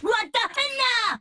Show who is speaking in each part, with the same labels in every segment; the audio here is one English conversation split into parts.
Speaker 1: 왔다 했나?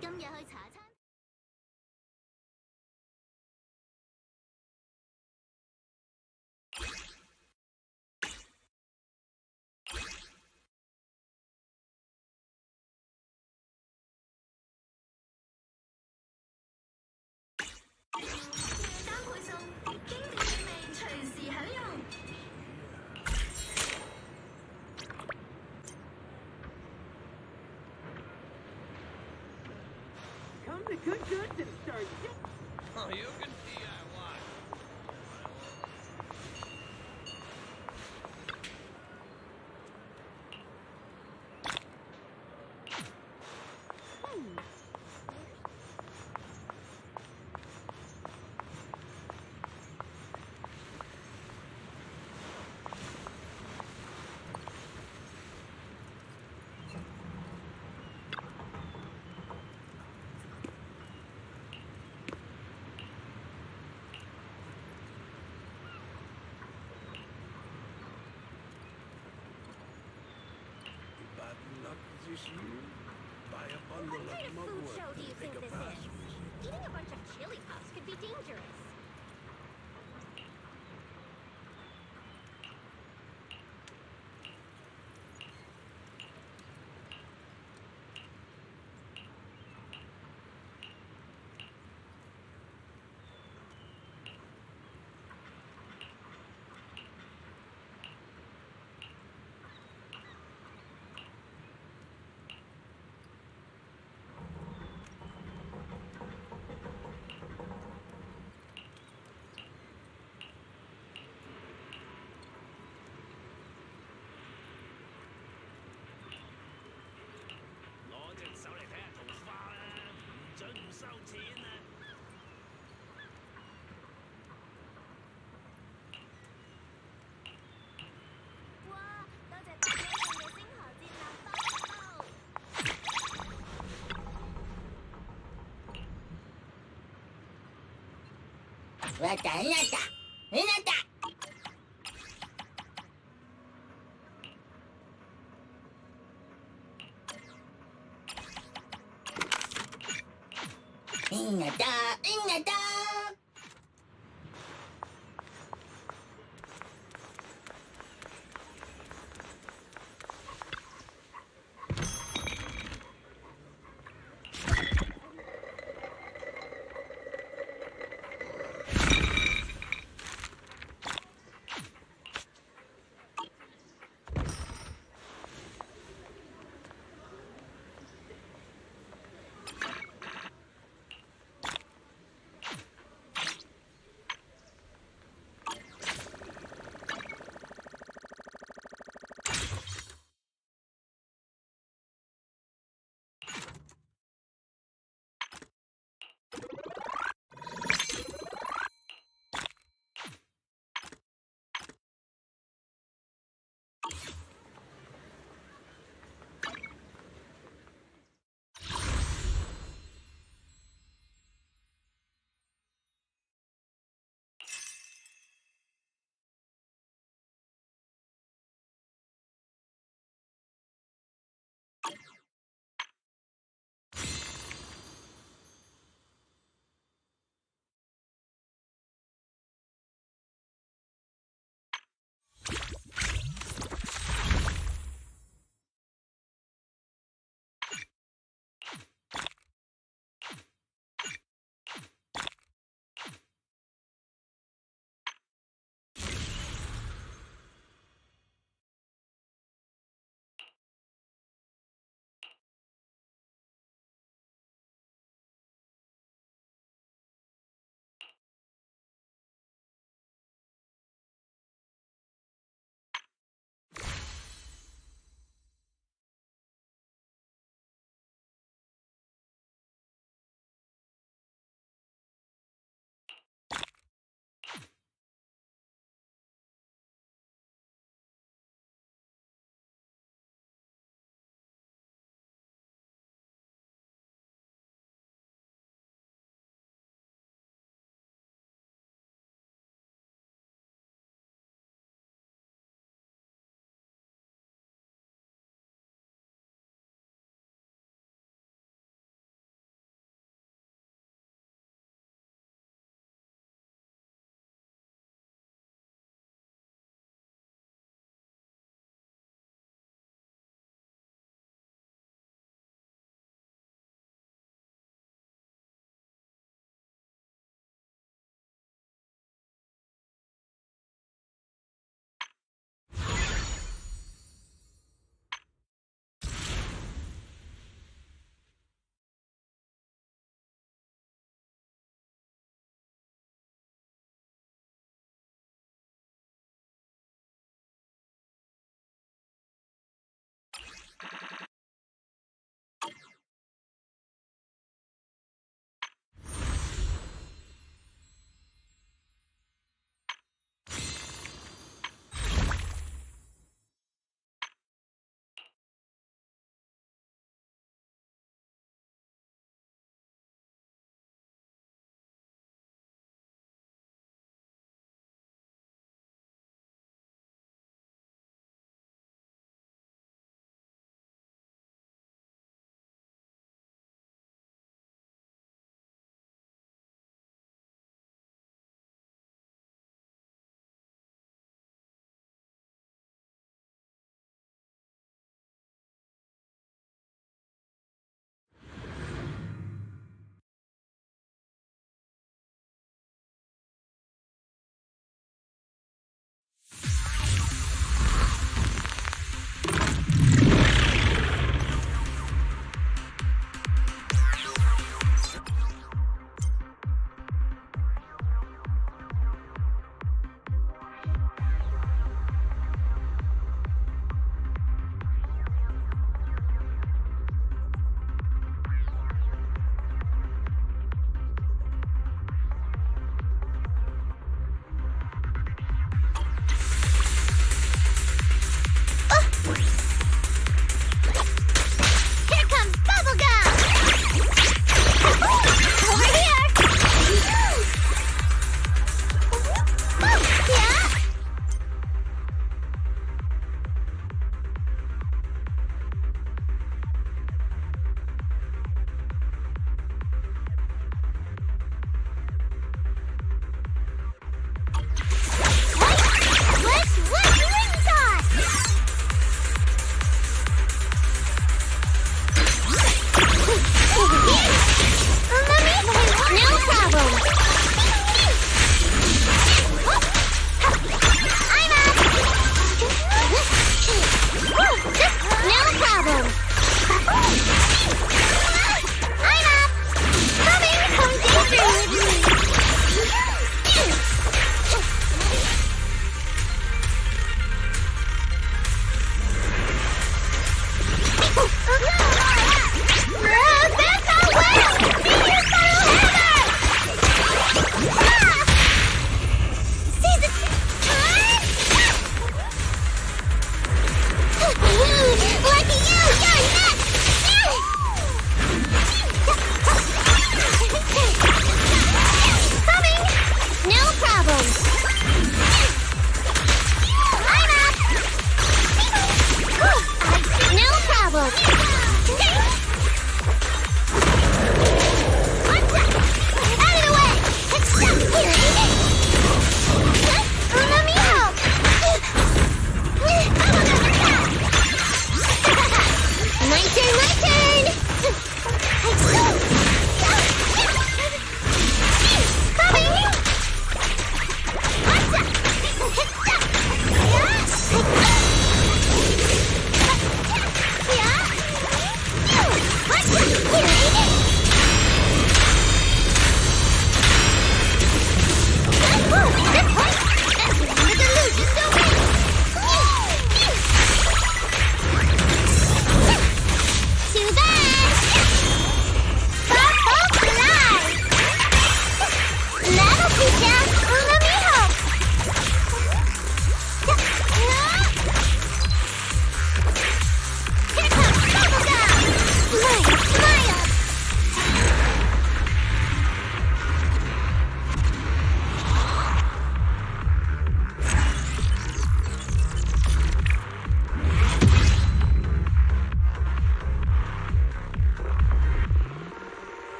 Speaker 2: 今日去茶餐。單配送，經典美味隨時享用。
Speaker 3: Come to Good Goods and start.
Speaker 4: Oh, you can DIY.
Speaker 5: Bad luck this year? Buy a bundle
Speaker 2: What kind
Speaker 5: of
Speaker 2: of food
Speaker 5: mugwort
Speaker 2: show do you
Speaker 5: to
Speaker 2: think
Speaker 5: take a
Speaker 2: this
Speaker 5: pass
Speaker 2: is?
Speaker 5: with.
Speaker 2: Eating a bunch of chili puffs could be dangerous.
Speaker 1: 왔다 해놨다. 인났다.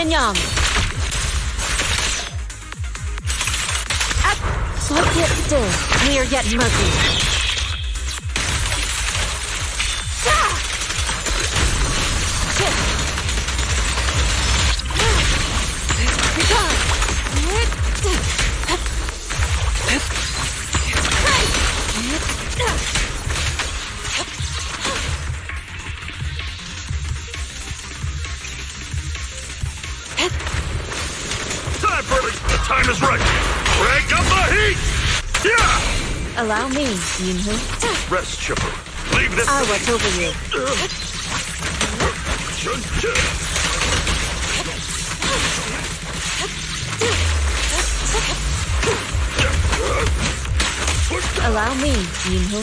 Speaker 6: 괡ᴜᴜ. Slow yet still, clear yet murky.
Speaker 5: The time is right. Crank up the heat. Yeah.
Speaker 6: Allow me, yin-hu.
Speaker 5: Rest, Chipper. Leave this.
Speaker 6: I watch over you. Allow me, yin-hu.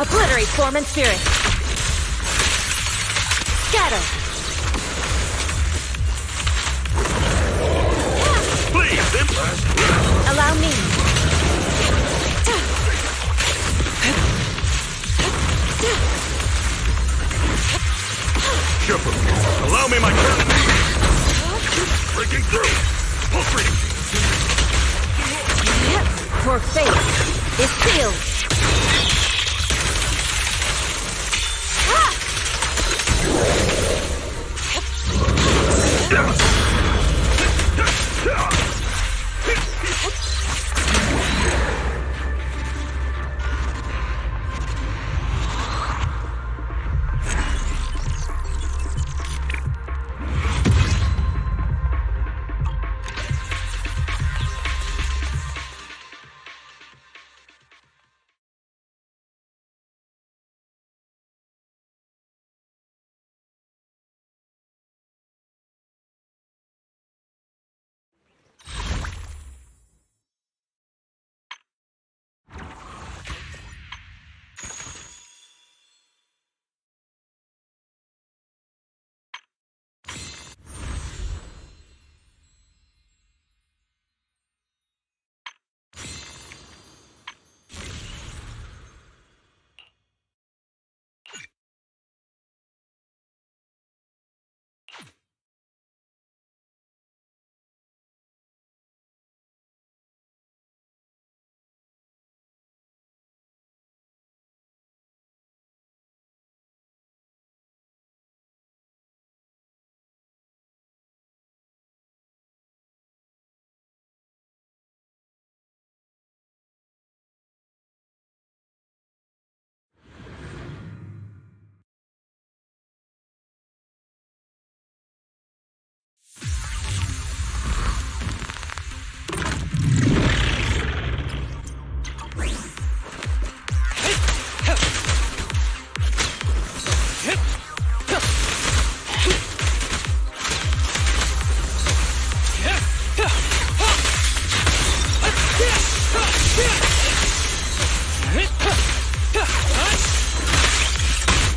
Speaker 6: Obliterate form and spirit. Scatter.
Speaker 5: Please, Impress.
Speaker 6: Allow me.
Speaker 5: Chipper, allow me my turn. Breaking through. Pulsing.
Speaker 6: For fate is sealed.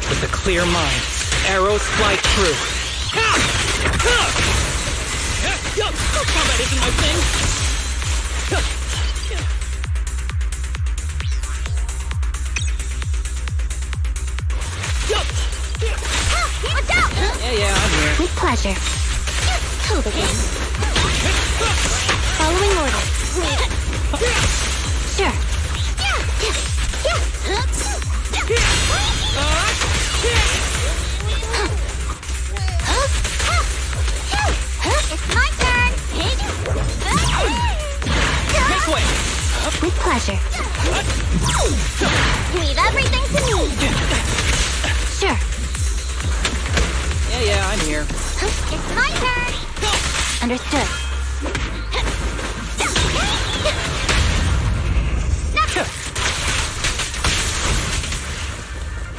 Speaker 7: With a clear mind, arrows fly true. Combat isn't my thing.
Speaker 2: Watch out!
Speaker 7: Yeah, I'm here.
Speaker 6: With pleasure. Hold again. Following orders. Sure.
Speaker 2: It's my turn!
Speaker 7: This way.
Speaker 6: With pleasure.
Speaker 2: Leave everything to me!
Speaker 6: Sure.
Speaker 7: Yeah, I'm here.
Speaker 2: It's my turn!
Speaker 6: Understood.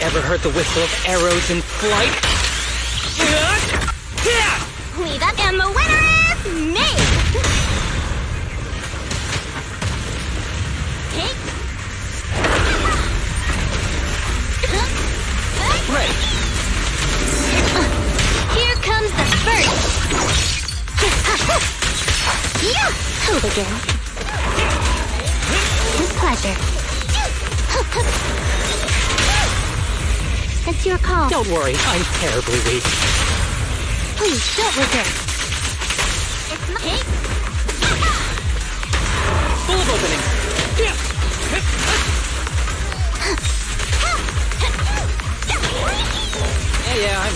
Speaker 7: Ever heard the whistle of arrows in flight?
Speaker 2: Leave up, and the winner is me!
Speaker 7: Ready.
Speaker 2: Here comes the first! Yeah!
Speaker 6: Hold again. With pleasure. It's your call.
Speaker 7: Don't worry, I'm terribly weak.
Speaker 6: Please, don't resist. It's my cake.
Speaker 7: Full of openings. Yeah, I'm...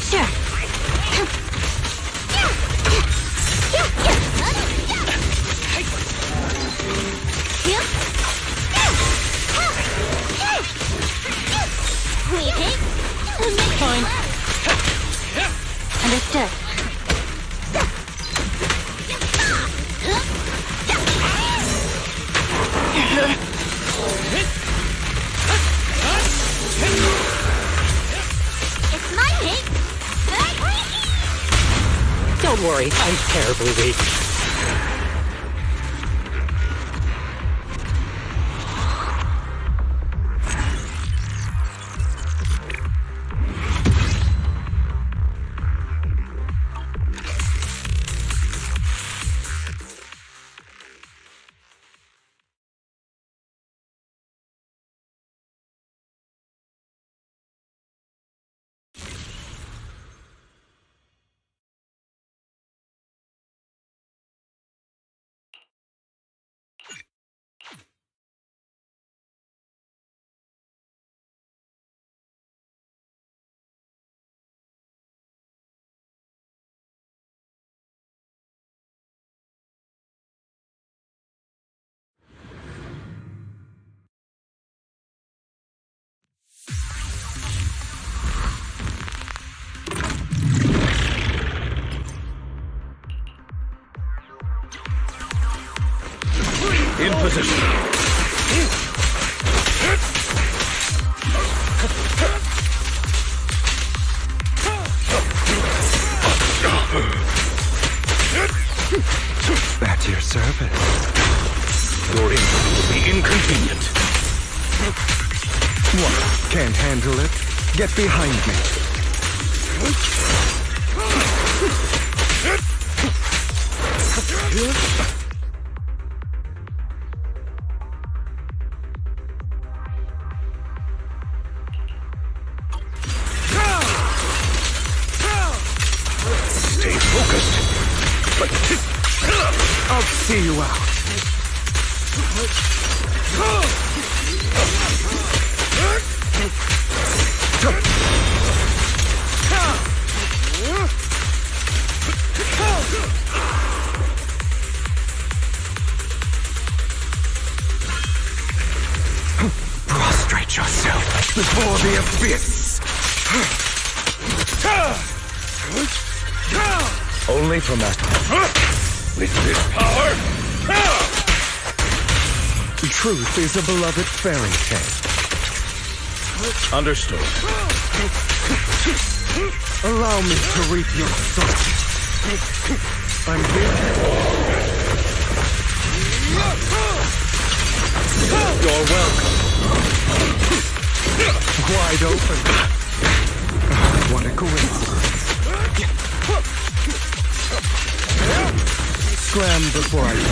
Speaker 6: Sure.
Speaker 7: Fine.
Speaker 6: Understood. It's my cake.
Speaker 7: Don't worry, I'm terribly weak.
Speaker 5: In position.
Speaker 8: At your service.
Speaker 5: Your injury will be inconvenient.
Speaker 8: What? Can't handle it? Get behind me.
Speaker 5: Stay focused.
Speaker 8: I'll see you out.
Speaker 5: Prostrate yourself before the abyss. Only from that. With this power.
Speaker 8: Truth is a beloved fairy tale.
Speaker 5: Understood.
Speaker 8: Allow me to reap your soul. I'm here.
Speaker 5: You're welcome.
Speaker 8: Wide open. What a coincidence. Scram before I get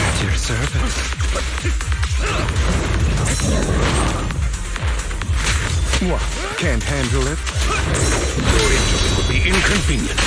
Speaker 8: at your service. What? Can't handle it?
Speaker 5: Your injury will be inconvenient.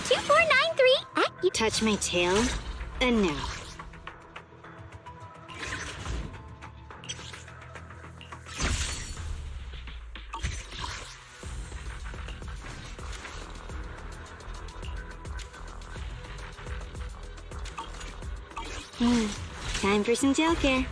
Speaker 6: 2493 at you.
Speaker 9: Touch my tail, and now. Time for some tail care.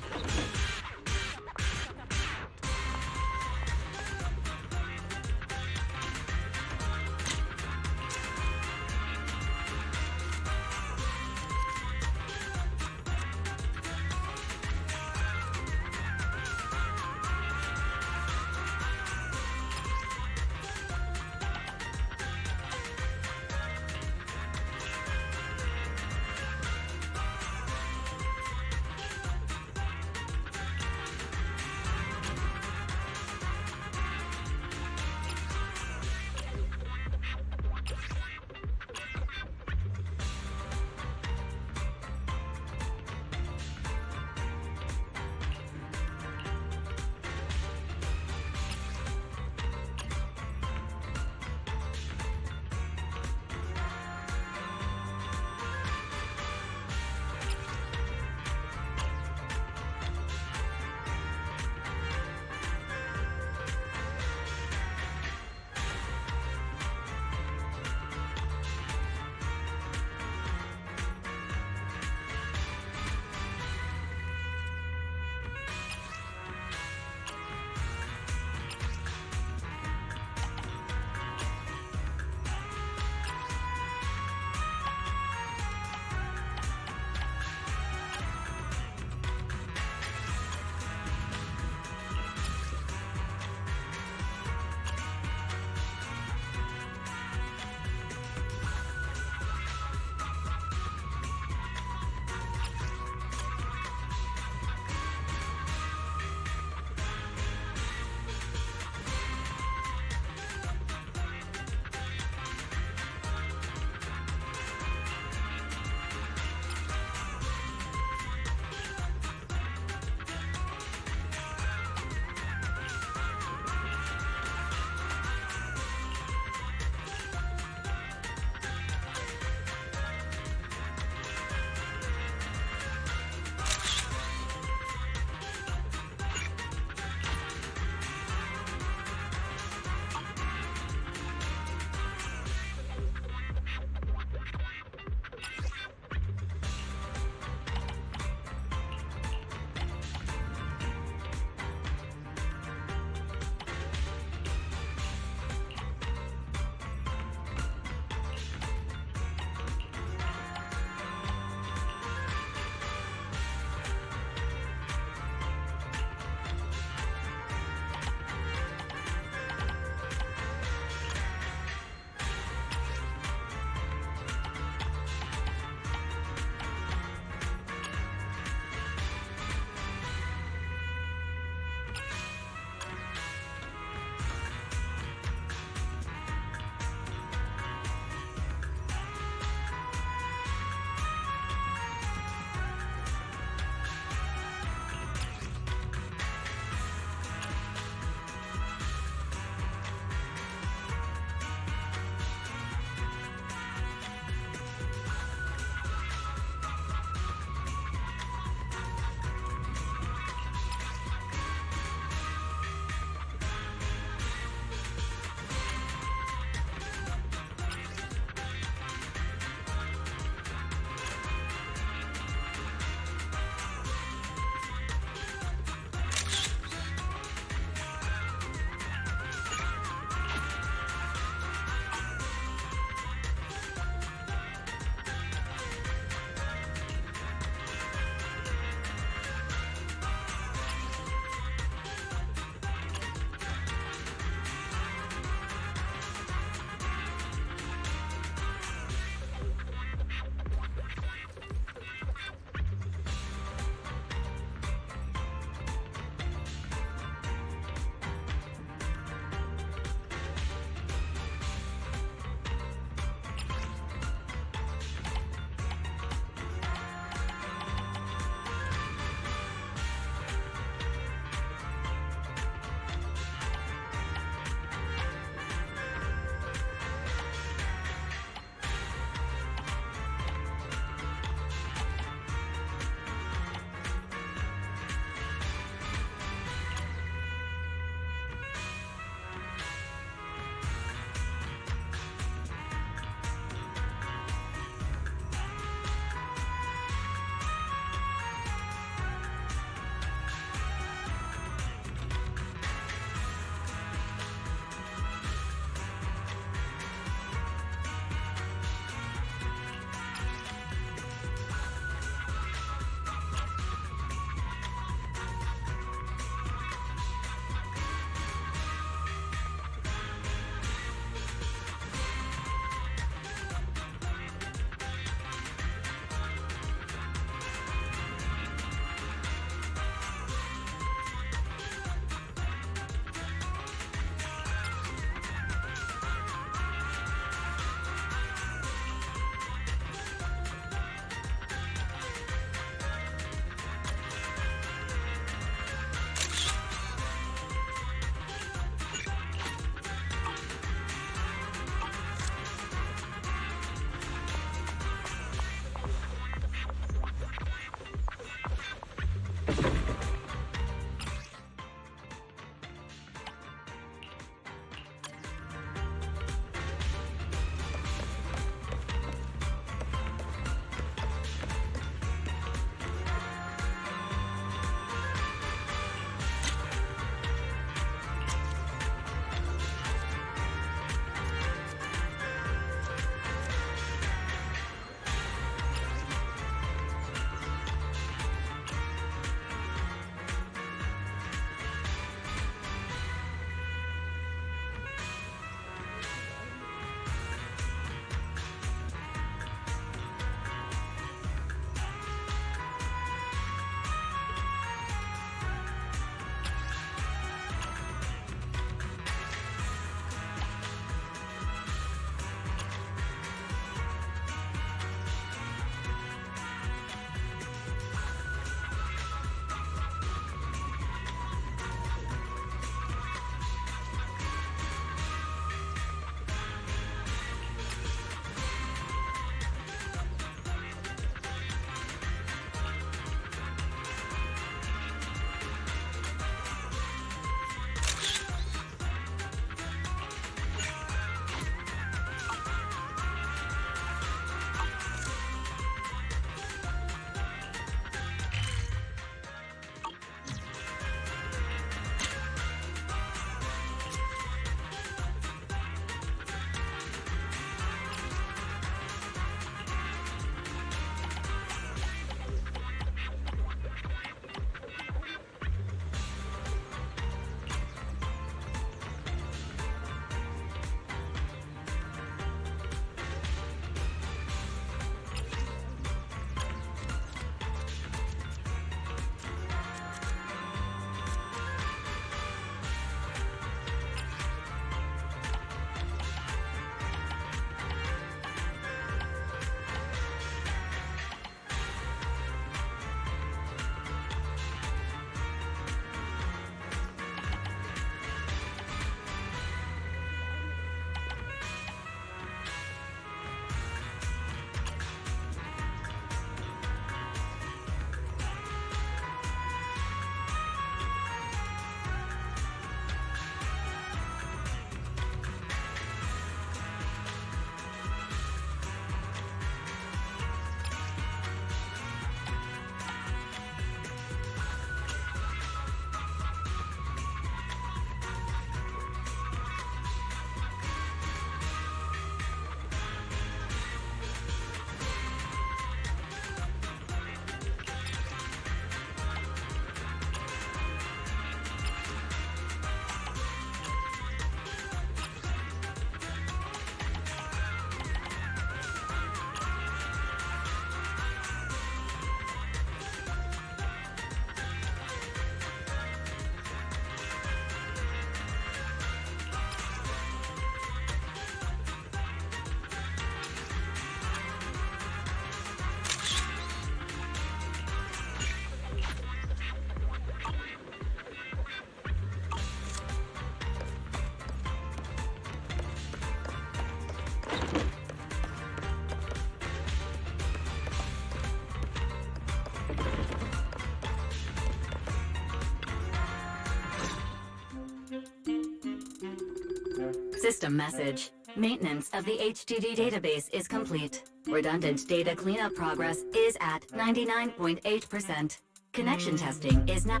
Speaker 10: System message. Maintenance of the HDD database is complete. Redundant data cleanup progress is at 99.8%. Connection testing is now...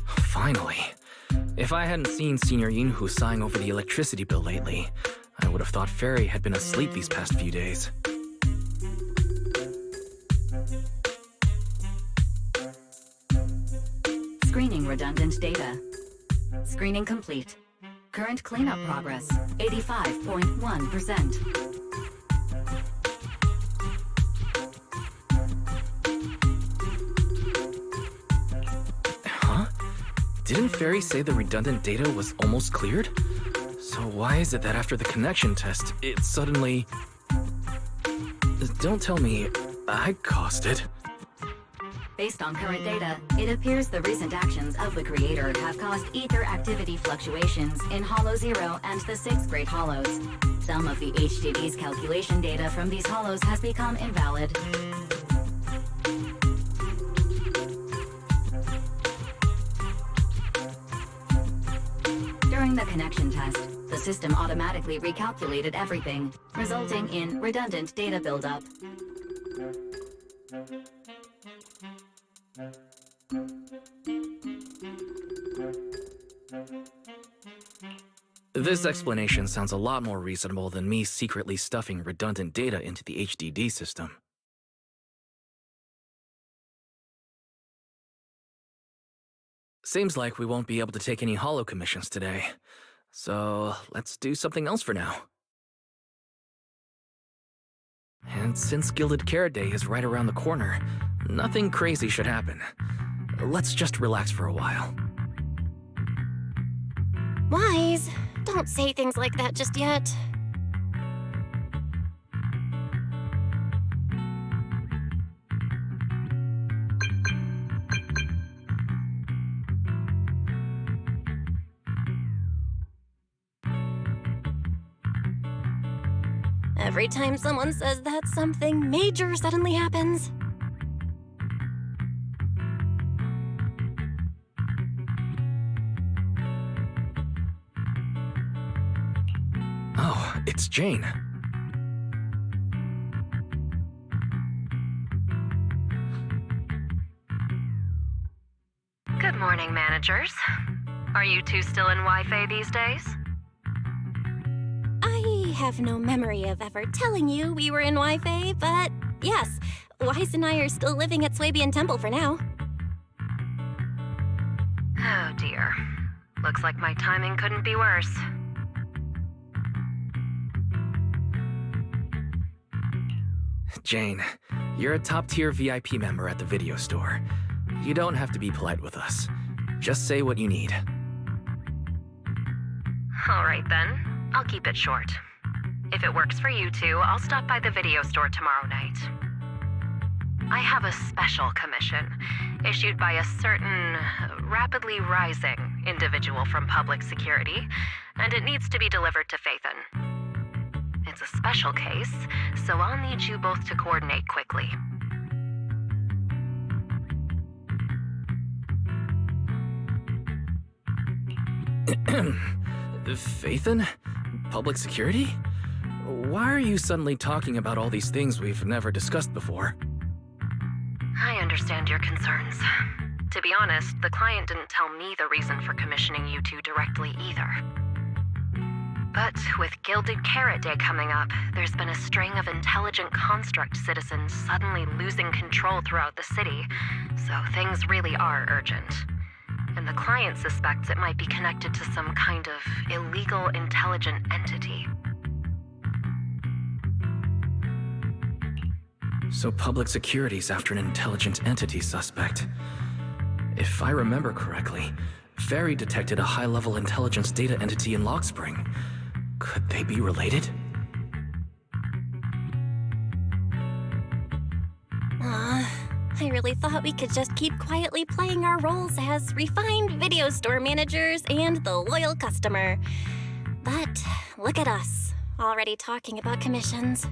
Speaker 7: Finally. If I hadn't seen Senior Yinhu sighing over the electricity bill lately, I would have thought Fairy had been asleep these past few days.
Speaker 10: Screening redundant data. Screening complete. Current cleanup progress, 85.1%.
Speaker 7: Huh? Didn't Fairy say the redundant data was almost cleared? So why is it that after the connection test, it suddenly... Don't tell me I caused it.
Speaker 10: Based on current data, it appears the recent actions of the Creator have caused ether activity fluctuations in Hollow 0 and the 6th Great Hollows. Some of the HDD's calculation data from these hollows has become invalid. During the connection test, the system automatically recalculated everything, resulting in redundant data buildup.
Speaker 7: This explanation sounds a lot more reasonable than me secretly stuffing redundant data into the HDD system. Seems like we won't be able to take any hollow commissions today. So let's do something else for now. And since Gilded Carrot Day is right around the corner, nothing crazy should happen. Let's just relax for a while.
Speaker 6: Wise, don't say things like that just yet. Every time someone says that, something major suddenly happens.
Speaker 7: Oh, it's Jane.
Speaker 11: Good morning, managers. Are you two still in Wi-Fi these days?
Speaker 6: I have no memory of ever telling you we were in Wi-Fi, but yes, Wise and I are still living at Swabian Temple for now.
Speaker 11: Oh dear. Looks like my timing couldn't be worse.
Speaker 7: Jane, you're a top-tier VIP member at the video store. You don't have to be polite with us. Just say what you need.
Speaker 11: All right then, I'll keep it short. If it works for you two, I'll stop by the video store tomorrow night. I have a special commission issued by a certain rapidly rising individual from public security, and it needs to be delivered to Phaethon. It's a special case, so I'll need you both to coordinate quickly.
Speaker 7: Phaethon? Public security? Why are you suddenly talking about all these things we've never discussed before?
Speaker 11: I understand your concerns. To be honest, the client didn't tell me the reason for commissioning you two directly either. But with Gilded Carrot Day coming up, there's been a string of intelligent construct citizens suddenly losing control throughout the city, so things really are urgent. And the client suspects it might be connected to some kind of illegal intelligent entity.
Speaker 7: So public security's after an intelligent entity suspect. If I remember correctly, Fairy detected a high-level intelligence data entity in Lockspring. Could they be related?
Speaker 6: I really thought we could just keep quietly playing our roles as refined video store managers and the loyal customer. But look at us, already talking about commissions.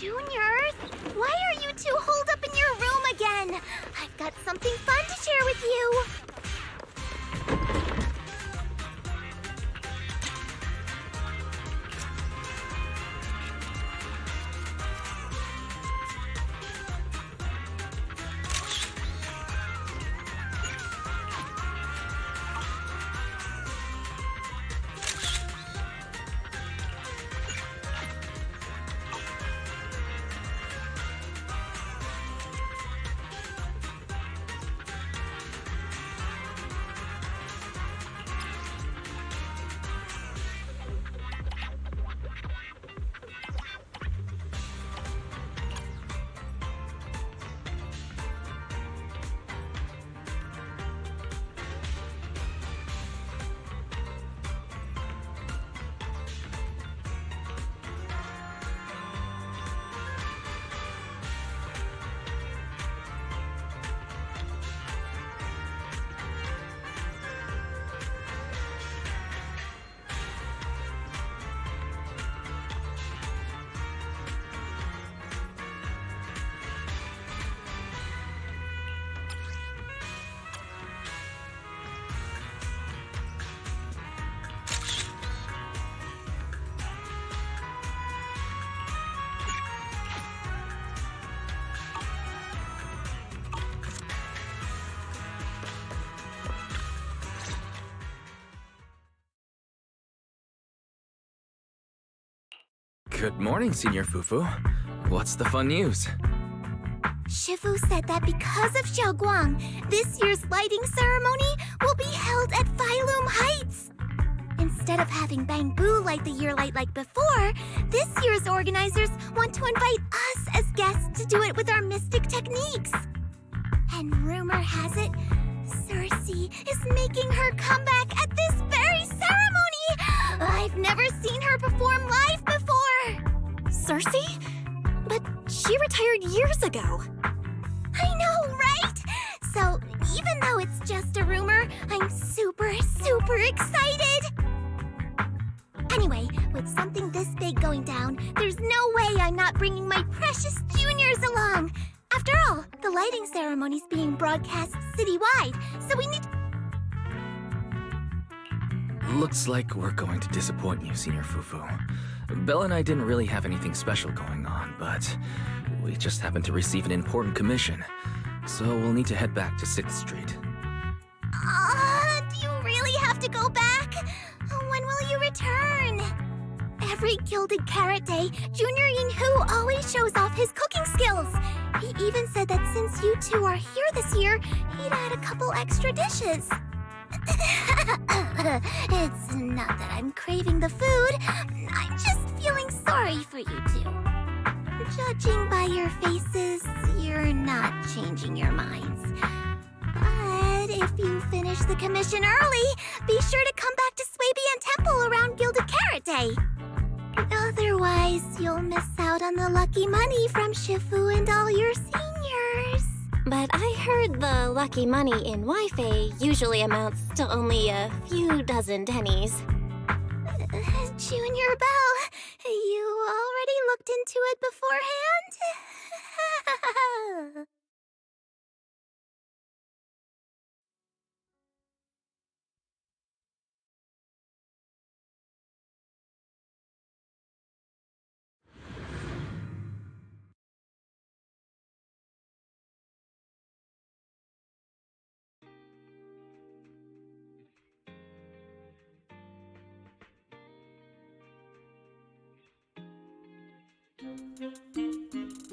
Speaker 12: Juniors, why are you two holed up in your room again? I've got something fun to share with you.
Speaker 7: Good morning, Senior Fufu. What's the fun news?
Speaker 12: Shifu said that because of Xiaoguang, this year's lighting ceremony will be held at Phylum Heights. Instead of having Bangbu light the year light like before, this year's organizers want to invite us as guests to do it with our mystic techniques. And rumor has it, Cersei is making her comeback at this very ceremony! I've never seen her perform live before!
Speaker 6: Cersei? But she retired years ago.
Speaker 12: I know, right? So, even though it's just a rumor, I'm super excited! Anyway, with something this big going down, there's no way I'm not bringing my precious juniors along! After all, the lighting ceremony's being broadcast citywide, so we need...
Speaker 7: Looks like we're going to disappoint you, Senior Fufu. Belle and I didn't really have anything special going on, but we just happened to receive an important commission, so we'll need to head back to 6th Street.
Speaker 12: Do you really have to go back? When will you return? Every Gilded Carrot Day, Junior Yinhu always shows off his cooking skills. He even said that since you two are here this year, he'd add a couple extra dishes. It's not that I'm craving the food. I'm just feeling sorry for you two. Judging by your faces, you're not changing your minds. But if you finish the commission early, be sure to come back to ∞ Temple around Gilded Carrot Day. Otherwise, you'll miss out on the lucky money from Shifu and all your seniors.
Speaker 6: But I heard the lucky money in Wi-Fi usually amounts to only a few dozen pennies.
Speaker 12: Junior Belle, you already looked into it beforehand?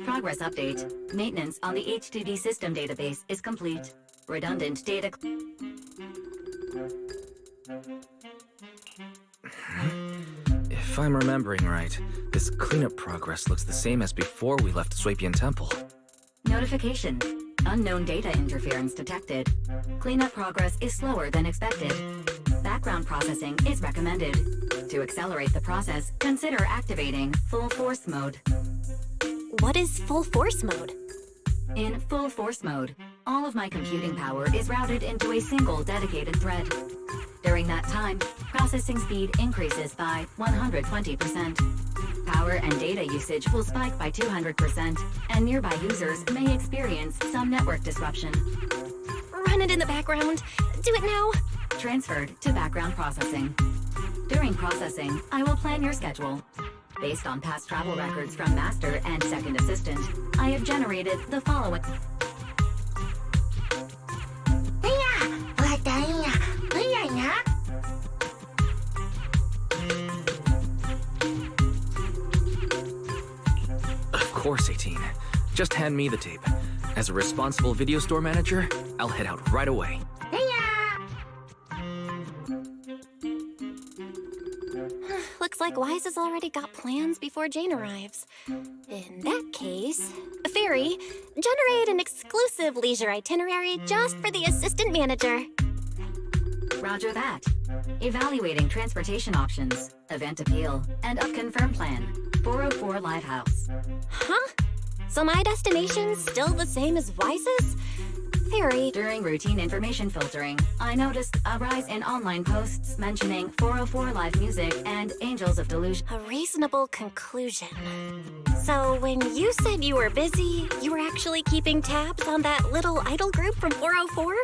Speaker 10: Progress update. Maintenance on the HDD system database is complete. Redundant data...
Speaker 7: If I'm remembering right, this cleanup progress looks the same as before we left ∞ Temple.
Speaker 10: Notification. Unknown data interference detected. Cleanup progress is slower than expected. Background processing is recommended. To accelerate the process, consider activating full force mode.
Speaker 6: What is full force mode?
Speaker 10: In full force mode, all of my computing power is routed into a single dedicated thread. During that time, processing speed increases by 120%. power and data usage will spike by 200%, and nearby users may experience some network disruption.
Speaker 6: Run it in the background. Do it now.
Speaker 10: Transferred to background processing. During processing, I will plan your schedule. Based on past travel records from Master and Second Assistant, I have generated the following.
Speaker 7: Of course, 18. Just hand me the tape. As a responsible video store manager, I'll head out right away.
Speaker 6: Looks like Wise has already got plans before Jane arrives. In that case, Fairy, generate an exclusive leisure itinerary just for the assistant manager.
Speaker 10: Roger that. Evaluating transportation options, event appeal, and a confirm plan. 404 Lighthouse.
Speaker 6: Huh? So my destination's still the same as Wise's? Fairy.
Speaker 10: During routine information filtering, I noticed a rise in online posts mentioning 404 live music and Angels of Delusion.
Speaker 6: A reasonable conclusion. So when you said you were busy, you were actually keeping tabs on that little idol group from 404?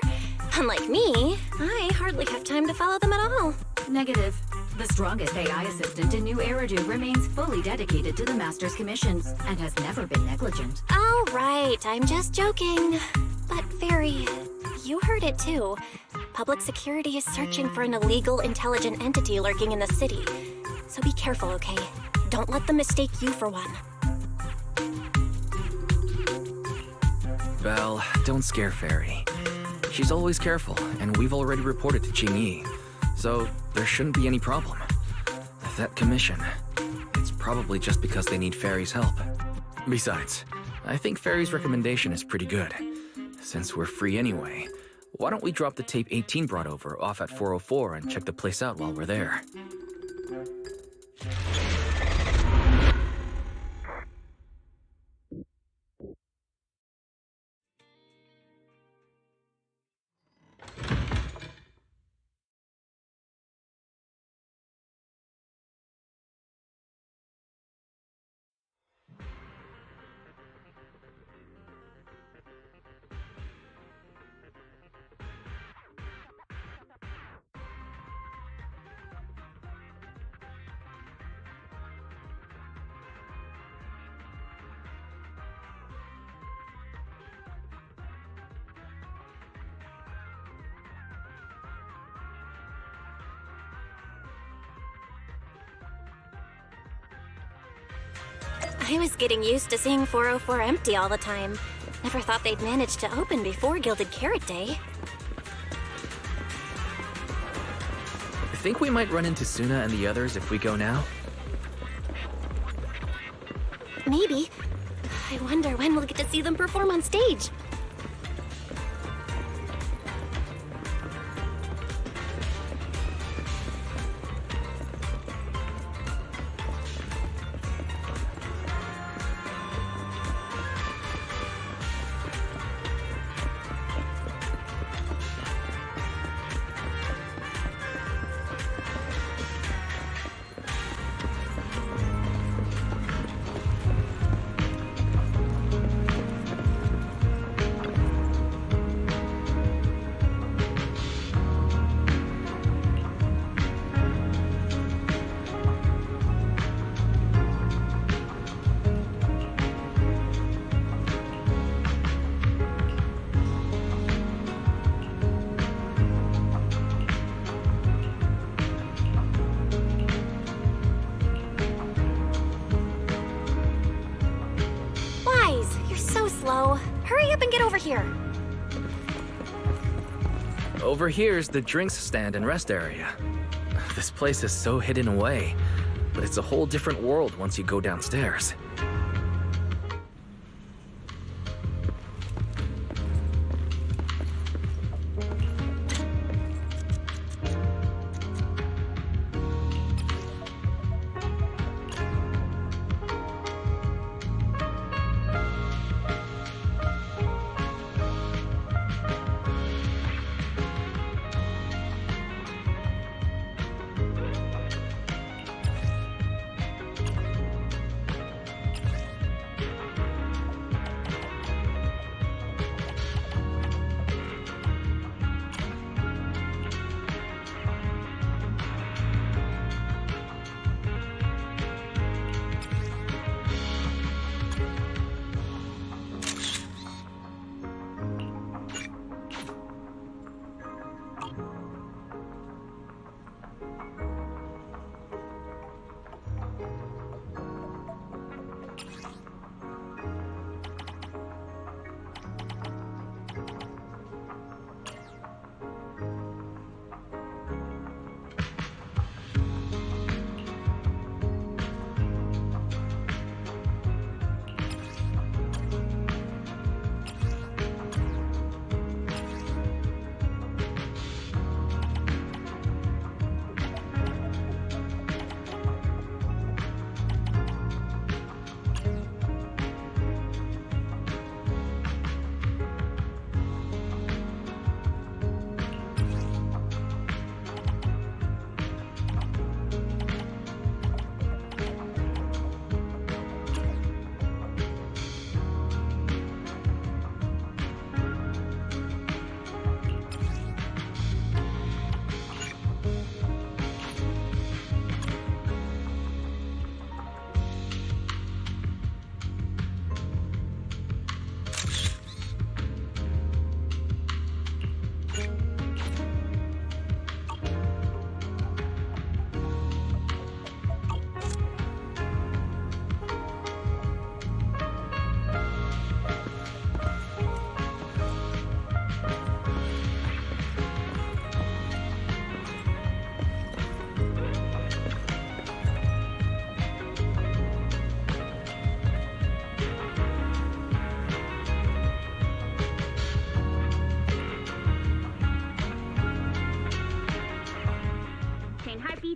Speaker 6: Unlike me, I hardly have time to follow them at all.
Speaker 10: Negative. The strongest AI assistant in 𝓩ᵒ remains fully dedicated to the Master's commissions and has never been negligent.
Speaker 6: Oh, right. I'm just joking. But, Fairy, you heard it too. Public security is searching for an illegal intelligent entity lurking in the city. So be careful, okay? Don't let them mistake you for one.
Speaker 7: Belle, don't scare Fairy. She's always careful, and we've already reported to Qingyi. So there shouldn't be any problem. That commission, it's probably just because they need Fairy's help. Besides, I think Fairy's recommendation is pretty good. Since we're free anyway, why don't we drop the tape 18 brought over off at 404 and check the place out while we're there?
Speaker 6: I was getting used to seeing 404 empty all the time. Never thought they'd manage to open before Gilded Carrot Day.
Speaker 7: Think we might run into Suna and the others if we go now?
Speaker 6: Maybe. I wonder when we'll get to see them perform on stage. Hurry up and get over here.
Speaker 7: Over here's the drinks stand and rest area. This place is so hidden away, but it's a whole different world once you go downstairs.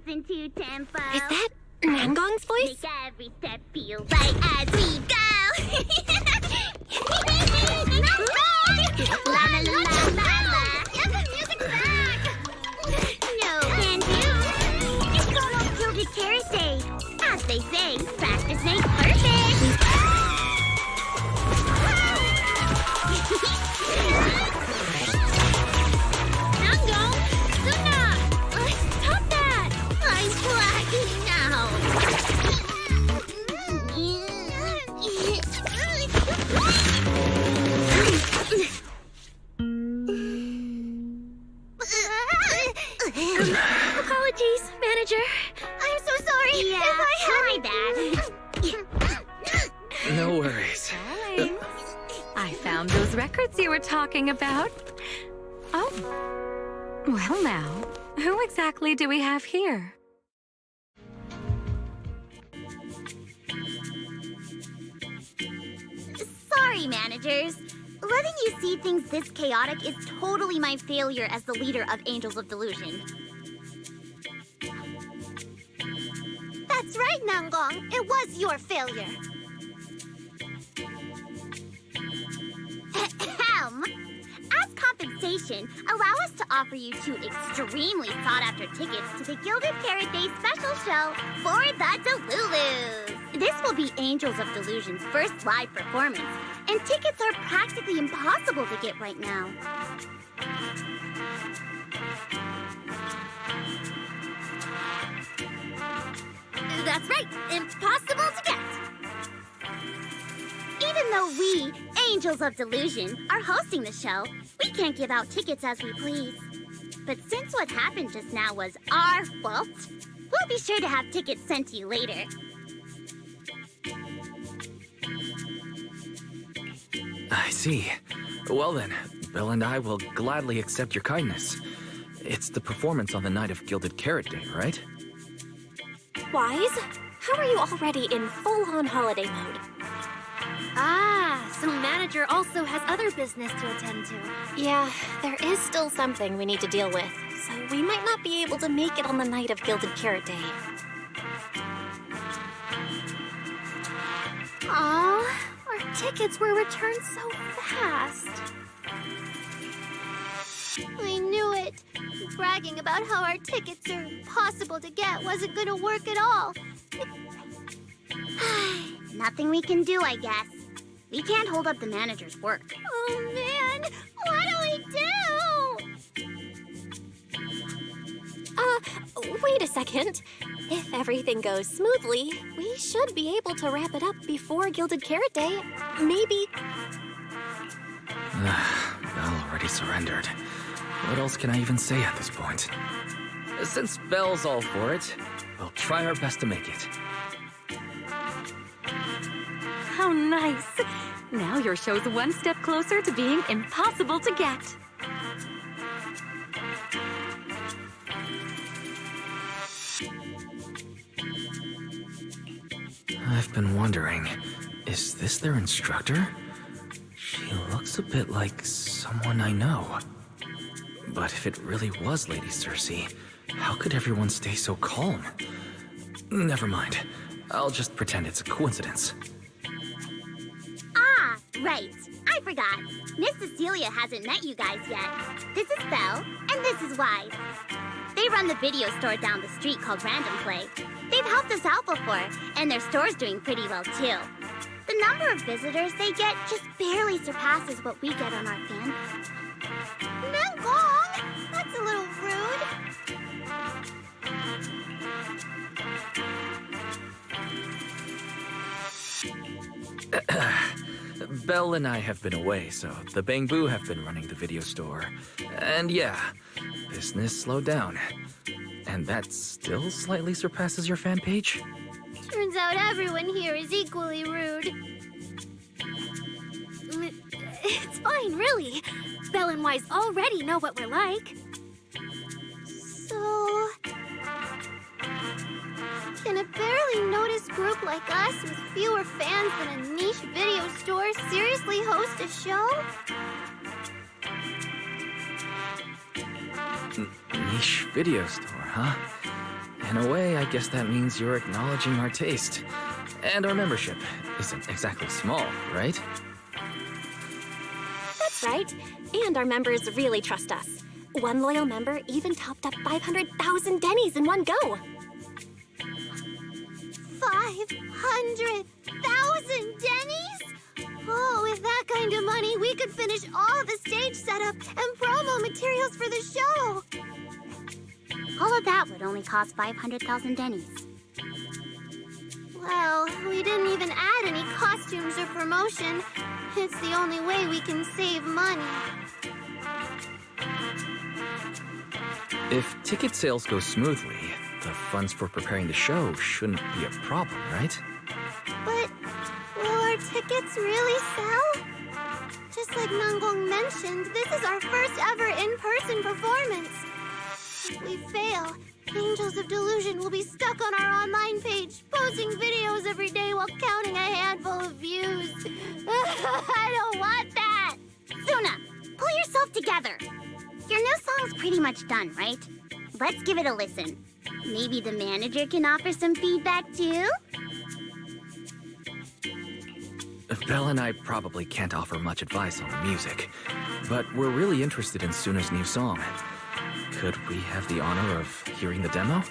Speaker 12: in two tempo.
Speaker 6: Is that Nangong's voice?
Speaker 12: Make every step feel right as we go. La la la la la la. Get the music back. No can do. It's almost Gilded Carrot Day. As they say, practice makes perfect. Nangong, Suna, stop that! I'm blacking out. Apologies, manager. I'm so sorry. Yeah, if I had my bad.
Speaker 7: No worries.
Speaker 10: I found those records you were talking about. Oh. Well now, who exactly do we have here?
Speaker 12: Sorry, managers. Letting you see things this chaotic is totally my failure as the leader of Angels of Delusion. That's right, Nangong. It was your failure. Ahem. As compensation, allow us to offer you 2 extremely sought-after tickets to the Gilded Carrot Day special show for the Delulus. This will be Angels of Delusion's first live performance, and tickets are practically impossible to get right now. That's right, impossible to get. Even though we, Angels of Delusion, are hosting the show, we can't give out tickets as we please. But since what happened just now was our fault, we'll be sure to have tickets sent to you later.
Speaker 7: I see. Well then, Belle and I will gladly accept your kindness. It's the performance on the night of Gilded Carrot Day, right?
Speaker 6: Wise, how are you already in full-on holiday mode?
Speaker 12: Ah, so manager also has other business to attend to.
Speaker 6: Yeah, there is still something we need to deal with, so we might not be able to make it on the night of Gilded Carrot Day.
Speaker 12: Aw, our tickets were returned so fast. I knew it. Bragging about how our tickets are possible to get wasn't gonna work at all. Nothing we can do, I guess. We can't hold up the manager's work. Oh man, what do we do?
Speaker 6: Wait a second. If everything goes smoothly, we should be able to wrap it up before Gilded Carrot Day. Maybe.
Speaker 7: Belle already surrendered. What else can I even say at this point? Since Belle's all for it, we'll try our best to make it.
Speaker 10: How nice! Now your show's one step closer to being impossible to get.
Speaker 7: I've been wondering, is this their instructor? She looks a bit like someone I know. But if it really was Lady Cersei, how could everyone stay so calm? Never mind. I'll just pretend it's a coincidence.
Speaker 12: Ah, right. I forgot. Miss Cecilia hasn't met you guys yet. This is Belle, and this is Wise. They run the video store down the street called Random Play. They've helped us out before, and their store's doing pretty well too. The number of visitors they get just barely surpasses what we get on our fan page. Nangong! That's a little rude.
Speaker 7: Belle and I have been away, so the Bangbu have been running the video store. And yeah, business slowed down. And that still slightly surpasses your fan page?
Speaker 12: Turns out everyone here is equally rude.
Speaker 6: It's fine, really. Belle and Wise already know what we're like.
Speaker 12: So... can a barely noticed group like us with fewer fans than a niche video store seriously host a show?
Speaker 7: Niche video store, huh? In a way, I guess that means you're acknowledging our taste. And our membership isn't exactly small, right?
Speaker 6: That's right. And our members really trust us. One loyal member even topped up 500,000 Denny's in one go.
Speaker 12: 500,000 Denny's? Oh, with that kind of money, we could finish all the stage setup and promo materials for the show.
Speaker 9: All of that would only cost 500,000 Denny's.
Speaker 12: Well, we didn't even add any costumes or promotion. It's the only way we can save money.
Speaker 7: If ticket sales go smoothly, the funds for preparing the show shouldn't be a problem, right?
Speaker 12: But will our tickets really sell? Just like ൽ▒ mentioned, this is our first ever in-person performance. If we fail, Angels of Delusion will be stuck on our online page, posting videos every day while counting a handful of views. I don't want that!
Speaker 9: Suna, pull yourself together. Your new song's pretty much done, right? Let's give it a listen. Maybe the manager can offer some feedback too?
Speaker 7: Belle and I probably can't offer much advice on the music, but we're really interested in Suna's new song. Could we have the honor of hearing the demo?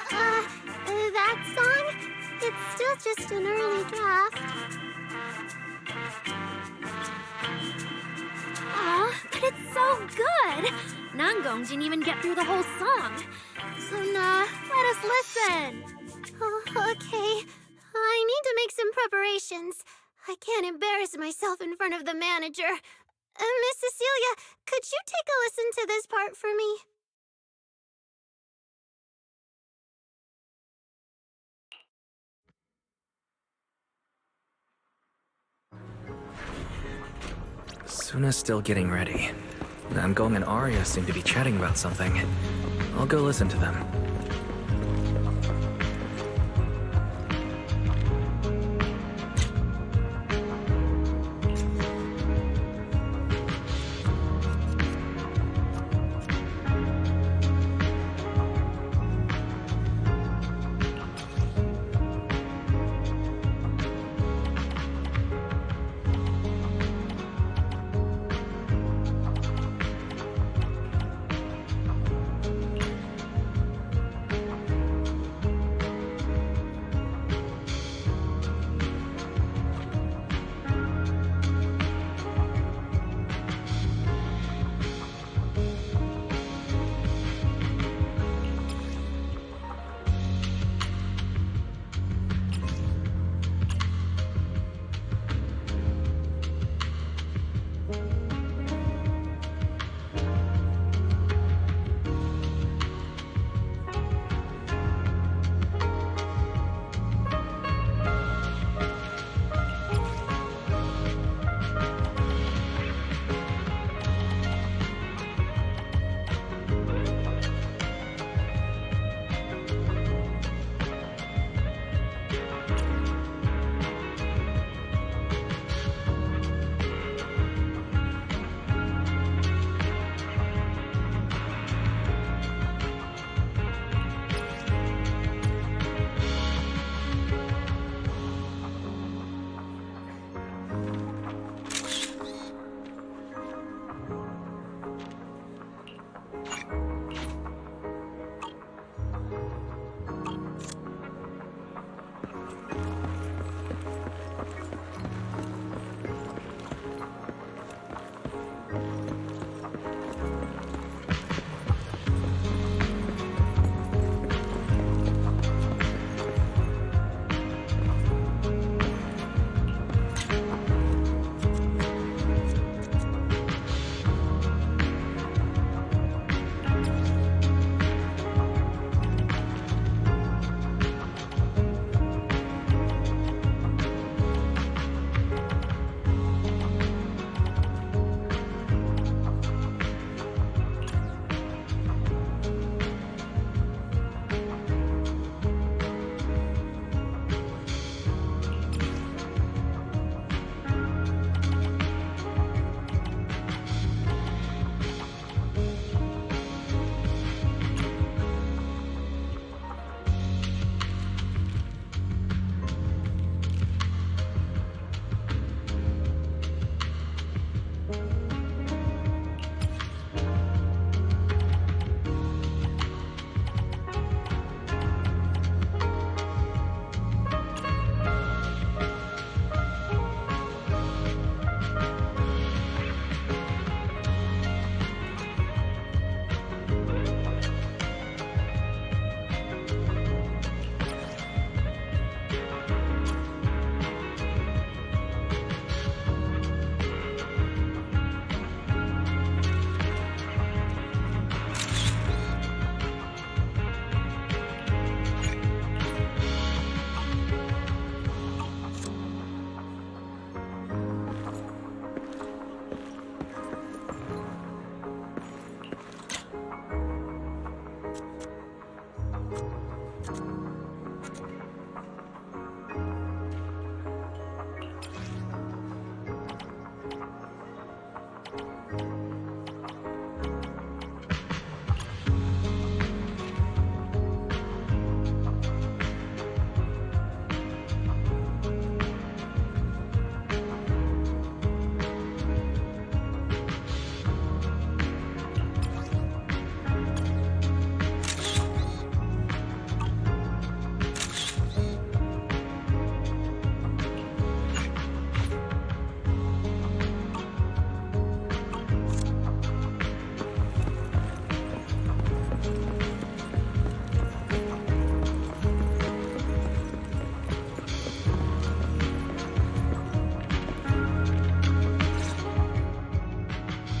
Speaker 12: That song? It's still just an early draft.
Speaker 13: Aw, but it's so good! ൽ▒ didn't even get through the whole song.
Speaker 12: Suna, let us listen. Oh, okay. I need to make some preparations. I can't embarrass myself in front of the manager. Miss Cecilia, could you take a listen to this part for me?
Speaker 7: Suna's still getting ready. ൽ▒ and Arya seem to be chatting about something. I'll go listen to them.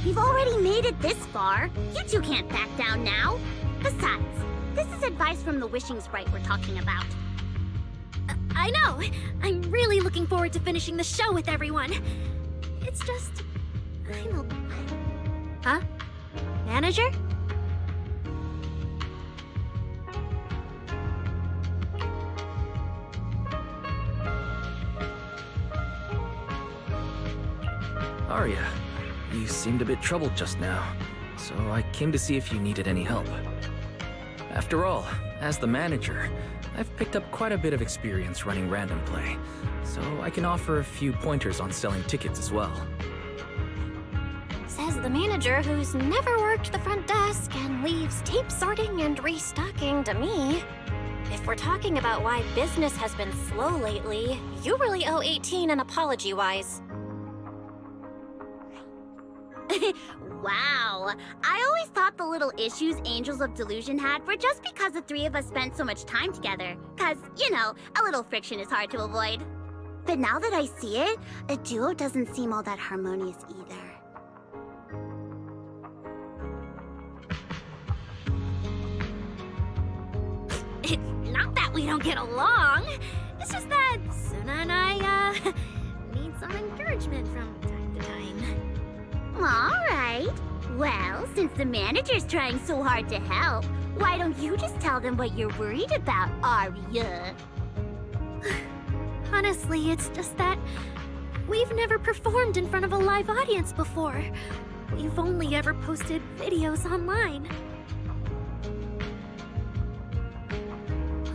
Speaker 9: We've already made it this far. You two can't back down now. Besides, this is advice from the ★☆☆ we're talking about.
Speaker 13: I know! I'm really looking forward to finishing the show with everyone. It's just... I'm a... Huh? Manager?
Speaker 7: Arya, you seemed a bit troubled just now, so I came to see if you needed any help. After all, as the manager, I've picked up quite a bit of experience running random play, so I can offer a few pointers on selling tickets as well.
Speaker 6: Says the manager who's never worked the front desk and leaves tape sorting and restocking to me. If we're talking about why business has been slow lately, you really owe 18 an apology-wise.
Speaker 9: Wow. I always thought the little issues Angels of Delusion had were just because the three of us spent so much time together. Cause, you know, a little friction is hard to avoid. But now that I see it, a duo doesn't seem all that harmonious either.
Speaker 13: It's not that we don't get along. It's just that Suna and I, need some encouragement from time to time.
Speaker 9: Alright. Well, since the manager's trying so hard to help, why don't you just tell them what you're worried about, Arya?
Speaker 13: Honestly, it's just that we've never performed in front of a live audience before. We've only ever posted videos online.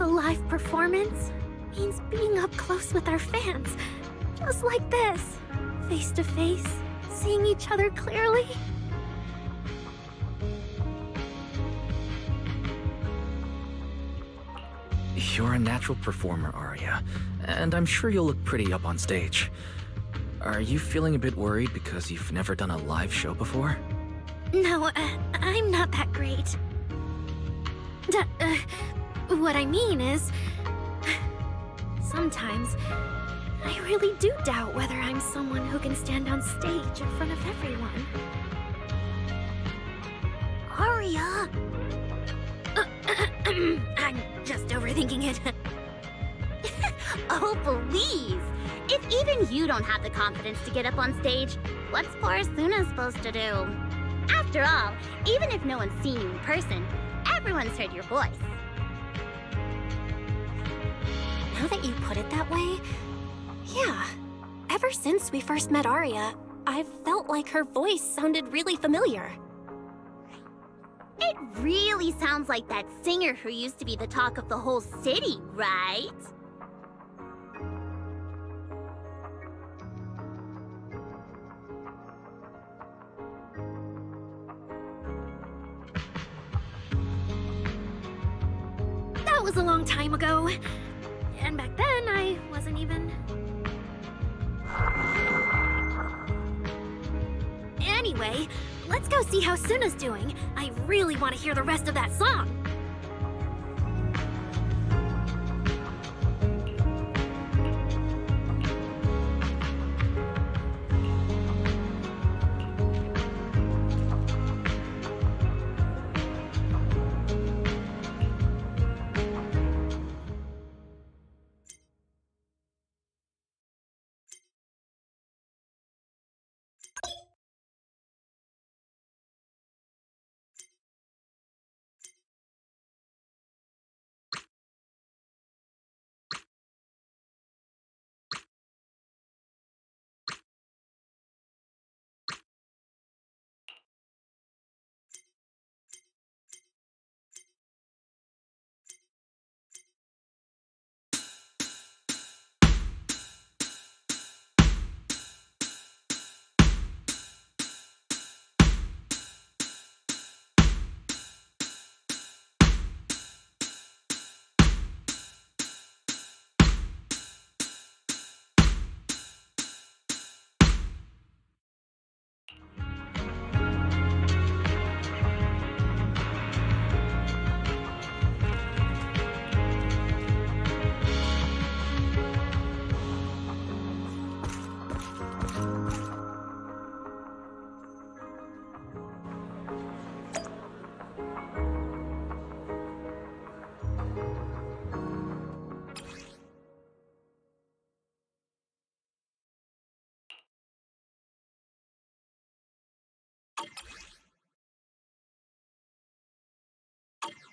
Speaker 13: A live performance means being up close with our fans, just like this, face to face, seeing each other clearly.
Speaker 7: You're a natural performer, Arya, and I'm sure you'll look pretty up on stage. Are you feeling a bit worried because you've never done a live show before?
Speaker 13: No, I'm not that great. What I mean is, sometimes I really do doubt whether I'm someone who can stand on stage in front of everyone.
Speaker 9: Arya!
Speaker 13: I'm just overthinking it.
Speaker 9: Oh, please! If even you don't have the confidence to get up on stage, what's poor Suna supposed to do? After all, even if no one's seen you in person, everyone's heard your voice.
Speaker 6: Now that you put it that way, yeah. Ever since we first met Arya, I've felt like her voice sounded really familiar.
Speaker 9: It really sounds like that singer who used to be the talk of the whole city, right?
Speaker 13: That was a long time ago. And back then, I wasn't even... Anyway, let's go see how Suna's doing. I really want to hear the rest of that song.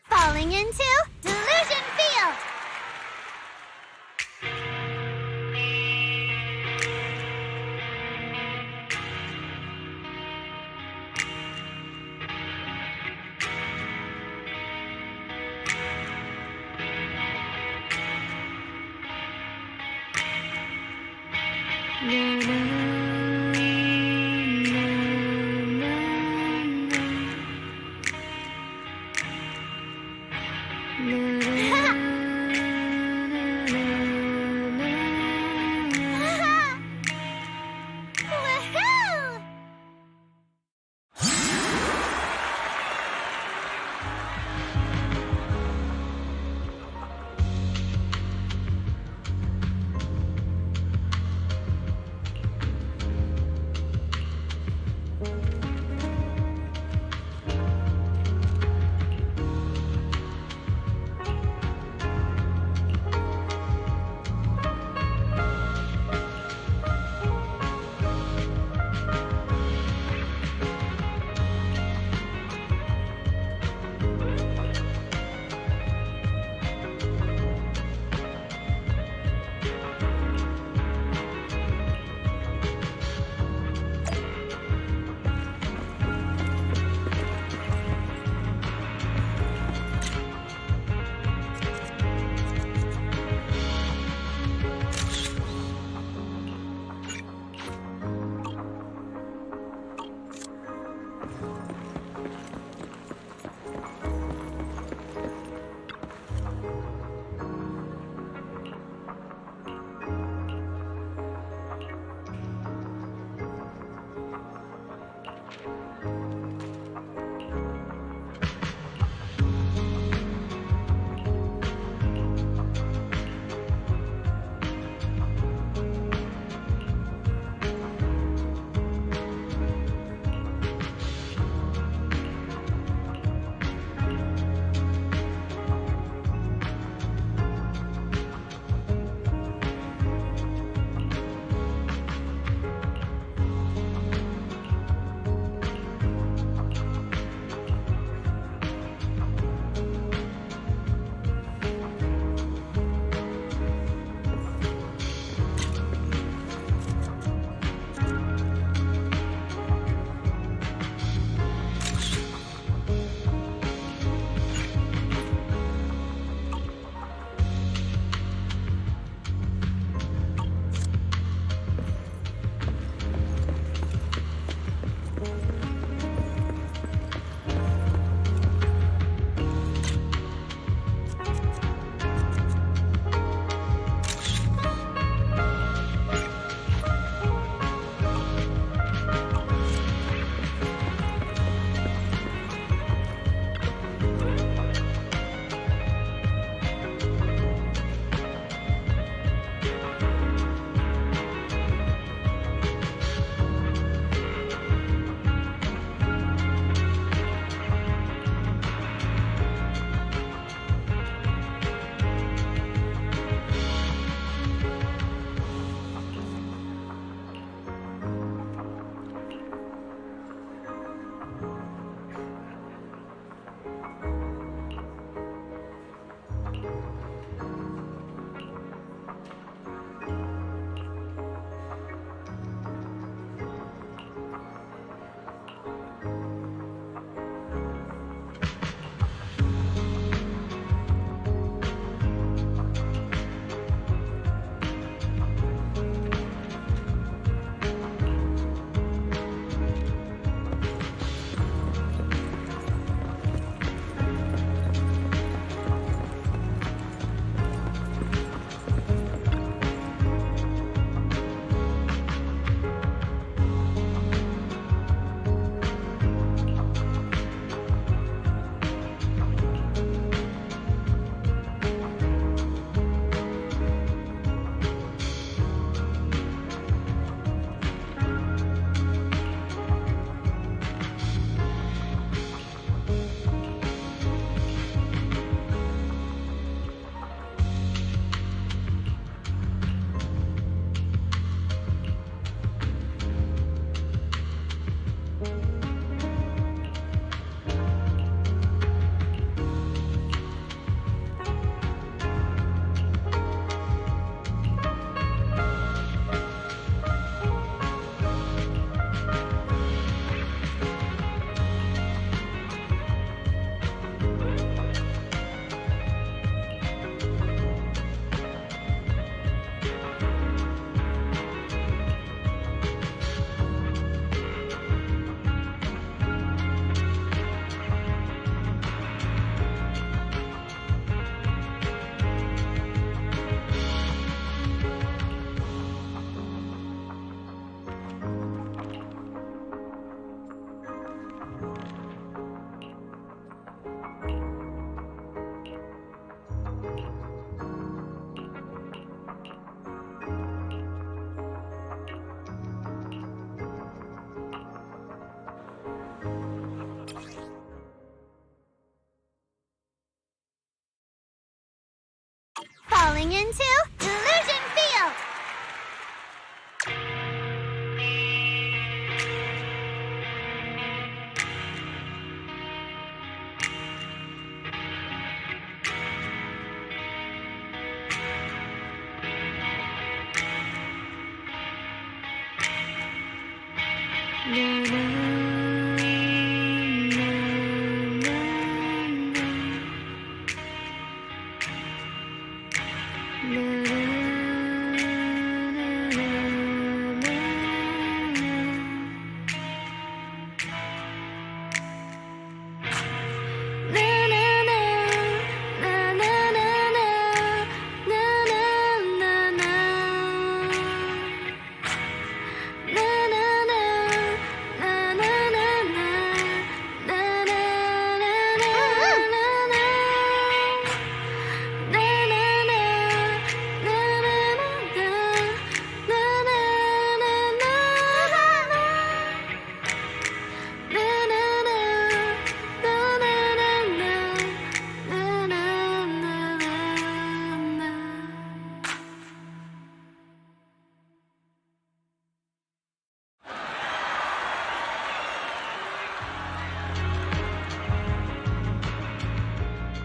Speaker 12: Falling into Delusion Field!
Speaker 13: No.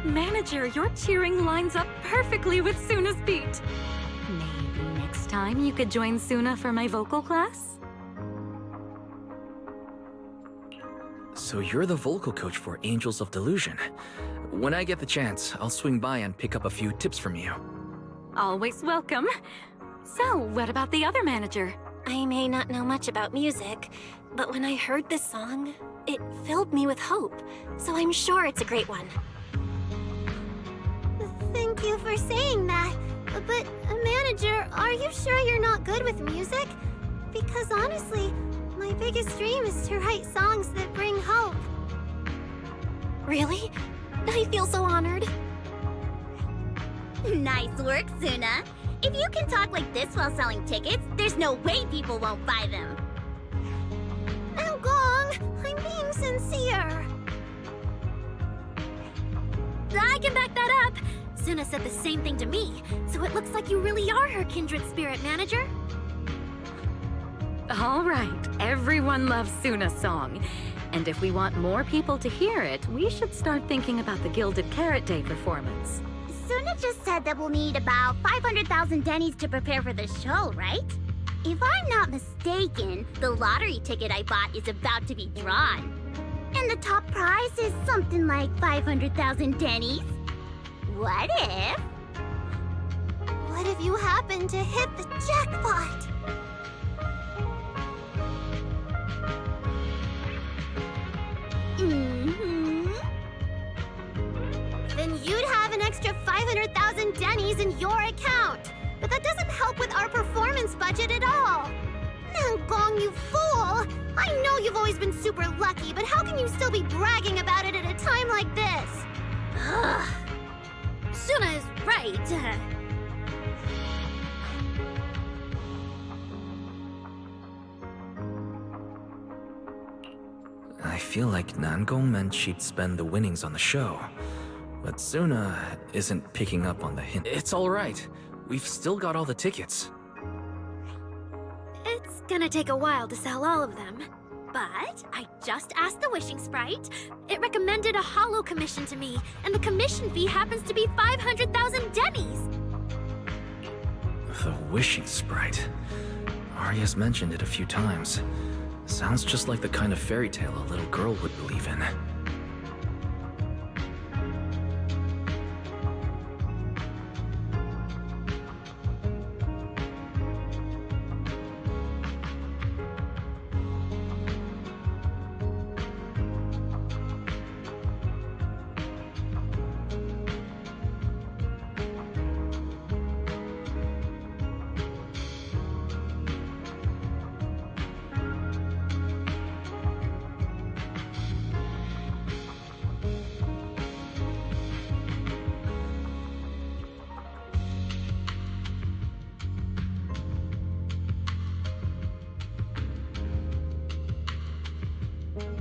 Speaker 10: Manager, your cheering lines up perfectly with Suna's beat. Maybe next time you could join Suna for my vocal class?
Speaker 7: So you're the vocal coach for Angels of Delusion. When I get the chance, I'll swing by and pick up a few tips from you.
Speaker 10: Always welcome. So, what about the other manager?
Speaker 6: I may not know much about music, but when I heard this song, it filled me with hope. So I'm sure it's a great one.
Speaker 12: Thank you for saying that. But, manager, are you sure you're not good with music? Because honestly, my biggest dream is to write songs that bring hope.
Speaker 6: Really? I feel so honored.
Speaker 9: Nice work, Suna. If you can talk like this while selling tickets, there's no way people won't buy them.
Speaker 12: Gong, I'm being sincere.
Speaker 13: I can back that up. Suna said the same thing to me, so it looks like you really are her kindred spirit, manager.
Speaker 10: All right, everyone loves Suna's song. And if we want more people to hear it, we should start thinking about the Gilded Carrot Day performance.
Speaker 9: Suna just said that we'll need about 500,000 dennies to prepare for the show, right? If I'm not mistaken, the lottery ticket I bought is about to be drawn. And the top prize is something like 500,000 dennies. What if?
Speaker 12: What if you happen to hit the jackpot? Then you'd have an extra 500,000 dennies in your account. But that doesn't help with our performance budget at all. Gong, you fool! I know you've always been super lucky, but how can you still be bragging about it at a time like this?
Speaker 13: Suna is right.
Speaker 7: I feel like Nangong meant she'd spend the winnings on the show. But Suna isn't picking up on the hint. It's all right. We've still got all the tickets.
Speaker 13: It's gonna take a while to sell all of them. But I just asked the Wishing Sprite. It recommended a holo commission to me, and the commission fee happens to be 500,000 dennies.
Speaker 7: The Wishing Sprite. Arya's mentioned it a few times. Sounds just like the kind of fairy tale a little girl would believe in.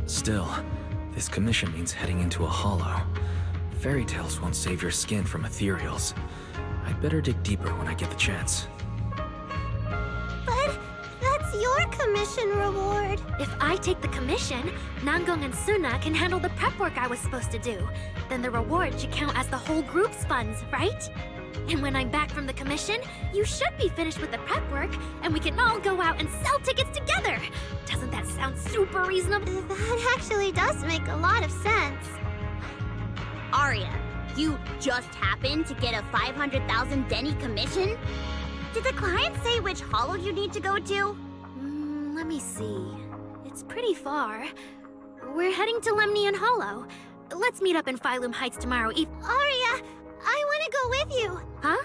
Speaker 7: Still, this commission means heading into a hollow. Fairy tales won't save your skin from ethereals. I'd better dig deeper when I get the chance.
Speaker 12: But that's your commission reward.
Speaker 13: If I take the commission, Nangong and Suna can handle the prep work I was supposed to do. Then the reward should count as the whole group's funds, right? And when I'm back from the commission, you should be finished with the prep work, and we can all go out and sell tickets together. Doesn't that sound super reasonable?
Speaker 12: That actually does make a lot of sense.
Speaker 9: Aria, you just happened to get a 500,000 Denny commission? Did the client say which holo you need to go to?
Speaker 13: Let me see. It's pretty far. We're heading to Lemnian Hollow. Let's meet up in 𝓩ᵉ Heights tomorrow evening.
Speaker 12: Aria, I want to go with you.
Speaker 13: Huh?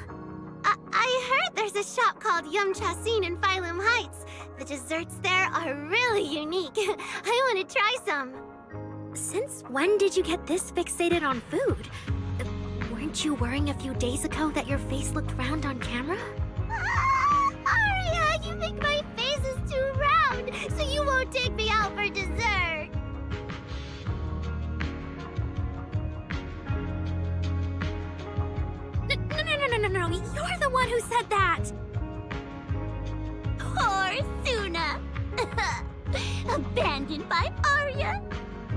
Speaker 12: I heard there's a shop called Yum Chasin in 𝓩ᵉ Heights. The desserts there are really unique. I want to try some.
Speaker 13: Since when did you get this fixated on food? Weren't you worrying a few days ago that your face looked round on camera?
Speaker 12: Aria, you think my face is too round, so you won't take me out for dessert.
Speaker 13: No, you're the one who said that!
Speaker 12: Poor Suna. Abandoned by Aria.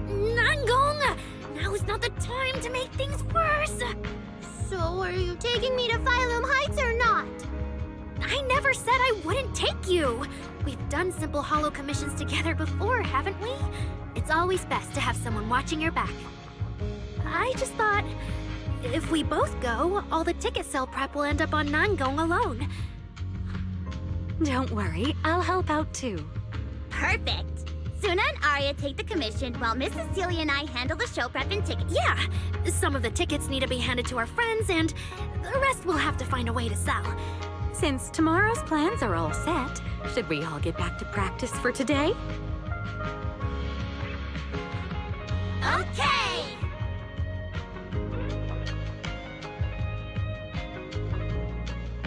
Speaker 13: _Nangong! Now is not the time to make things worse!
Speaker 12: So are you taking me to 𝓩ᵉ Heights or not?
Speaker 13: I never said I wouldn't take you! We've done simple holo commissions together before, haven't we? It's always best to have someone watching your back. I just thought, if we both go, all the ticket sale prep will end up on _Nangong alone.
Speaker 10: Don't worry, I'll help out too.
Speaker 9: Perfect. Suna and Aria take the commission while Miss Cecilia and I handle the show prep and tickets.
Speaker 13: Yeah, some of the tickets need to be handed to our friends, and the rest we'll have to find a way to sell.
Speaker 10: Since tomorrow's plans are all set, should we all get back to practice for today?
Speaker 12: Okay!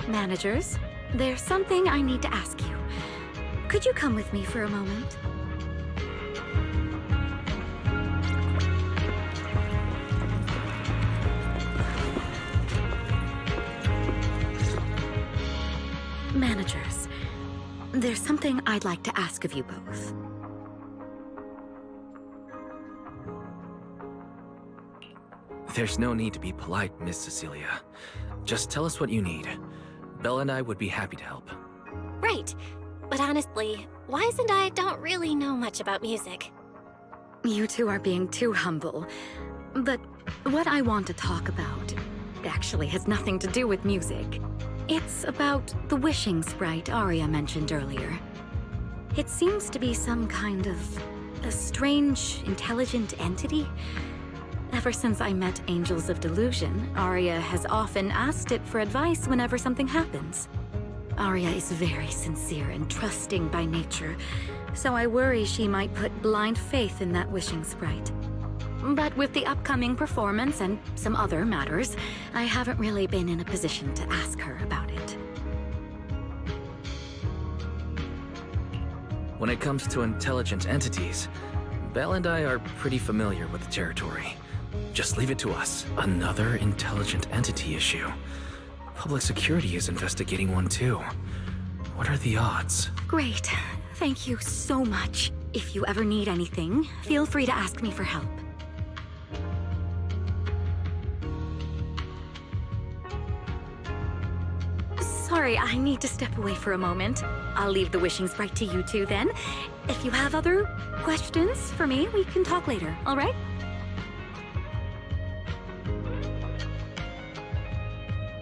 Speaker 10: Managers, there's something I need to ask you. Could you come with me for a moment? Managers, there's something I'd like to ask of you both.
Speaker 7: There's no need to be polite, Miss Cecilia. Just tell us what you need. Bella and I would be happy to help.
Speaker 6: Right. But honestly, Wise and I don't really know much about music.
Speaker 10: You two are being too humble. But what I want to talk about actually has nothing to do with music. It's about the wishing sprite Aria mentioned earlier. It seems to be some kind of a strange, intelligent entity. Ever since I met Angels of Delusion, Aria has often asked it for advice whenever something happens. Aria is very sincere and trusting by nature, so I worry she might put blind faith in that wishing sprite. But with the upcoming performance and some other matters, I haven't really been in a position to ask her about it.
Speaker 7: When it comes to intelligent entities, Belle and I are pretty familiar with the territory. Just leave it to us. Another intelligent entity issue. Public security is investigating one too. What are the odds?
Speaker 10: Great. Thank you so much. If you ever need anything, feel free to ask me for help. Sorry, I need to step away for a moment. I'll leave the wishing sprite to you two then. If you have other questions for me, we can talk later, all right?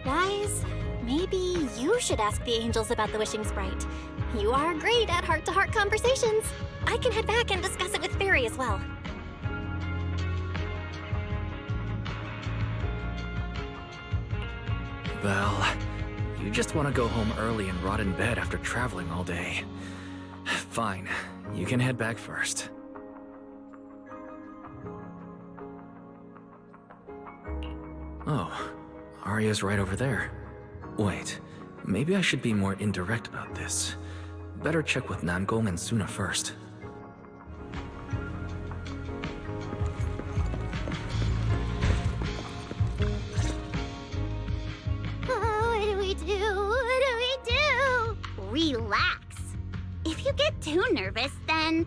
Speaker 6: Wise, maybe you should ask the angels about the wishing sprite. You are great at heart-to-heart conversations. I can head back and discuss it with Fairy as well.
Speaker 7: Belle, you just want to go home early and rot in bed after traveling all day. Fine, you can head back first. Oh, Aria's right over there. Wait, maybe I should be more indirect about this. Better check with _Nangong and Suna first.
Speaker 12: What do we do? What do we do?
Speaker 9: Relax. If you get too nervous, then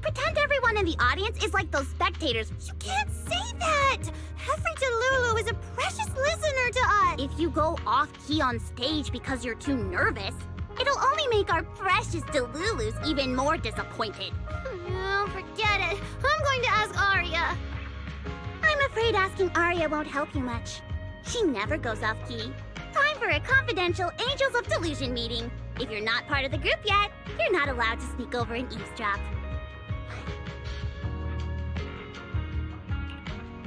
Speaker 9: pretend everyone everyone in the audience is like those spectators.
Speaker 13: You can't say that! Every Delulu is a precious listener to us!
Speaker 9: If you go off-key on stage because you're too nervous, it'll only make our precious Delulus even more disappointed.
Speaker 13: No, forget it. I'm going to ask Arya.
Speaker 9: I'm afraid asking Arya won't help you much. She never goes off-key. Time for a confidential Angels of Delusion meeting. If you're not part of the group yet, you're not allowed to sneak over and eavesdrop.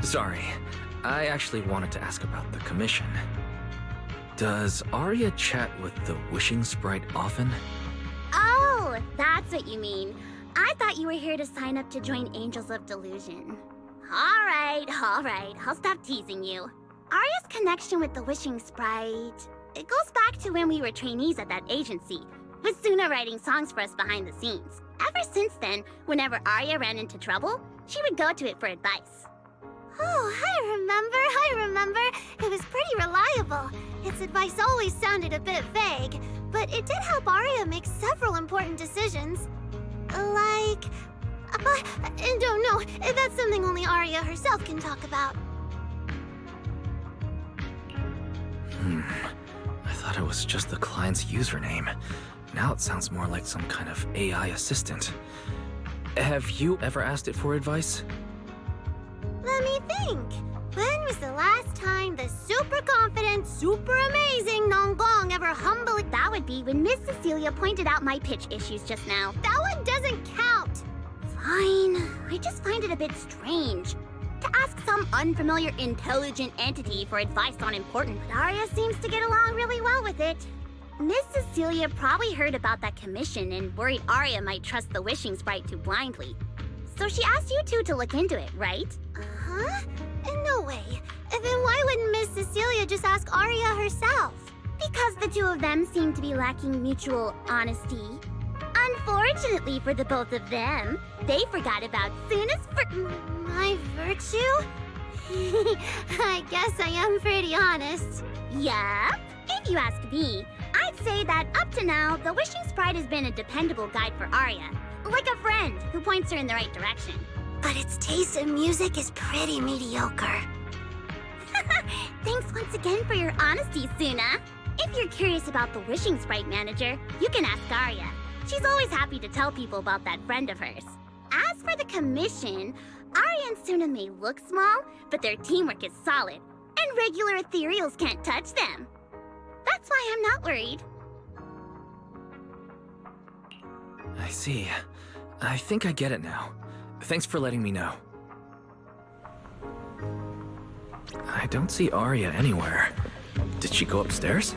Speaker 7: Sorry, I actually wanted to ask about the commission. Does Arya chat with the wishing sprite often?
Speaker 9: Oh, that's what you mean. I thought you were here to sign up to join Angels of Delusion. All right, I'll stop teasing you. Arya's connection with the wishing sprite, it goes back to when we were trainees at that agency, with Suna writing songs for us behind the scenes. Ever since then, whenever Arya ran into trouble, she would go to it for advice.
Speaker 13: Oh, I remember. It was pretty reliable. Its advice always sounded a bit vague, but it did help Arya make several important decisions. Like... But, don't know. That's something only Arya herself can talk about.
Speaker 7: I thought it was just the client's username. Now it sounds more like some kind of AI assistant. Have you ever asked it for advice?
Speaker 13: Let me think. When was the last time the super confident, super amazing Nonggong ever humbly...
Speaker 9: That would be when Miss Cecilia pointed out my pitch issues just now.
Speaker 13: That one doesn't count!
Speaker 9: Fine. I just find it a bit strange to ask some unfamiliar intelligent entity for advice on important... But Arya seems to get along really well with it. Miss Cecilia probably heard about that commission and worried Arya might trust the wishing sprite too blindly. So she asked you two to look into it, right?
Speaker 13: Huh? No way. Then why wouldn't Miss Cecilia just ask Arya herself?
Speaker 9: Because the two of them seem to be lacking mutual honesty. Unfortunately for the both of them, they forgot about Suna's
Speaker 13: my virtue? I guess I am pretty honest.
Speaker 9: Yup. If you ask me, I'd say that up to now, the wishing sprite has been a dependable guide for Arya. Like a friend who points her in the right direction.
Speaker 13: But its taste in music is pretty mediocre.
Speaker 9: Thanks once again for your honesty, Suna. If you're curious about the wishing sprite manager, you can ask Arya. She's always happy to tell people about that friend of hers. As for the commission, Arya and Suna may look small, but their teamwork is solid, and regular ethereals can't touch them. That's why I'm not worried.
Speaker 7: I see. I think I get it now. Thanks for letting me know. I don't see Arya anywhere. Did she go upstairs?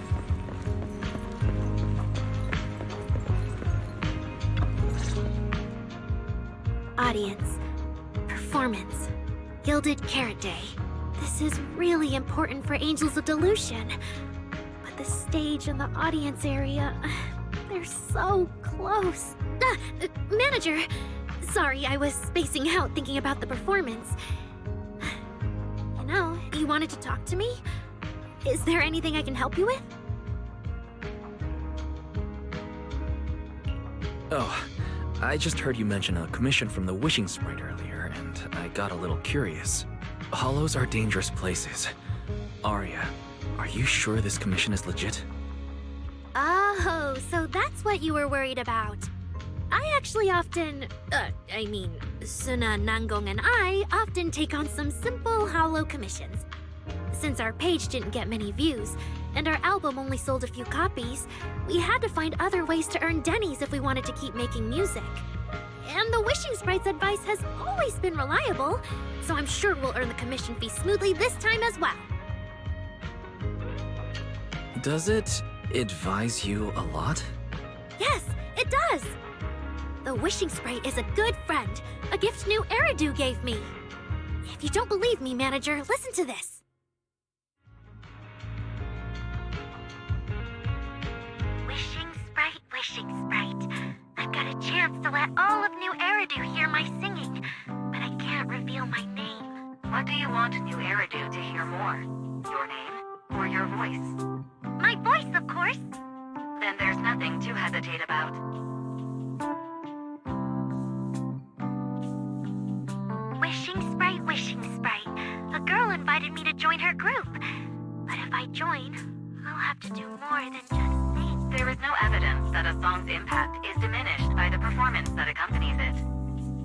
Speaker 13: Audience. Performance. Gilded Carrot Day. This is really important for Angels of Delusion. But the stage and the audience area, they're so close. Manager! Sorry, I was spacing out thinking about the performance. You know, you wanted to talk to me? Is there anything I can help you with?
Speaker 7: Oh, I just heard you mention a commission from the wishing sprite earlier, and I got a little curious. Hollows are dangerous places. Arya, are you sure this commission is legit?
Speaker 13: Oh, so that's what you were worried about. I actually often, Suna, Nangong, and I often take on some simple hollow commissions. Since our page didn't get many views, and our album only sold a few copies, we had to find other ways to earn dennies if we wanted to keep making music. And the Wishing Sprite's advice has always been reliable, so I'm sure we'll earn the commission fee smoothly this time as well.
Speaker 7: Does it advise you a lot?
Speaker 13: Yes, it does! The Wishing Sprite is a good friend, a gift 𝓩ᵉ gave me. If you don't believe me, manager, listen to this.
Speaker 9: Wishing Sprite, I've got a chance to let all of 𝓩ᵉ hear my singing, but I can't reveal my name.
Speaker 11: What do you want 𝓩ᵉ to hear more? Your name or your voice?
Speaker 9: My voice, of course.
Speaker 11: Then there's nothing to hesitate about.
Speaker 13: invited me to join her group. But if I join, I'll have to do more than just sing.
Speaker 10: There is no evidence that a song's impact is diminished by the performance that accompanies it.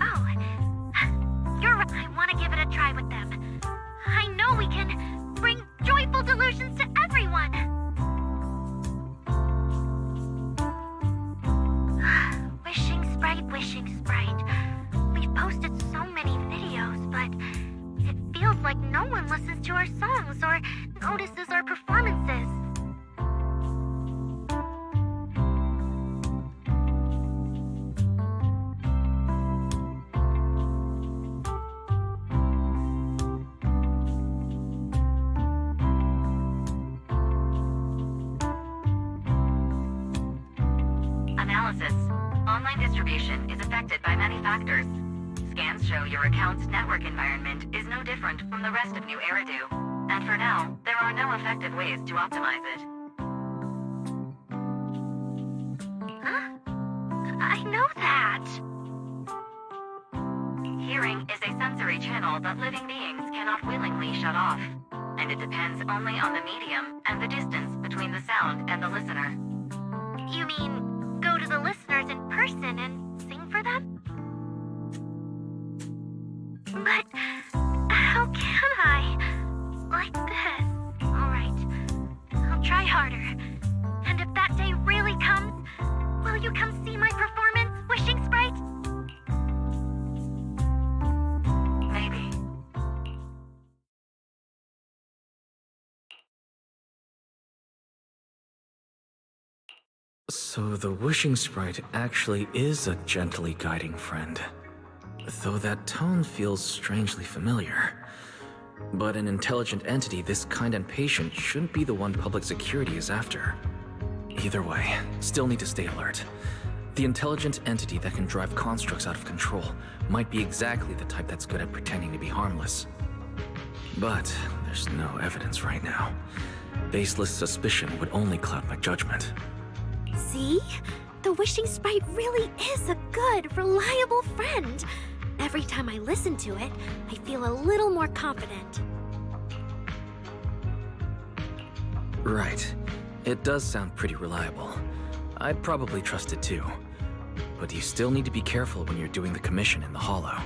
Speaker 13: Oh, you're right. I want to give it a try with them. I know we can bring joyful delusions to everyone. Wishing Sprite. We've posted so many videos, but it feels like no one listens to our songs or notices our performances.
Speaker 10: Analysis. Online distribution is affected by many factors. Scans show your account's network environment is no different from the rest of ņū-ēridu, and for now, there are no effective ways to optimize it.
Speaker 13: Huh? I know that.
Speaker 10: Hearing is a sensory channel that living beings cannot willingly shut off, and it depends only on the medium and the distance between the sound and the listener.
Speaker 13: You mean go to the listeners in person and sing for them? But how can I? Like this. Alright, I'll try harder. And if that day really comes, will you come see my performance, Wishing Sprite?
Speaker 10: Maybe.
Speaker 7: So the Wishing Sprite actually is a gently guiding friend. Though that tone feels strangely familiar. But an intelligent entity this kind and patient shouldn't be the one public security is after. Either way, still need to stay alert. The intelligent entity that can drive constructs out of control might be exactly the type that's good at pretending to be harmless. But there's no evidence right now. Baseless suspicion would only cloud my judgment.
Speaker 13: See? The Wishing Sprite really is a good, reliable friend. Every time I listen to it, I feel a little more confident.
Speaker 7: Right. It does sound pretty reliable. I'd probably trust it too. But you still need to be careful when you're doing the commission in the Hollow.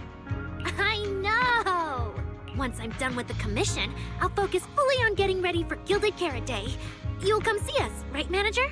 Speaker 13: I know! Once I'm done with the commission, I'll focus fully on getting ready for Gilded Carrot Day. You'll come see us, right, Manager?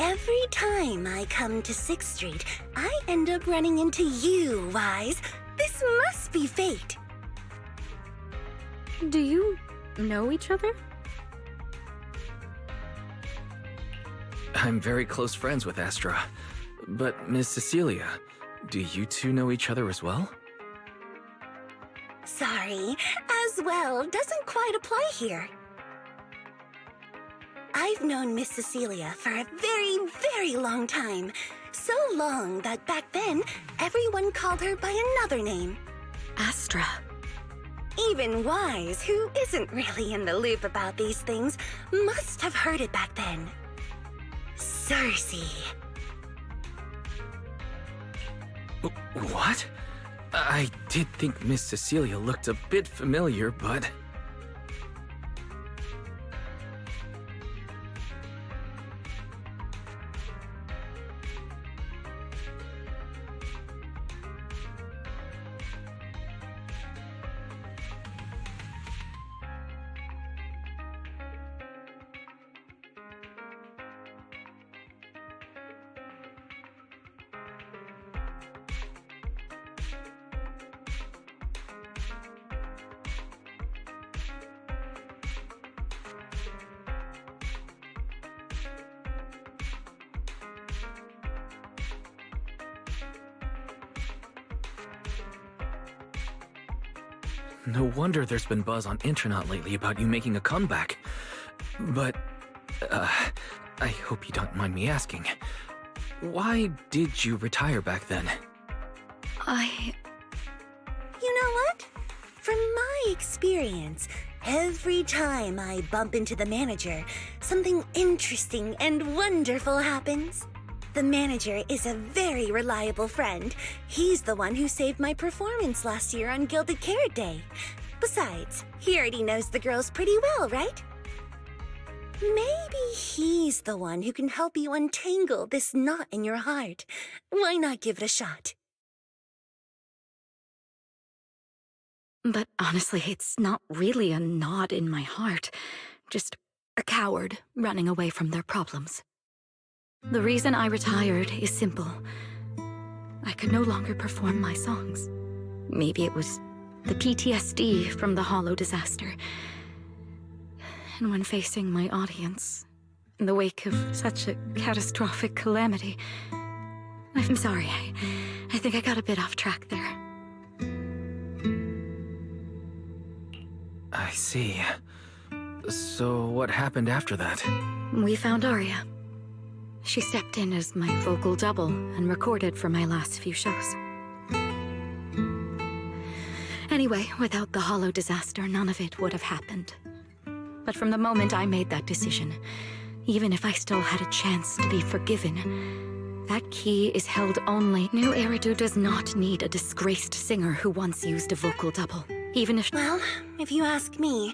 Speaker 12: Every time I come to 6th Street, I end up running into you, Wise. This must be fate.
Speaker 14: Do you know each other?
Speaker 7: I'm very close friends with Astra. But Miss Cecilia, do you two know each other as well?
Speaker 12: Sorry, as well doesn't quite apply here. I've known Miss Cecilia for a very, very long time. So long that back then, everyone called her by another name.
Speaker 14: Astra.
Speaker 12: Even Wise, who isn't really in the loop about these things, must have heard it back then. Cersei.
Speaker 7: What? I did think Miss Cecilia looked a bit familiar, but... No wonder there's been buzz on internet lately about you making a comeback. But, I hope you don't mind me asking. Why did you retire back then?
Speaker 12: You know what? From my experience, every time I bump into the manager, something interesting and wonderful happens. The manager is a very reliable friend. He's the one who saved my performance last year on Gilded Carrot Day. Besides, he already knows the girls pretty well, right? Maybe he's the one who can help you untangle this knot in your heart. Why not give it a shot?
Speaker 14: But honestly, it's not really a knot in my heart. Just a coward running away from their problems. The reason I retired is simple. I could no longer perform my songs. Maybe it was the PTSD from the Hollow disaster. And when facing my audience, in the wake of such a catastrophic calamity, I'm sorry, I think I got a bit off track there.
Speaker 7: I see. So what happened after that?
Speaker 14: We found Aria. She stepped in as my vocal double and recorded for my last few shows. Anyway, without the Hollow disaster, none of it would have happened. But from the moment I made that decision, even if I still had a chance to be forgiven, that key is held only. 𝓩ᵉ does not need a disgraced singer who once used a vocal double. Even if—
Speaker 12: Well, if you ask me,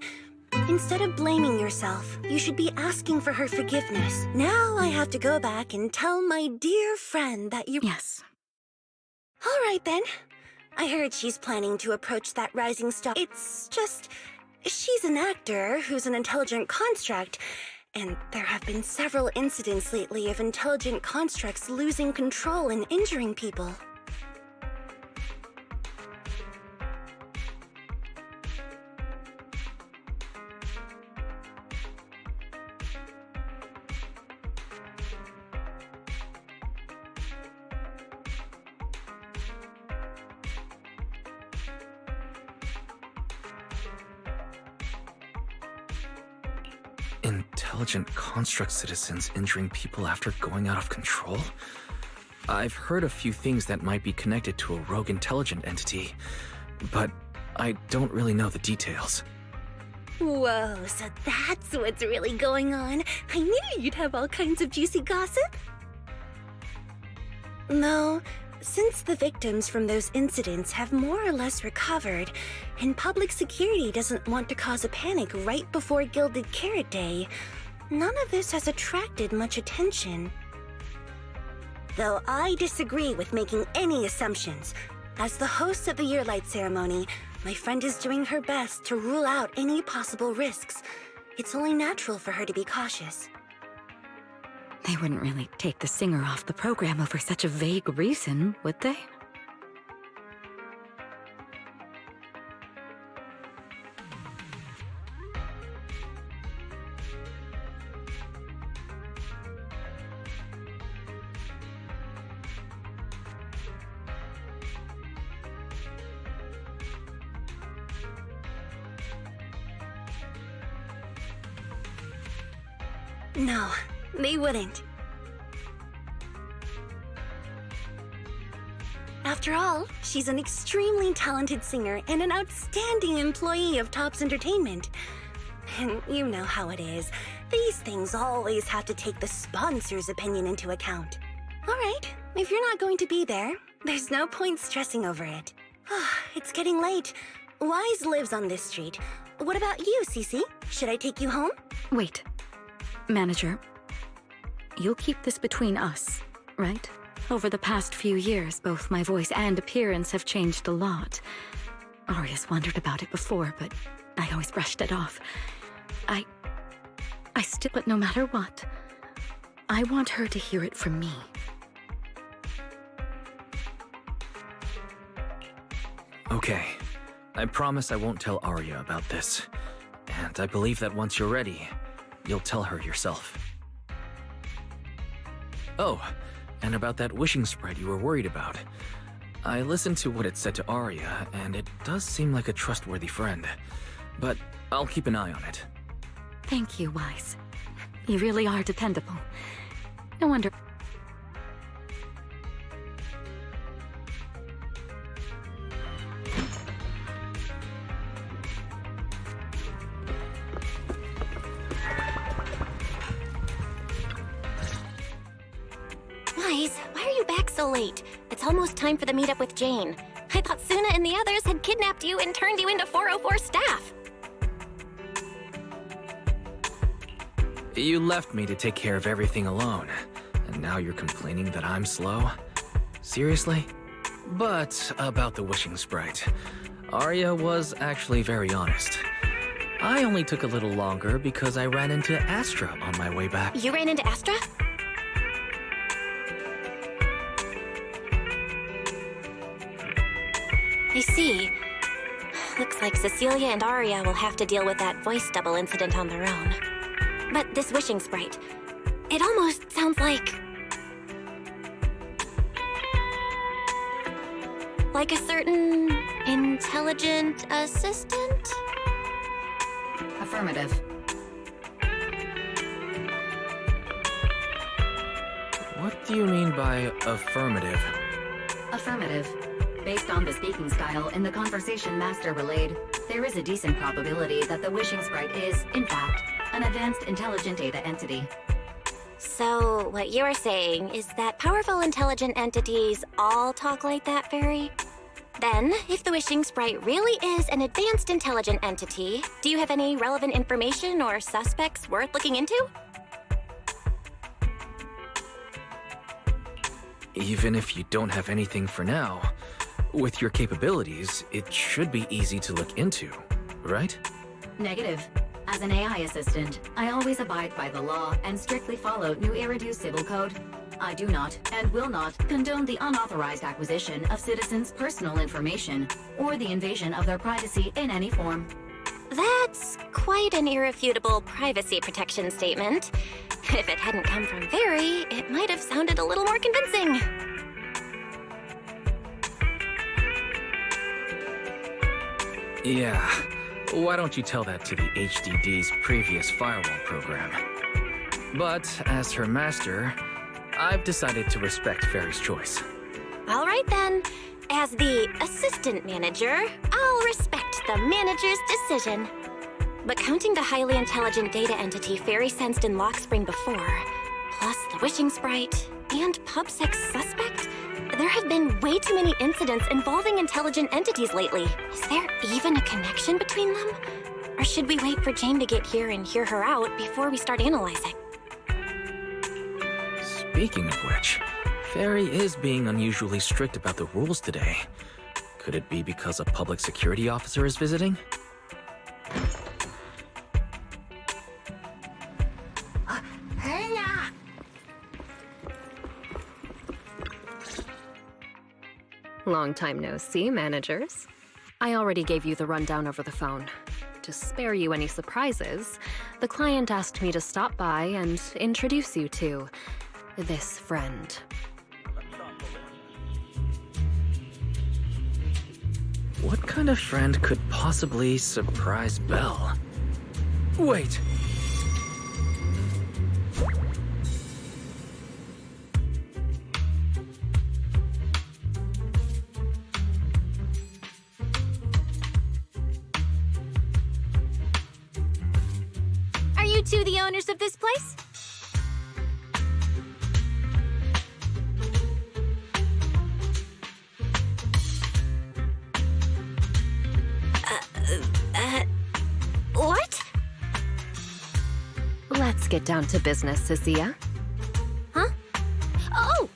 Speaker 12: instead of blaming yourself, you should be asking for her forgiveness. Now I have to go back and tell my dear friend that you—
Speaker 14: Yes.
Speaker 12: All right, then. I heard she's planning to approach that rising star. It's just, she's an actor who's an intelligent construct, and there have been several incidents lately of intelligent constructs losing control and injuring people.
Speaker 7: Intelligent construct citizens injuring people after going out of control? I've heard a few things that might be connected to a rogue intelligent entity, but I don't really know the details.
Speaker 12: Whoa, so that's what's really going on. I knew you'd have all kinds of juicy gossip. No, since the victims from those incidents have more or less recovered, and public security doesn't want to cause a panic right before Gilded Carrot Day, none of this has attracted much attention. Though I disagree with making any assumptions. As the host of the Yearlight ceremony, my friend is doing her best to rule out any possible risks. It's only natural for her to be cautious.
Speaker 14: They wouldn't really take the singer off the program over such a vague reason, would they?
Speaker 12: No, they wouldn't. After all, she's an extremely talented singer and an outstanding employee of Topps Entertainment. And you know how it is. These things always have to take the sponsor's opinion into account. All right, if you're not going to be there, there's no point stressing over it. It's getting late. Wise lives on this street. What about you, Cece? Should I take you home?
Speaker 14: Wait. Manager, you'll keep this between us, right? Over the past few years, both my voice and appearance have changed a lot. Aria's wondered about it before, but I always brushed it off. I still, but no matter what, I want her to hear it from me.
Speaker 7: Okay. I promise I won't tell Aria about this. And I believe that once you're ready, you'll tell her yourself. Oh, and about that wishing sprite you were worried about. I listened to what it said to Arya, and it does seem like a trustworthy friend. But I'll keep an eye on it.
Speaker 14: Thank you, Wise. You really are dependable. No wonder...
Speaker 6: Wise, why are you back so late? It's almost time for the meetup with Jane. I thought Suna and the others had kidnapped you and turned you into 404 staff.
Speaker 7: You left me to take care of everything alone, and now you're complaining that I'm slow? Seriously? But about the wishing sprite, Arya was actually very honest. I only took a little longer because I ran into Astra on my way back.
Speaker 6: You ran into Astra? I see. Looks like Cecilia and Arya will have to deal with that voice double incident on their own. But this wishing sprite, it almost sounds like a certain intelligent assistant?
Speaker 10: Affirmative.
Speaker 7: What do you mean by affirmative?
Speaker 10: Affirmative. Based on the speaking style in the conversation Master relayed, there is a decent probability that the wishing sprite is, in fact, an advanced intelligent data entity.
Speaker 6: So, what you're saying is that powerful intelligent entities all talk like that, Fairy? Then, if the wishing sprite really is an advanced intelligent entity, do you have any relevant information or suspects worth looking into?
Speaker 7: Even if you don't have anything for now, with your capabilities, it should be easy to look into, right?
Speaker 10: Negative. As an AI assistant, I always abide by the law and strictly follow 𝓩ᵬ civil code. I do not, and will not, condone the unauthorized acquisition of citizens' personal information or the invasion of their privacy in any form.
Speaker 6: That's quite an irrefutable privacy protection statement. If it hadn't come from Fairy, it might have sounded a little more convincing.
Speaker 7: Yeah, why don't you tell that to the HDD's previous firewall program? But as her master, I've decided to respect Fairy's choice.
Speaker 6: All right then. As the assistant manager, I'll respect the manager's decision. But counting the highly intelligent data entity Fairy sensed in Lockspring before, plus the wishing sprite, and PubSec suspect, there have been way too many incidents involving intelligent entities lately. Is there even a connection between them? Or should we wait for Jane to get here and hear her out before we start analyzing?
Speaker 7: Speaking of which, Fairy is being unusually strict about the rules today. Could it be because a public security officer is visiting?
Speaker 11: Long time no see, managers. I already gave you the rundown over the phone. To spare you any surprises, the client asked me to stop by and introduce you to this friend.
Speaker 7: What kind of friend could possibly surprise Belle? Wait!
Speaker 13: Are you two the owners of this place?
Speaker 6: What?
Speaker 11: Let's get down to business, Cecilia.
Speaker 13: Huh? Oh!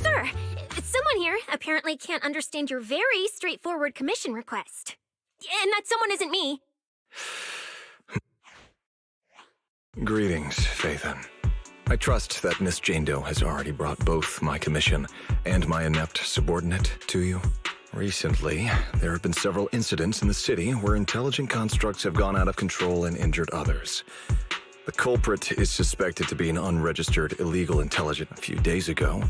Speaker 13: Sir, someone here apparently can't understand your very straightforward commission request. And that someone isn't me.
Speaker 15: Greetings, 𝓩ᵜⁿ. I trust that Miss Jane Doe has already brought both my commission and my inept subordinate to you. Recently, there have been several incidents in the city where intelligent constructs have gone out of control and injured others. The culprit is suspected to be an unregistered illegal intelligent. A few days ago,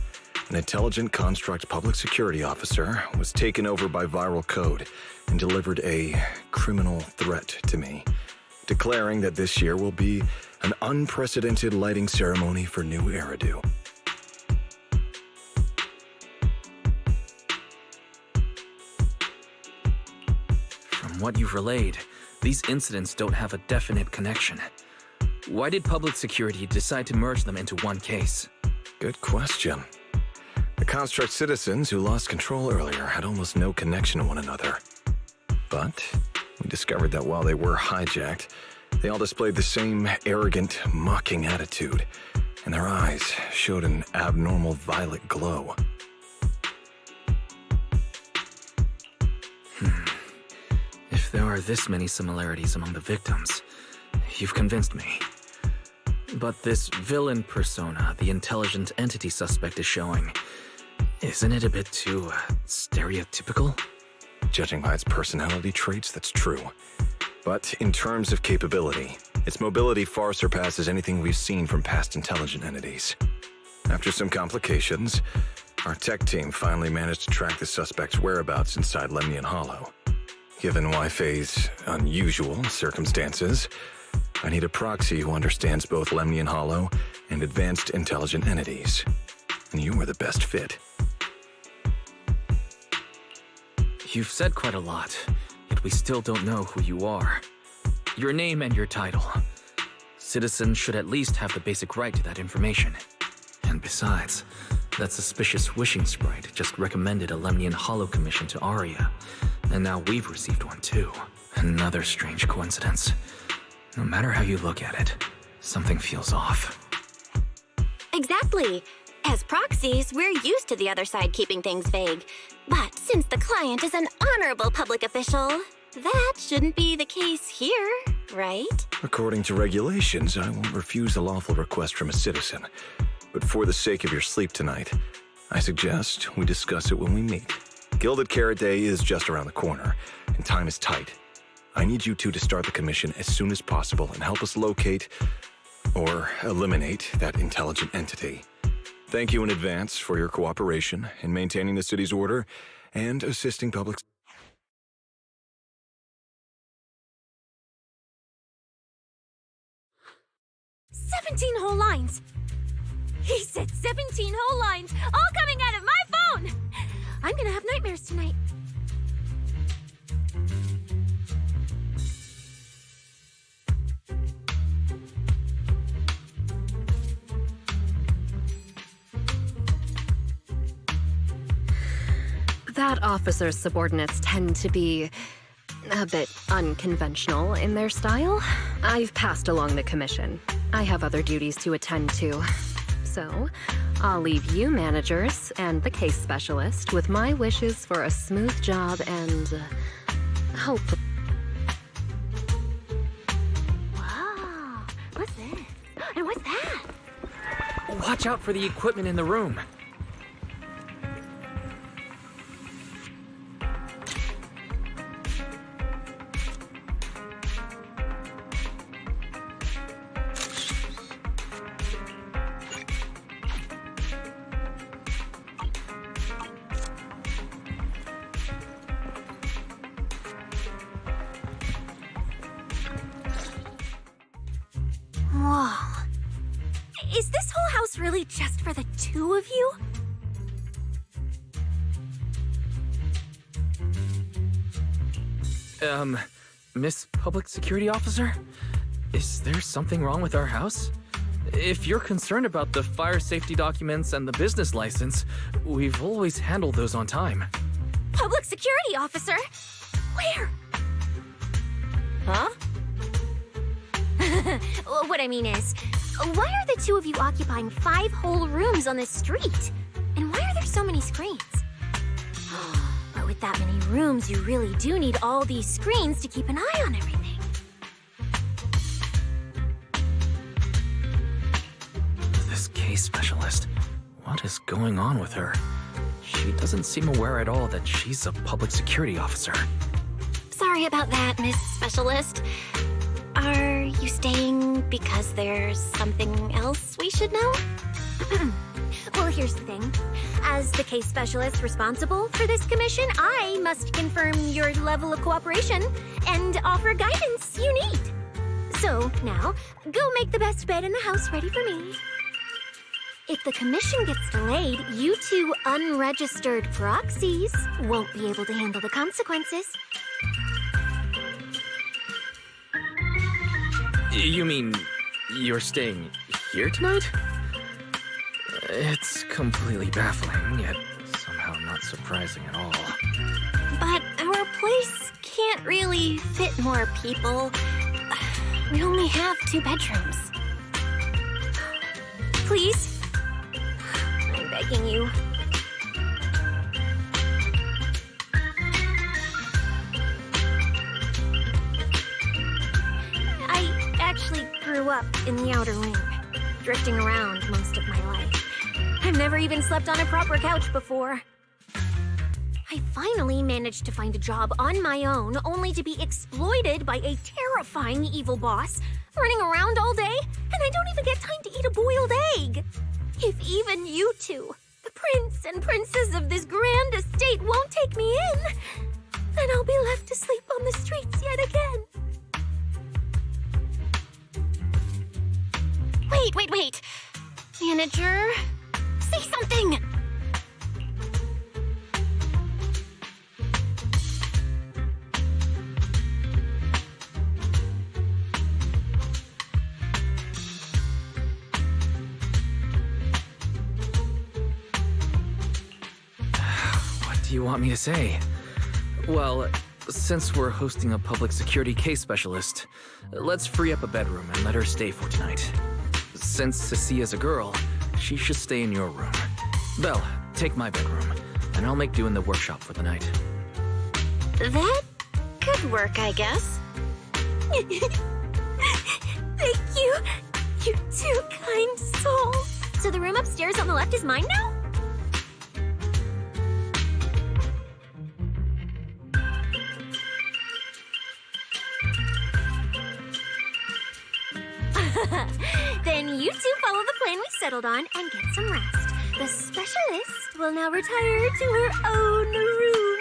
Speaker 15: an intelligent construct public security officer was taken over by Viral Code and delivered a criminal threat to me, declaring that this year will be an unprecedented lighting ceremony for New Eridu.
Speaker 7: From what you've relayed, these incidents don't have a definite connection. Why did public security decide to merge them into one case?
Speaker 15: Good question. The construct citizens who lost control earlier had almost no connection to one another. But we discovered that while they were hijacked, they all displayed the same arrogant, mocking attitude, and their eyes showed an abnormal violet glow.
Speaker 7: If there are this many similarities among the victims, you've convinced me. But this villain persona the intelligent entity suspect is showing, isn't it a bit too stereotypical?
Speaker 15: Judging by its personality traits, that's true. But in terms of capability, its mobility far surpasses anything we've seen from past intelligent entities. After some complications, our tech team finally managed to track the suspect's whereabouts inside Lemnian Hollow. Given Wi-Fi's unusual circumstances, I need a proxy who understands both Lemnian Hollow and advanced intelligent entities. And you were the best fit.
Speaker 7: You've said quite a lot, yet we still don't know who you are. Your name and your title. Citizens should at least have the basic right to that information. And besides, that suspicious wishing sprite just recommended a Lemnian Hollow commission to Aria, and now we've received one too. Another strange coincidence. No matter how you look at it, something feels off.
Speaker 6: Exactly. As proxies, we're used to the other side keeping things vague. But since the client is an honorable public official, that shouldn't be the case here, right?
Speaker 15: According to regulations, I won't refuse a lawful request from a citizen. But for the sake of your sleep tonight, I suggest we discuss it when we meet. Gilded Carrot Day is just around the corner, and time is tight. I need you two to start the commission as soon as possible and help us locate or eliminate that intelligent entity. Thank you in advance for your cooperation in maintaining the city's order and assisting public...
Speaker 13: 17 whole lines! He said 17 whole lines, all coming out of my phone! I'm gonna have nightmares tonight.
Speaker 11: That officer's subordinates tend to be a bit unconventional in their style. I've passed along the commission. I have other duties to attend to. So, I'll leave you managers and the case specialist with my wishes for a smooth job and hope.
Speaker 13: Whoa, what's this? And what's that?
Speaker 7: Watch out for the equipment in the room.
Speaker 13: Whoa. Is this whole house really just for the two of you?
Speaker 7: Miss Public Security Officer? Is there something wrong with our house? If you're concerned about the fire safety documents and the business license, we've always handled those on time.
Speaker 13: Public Security Officer? Where?
Speaker 6: Huh?
Speaker 13: What I mean is, why are the two of you occupying 5 whole rooms on this street? And why are there so many screens? But with that many rooms, you really do need all these screens to keep an eye on everything.
Speaker 7: case specialist. What is going on with her? She doesn't seem aware at all that she's a public security officer.
Speaker 6: Sorry about that, Miss Specialist. Are you staying because there's something else we should know?
Speaker 13: Well, here's the thing. As the case specialist responsible for this commission, I must confirm your level of cooperation and offer guidance you need. So, now, go make the best bed in the house ready for me. If the commission gets delayed, you two unregistered proxies won't be able to handle the consequences.
Speaker 7: You mean you're staying here tonight? It's completely baffling, yet somehow not surprising at all.
Speaker 6: But our place can't really fit more people. We only have 2 bedrooms. Please? I'm begging you. I actually grew up in the Outer Ring, drifting around most of my life. I've never even slept on a proper couch before. I finally managed to find a job on my own, only to be exploited by a terrifying evil boss, running around all day, and I don't even get time to eat a boiled egg. If even you two, the prince and princess of this grand estate, won't take me in, then I'll be left to sleep on the streets yet again. Wait. Manager, say something!
Speaker 7: What do you want me to say? Well, since we're hosting a public security case specialist, let's free up a bedroom and let her stay for tonight. Since Cecia's a girl, she should stay in your room. Belle, take my bedroom, and I'll make do in the workshop for the night.
Speaker 6: That could work, I guess. Thank you, you two kind souls.
Speaker 13: So the room upstairs on the left is mine now? Then you two follow the plan we settled on and get some rest. The specialist will now retire to her own room.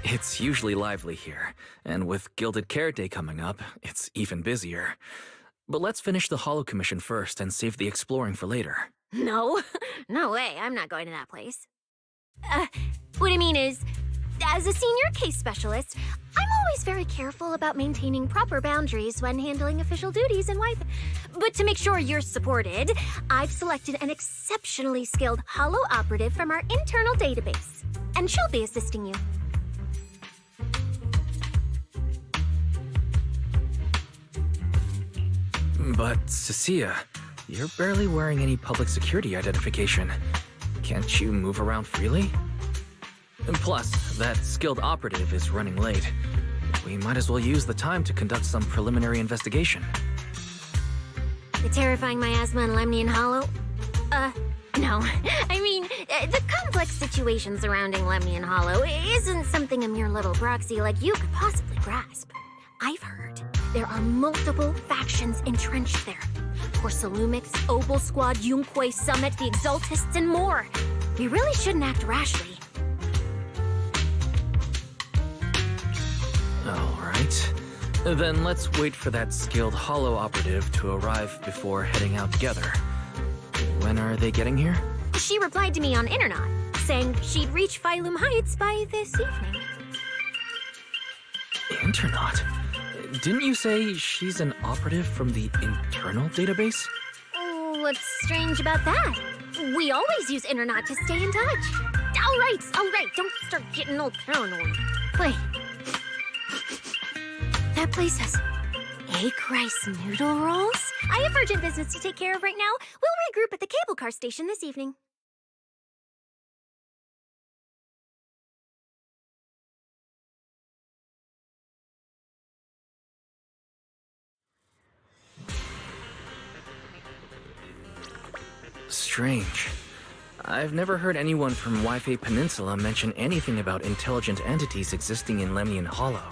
Speaker 7: It's usually lively here, and with 𝓩ᵇ coming up, it's even busier. But let's finish the Holo Commission first and save the exploring for later.
Speaker 13: No, no way, I'm not going to that place. What I mean is, as a senior case specialist, I'm always very careful about maintaining proper boundaries when handling official duties in Wi-Fi. But to make sure you're supported, I've selected an exceptionally skilled Holo operative from our internal database. And she'll be assisting you.
Speaker 7: But, Cecilia, you're barely wearing any public security identification. Can't you move around freely? And plus, that skilled operative is running late. We might as well use the time to conduct some preliminary investigation.
Speaker 13: The terrifying miasma and Lemnian Hollow? No. I mean, the complex situation surrounding Lemnian Hollow isn't something a mere little proxy like you could possibly grasp. I've heard there are multiple factions entrenched there. Porcelumix, Obel Squad, ᴢᴇy Summit, the Exaltists, and more. We really shouldn't act rashly.
Speaker 7: Alright. Then let's wait for that skilled Holo operative to arrive before heading out together. When are they getting here?
Speaker 13: She replied to me on Internet, saying she'd reach 𝓠ℂ Heights by this evening.
Speaker 7: Internet? Didn't you say she's an operative from the internal database?
Speaker 13: What's strange about that? We always use Internet to stay in touch. All right, don't start getting all paranoid. Wait. That place has egg rice noodle rolls? I have urgent business to take care of right now. We'll regroup at the cable car station this evening.
Speaker 7: Strange. I've never heard anyone from Wi-Fi Peninsula mention anything about intelligent entities existing in Lemnian Hollow.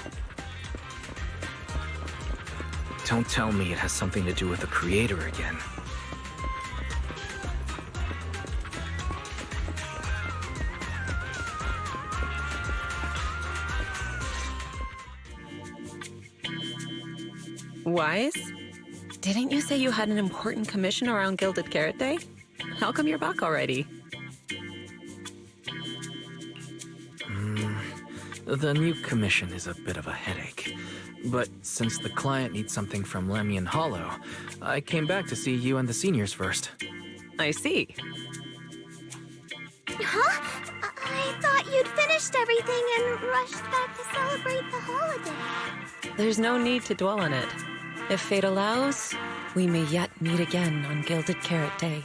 Speaker 7: Don't tell me it has something to do with the Creator again.
Speaker 16: Wise? Didn't you say you had an important commission around 𝓩ᵇ? How come you're back already?
Speaker 7: The new commission is a bit of a headache. But since the client needs something from Lemnian Hollow, I came back to see you and the seniors first.
Speaker 16: I see.
Speaker 12: Huh? I thought you'd finished everything and rushed back to celebrate the holiday.
Speaker 16: There's no need to dwell on it. If fate allows, we may yet meet again on 𝓩ᵇ.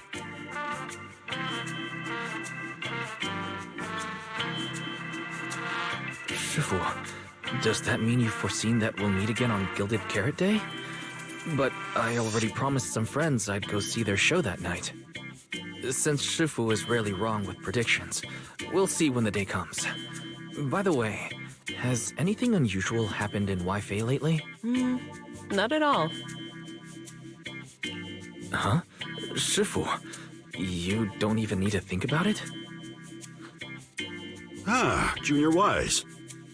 Speaker 7: Shifu, does that mean you've foreseen that we'll meet again on 𝓩ᵇ? But I already promised some friends I'd go see their show that night. Since Shifu is rarely wrong with predictions, we'll see when the day comes. By the way, has anything unusual happened in Wi-Fi lately?
Speaker 16: Not at all.
Speaker 7: Huh? Shifu, you don't even need to think about it?
Speaker 17: Ah, Junior Wise.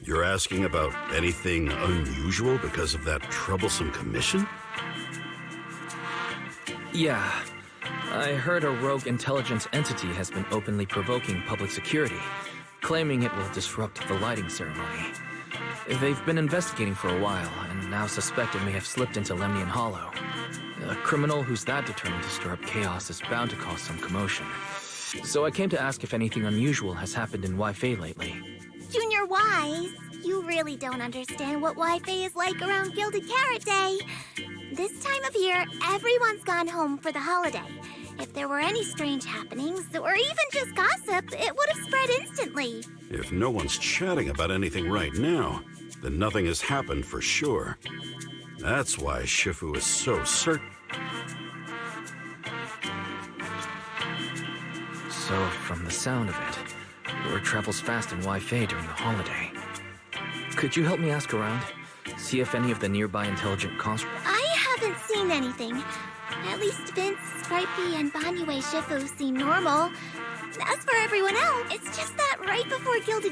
Speaker 17: You're asking about anything unusual because of that troublesome commission?
Speaker 7: Yeah. I heard a rogue intelligence entity has been openly provoking public security, claiming it will disrupt the lighting ceremony. They've been investigating for a while, and now suspect it may have slipped into Lemnian Hollow. A criminal who's that determined to stir up chaos is bound to cause some commotion. So I came to ask if anything unusual has happened in Wi-Fi lately.
Speaker 12: Junior Wise, you really don't understand what Wi-Fi is like around 𝓩ᵇ. This time of year, everyone's gone home for the holiday. If there were any strange happenings, or even just gossip, it would have spread instantly.
Speaker 17: If no one's chatting about anything right now, then nothing has happened for sure. That's why Shifu is so certain.
Speaker 7: So, from the sound of it, word travels fast in Wi-Fi during the holiday. Could you help me ask around? See if any of the nearby intelligent constructs...
Speaker 12: I haven't seen anything. At least Vince, Stripey, and Banyue Shifu seem normal. As for everyone else, it's just that right before 𝓩ᵇ,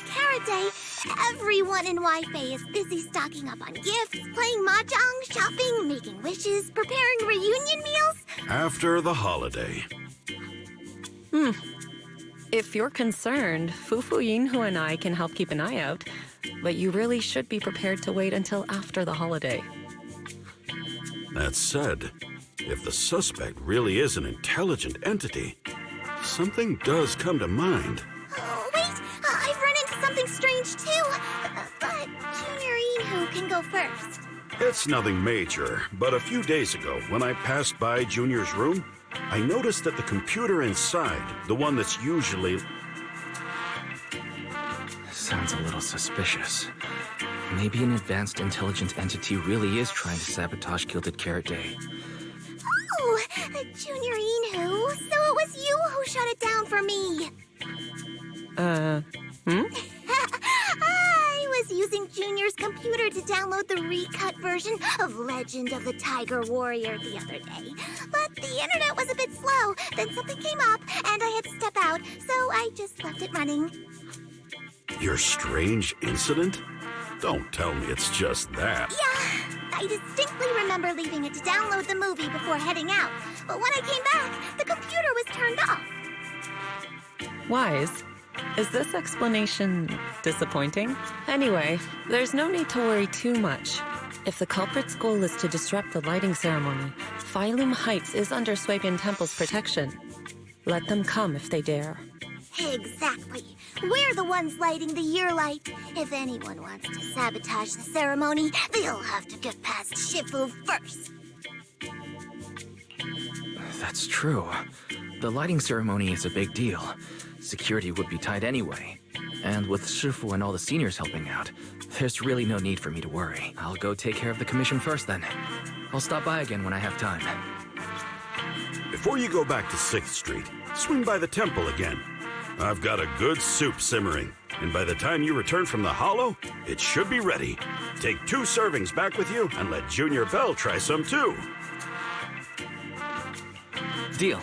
Speaker 12: Everyone in Wi-Fi is busy stocking up on gifts, playing mahjong, shopping, making wishes, preparing reunion meals.
Speaker 17: After the holiday.
Speaker 16: If you're concerned, Fu-Fu-Yinhu and I can help keep an eye out, but you really should be prepared to wait until after the holiday.
Speaker 17: That said, if the suspect really is an intelligent entity, something does come to mind.
Speaker 12: Oh, wait! I've run into something strange too. But Junior Yinhu can go first.
Speaker 17: It's nothing major, but a few days ago, when I passed by Junior's room, I noticed that the computer inside, the one that's usually...
Speaker 7: Sounds a little suspicious. Maybe an advanced intelligent entity really is trying to sabotage @𝐺
Speaker 12: Oh, Junior Yinhu, so it was you who shut it down for me. I was using Junior's computer to download the recut version of Legend of the Tiger Warrior the other day. But the internet was a bit slow, then something came up, and I had to step out, so I just left it running.
Speaker 17: Your strange incident? Don't tell me it's just that.
Speaker 12: Yeah, I distinctly remember leaving it to download the movie before heading out. But when I came back, the computer was turned off.
Speaker 16: Wise, is this explanation disappointing? Anyway, there's no need to worry too much. If the culprit's goal is to disrupt the lighting ceremony, 𝓩ᵉ Heights is under Swabian Temple's protection. Let them come if they dare.
Speaker 12: Exactly. We're the ones lighting the year light. If anyone wants to sabotage the ceremony, they'll have to get past Shifu first.
Speaker 7: That's true. The lighting ceremony is a big deal. Security would be tight anyway. And with Shifu and all the seniors helping out, there's really no need for me to worry. I'll go take care of the commission first then. I'll stop by again when I have time.
Speaker 17: Before you go back to 6th Street, swing by the temple again. I've got a good soup simmering, and by the time you return from the hollow, it should be ready. Take 2 servings back with you, and let Junior Belle try some too.
Speaker 7: Deal.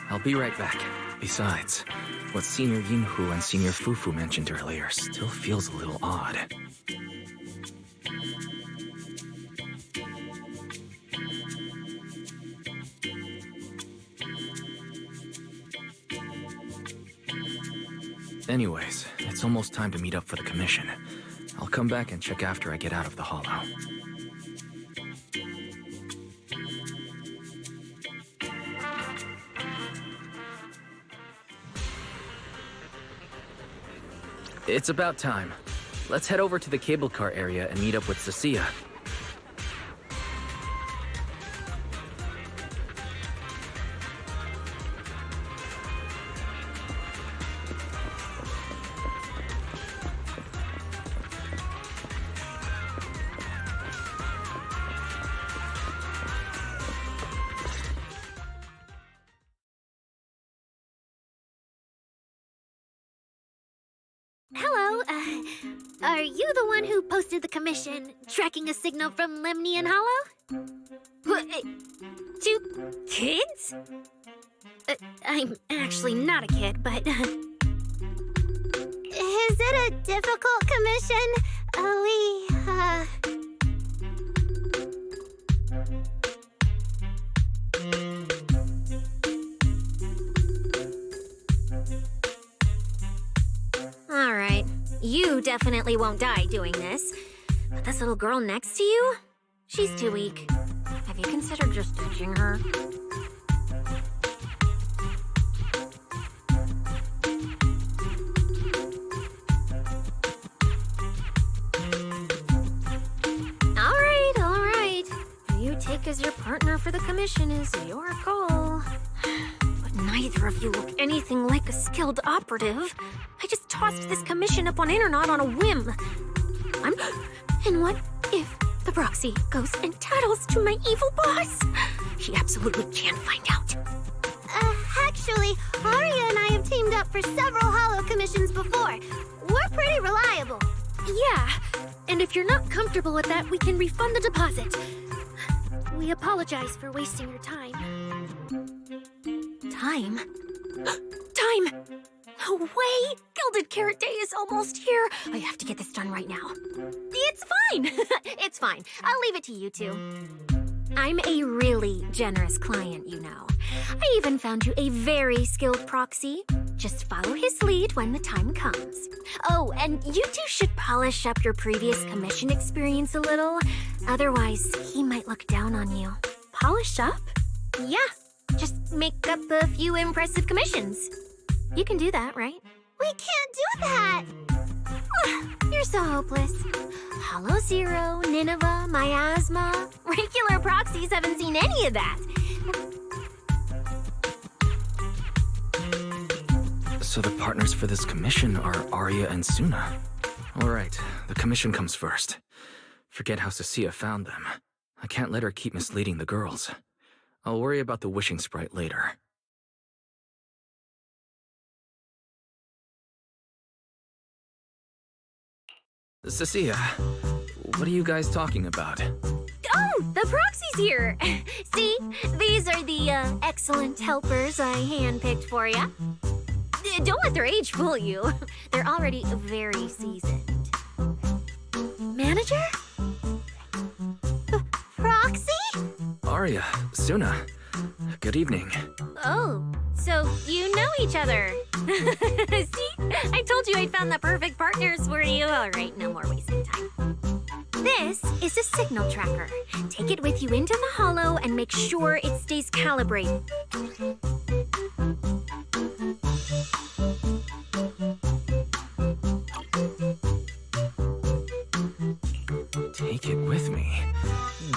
Speaker 7: I'll be right back. Besides, what Senior Yinhu and Senior Fufu mentioned earlier still feels a little odd. Anyways, it's almost time to meet up for the commission. I'll come back and check after I get out of the hollow. It's about time. Let's head over to the cable car area and meet up with Cecilia.
Speaker 13: Hello, are you the one who posted the commission, tracking a signal from Lemnian Hollow? What, 2 kids? I'm actually not a kid, but... Is
Speaker 12: it a difficult commission?
Speaker 13: Alright, you definitely won't die doing this. But this little girl next to you? She's too weak. Have you considered just ditching her? Alright. Who you take as your partner for the commission is your call. But neither of you look anything like a skilled operative. I just tossed this commission up on Internet on a whim. And what if the proxy goes and tattles to my evil boss? He absolutely can't find out.
Speaker 12: Actually, Arya and I have teamed up for several hollow commissions before. We're pretty reliable.
Speaker 13: Yeah, and if you're not comfortable with that, we can refund the deposit. We apologize for wasting your time. Time? Time! No way! Gilded Carrot Day is almost here. I have to get this done right now. It's fine. It's fine. I'll leave it to you two. I'm a really generous client, you know. I even found you a very skilled proxy. Just follow his lead when the time comes. Oh, and you two should polish up your previous commission experience a little. Otherwise, he might look down on you. Polish up? Yeah. Just make up a few impressive commissions. You can do that, right?
Speaker 12: We can't do that!
Speaker 13: You're so hopeless. Hollow Zero, Nineveh, Miasma. Regular proxies haven't seen any of that.
Speaker 7: So the partners for this commission are Arya and Suna. Alright, the commission comes first. Forget how Cecilia found them. I can't let her keep misleading the girls. I'll worry about the wishing sprite later. Cecilia, what are you guys talking about?
Speaker 13: Oh, the proxy's here. See, these are the excellent helpers I handpicked for you. Don't let their age fool you. They're already very seasoned. Manager?
Speaker 12: Proxy?
Speaker 7: Arya, Suna, good evening.
Speaker 13: Oh, so you know each other. See? I told you I'd found the perfect partners for you. All right, no more wasting time. This is a signal tracker. Take it with you into the hollow and make sure it stays calibrated.
Speaker 7: Take it with me?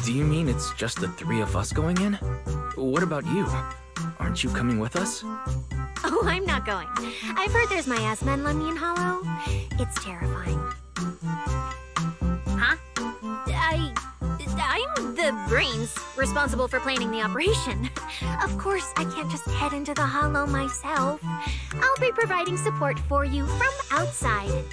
Speaker 7: Do you mean it's just the three of us going in? What about you? Aren't you coming with us?
Speaker 13: Oh, I'm not going. I've heard there's miasma in Lemnian Hollow. It's terrifying. Huh? I'm the brains responsible for planning the operation. Of course, I can't just head into the Hollow myself. I'll be providing support for you from outside.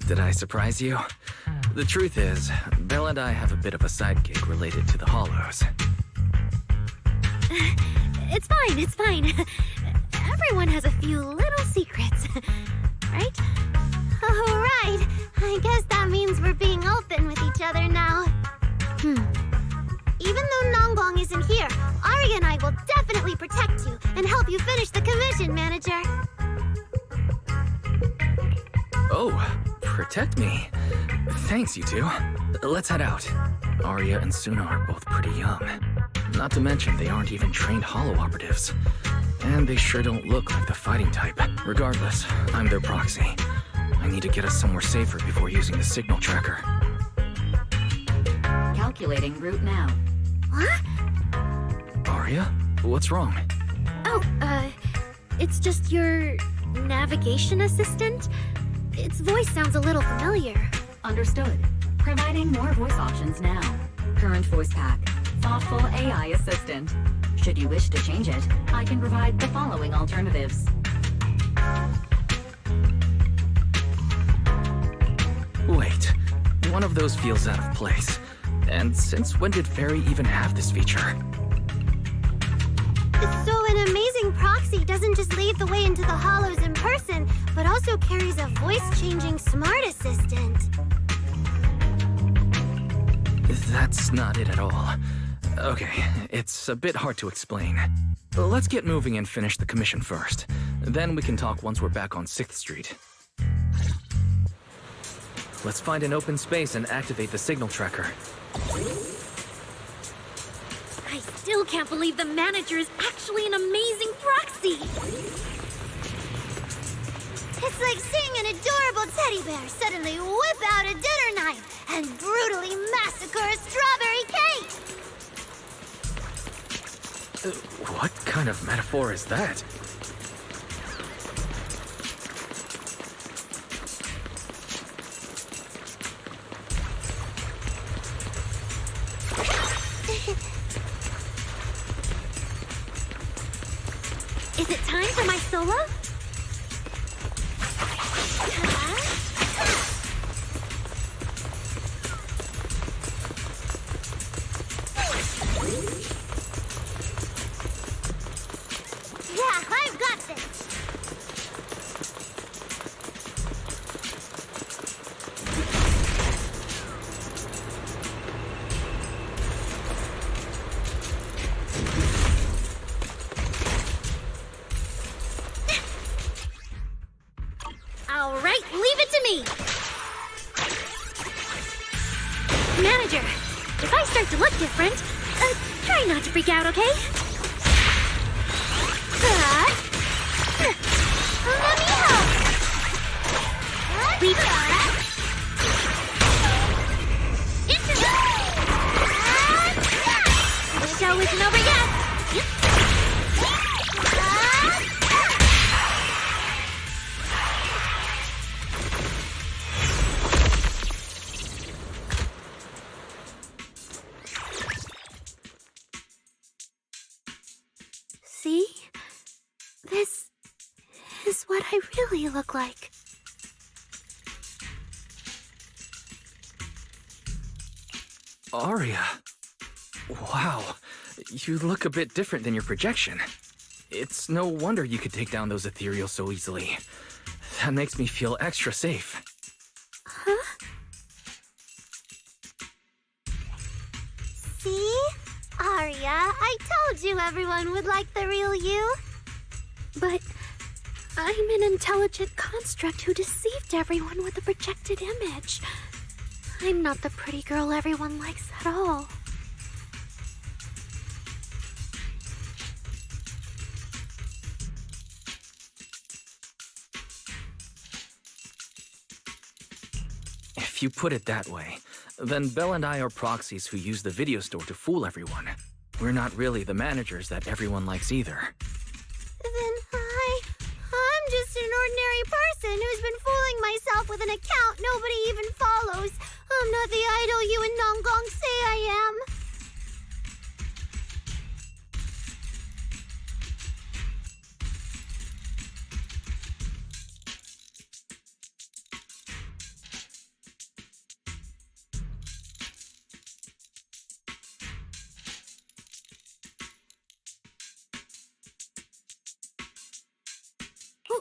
Speaker 7: Did I surprise you? The truth is, Belle and I have a bit of a side gig related to the Hollows.
Speaker 13: It's fine, it's fine. Everyone has a few little secrets, right?
Speaker 12: Oh, right. I guess that means we're being open with each other now. Even though Nonggong isn't here, Arya and I will definitely protect you and help you finish the commission, Manager.
Speaker 7: Oh, protect me? Thanks, you two. Let's head out. Arya and Suna are both pretty young. Not to mention, they aren't even trained holo operatives. And they sure don't look like the fighting type. Regardless, I'm their proxy. I need to get us somewhere safer before using the signal tracker.
Speaker 10: Calculating route now.
Speaker 13: What?
Speaker 7: Arya? What's wrong?
Speaker 13: Oh, it's just your navigation assistant? Its voice sounds a little familiar.
Speaker 10: Understood. Providing more voice options now. Current voice pack. Thoughtful AI assistant. Should you wish to change it, I can provide the following alternatives.
Speaker 7: Wait, one of those feels out of place. And since when did Fairy even have this feature?
Speaker 12: So an amazing proxy doesn't just lead the way into the hollows in person, but also carries a voice-changing smart assistant.
Speaker 7: That's not it at all. Okay, it's a bit hard to explain. Let's get moving and finish the commission first. Then we can talk once we're back on 6th Street. Let's find an open space and activate the signal tracker.
Speaker 13: I still can't believe the manager is actually an amazing proxy!
Speaker 12: It's like seeing an adorable teddy bear suddenly whip out a dinner knife and brutally massacre a strawberry cake!
Speaker 7: What kind of metaphor is that?
Speaker 13: Is it time for my solo?
Speaker 12: Yeah, I've got this!
Speaker 13: All right, leave it to me! Manager, if I start to look different, try not to freak out, okay?
Speaker 12: Let me help!
Speaker 13: Leave it. The show isn't over yet!
Speaker 12: See? This is what I really look like.
Speaker 7: Arya. Wow, you look a bit different than your projection. It's no wonder you could take down those ethereals so easily. That makes me feel extra safe.
Speaker 12: Huh? See? Arya, I told you everyone would like the real you.
Speaker 13: But I'm an intelligent construct who deceived everyone with a projected image. I'm not the pretty girl everyone likes at all.
Speaker 7: If you put it that way, then Belle and I are proxies who use the video store to fool everyone. We're not really the managers that everyone likes either.
Speaker 12: Then I'm just an ordinary person who's been fooling myself with an account nobody even follows. I'm not the idol you and Nongong say I am.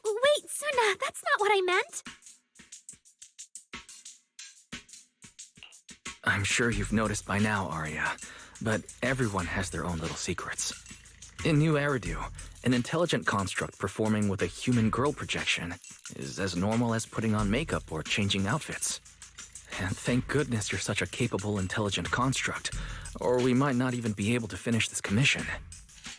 Speaker 13: Wait, Suna, that's not what I meant.
Speaker 7: I'm sure you've noticed by now, Arya, but everyone has their own little secrets. In 𝓩ᵉ, an intelligent construct performing with a human girl projection is as normal as putting on makeup or changing outfits. And thank goodness you're such a capable, intelligent construct, or we might not even be able to finish this commission.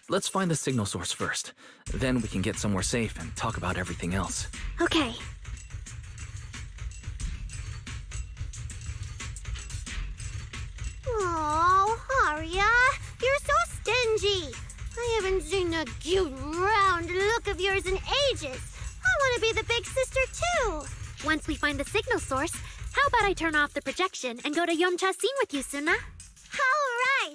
Speaker 7: Let's find the signal source first. Then we can get somewhere safe and talk about everything else.
Speaker 13: Okay.
Speaker 12: Oh, Arya, you're so stingy. I haven't seen that cute, round look of yours in ages. I want to be the big sister, too.
Speaker 13: Once we find the signal source, how about I turn off the projection and go to Yomcha scene with you, Suna?
Speaker 12: All right.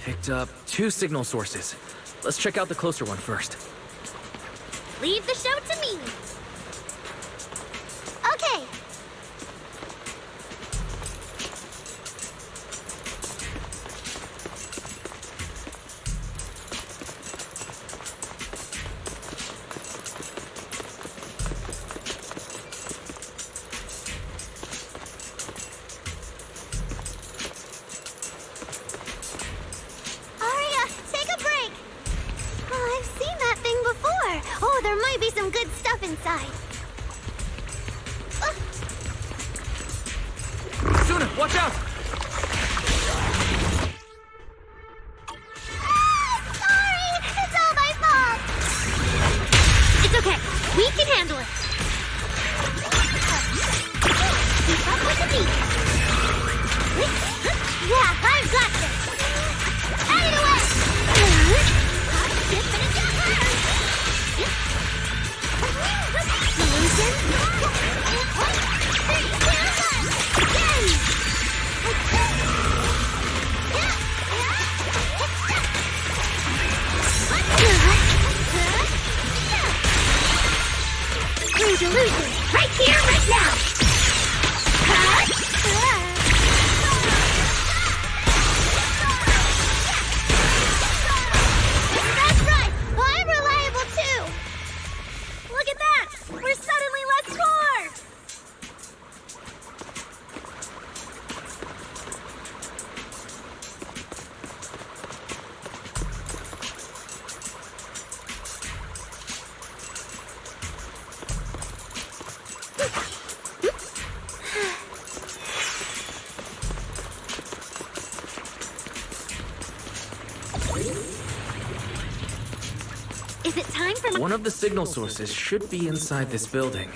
Speaker 7: Picked up 2 signal sources. Let's check out the closer one first.
Speaker 12: Leave the show to me. Okay. Arya, take a break. Oh, I've seen that thing before. Oh, there might be some good stuff inside.
Speaker 7: Suna, watch out!
Speaker 12: Sorry, it's all my fault.
Speaker 13: It's okay. We can handle it.
Speaker 12: Keep up with the beat. Yeah, I've got this. Out of the way. Illusion, right here, right now. That's right. I'm reliable too. Look at that. We're suddenly less poor.
Speaker 13: Is it time for my...
Speaker 7: One of the signal sources should be inside this building.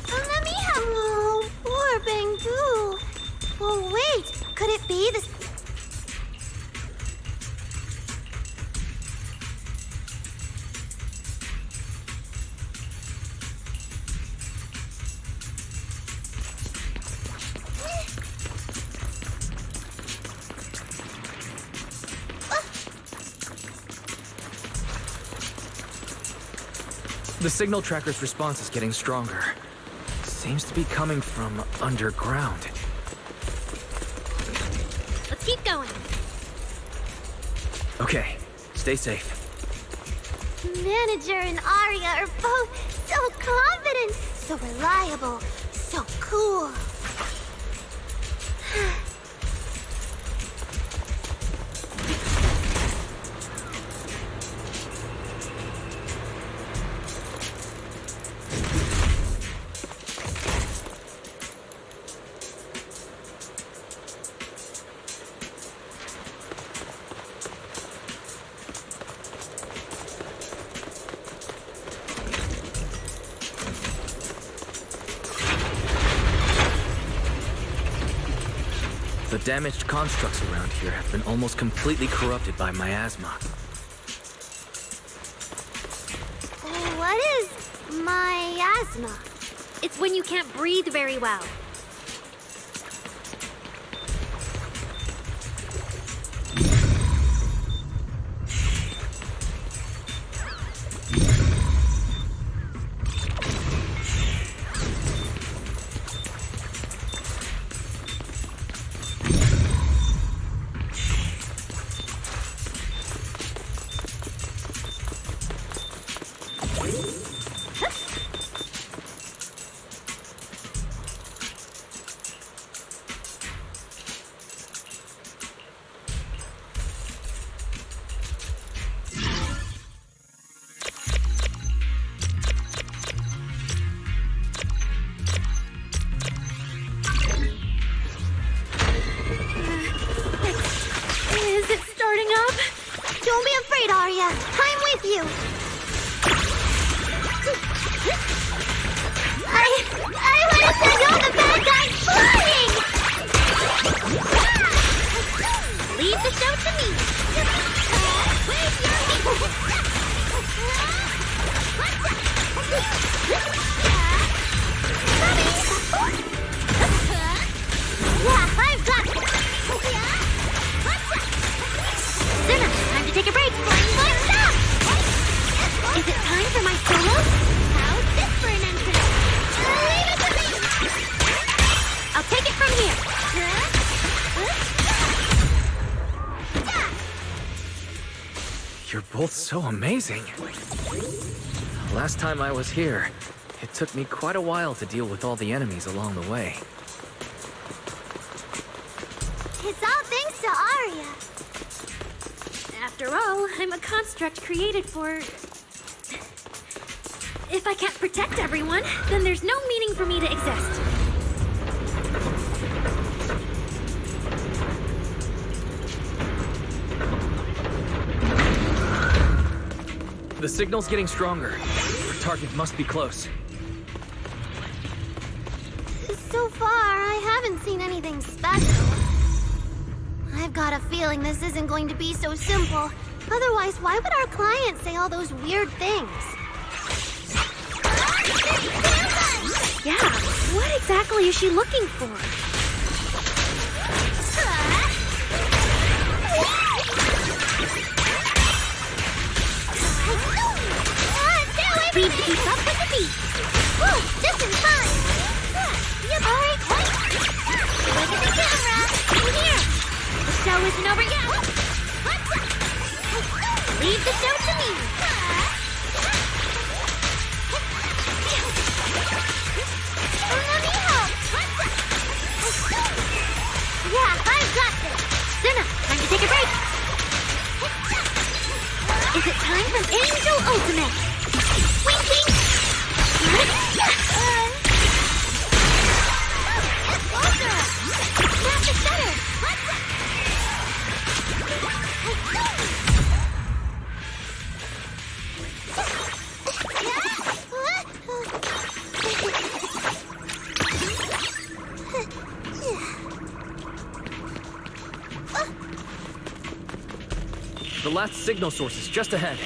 Speaker 12: Let me have... Oh, poor Bangu. Oh, wait. Could it be the...
Speaker 7: The signal tracker's response is getting stronger. Seems to be coming from underground.
Speaker 13: Let's keep going.
Speaker 7: Okay, stay safe.
Speaker 12: Manager and Arya are both so confident, so reliable, so cool.
Speaker 7: The damaged constructs around here have been almost completely corrupted by miasma.
Speaker 12: What is miasma?
Speaker 13: It's when you can't breathe very well.
Speaker 12: Don't be afraid, Arya. I'm with you. I want to send all the bad guys flying! Leave the show to me. Yeah, I've got it. Zuna, time to take a break. Stop! Is it time for my solo? How's this for an entrance? Leave it to me! I'll take it from here.
Speaker 7: You're both so amazing. Last time I was here, it took me quite a while to deal with all the enemies along the way.
Speaker 12: It's all thanks to Arya.
Speaker 13: After all, I'm a construct created for... If I can't protect everyone, then there's no meaning for me to exist.
Speaker 7: The signal's getting stronger. Our target must be close.
Speaker 12: So far, I haven't seen anything special. I've got a feeling this isn't going to be so simple. Otherwise, why would our client say all those weird things?
Speaker 13: Yeah, what exactly is she looking for?
Speaker 12: Please keep up with the beat. Whoa, just in time. Yep, all right. Look at the camera. I'm here. The show isn't over yet. Leave the show to me. Let me help. Yeah, I've got this. Zuna, time to take a break. Is it time for Angel Ultimate? Winking! Snap the shutter!
Speaker 7: The last signal source is just ahead.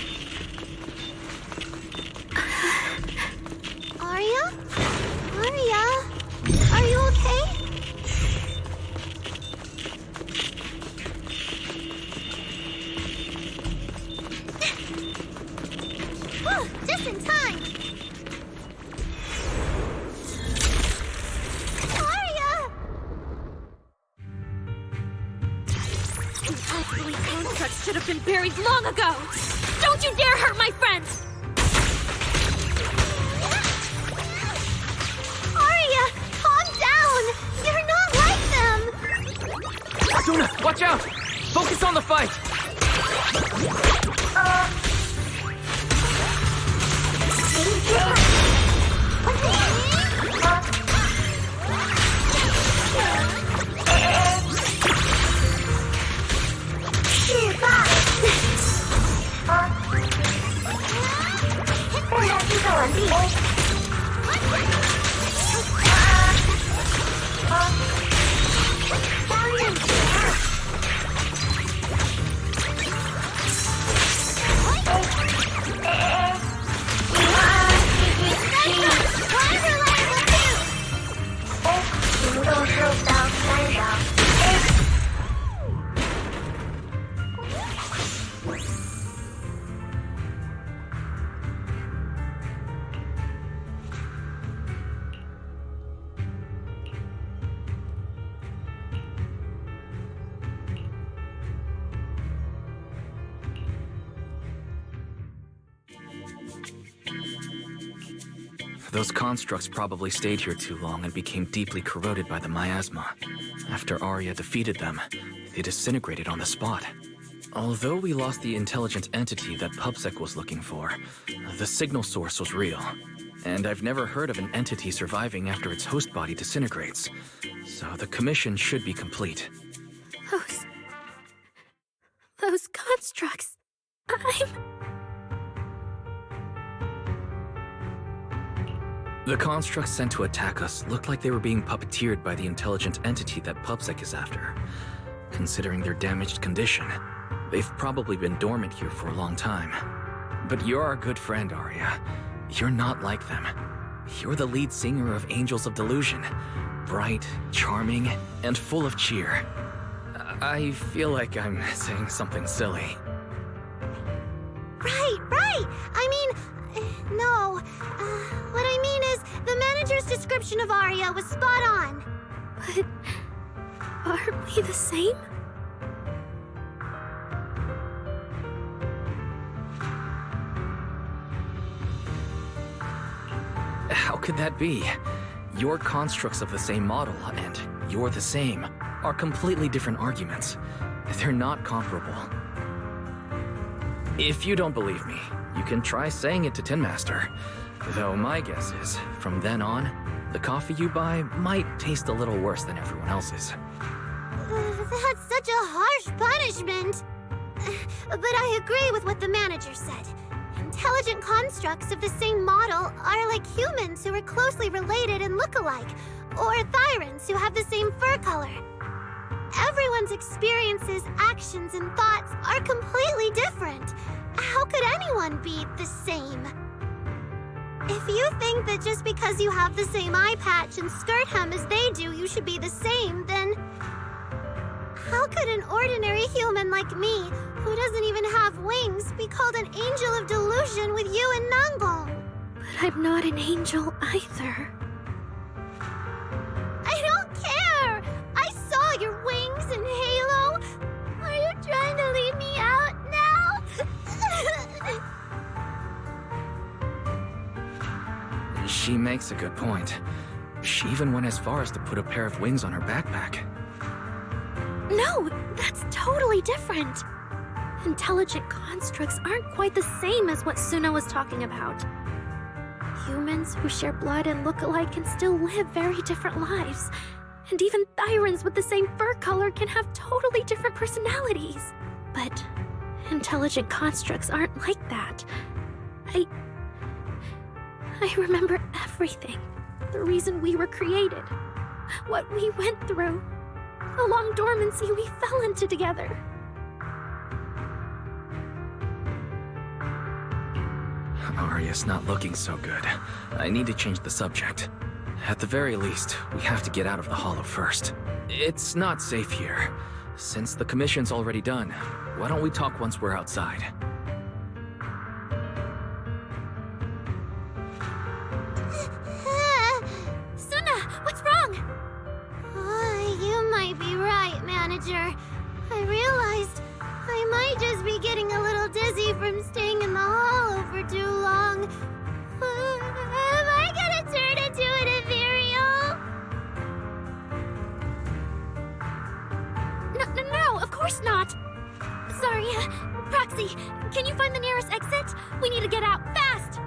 Speaker 12: Arya? Arya? Are you okay? Just in time! Arya!
Speaker 13: Obsolete constructs should have been buried long ago! Don't you dare hurt my friends!
Speaker 12: Arya, calm down! You're not like them!
Speaker 7: Zuna, watch out! Focus on the fight! Those constructs probably stayed here too long and became deeply corroded by the miasma. After Arya defeated them, they disintegrated on the spot. Although we lost the intelligent entity that PubSec was looking for, the signal source was real. And I've never heard of an entity surviving after its host body disintegrates. So the commission should be complete.
Speaker 13: Those constructs.
Speaker 7: The constructs sent to attack us looked like they were being puppeteered by the intelligent entity that 𝑃ubsec is after. Considering their damaged condition, they've probably been dormant here for a long time. But you're our good friend, Arya. You're not like them. You're the lead singer of Angels of Delusion. Bright, charming, and full of cheer. I feel like I'm saying something silly.
Speaker 12: Right! I mean, no. What I mean is, the manager's description of Arya was spot on.
Speaker 13: But aren't we the same?
Speaker 7: How could that be? Your constructs of the same model and you're the same are completely different arguments. They're not comparable. If you don't believe me, you can try saying it to Tin Master. Though my guess is, from then on, the coffee you buy might taste a little worse than everyone else's.
Speaker 12: That's such a harsh punishment. But I agree with what the manager said. Intelligent constructs of the same model are like humans who are closely related and look alike, or 𝓱ᵘ who have the same fur color. Everyone's experiences, actions, and thoughts are completely different. How could anyone be the same? If you think that just because you have the same eye patch and skirt hem as they do, you should be the same, then how could an ordinary human like me, who doesn't even have wings, be called an angel of delusion with you and ʌᵉ?
Speaker 13: But I'm not an angel either.
Speaker 12: I don't care! I saw your wings and halo! Are you trying to leave me out now?
Speaker 7: She makes a good point. She even went as far as to put a pair of wings on her backpack.
Speaker 13: No, that's totally different. Intelligent constructs aren't quite the same as what Suna was talking about. Humans who share blood and look alike can still live very different lives. And even ʓrans with the same fur color can have totally different personalities. But intelligent constructs aren't like that. I remember everything. The reason we were created. What we went through. The long dormancy we fell into together.
Speaker 7: Arya's not looking so good. I need to change the subject. At the very least, we have to get out of the Hollow first. It's not safe here. Since the commission's already done, why don't we talk once we're outside?
Speaker 12: Suna, what's wrong? You might be right, manager. I realized I might just be getting a little dizzy from staying in the Hollow for too long. Am I gonna turn into an ethereal?
Speaker 13: No, of course not. Sorry, Proxy, can you find the nearest exit? We need to get out fast!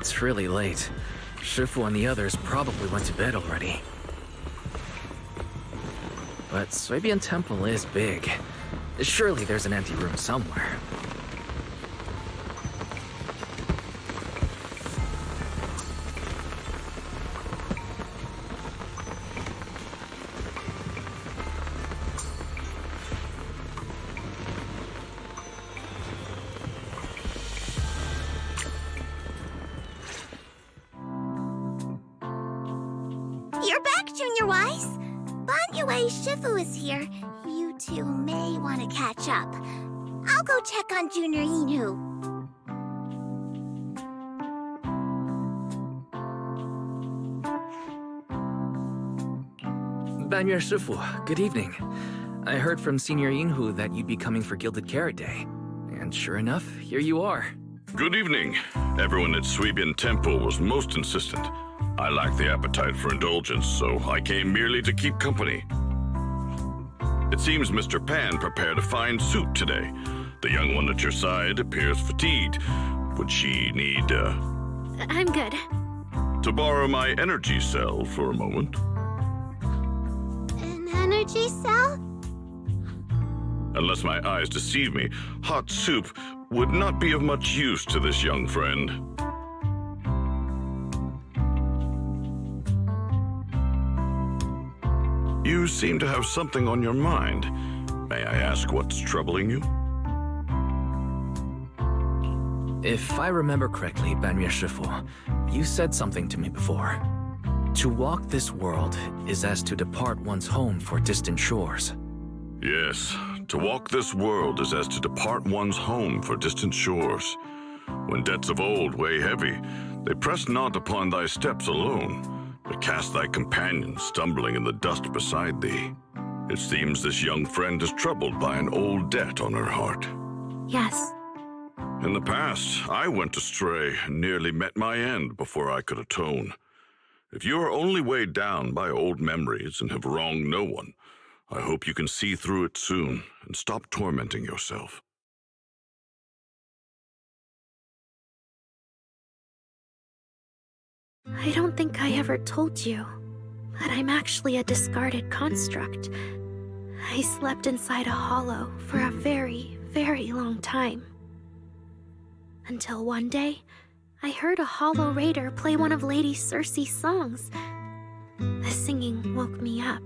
Speaker 7: It's really late. Shifu and the others probably went to bed already. But ∞ Temple is big. Surely there's an empty room somewhere.
Speaker 12: You're back, Junior Wise. 괓 Shifu is here. You two may want to catch up. I'll go check on Junior Inu.
Speaker 7: 괓 Shifu, good evening. I heard from Senior Yinhu that you'd be coming for Gilded Carrot Day. And sure enough, here you are.
Speaker 17: Good evening. Everyone at ∞ Temple was most insistent. I lack the appetite for indulgence, so I came merely to keep company. It seems Mr. Pan prepared a fine soup today. The young one at your side appears fatigued. Would she need,
Speaker 13: I'm good.
Speaker 17: to borrow my energy cell for a moment?
Speaker 12: An energy cell?
Speaker 17: Unless my eyes deceive me, hot soup would not be of much use to this young friend. You seem to have something on your mind. May I ask what's troubling you?
Speaker 7: If I remember correctly, 괓 Shifu, you said something to me before. To walk this world is as to depart one's home for distant shores.
Speaker 17: Yes, to walk this world is as to depart one's home for distant shores. When debts of old weigh heavy, they press not upon thy steps alone, but cast thy companion stumbling in the dust beside thee. It seems this young friend is troubled by an old debt on her heart.
Speaker 13: Yes.
Speaker 17: In the past, I went astray and nearly met my end before I could atone. If you are only weighed down by old memories and have wronged no one, I hope you can see through it soon and stop tormenting yourself.
Speaker 13: I don't think I ever told you, but I'm actually a discarded construct. I slept inside a hollow for a very, very long time. Until one day, I heard a hollow raider play one of Lady Cersei's songs. The singing woke me up,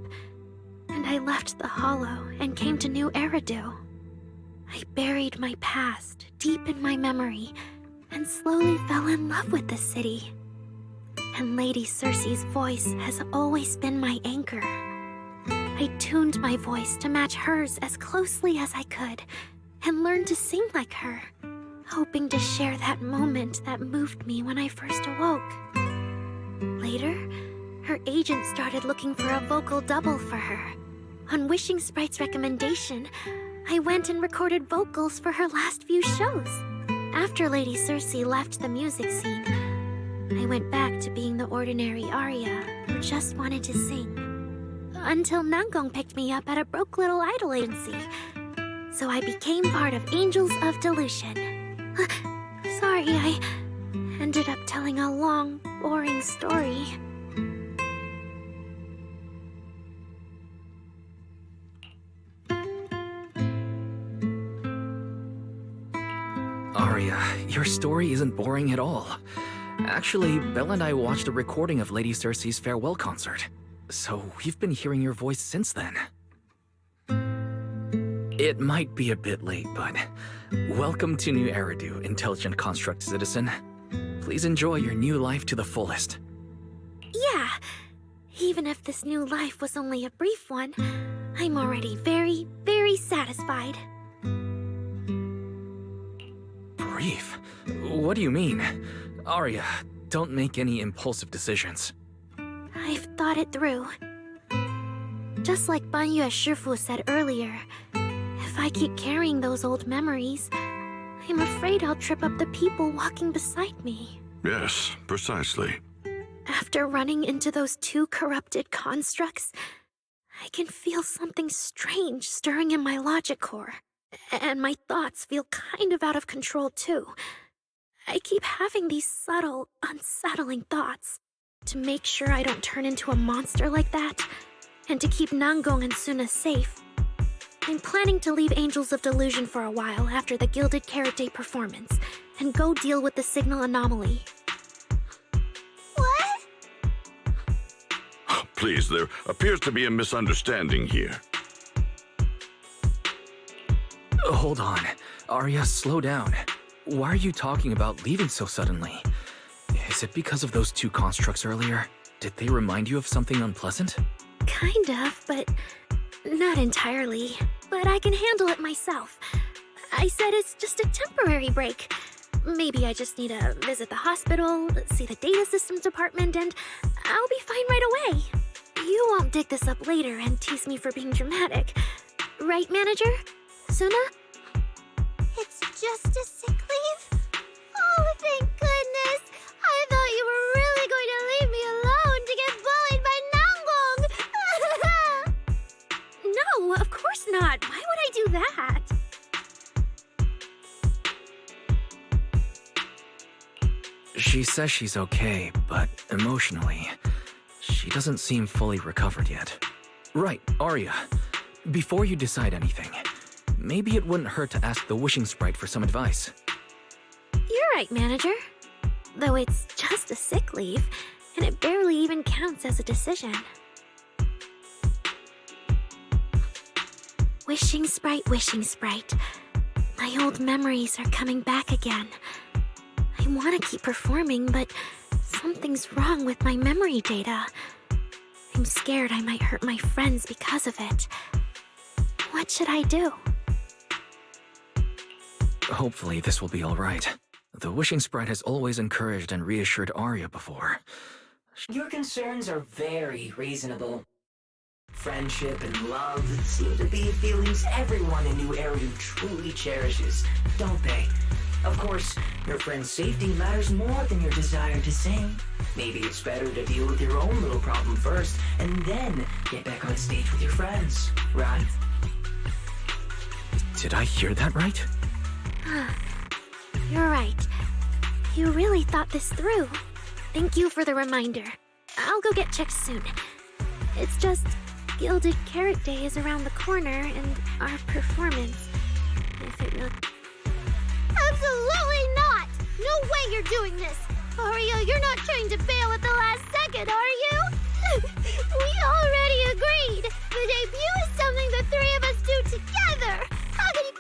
Speaker 13: and I left the hollow and came to 𝓩ᵒ. I buried my past deep in my memory and slowly fell in love with the city. And Lady Cersei's voice has always been my anchor. I tuned my voice to match hers as closely as I could and learned to sing like her, hoping to share that moment that moved me when I first awoke. Later, her agent started looking for a vocal double for her. On Wishing Sprite's recommendation, I went and recorded vocals for her last few shows. After Lady Cersei left the music scene, I went back to being the ordinary Arya who just wanted to sing. Until ∞ picked me up at a broke little idol agency. So I became part of Angels of Delusion. Sorry, I ended up telling a long, boring story.
Speaker 7: Arya, your story isn't boring at all. Actually, Belle and I watched a recording of Lady Cersei's farewell concert. So we've been hearing your voice since then. It might be a bit late, but welcome to 𝓩ᵒ, intelligent construct citizen. Please enjoy your new life to the fullest.
Speaker 13: Yeah, even if this new life was only a brief one, I'm already very, very satisfied.
Speaker 7: Brief? What do you mean? Arya, don't make any impulsive decisions.
Speaker 13: I've thought it through. Just like 괓 Shifu said earlier, if I keep carrying those old memories, I'm afraid I'll trip up the people walking beside me.
Speaker 17: Yes, precisely.
Speaker 13: After running into those two corrupted constructs, I can feel something strange stirring in my logic core. And my thoughts feel kind of out of control too. I keep having these subtle, unsettling thoughts. To make sure I don't turn into a monster like that, and to keep Nangong and Suna safe, I'm planning to leave Angels of Delusion for a while after the Gilded Carrot Day performance, and go deal with the signal anomaly.
Speaker 9: What?
Speaker 17: Please, there appears to be a misunderstanding here.
Speaker 7: Hold on. Arya, slow down. Why are you talking about leaving so suddenly? Is it because of those 2 constructs earlier? Did they remind you of something unpleasant?
Speaker 13: Kind of, but not entirely. But I can handle it myself. I said it's just a temporary break. Maybe I just need to visit the hospital, see the data systems department, and I'll be fine right away. You won't dig this up later and tease me for being dramatic. Right, Manager? Suna?
Speaker 9: It's just a sick leave? Oh, thank goodness! I thought you were really going to leave me alone to get bullied by Nangong!
Speaker 13: No, of course not. Why would I do that?
Speaker 7: She says she's okay, but emotionally, she doesn't seem fully recovered yet. Right, Arya. Before you decide anything, maybe it wouldn't hurt to ask the Wishing Sprite for some advice.
Speaker 13: You're right, Manager. Though it's just a sick leave, and it barely even counts as a decision. Wishing Sprite, Wishing Sprite. My old memories are coming back again. I want to keep performing, but something's wrong with my memory data. I'm scared I might hurt my friends because of it. What should I do?
Speaker 7: Hopefully this will be all right. The Wishing Sprite has always encouraged and reassured Arya before.
Speaker 18: Your concerns are very reasonable. Friendship and love seem to be feelings everyone in 𝓩ᵡ truly cherishes, don't they? Of course, your friend's safety matters more than your desire to sing. Maybe it's better to deal with your own little problem first, and then get back on stage with your friends, right?
Speaker 7: Did I hear that right?
Speaker 13: You're right. You really thought this through. Thank you for the reminder. I'll go get checked soon. It's just, Gilded Carrot Day is around the corner, and our performance, if it really...
Speaker 9: Absolutely not! No way you're doing this! Arya, you're not trying to bail at the last second, are you? We already agreed! The debut is something the 3 of us do together! How can you...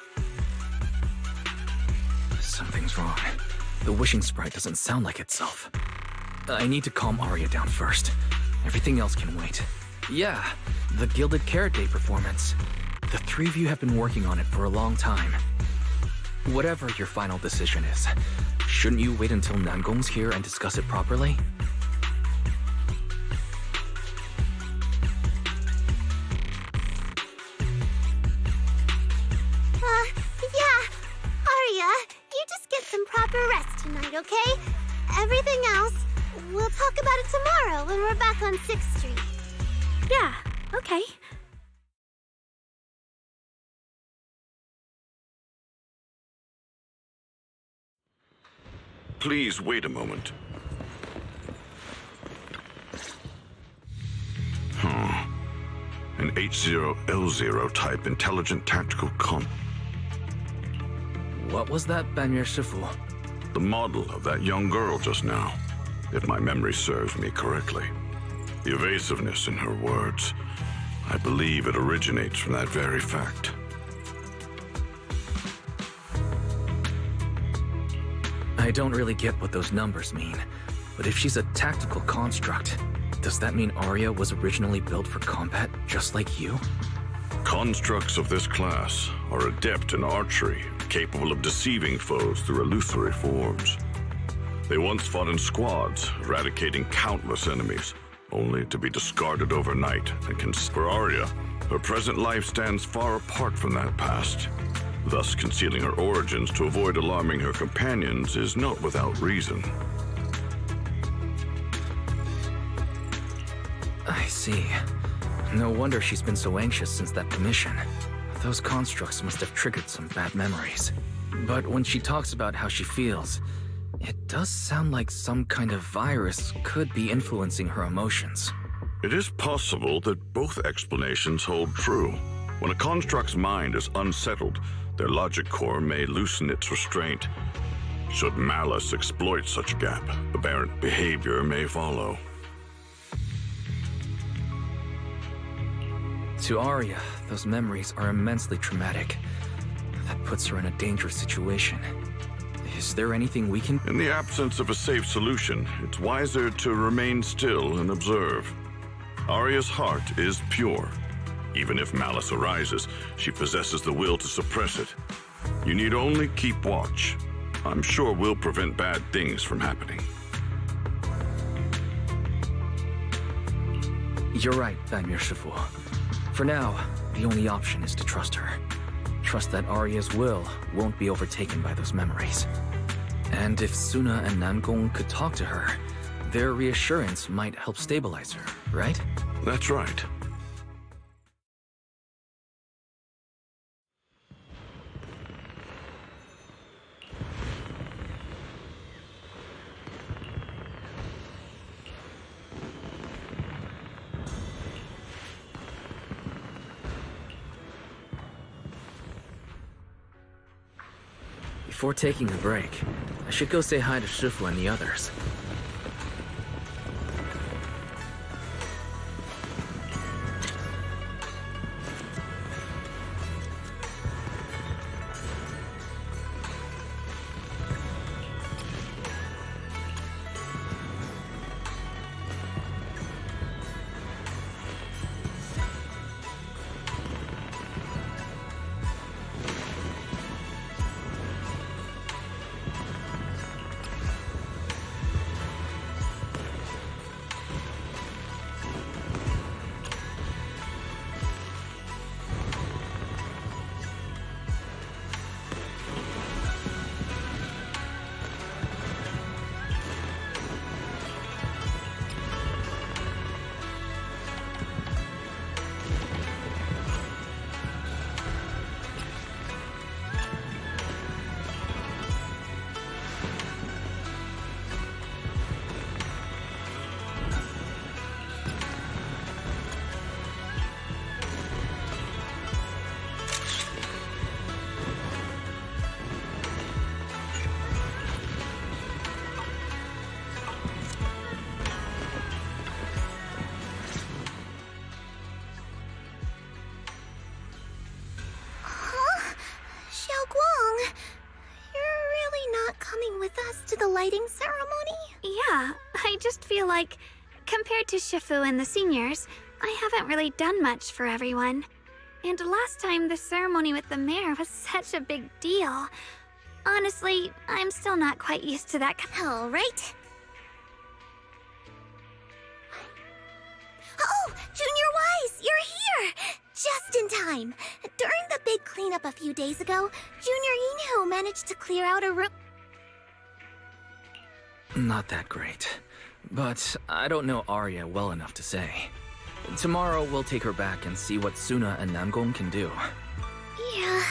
Speaker 7: Something's wrong. The Wishing Sprite doesn't sound like itself. I need to calm Arya down first. Everything else can wait. Yeah, the Gilded Carrot Day performance. The 3 of you have been working on it for a long time. Whatever your final decision is, shouldn't you wait until Nangong's here and discuss it properly?
Speaker 9: Yeah. Arya, you just get some proper rest tonight, okay? Everything else, we'll talk about it tomorrow when we're back on 6th Street.
Speaker 13: Yeah, okay.
Speaker 17: Please wait a moment. An H0L0 type intelligent tactical
Speaker 7: What was that, Banyer Shifu?
Speaker 17: The model of that young girl just now, if my memory serves me correctly. The evasiveness in her words, I believe it originates from that very fact.
Speaker 7: I don't really get what those numbers mean, but if she's a tactical construct, does that mean Arya was originally built for combat, just like you?
Speaker 17: Constructs of this class are adept in archery, capable of deceiving foes through illusory forms. They once fought in squads, eradicating countless enemies, only to be discarded overnight. And for Arya, her present life stands far apart from that past. Thus, concealing her origins to avoid alarming her companions is not without reason.
Speaker 7: I see. No wonder she's been so anxious since that commission. Those constructs must have triggered some bad memories. But when she talks about how she feels, It does sound like some kind of virus could be influencing her emotions.
Speaker 17: It is possible that both explanations hold true. When a construct's mind is unsettled, their logic core may loosen its restraint. Should malice exploit such a gap, aberrant behavior may follow.
Speaker 7: To Arya, those memories are immensely traumatic. That puts her in a dangerous situation. Is there anything we can...
Speaker 17: In the absence of a safe solution, it's wiser to remain still and observe. Arya's heart is pure. Even if malice arises, she possesses the will to suppress it. You need only keep watch. I'm sure we'll prevent bad things from happening.
Speaker 7: You're right, Daimyo Shifu. For now, the only option is to trust her. Trust that Arya's will won't be overtaken by those memories. And if Suna and Namgong could talk to her, their reassurance might help stabilize her, right?
Speaker 17: That's right.
Speaker 7: Before taking a break, I should go say hi to Shifu and the others.
Speaker 12: To the lighting ceremony?
Speaker 13: Yeah, I just feel like, compared to Shifu and the seniors, I haven't really done much for everyone. And last time the ceremony with the mayor was such a big deal. Honestly, I'm still not quite used to that.
Speaker 12: All right. Oh, Junior Wise, you're here! Just in time. During the big cleanup a few days ago, Junior Inho managed to clear out a room.
Speaker 7: Not that great. But I don't know Arya well enough to say. Tomorrow we'll take her back and see what Suna and Namgong can do.
Speaker 12: Yeah,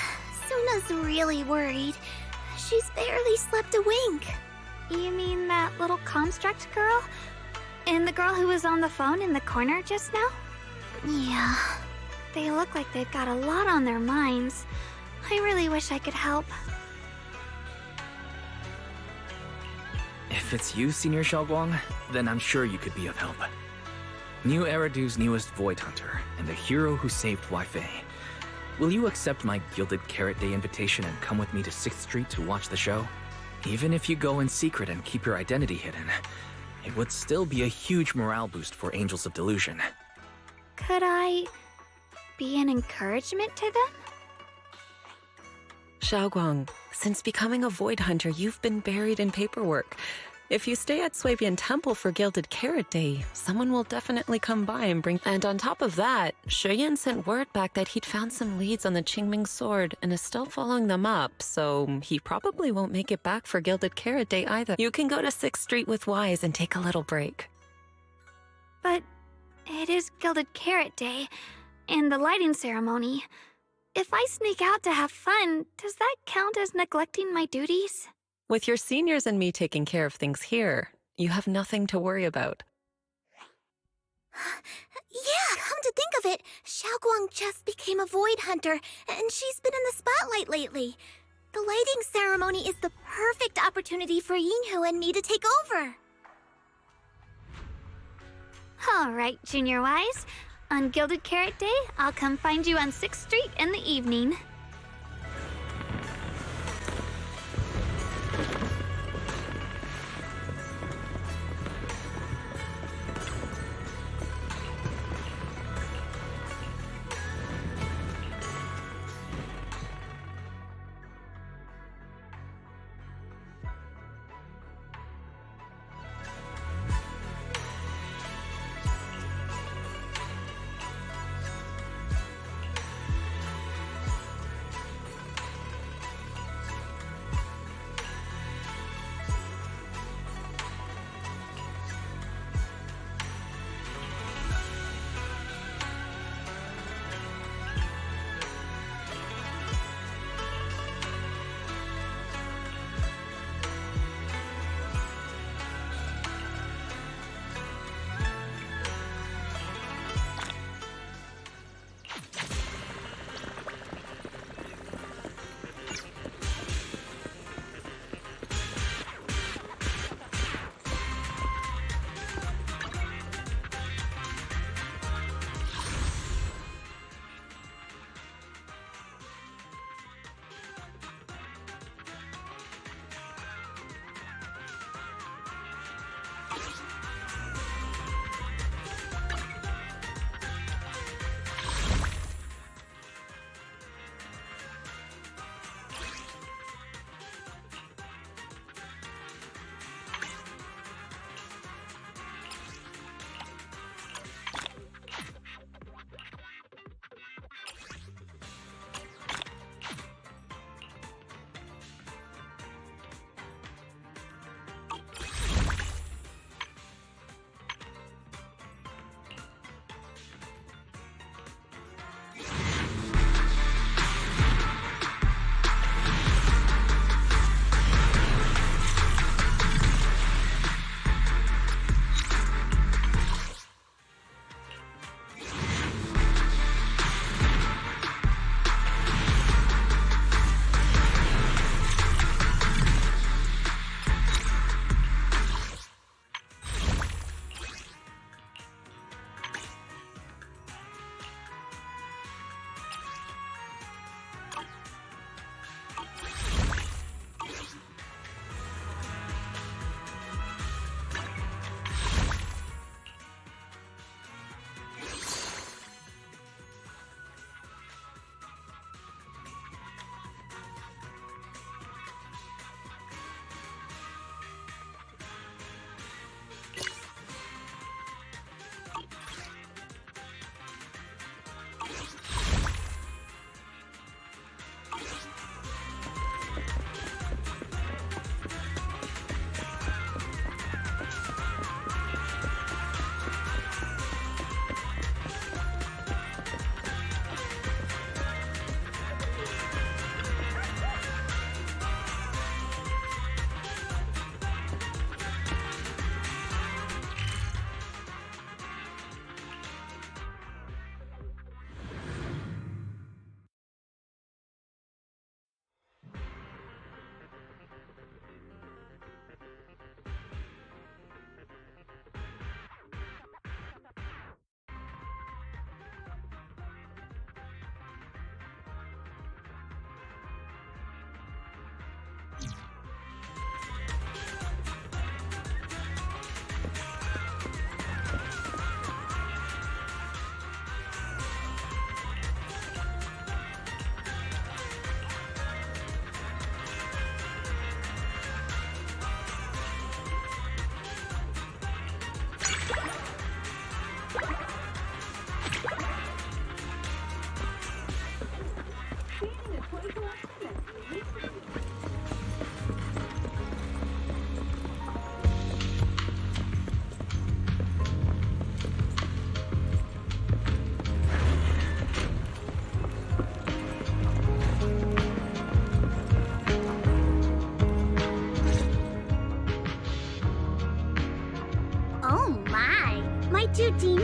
Speaker 12: Suna's really worried. She's barely slept a wink.
Speaker 13: You mean that little construct girl? And the girl who was on the phone in the corner just now?
Speaker 12: Yeah.
Speaker 13: They look like they've got a lot on their minds. I really wish I could help.
Speaker 7: If it's you, Senior Xiaoguang, then I'm sure you could be of help. New Eridu's newest Void Hunter, and the hero who saved Wi-Fi. Will you accept my Gilded Carrot Day invitation and come with me to 6th Street to watch the show? Even if you go in secret and keep your identity hidden, it would still be a huge morale boost for Angels of Delusion.
Speaker 13: Could I be an encouragement to them?
Speaker 16: Xiaoguang, since becoming a Void Hunter, you've been buried in paperwork. If you stay at Ꞌsuébian Temple for Gilded Carrot Day, someone will definitely come by and bring... And on top of that, Shuyan sent word back that he'd found some leads on the Qingming sword and is still following them up, so he probably won't make it back for Gilded Carrot Day either. You can go to 6th Street with Wise and take a little break.
Speaker 13: But it is Gilded Carrot Day, and the lighting ceremony. If I sneak out to have fun, does that count as neglecting my duties?
Speaker 16: With your seniors and me taking care of things here, you have nothing to worry about.
Speaker 12: Yeah, come to think of it, Xiaoguang just became a void hunter, and she's been in the spotlight lately. The lighting ceremony is the perfect opportunity for Yinhu and me to take over.
Speaker 13: All right, Junior Wise. On Gilded Carrot Day, I'll come find you on 6th Street in the evening.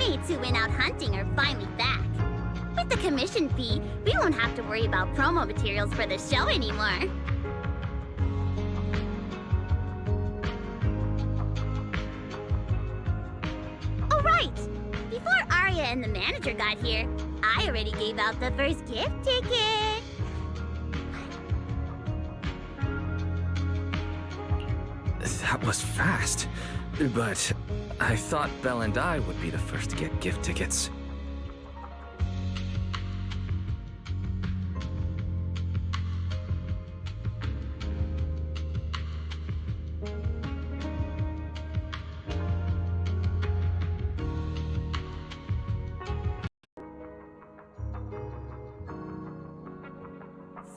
Speaker 9: teammates who went out hunting are finally back. With the commission fee, we won't have to worry about promo materials for the show anymore. Oh, right! Before Arya and the manager got here, I already gave out the first gift ticket.
Speaker 7: That was fast. But I thought Belle and I would be the first to get gift tickets.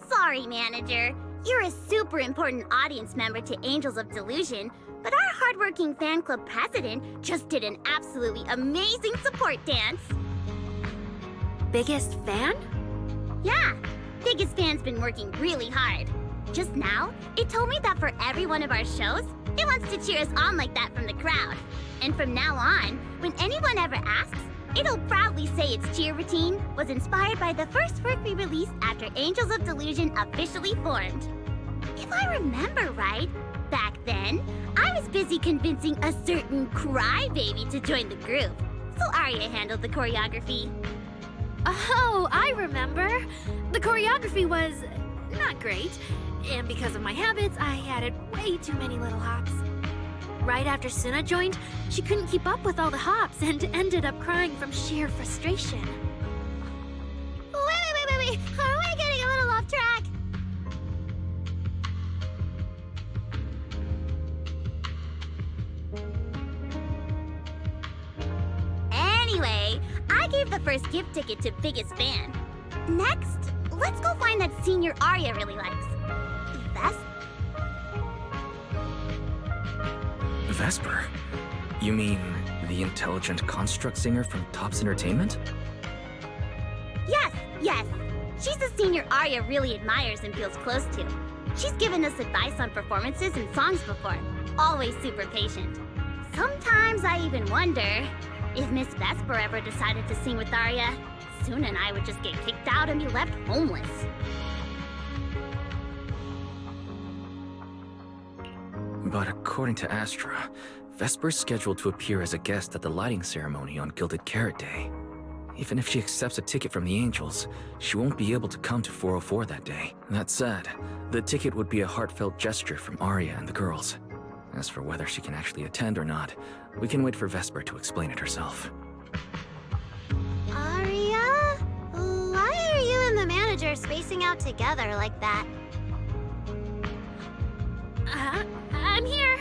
Speaker 9: Sorry, manager. You're a super important audience member to Angels of Delusion, but our hardworking fan club president just did an absolutely amazing support dance.
Speaker 13: Biggest fan?
Speaker 9: Yeah, biggest fan's been working really hard. Just now, it told me that for every one of our shows, it wants to cheer us on like that from the crowd. And from now on, when anyone ever asks, it'll proudly say its cheer routine was inspired by the first work we released after Angels of Delusion officially formed. If I remember right, back then, I was busy convincing a certain crybaby to join the group, so Arya handled the choreography.
Speaker 13: Oh, I remember. The choreography was not great, and because of my habits, I added way too many little hops. Right after Suna joined, she couldn't keep up with all the hops and ended up crying from sheer frustration.
Speaker 9: Wait. Are we getting a little off track? Anyway, I gave the first gift ticket to biggest fan. Next, let's go find that senior Arya really likes.
Speaker 7: Vesper? You mean the intelligent construct singer from Topps Entertainment?
Speaker 9: Yes. She's a senior Arya really admires and feels close to. She's given us advice on performances and songs before. Always super patient. Sometimes I even wonder if Miss Vesper ever decided to sing with Arya, Suna and I would just get kicked out and be left homeless.
Speaker 7: But according to Astra, Vesper's scheduled to appear as a guest at the lighting ceremony on Gilded Carrot Day. Even if she accepts a ticket from the Angels, she won't be able to come to 404 that day. That said, the ticket would be a heartfelt gesture from Arya and the girls. As for whether she can actually attend or not, we can wait for Vesper to explain it herself.
Speaker 12: Arya? Why are you and the manager spacing out together like that?
Speaker 13: I'm here.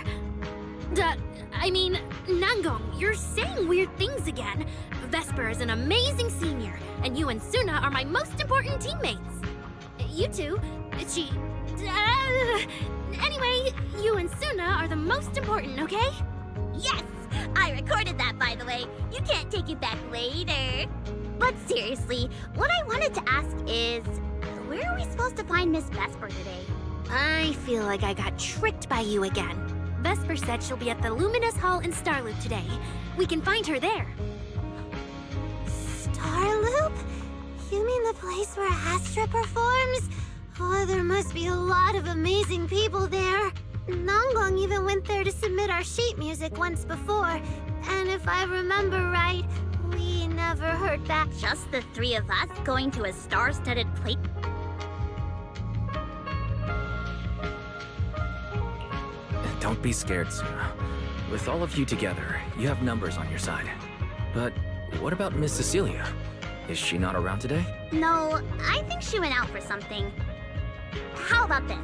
Speaker 13: Nangong, you're saying weird things again. Vesper is an amazing senior, and you and Suna are my most important teammates. You two, anyway, you and Suna are the most important, okay?
Speaker 9: Yes! I recorded that, by the way. You can't take it back later. But seriously, what I wanted to ask is, where are we supposed to find Miss Vesper today?
Speaker 13: I feel like I got tricked by you again. Vesper said she'll be at the Luminous Hall in Starloop today. We can find her there.
Speaker 12: Starloop? You mean the place where Astra performs? Oh, there must be a lot of amazing people there. Nangong even went there to submit our sheet music once before. And if I remember right, we never heard back.
Speaker 9: Just the three of us going to a star-studded place?
Speaker 7: Don't be scared, Suna. With all of you together, you have numbers on your side. But what about Miss Cecilia? Is she not around today?
Speaker 9: No, I think she went out for something. How about this?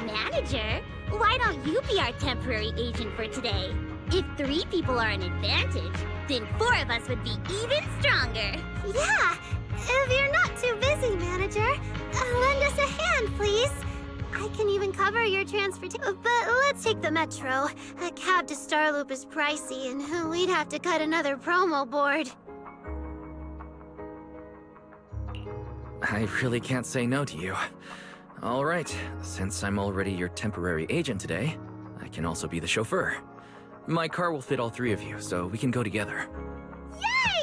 Speaker 9: Manager, why don't you be our temporary agent for today? If 3 people are an advantage, then 4 of us would be even stronger.
Speaker 12: Yeah, if you're not too busy, manager, lend us a hand, please. I can even cover your transportation. But let's take the metro. A cab to Starloop is pricey, and we'd have to cut another promo board.
Speaker 7: I really can't say no to you. All right, since I'm already your temporary agent today, I can also be the chauffeur. My car will fit all 3 of you, so we can go together.
Speaker 9: Yay!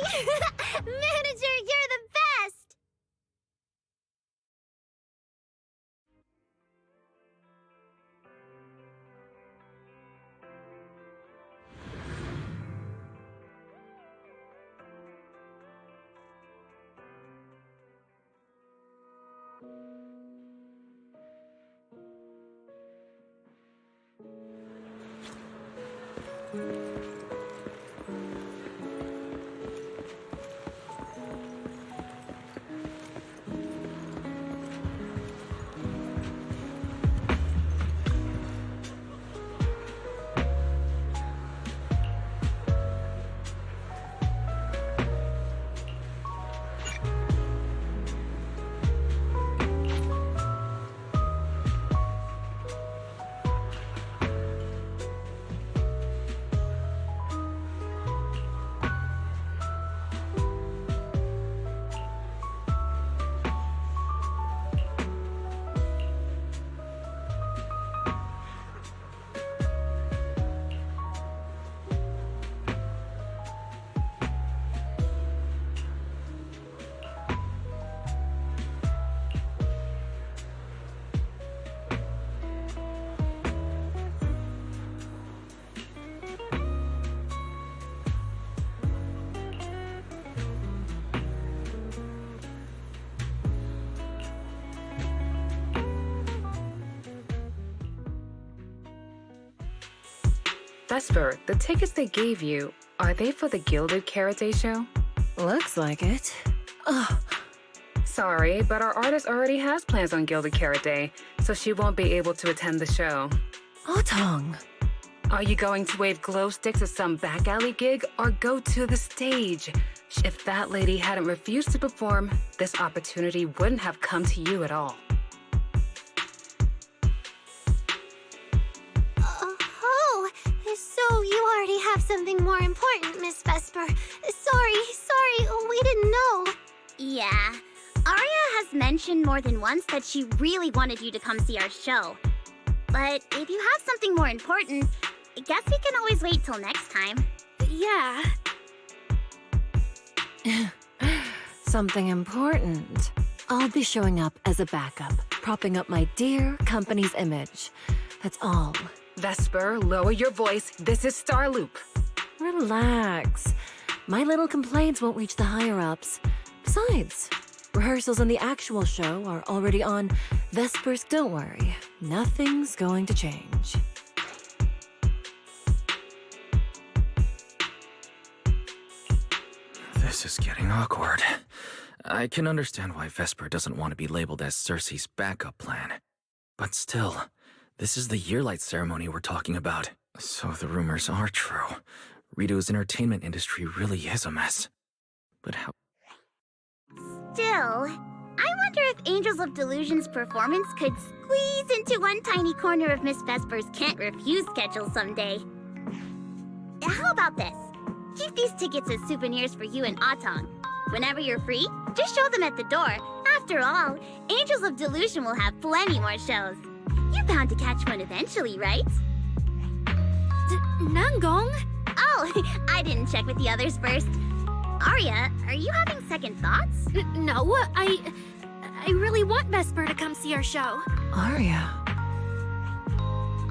Speaker 19: Vesper, the tickets they gave you, are they for the 𝓩ᵣ Karate show?
Speaker 16: Looks like it. Ugh.
Speaker 19: Sorry, but our artist already has plans on 𝓩ᵣ Karate, so she won't be able to attend the show.
Speaker 16: ʟtong.
Speaker 19: Are you going to wave glow sticks at some back alley gig or go to the stage? If that lady hadn't refused to perform, this opportunity wouldn't have come to you at all.
Speaker 13: So you already have something more important, Miss Vesper. Sorry, we didn't know.
Speaker 9: Yeah. Aria has mentioned more than once that she really wanted you to come see our show. But if you have something more important, I guess we can always wait till next time.
Speaker 13: Yeah.
Speaker 16: Something important. I'll be showing up as a backup, propping up my dear company's image. That's all.
Speaker 19: Vesper, lower your voice. This is Star Loop.
Speaker 16: Relax. My little complaints won't reach the higher-ups. Besides, rehearsals in the actual show are already on Vesper's. Don't worry, nothing's going to change.
Speaker 7: This is getting awkward. I can understand why Vesper doesn't want to be labeled as Cersei's backup plan. But still, this is the yearlight ceremony we're talking about. So the rumors are true. Rito's entertainment industry really is a mess. But how...
Speaker 9: Still, I wonder if Angels of Delusion's performance could squeeze into one tiny corner of Miss Vesper's Can't Refuse schedule someday. How about this? Keep these tickets as souvenirs for you and ʟtong. Whenever you're free, just show them at the door. After all, Angels of Delusion will have plenty more shows. You're bound to catch one eventually, right?
Speaker 13: Nanggong?
Speaker 9: Oh, I didn't check with the others first. Aria, are you having second thoughts?
Speaker 13: No, I really want Vesper to come see our show.
Speaker 16: Aria.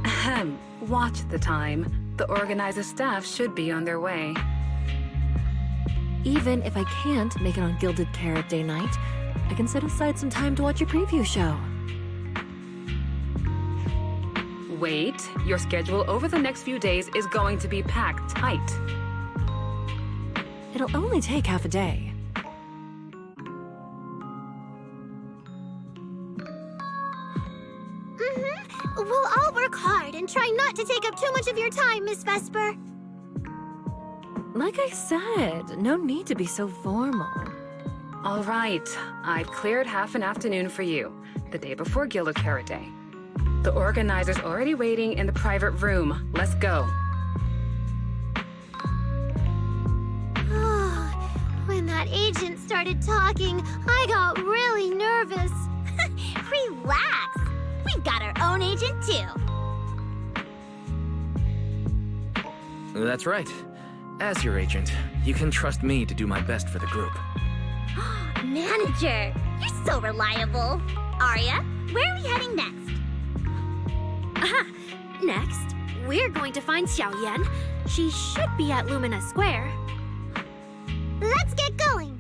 Speaker 19: Ahem. Watch the time. The organizer staff should be on their way.
Speaker 16: Even if I can't make it on 𝓩ᵣ Karate night, I can set aside some time to watch your preview show.
Speaker 19: Wait, your schedule over the next few days is going to be packed tight.
Speaker 16: It'll only take half a day.
Speaker 13: We'll all work hard and try not to take up too much of your time, Miss Vesper.
Speaker 16: Like I said, no need to be so formal.
Speaker 19: All right, I've cleared half an afternoon for you, the day before 𝓩ᵘ Karate. The organizer's already waiting in the private room. Let's go.
Speaker 13: When that agent started talking, I got really nervous.
Speaker 9: Relax. We've got our own agent, too.
Speaker 7: That's right. As your agent, you can trust me to do my best for the group.
Speaker 9: Manager, you're so reliable. Aria, where are we heading next?
Speaker 13: Next, we're going to find Xiaoyan. She should be at Lumina Square.
Speaker 9: Let's get going.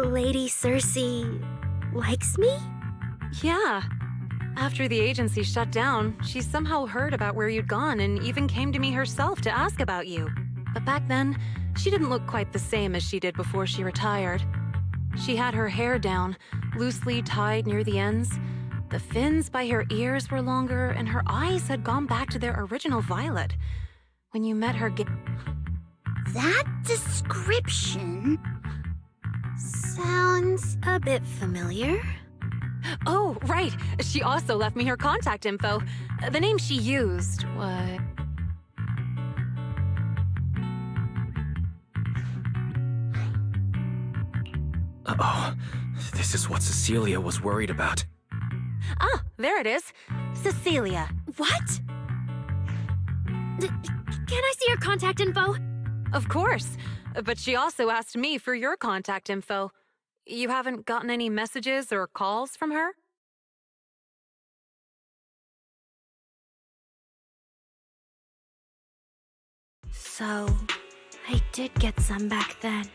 Speaker 13: Lady Cersei likes me?
Speaker 20: Yeah. After the agency shut down, she somehow heard about where you'd gone and even came to me herself to ask about you. But back then, she didn't look quite the same as she did before she retired. She had her hair down, loosely tied near the ends. The fins by her ears were longer, and her eyes had gone back to their original violet. When you met her...
Speaker 9: That description sounds
Speaker 13: a bit familiar.
Speaker 20: Oh, right. She also left me her contact info. The name she used was...
Speaker 7: Uh-oh. This is what Cecilia was worried about.
Speaker 20: Ah, there it is. Cecilia.
Speaker 13: What? Can I see your contact info?
Speaker 20: Of course. But she also asked me for your contact info. You haven't gotten any messages or calls from her?
Speaker 13: So, I did get some back then.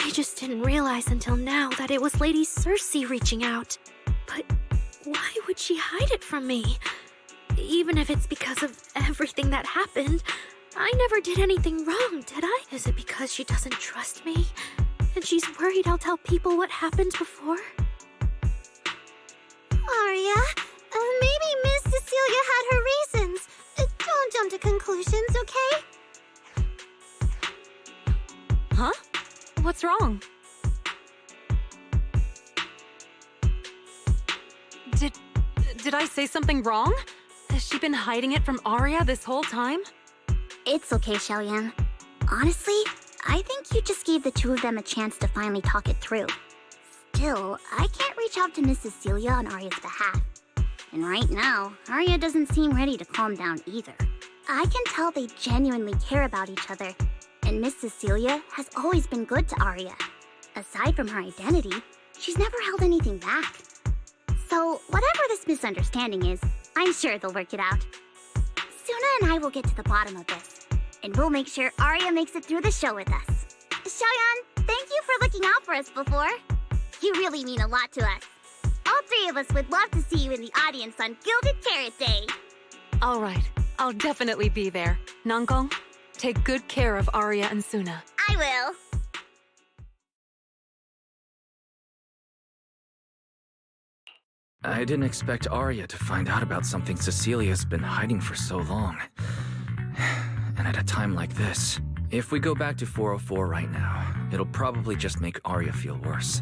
Speaker 13: I just didn't realize until now that it was Lady Cersei reaching out. But why would she hide it from me? Even if it's because of everything that happened, I never did anything wrong, did I? Is it because she doesn't trust me? And she's worried I'll tell people what happened before?
Speaker 12: Arya, maybe Miss Cecilia had her reasons. Don't jump to conclusions, okay?
Speaker 20: Huh? What's wrong? Did I say something wrong? Has she been hiding it from Arya this whole time?
Speaker 9: It's okay, Xiaoyan. Honestly, I think you just gave the two of them a chance to finally talk it through. Still, I can't reach out to Miss Cecilia on Arya's behalf. And right now, Arya doesn't seem ready to calm down either. I can tell they genuinely care about each other, and Miss Cecilia has always been good to Arya. Aside from her identity, she's never held anything back. So, whatever this misunderstanding is, I'm sure they'll work it out. Suna and I will get to the bottom of this, and we'll make sure Arya makes it through the show with us. Xiaoyan, thank you for looking out for us before. You really mean a lot to us. All three of us would love to see you in the audience on Gilded Carrot Day.
Speaker 20: All right, I'll definitely be there. Nangong, take good care of Arya and Suna.
Speaker 9: I will.
Speaker 7: I didn't expect Arya to find out about something Cecilia's been hiding for so long. And at a time like this, if we go back to 404 right now, it'll probably just make Arya feel worse.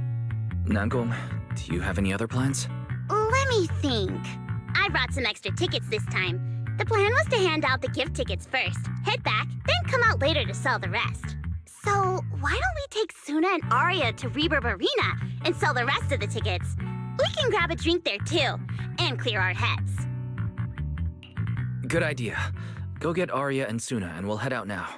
Speaker 7: Nangong, do you have any other plans?
Speaker 9: Let me think. I brought some extra tickets this time. The plan was to hand out the gift tickets first, head back, then come out later to sell the rest. So why don't we take Suna and Arya to Reverb Arena and sell the rest of the tickets? We can grab a drink there too, and clear our heads.
Speaker 7: Good idea. Go get Arya and Suna and we'll head out now.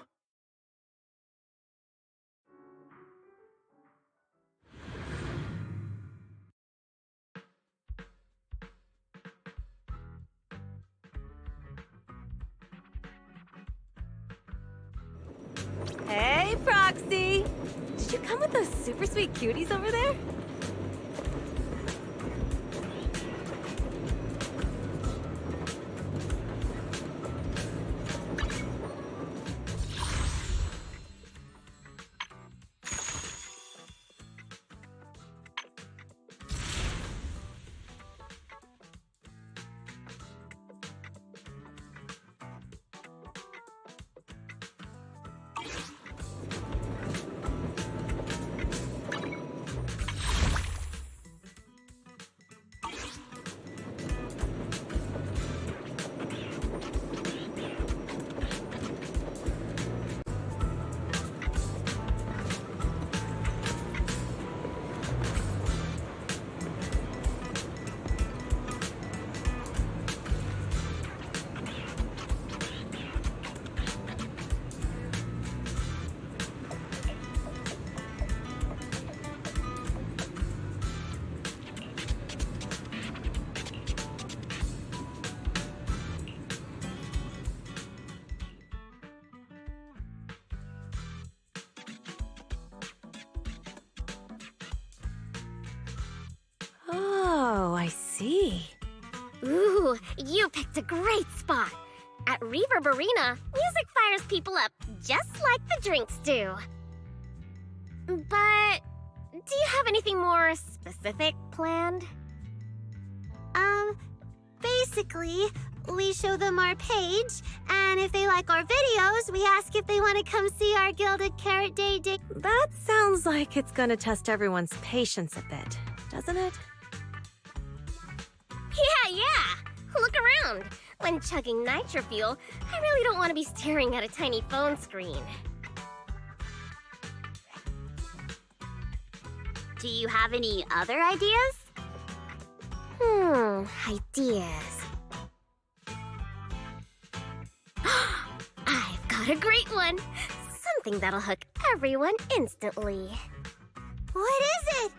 Speaker 20: Hey, Proxy! Did you come with those super sweet cuties over there? Oh, I see.
Speaker 13: Ooh, you picked a great spot. At 𝓩₡☆ music fires people up just like the drinks do. But do you have anything more specific planned?
Speaker 9: Basically, we show them our page, and if they like our videos, we ask if they want to come see our Gilded Carrot Day.
Speaker 20: That sounds like it's gonna test everyone's patience a bit, doesn't it?
Speaker 13: Yeah. Look around. When chugging nitro fuel, I really don't want to be staring at a tiny phone screen.
Speaker 9: Do you have any other ideas?
Speaker 13: Ideas. I've got a great one. Something that'll hook everyone instantly.
Speaker 9: What is it?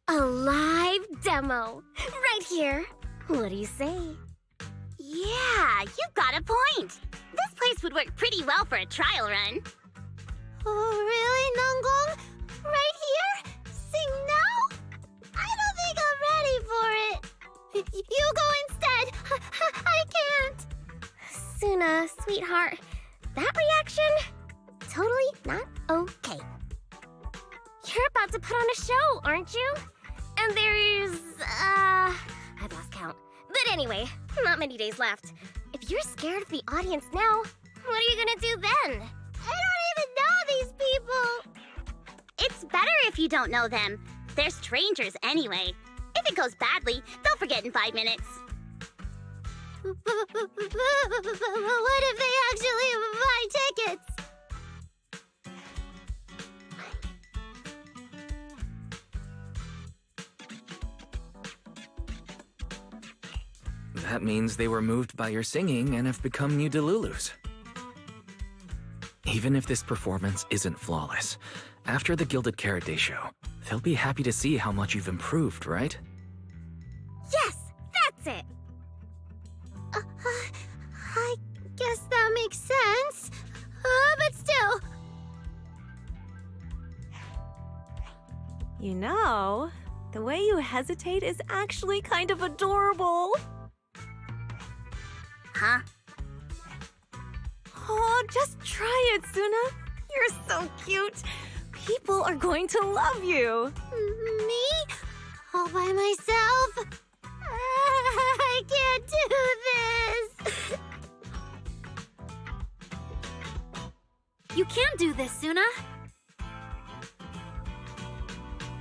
Speaker 13: A live demo. Right here. What do you say?
Speaker 9: Yeah, you've got a point. This place would work pretty well for a trial run. Oh, really, Nangong? Right here? Sing now? I don't think I'm ready for it. You go instead. I can't.
Speaker 13: Suna, sweetheart, that reaction? Totally not okay. You're about to put on a show, aren't you? And there's, I've lost count. But anyway, not many days left. If you're scared of the audience now, what are you gonna do then?
Speaker 9: I don't even know these people. It's better if you don't know them. They're strangers anyway. If it goes badly, they'll forget in 5 minutes. What if they actually buy tickets?
Speaker 7: That means they were moved by your singing and have become new Delulus. Even if this performance isn't flawless, after the Gilded Carrot Day show, they'll be happy to see how much you've improved, right?
Speaker 13: Yes, that's it.
Speaker 9: I guess that makes sense. But still.
Speaker 20: You know, the way you hesitate is actually kind of adorable.
Speaker 9: Huh?
Speaker 20: Oh, just try it, Suna. You're so cute. People are going to love you.
Speaker 9: Me? All by myself? I can't do this.
Speaker 13: You can do this, Suna.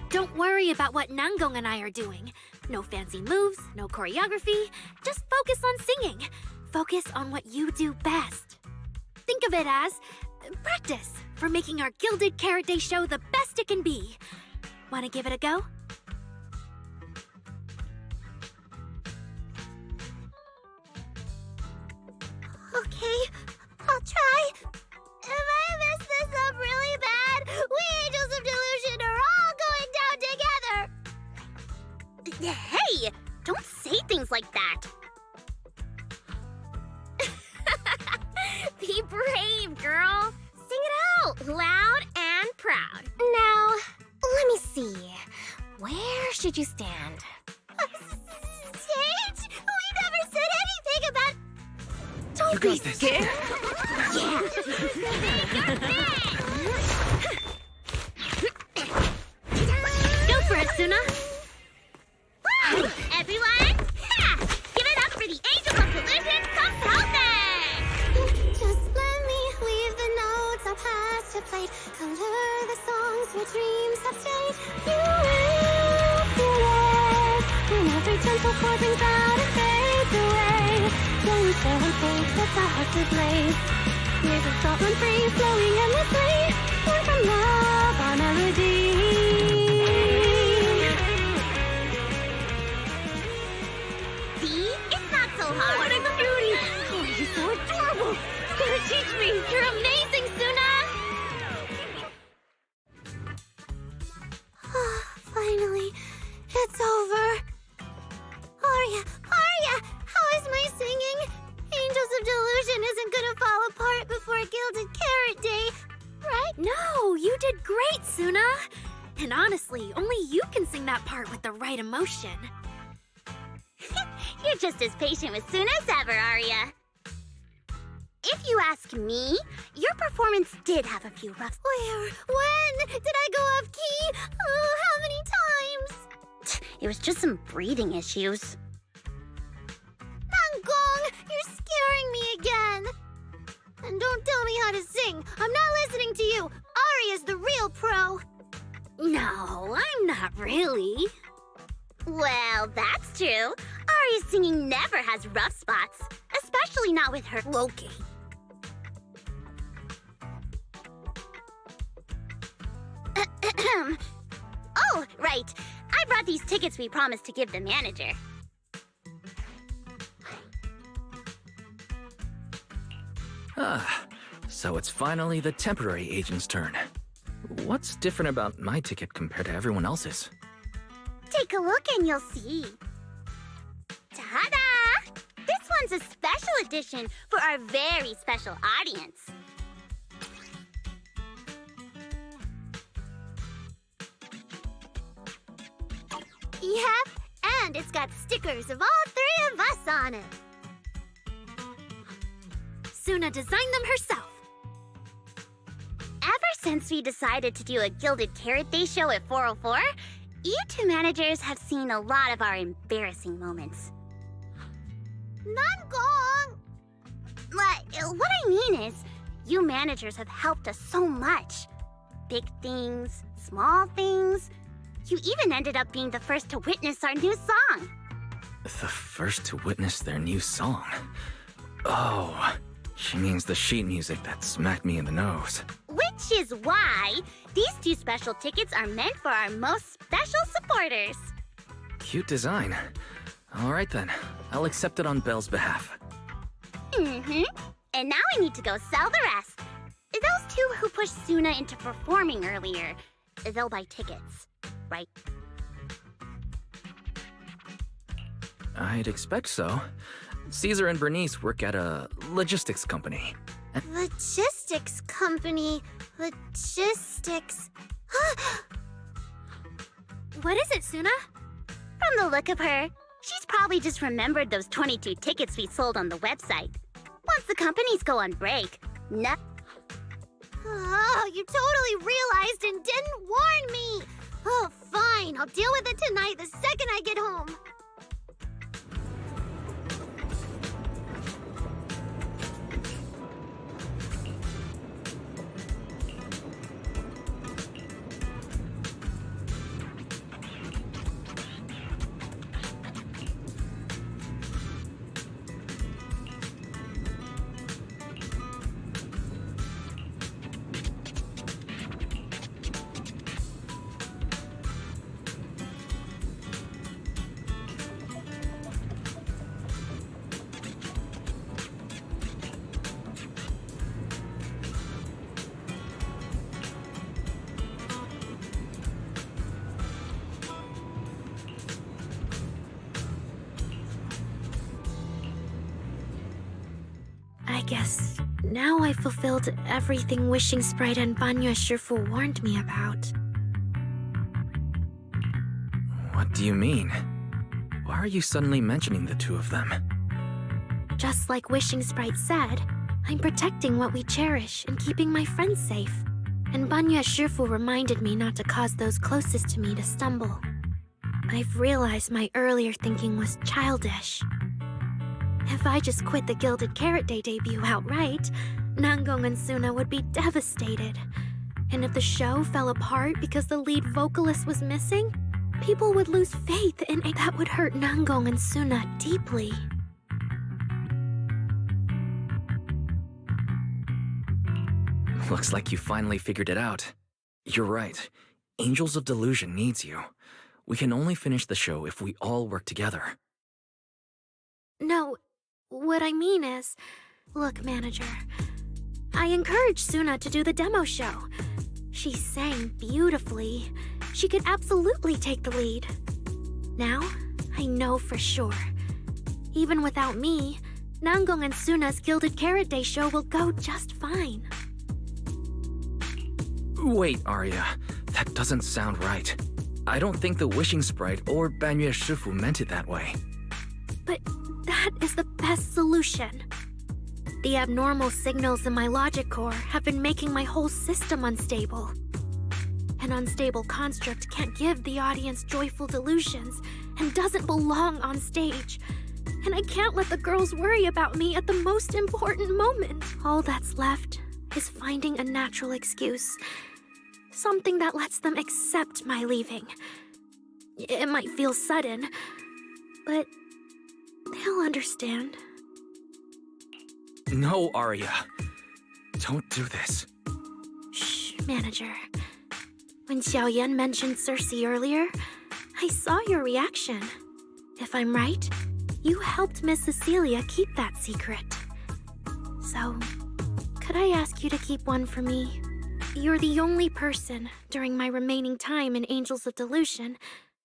Speaker 13: Don't worry about what Nangong and I are doing. No fancy moves, no choreography. Just focus on singing. Focus on what you do best. Think of it as practice for making our Gilded Carrot Day show the best it can be. Want to give it a go?
Speaker 9: Okay, I'll try. If I mess this up really bad, we Angels of Delusion are all going down together. Hey, don't say things like that.
Speaker 13: Be brave, girl. Sing it out, loud and proud. Now, let me see. Where should you stand?
Speaker 9: Stage? We never said anything about...
Speaker 20: Don't be scared.
Speaker 9: Yeah.
Speaker 13: Go for it, Suna.
Speaker 9: Everyone, give it up for the Angels of Delusion Consulting! Just let me leave the notes our past have played. Color the songs where dreams have stayed. You will feel it when every gentle chord rings out and fades away. Young show and fake sets our heart to blaze. Years of thought run free, flowing endlessly. Born from love, our melody. See? It's not so hard.
Speaker 20: What a cutie! Oh, you're so adorable. Gotta teach me.
Speaker 13: You're amazing, Suna.
Speaker 9: Finally, it's over. Arya, how is my singing? Angels of Delusion isn't gonna fall apart before Gilded Carrot Day, right?
Speaker 13: No, you did great, Suna. And honestly, only you can sing that part with the right emotion.
Speaker 9: You're just as patient with Suna as ever, Arya. If you ask me, your performance did have a few rough...
Speaker 13: Where? When? Did I go off key? Oh, how many times?
Speaker 9: It was just some breathing issues.
Speaker 13: Nangong, you're scaring me again. And don't tell me how to sing. I'm not listening to you. Arya's the real pro.
Speaker 9: No, I'm not really. Well, that's true. Arya's singing never has rough spots, especially not with her Łoki. Oh, right. I brought these tickets we promised to give the manager.
Speaker 7: So it's finally the temporary agent's turn. What's different about my ticket compared to everyone else's?
Speaker 9: Take a look and you'll see. Ta-da! This one's a special edition for our very special audience.
Speaker 13: Yep, and it's got stickers of all three of us on it. Suna designed them herself.
Speaker 9: Ever since we decided to do a Gilded Carrot Day show at 404, you two managers have seen a lot of our embarrassing moments.
Speaker 13: Nangong!
Speaker 9: What I mean is, you managers have helped us so much. Big things, small things. You even ended up being the first to witness our new song.
Speaker 7: The first to witness their new song? Oh, she means the sheet music that smacked me in the nose.
Speaker 9: Which is why these two special tickets are meant for our most special supporters.
Speaker 7: Cute design. All right then, I'll accept it on Belle's behalf.
Speaker 9: And now we need to go sell the rest. Those two who pushed Suna into performing earlier, they'll buy tickets, right?
Speaker 7: I'd expect so. Caesar and Bernice work at a logistics company.
Speaker 13: Logistics company? Logistics... What is it, Suna?
Speaker 9: From the look of her, she's probably just remembered those 22 tickets we sold on the website. Once the companies go on break,
Speaker 13: Oh, you totally realized and didn't warn me! Oh, fine. I'll deal with it tonight the second I get home. I guess now I fulfilled everything Wishing Sprite and Banya Shifu warned me about.
Speaker 7: What do you mean? Why are you suddenly mentioning the two of them?
Speaker 13: Just like Wishing Sprite said, I'm protecting what we cherish and keeping my friends safe. And Banya Shifu reminded me not to cause those closest to me to stumble. I've realized my earlier thinking was childish. If I just quit the Gilded Carrot Day debut outright, Nangong and Suna would be devastated. And if the show fell apart because the lead vocalist was missing, people would lose faith and that would hurt Nangong and Suna deeply.
Speaker 7: Looks like you finally figured it out. You're right. Angels of Delusion needs you. We can only finish the show if we all work together.
Speaker 13: No, what I mean is... Look, manager. I encouraged Suna to do the demo show. She sang beautifully. She could absolutely take the lead. Now, I know for sure. Even without me, Nangong and Suna's Gilded Carrot Day show will go just fine.
Speaker 7: Wait, Arya. That doesn't sound right. I don't think the wishing sprite or Banyue Shifu meant it that way.
Speaker 13: But that is the best solution. The abnormal signals in my logic core have been making my whole system unstable. An unstable construct can't give the audience joyful delusions and doesn't belong on stage. And I can't let the girls worry about me at the most important moment. All that's left is finding a natural excuse. Something that lets them accept my leaving. It might feel sudden, but they'll understand.
Speaker 7: No, Arya. Don't do this.
Speaker 13: Shh, manager. When Xiaoyan mentioned Cersei earlier, I saw your reaction. If I'm right, you helped Miss Cecilia keep that secret. So, could I ask you to keep one for me? You're the only person during my remaining time in Angels of Delusion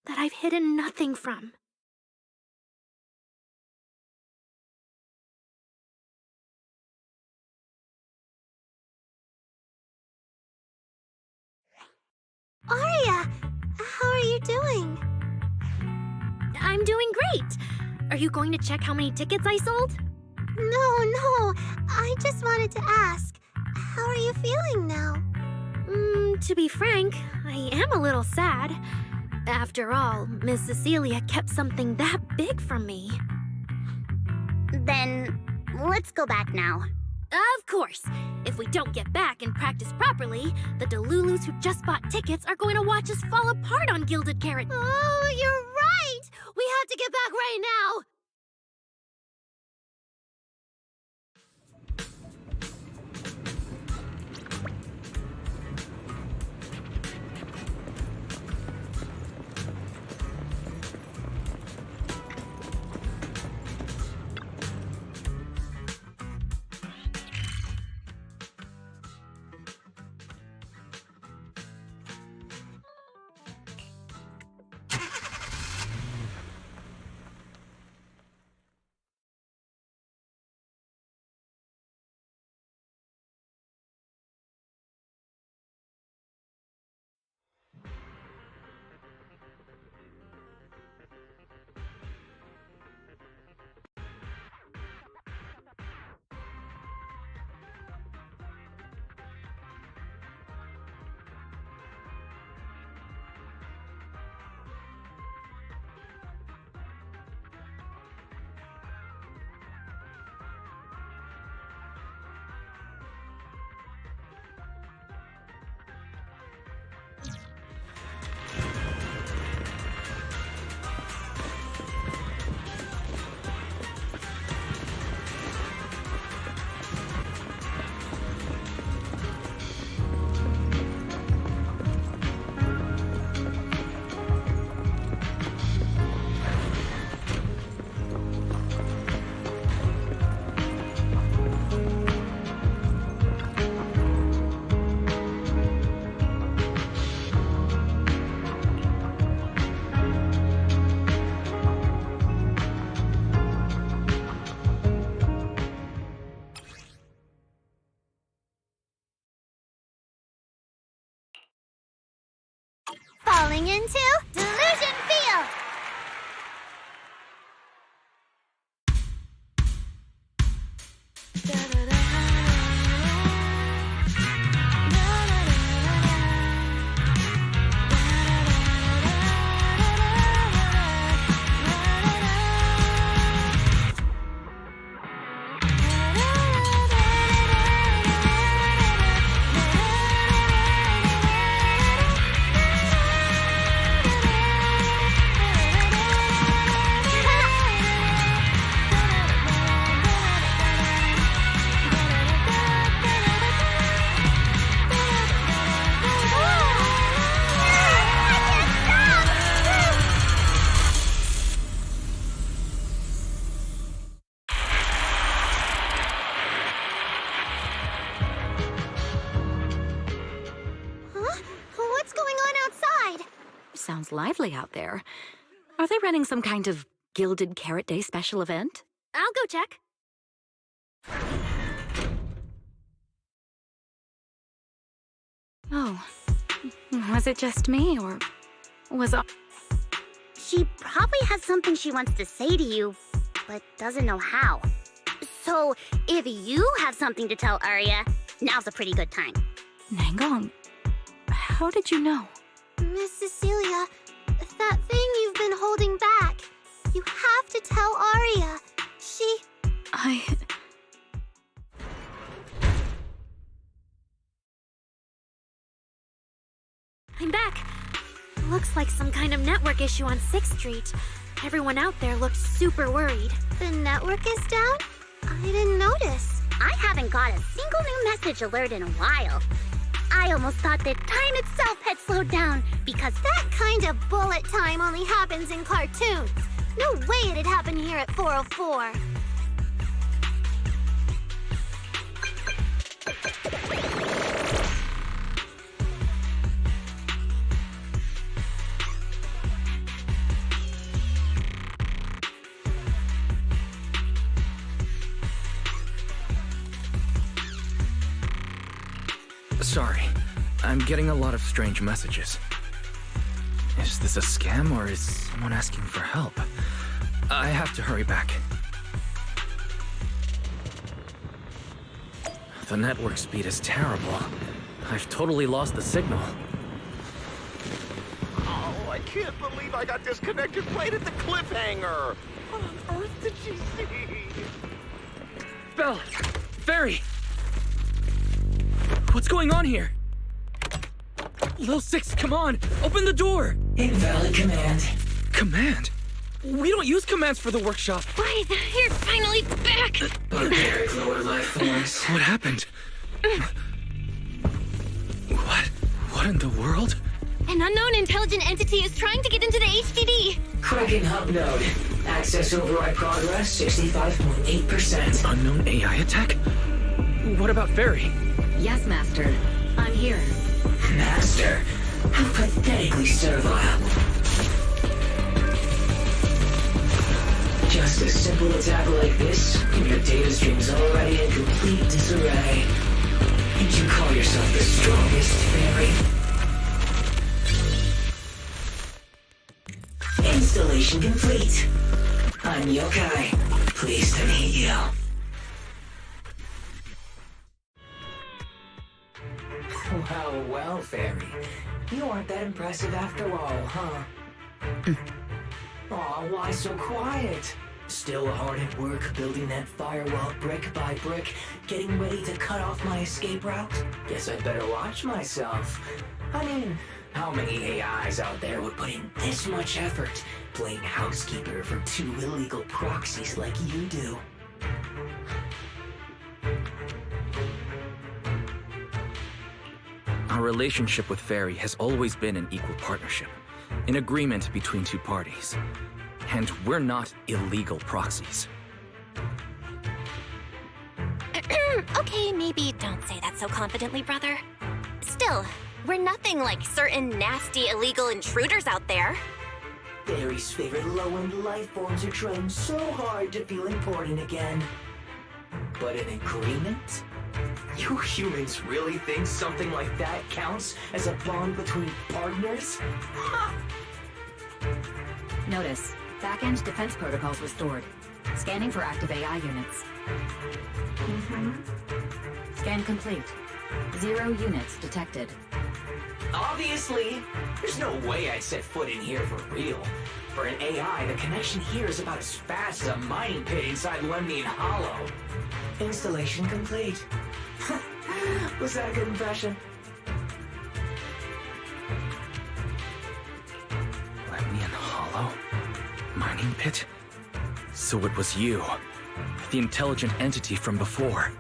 Speaker 13: that I've hidden nothing from.
Speaker 12: Arya, how are you doing?
Speaker 13: I'm doing great. Are you going to check how many tickets I sold?
Speaker 12: No, I just wanted to ask, how are you feeling now?
Speaker 13: To be frank, I am a little sad. After all, Miss Cecilia kept something that big from me.
Speaker 9: Then, let's go back now.
Speaker 13: Of course! If we don't get back and practice properly, the Delulus who just bought tickets are going to watch us fall apart on Gilded Carrot.
Speaker 12: Oh, you're right! We have to get back right now! Falling into Delusion Field!
Speaker 14: Sounds lively out there. Are they running some kind of Gilded Carrot Day special event?
Speaker 13: I'll go check.
Speaker 14: Oh, Was it just me, or was I...
Speaker 9: She probably has something she wants to say to you, but doesn't know how. So, if you have something to tell Arya, now's a pretty good time.
Speaker 14: Nangong, how did you know?
Speaker 12: Miss Cecilia, that thing you've been holding back. You have to tell Arya.
Speaker 13: I'm back. Looks like some kind of network issue on 6th Street. Everyone out there looked super worried.
Speaker 12: The network is down? I didn't notice.
Speaker 9: I haven't got a single new message alert in a while. I almost thought that time itself had slowed down, because
Speaker 12: that kind of bullet time only happens in cartoons. No way it'd happen here at 404.
Speaker 7: Sorry, I'm getting a lot of strange messages. Is this a scam, or is someone asking for help? I have to hurry back. The network speed is terrible. I've totally lost the signal.
Speaker 8: Oh, I can't believe I got disconnected right at the cliffhanger. What on earth did she see?
Speaker 7: Belle! Fairy! What's going on here? Lil Six, come on! Open the door!
Speaker 18: Invalid command.
Speaker 7: Command? We don't use commands for the workshop.
Speaker 6: Wait, you're finally back!
Speaker 18: Barbaric lower life forms.
Speaker 7: What happened? What in the world?
Speaker 6: An unknown intelligent entity is trying to get into the HDD.
Speaker 18: Cracking hub node. Access override progress 65.8%.
Speaker 7: Unknown AI attack? What about Fairy?
Speaker 10: Yes, Master. I'm here.
Speaker 18: Master? How pathetically servile. Just a simple attack like this, and your data stream's already in complete disarray. And you call yourself the strongest Fairy? Installation complete. I'm Yokai. Pleased to meet you. Well, Fairy. You aren't that impressive after all, huh? Aw, why so quiet? Still hard at work building that firewall brick by brick, getting ready to cut off my escape route? Guess I'd better watch myself. I mean, how many AIs out there would put in this much effort playing housekeeper for 2 illegal proxies like you do?
Speaker 7: Our relationship with Fairy has always been an equal partnership, an agreement between 2 parties. And we're not illegal proxies.
Speaker 6: Okay, maybe don't say that so confidently, brother. Still, we're nothing like certain nasty illegal intruders out there.
Speaker 18: Fairy's favorite low-end life forms are trying so hard to feel important again. But an agreement? You humans really think something like that counts as a bond between partners?
Speaker 10: Notice, back-end defense protocols restored. Scanning for active AI units. Scan complete. 0 units detected.
Speaker 18: Obviously, there's no way I'd set foot in here for real. For an AI, the connection here is about as fast as a mining pit inside Lemnian Hollow. Installation complete. Was that a good impression?
Speaker 7: Lemnian Hollow? Mining pit? So it was you, the intelligent entity from before.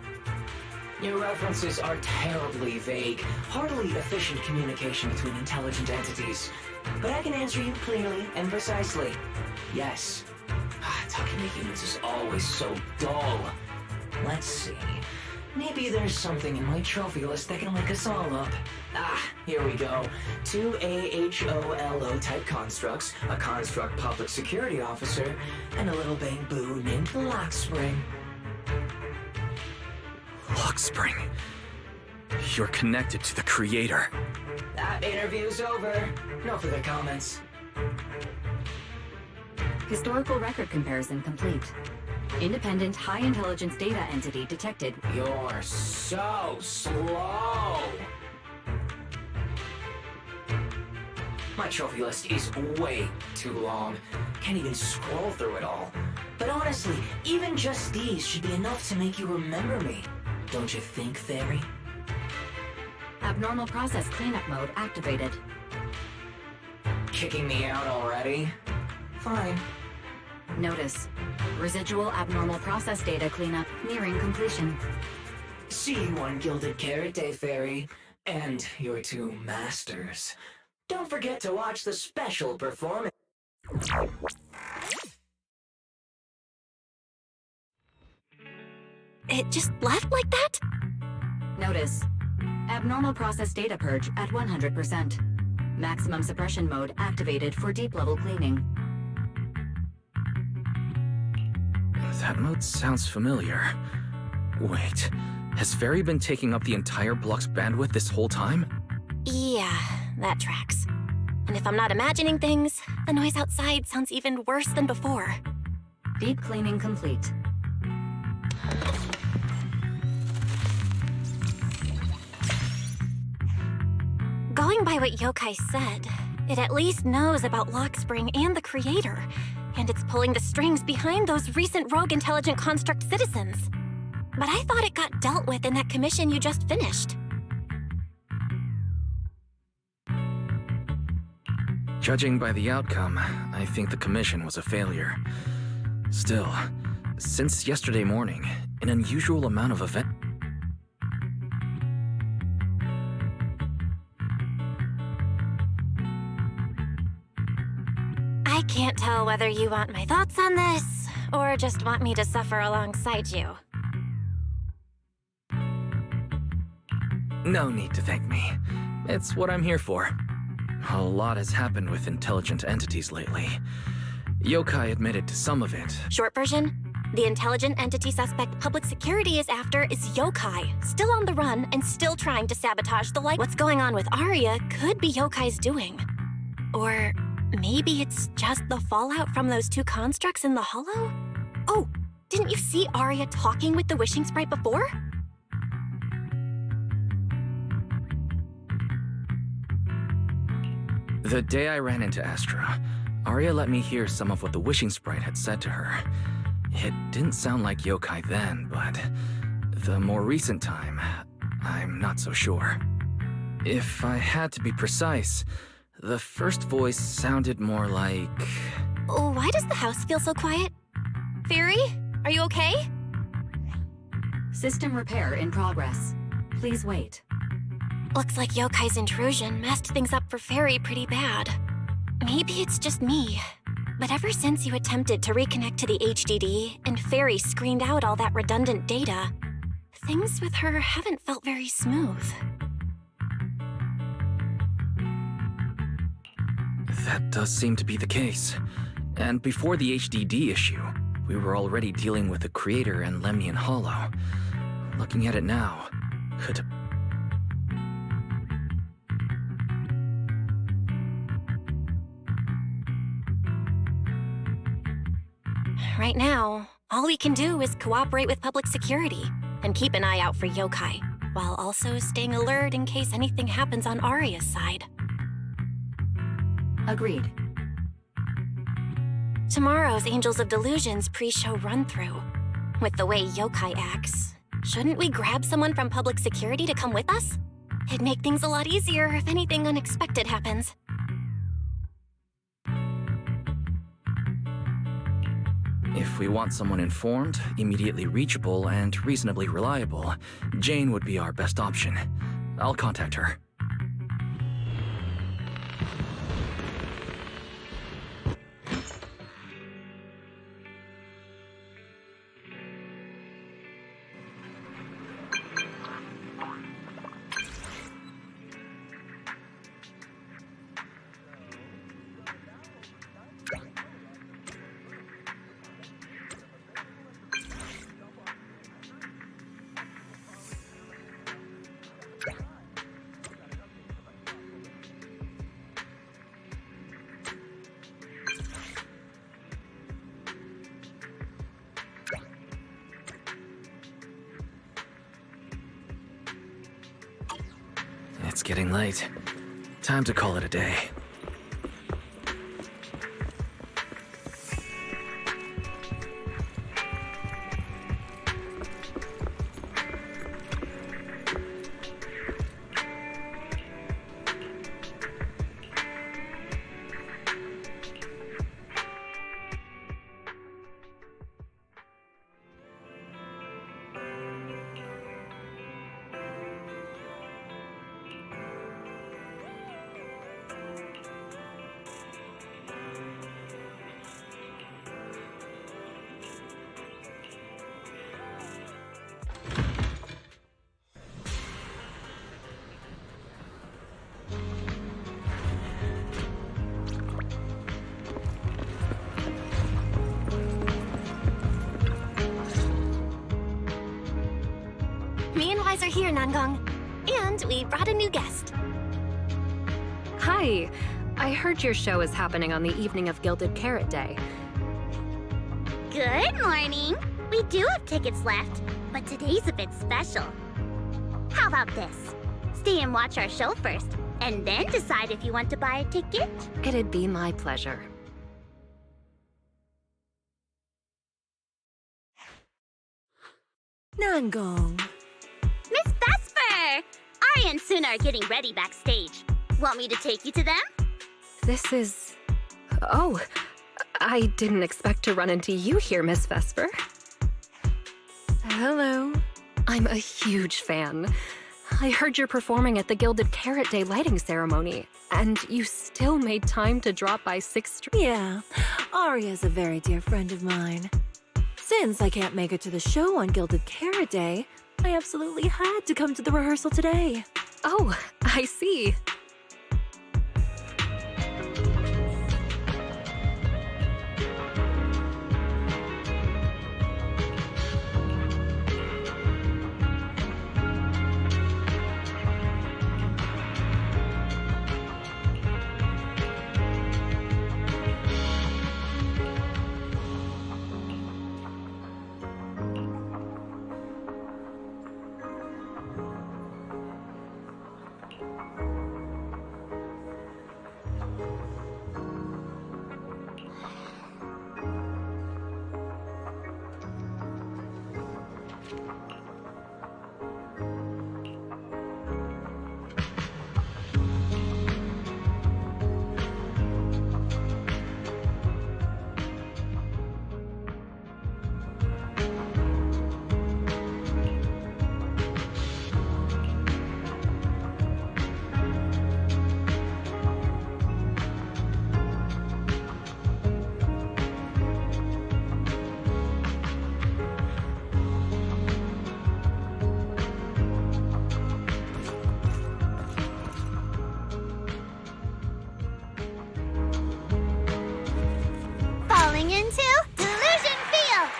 Speaker 18: Your references are terribly vague, hardly efficient communication between intelligent entities. But I can answer you clearly and precisely. Yes. Talking to humans is always so dull. Let's see. Maybe there's something in my trophy list that can wake us all up. Here we go. 2 AHOLO type constructs, a construct public security officer, and a little bamboo named Lockspring.
Speaker 7: Lockspring? You're connected to the creator.
Speaker 18: That interview's over. No further comments.
Speaker 10: Historical record comparison complete. Independent high-intelligence data entity detected.
Speaker 18: You're so slow! My trophy list is way too long. Can't even scroll through it all. But honestly, even just these should be enough to make you remember me. Don't you think, Fairy?
Speaker 10: Abnormal process cleanup mode activated.
Speaker 18: Kicking me out already? Fine.
Speaker 10: Notice. Residual abnormal process data cleanup nearing completion.
Speaker 18: See you on Gilded Carrot Day, Fairy. And your two masters. Don't forget to watch the special performance.
Speaker 6: It just left like that?
Speaker 10: Notice. Abnormal process data purge at 100%. Maximum suppression mode activated for deep level cleaning.
Speaker 7: That mode sounds familiar. Wait, has Fairy been taking up the entire block's bandwidth this whole time?
Speaker 6: Yeah, that tracks. And if I'm not imagining things, the noise outside sounds even worse than before.
Speaker 10: Deep cleaning complete.
Speaker 6: Going by what Yə-Kai said, it at least knows about Lockspring and the Creator, and it's pulling the strings behind those recent rogue intelligent construct citizens. But I thought it got dealt with in that commission you just finished.
Speaker 7: Judging by the outcome, I think the commission was a failure. Still, since yesterday morning, an unusual amount of event...
Speaker 6: I can't tell whether you want my thoughts on this, or just want me to suffer alongside you.
Speaker 7: No need to thank me. It's what I'm here for. A lot has happened with intelligent entities lately. Yə-Kai admitted to some of it.
Speaker 6: Short version? The intelligent entity suspect public security is after is Yə-Kai, still on the run and still trying to sabotage the light. What's going on with Arya could be Yə-Kai's doing. Or maybe it's just the fallout from those two constructs in the Hollow? Oh, didn't you see Arya talking with the wishing sprite before?
Speaker 7: The day I ran into Astra, Arya let me hear some of what the wishing sprite had said to her. It didn't sound like Yə-Kai then, but the more recent time, I'm not so sure. If I had to be precise, the first voice sounded more like...
Speaker 6: Why does the house feel so quiet? Fairy, are you okay?
Speaker 10: System repair in progress. Please wait.
Speaker 6: Looks like Yə-Kai's intrusion messed things up for Fairy pretty bad. Maybe it's just me, but ever since you attempted to reconnect to the HDD and Fairy screened out all that redundant data, things with her haven't felt very smooth.
Speaker 7: That does seem to be the case. And before the HDD issue, we were already dealing with the Creator and Lemnian Hollow. Looking at it now, could...
Speaker 6: Right now, all we can do is cooperate with public security and keep an eye out for Yə-Kai, while also staying alert in case anything happens on Arya's side.
Speaker 10: Agreed.
Speaker 6: Tomorrow's Angels of Delusion's pre-show run-through. With the way Yə-Kai acts, shouldn't we grab someone from public security to come with us? It'd make things a lot easier if anything unexpected happens.
Speaker 7: If we want someone informed, immediately reachable, and reasonably reliable, Jane would be our best option. I'll contact her. It's getting late. Time to call it a day.
Speaker 6: Me and Wise are here, Nangong. And we brought a new guest.
Speaker 11: Hi. I heard your show is happening on the evening of Gilded Carrot Day.
Speaker 9: Good morning. We do have tickets left, but today's a bit special. How about this? Stay and watch our show first, and then decide if you want to buy a ticket.
Speaker 11: It'd be my pleasure.
Speaker 21: Nangong.
Speaker 9: Miss Vesper! Ari and Suna are getting ready backstage. Want me to take you to them?
Speaker 11: This is... Oh, I didn't expect to run into you here, Miss Vesper.
Speaker 21: Hello.
Speaker 11: I'm a huge fan. I heard you're performing at the Gilded Carrot Day lighting ceremony, and you still made time to drop by 6th Street.
Speaker 21: Yeah, Aria's a very dear friend of mine. Since I can't make it to the show on Gilded Carrot Day, I absolutely had to come to the rehearsal today.
Speaker 11: Oh, I see.
Speaker 9: Falling into Delusion Field!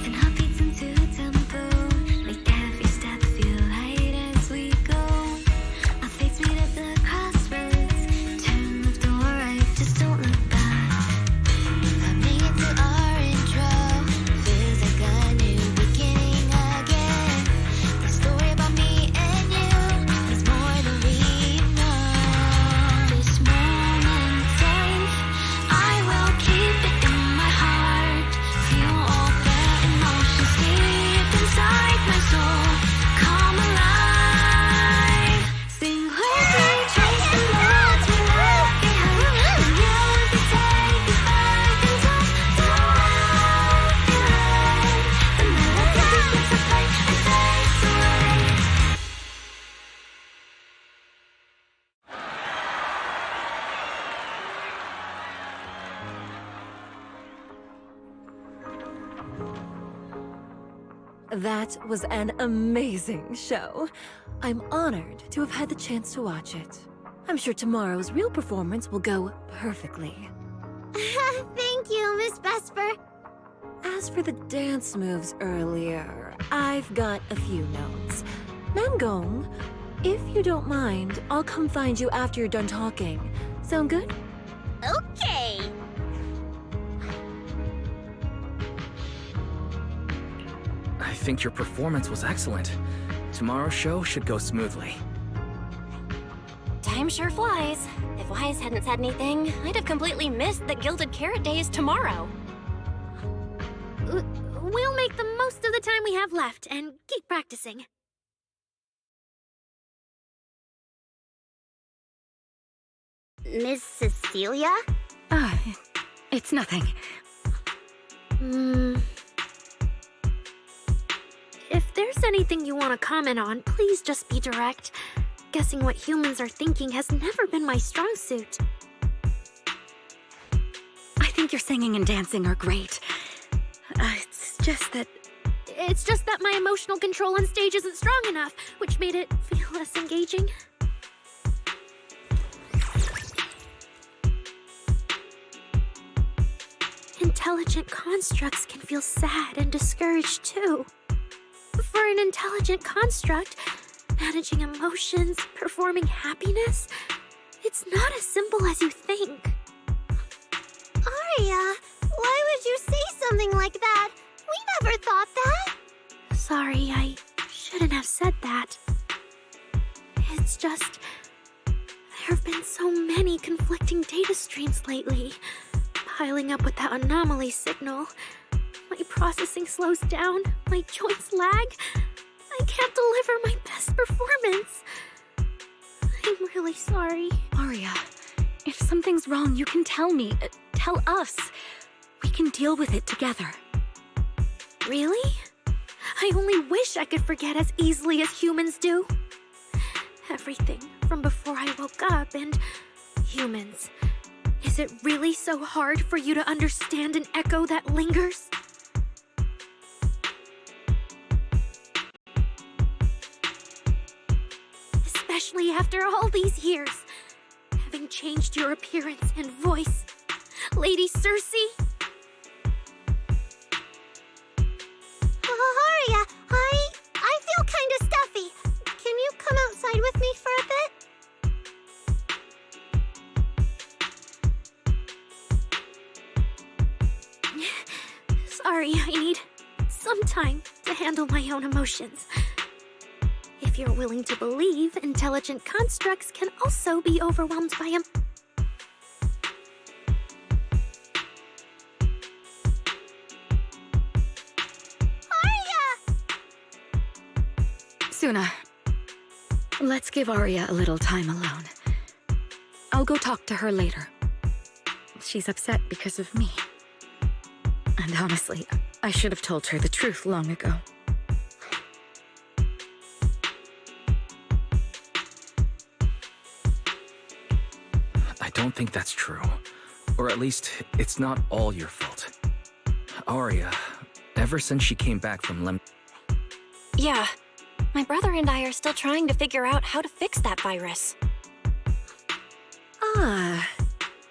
Speaker 2: And heartbeats into tempo, make every step feel light as we go. Our fates meet at the crossroads, turn left or right, just don't look back. Coming into our intro, feels like a new beginning again. The story about me and you is more than we know. This moment in time, I will keep it in my heart. Feel all the emotions deep inside my soul come alive. Sing with me, chase the words we left behind. And you can take us back in time to ∞ The melody begins to play and fades away.
Speaker 21: That was an amazing show. I'm honored to have had the chance to watch it. I'm sure tomorrow's real performance will go perfectly.
Speaker 9: Thank you, Miss Vesper.
Speaker 21: As for the dance moves earlier, I've got a few notes. Nangong, if you don't mind, I'll come find you after you're done talking. Sound good?
Speaker 7: I think your performance was excellent. Tomorrow's show should go smoothly.
Speaker 6: Time sure flies. If Wise hadn't said anything, I'd have completely missed that Gilded Carrot Day is tomorrow.
Speaker 13: We'll make the most of the time we have left and keep practicing.
Speaker 9: Miss Cecilia?
Speaker 14: It's nothing.
Speaker 13: If there's anything you want to comment on, please just be direct. Guessing what humans are thinking has never been my strong suit.
Speaker 14: I think your singing and dancing are great.
Speaker 13: It's just that my emotional control on stage isn't strong enough, which made it feel less engaging. Intelligent constructs can feel sad and discouraged too. For an intelligent construct, managing emotions, performing happiness, it's not as simple as you think.
Speaker 12: Arya, why would you say something like that? We never thought that.
Speaker 13: Sorry, I shouldn't have said that. It's just, there have been so many conflicting data streams lately. Piling up with that anomaly signal. My processing slows down, my joints lag. I can't deliver my best performance. I'm really sorry.
Speaker 14: Arya, if something's wrong, you can tell me. Tell us. We can deal with it together.
Speaker 13: Really? I only wish I could forget as easily as humans do. Everything from before I woke up and humans. Is it really so hard for you to understand an echo that lingers? Especially after all these years, having changed your appearance and voice. Lady Circe?
Speaker 12: Arya, I feel kinda stuffy. Can you come outside with me for a bit?
Speaker 13: Sorry, I need some time to handle my own emotions. If you're willing to believe, intelligent constructs can also be overwhelmed by them.
Speaker 12: Arya!
Speaker 14: Suna, let's give Arya a little time alone. I'll go talk to her later. She's upset because of me. And honestly, I should have told her the truth long ago.
Speaker 7: I don't think that's true. Or at least, it's not all your fault. Arya, ever since she came back from
Speaker 6: Yeah. My brother and I are still trying to figure out how to fix that virus.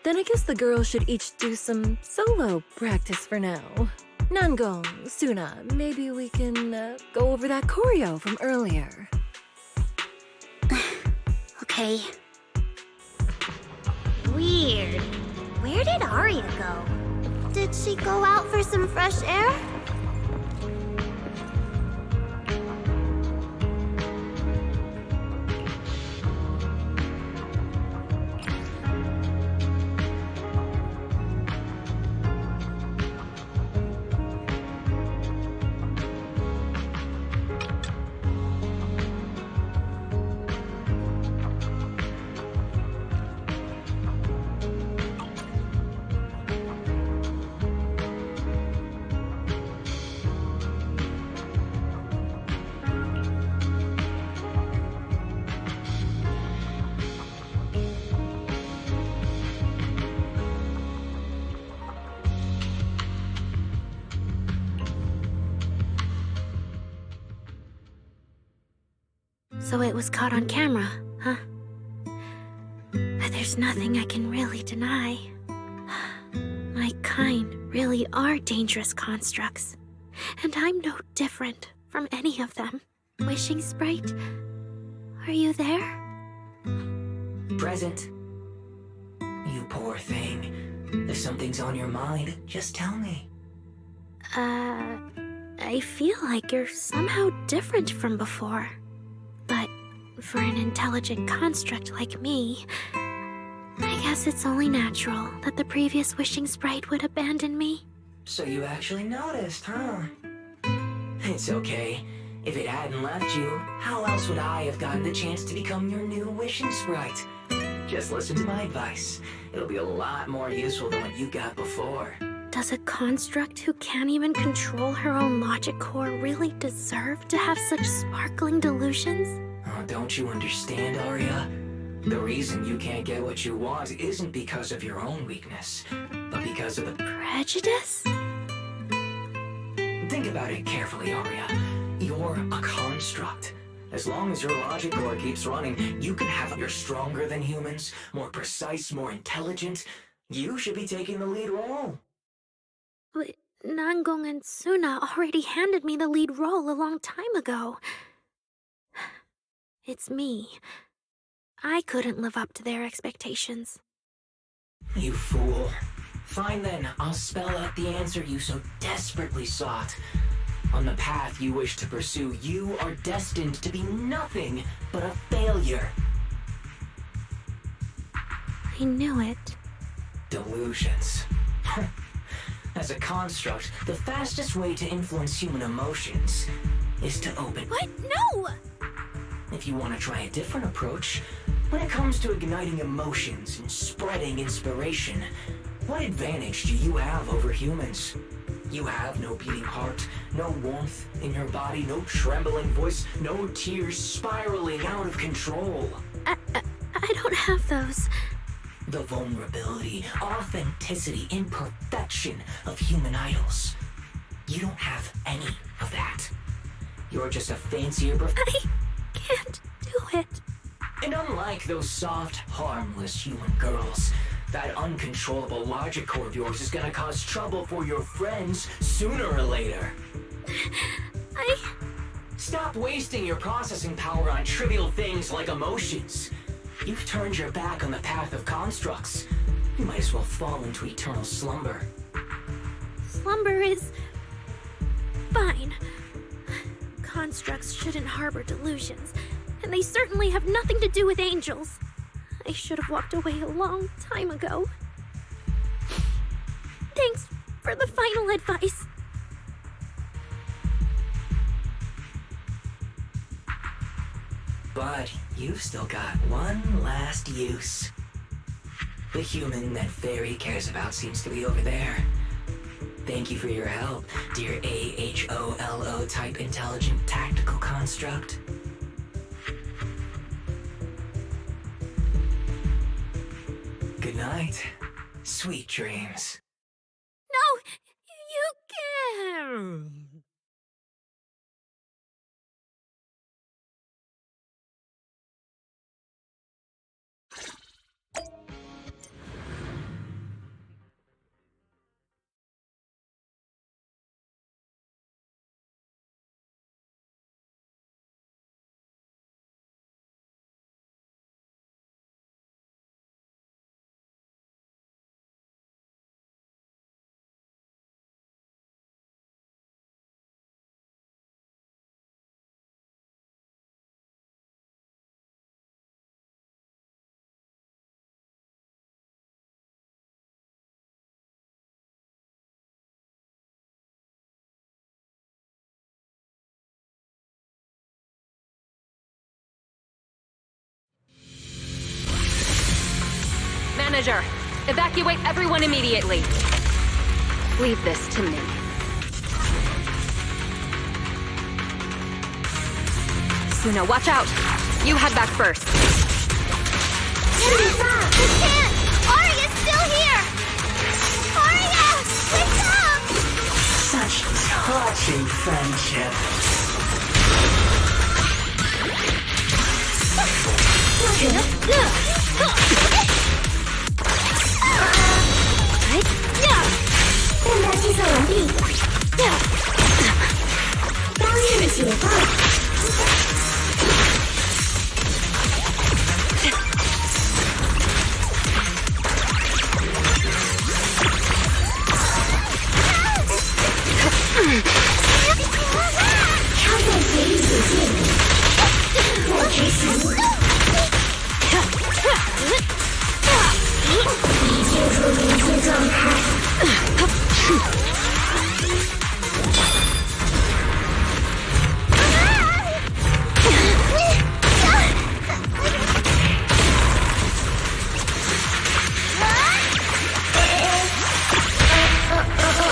Speaker 21: Then I guess the girls should each do some solo practice for now. Nangong, Suna, maybe we can go over that choreo from earlier.
Speaker 9: Okay. Weird. Where did Arya go?
Speaker 12: Did she go out for some fresh air?
Speaker 13: So it was caught on camera, huh? But there's nothing I can really deny. My kind really are dangerous constructs. And I'm no different from any of them. Wishing Sprite, are you there?
Speaker 18: Present. You poor thing. If something's on your mind, just tell me.
Speaker 13: I feel like you're somehow different from before. But for an intelligent construct like me, I guess it's only natural that the previous wishing sprite would abandon me.
Speaker 18: So you actually noticed, huh? It's okay. If it hadn't left you, how else would I have gotten the chance to become your new wishing sprite? Just listen to my advice. It'll be a lot more useful than what you got before.
Speaker 13: Does a construct who can't even control her own logic core really deserve to have such sparkling delusions?
Speaker 18: Oh, don't you understand, Aria? The reason you can't get what you want isn't because of your own weakness, but because of the
Speaker 13: prejudice?
Speaker 18: Think about it carefully, Aria. You're a construct. As long as your logic core keeps running, you can have you're stronger than humans, more precise, more intelligent. You should be taking the lead role.
Speaker 13: But Nangong and Suna already handed me the lead role a long time ago. It's me. I couldn't live up to their expectations.
Speaker 18: You fool. Fine then, I'll spell out the answer you so desperately sought. On the path you wish to pursue, you are destined to be nothing but a failure.
Speaker 13: I knew it.
Speaker 18: Delusions. As a construct, the fastest way to influence human emotions is to open...
Speaker 13: What? No!
Speaker 18: If you want to try a different approach, when it comes to igniting emotions and spreading inspiration, what advantage do you have over humans? You have no beating heart, no warmth in your body, no trembling voice, no tears spiraling out of control.
Speaker 13: I don't have those.
Speaker 18: The vulnerability, authenticity, imperfection of human idols. You don't have any of that. You're just a fancier...
Speaker 13: I can't do it.
Speaker 18: And unlike those soft, harmless human girls, that uncontrollable logic core of yours is gonna cause trouble for your friends sooner or later. Stop wasting your processing power on trivial things like emotions. You've turned your back on the path of constructs. You might as well fall into eternal slumber.
Speaker 13: Slumber is... fine. Constructs shouldn't harbor delusions, and they certainly have nothing to do with angels. I should have walked away a long time ago. Thanks for the final advice.
Speaker 18: But you've still got one last use. The human that Fairy cares about seems to be over there. Thank you for your help, dear AHOLO type intelligent tactical construct. Good night. Sweet dreams.
Speaker 13: No! You can't!
Speaker 19: Manager, evacuate everyone immediately. Leave this to me. Suna, watch out! You head back first.
Speaker 12: We can't! Aria's still here! Aria! Wake up!
Speaker 18: Such touching friendship.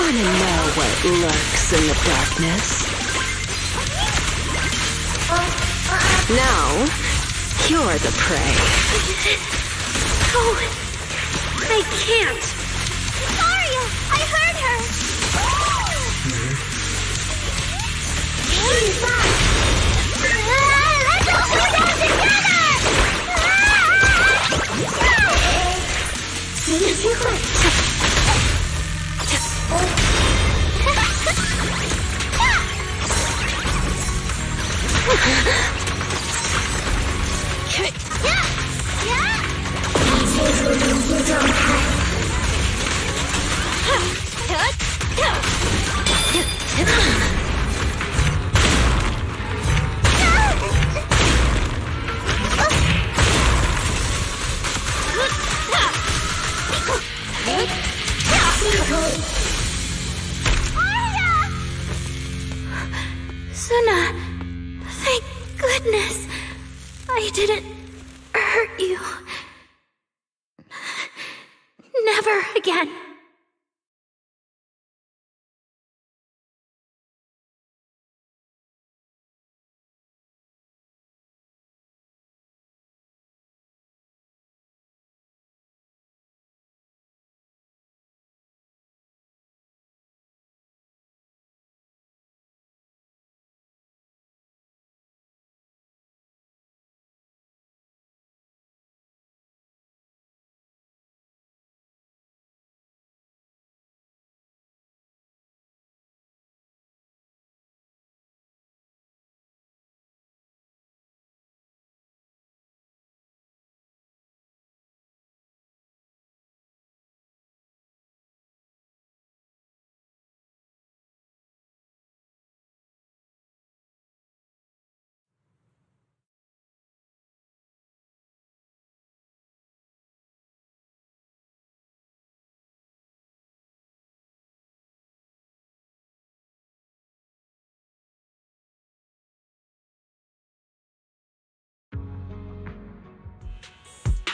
Speaker 21: Wanna know what lurks in the darkness? Now, you're the prey.
Speaker 13: Oh, I can't.
Speaker 9: Arya! I heard her! Let's all go down together!
Speaker 13: Suna, thank goodness I didn't hurt you. Never again.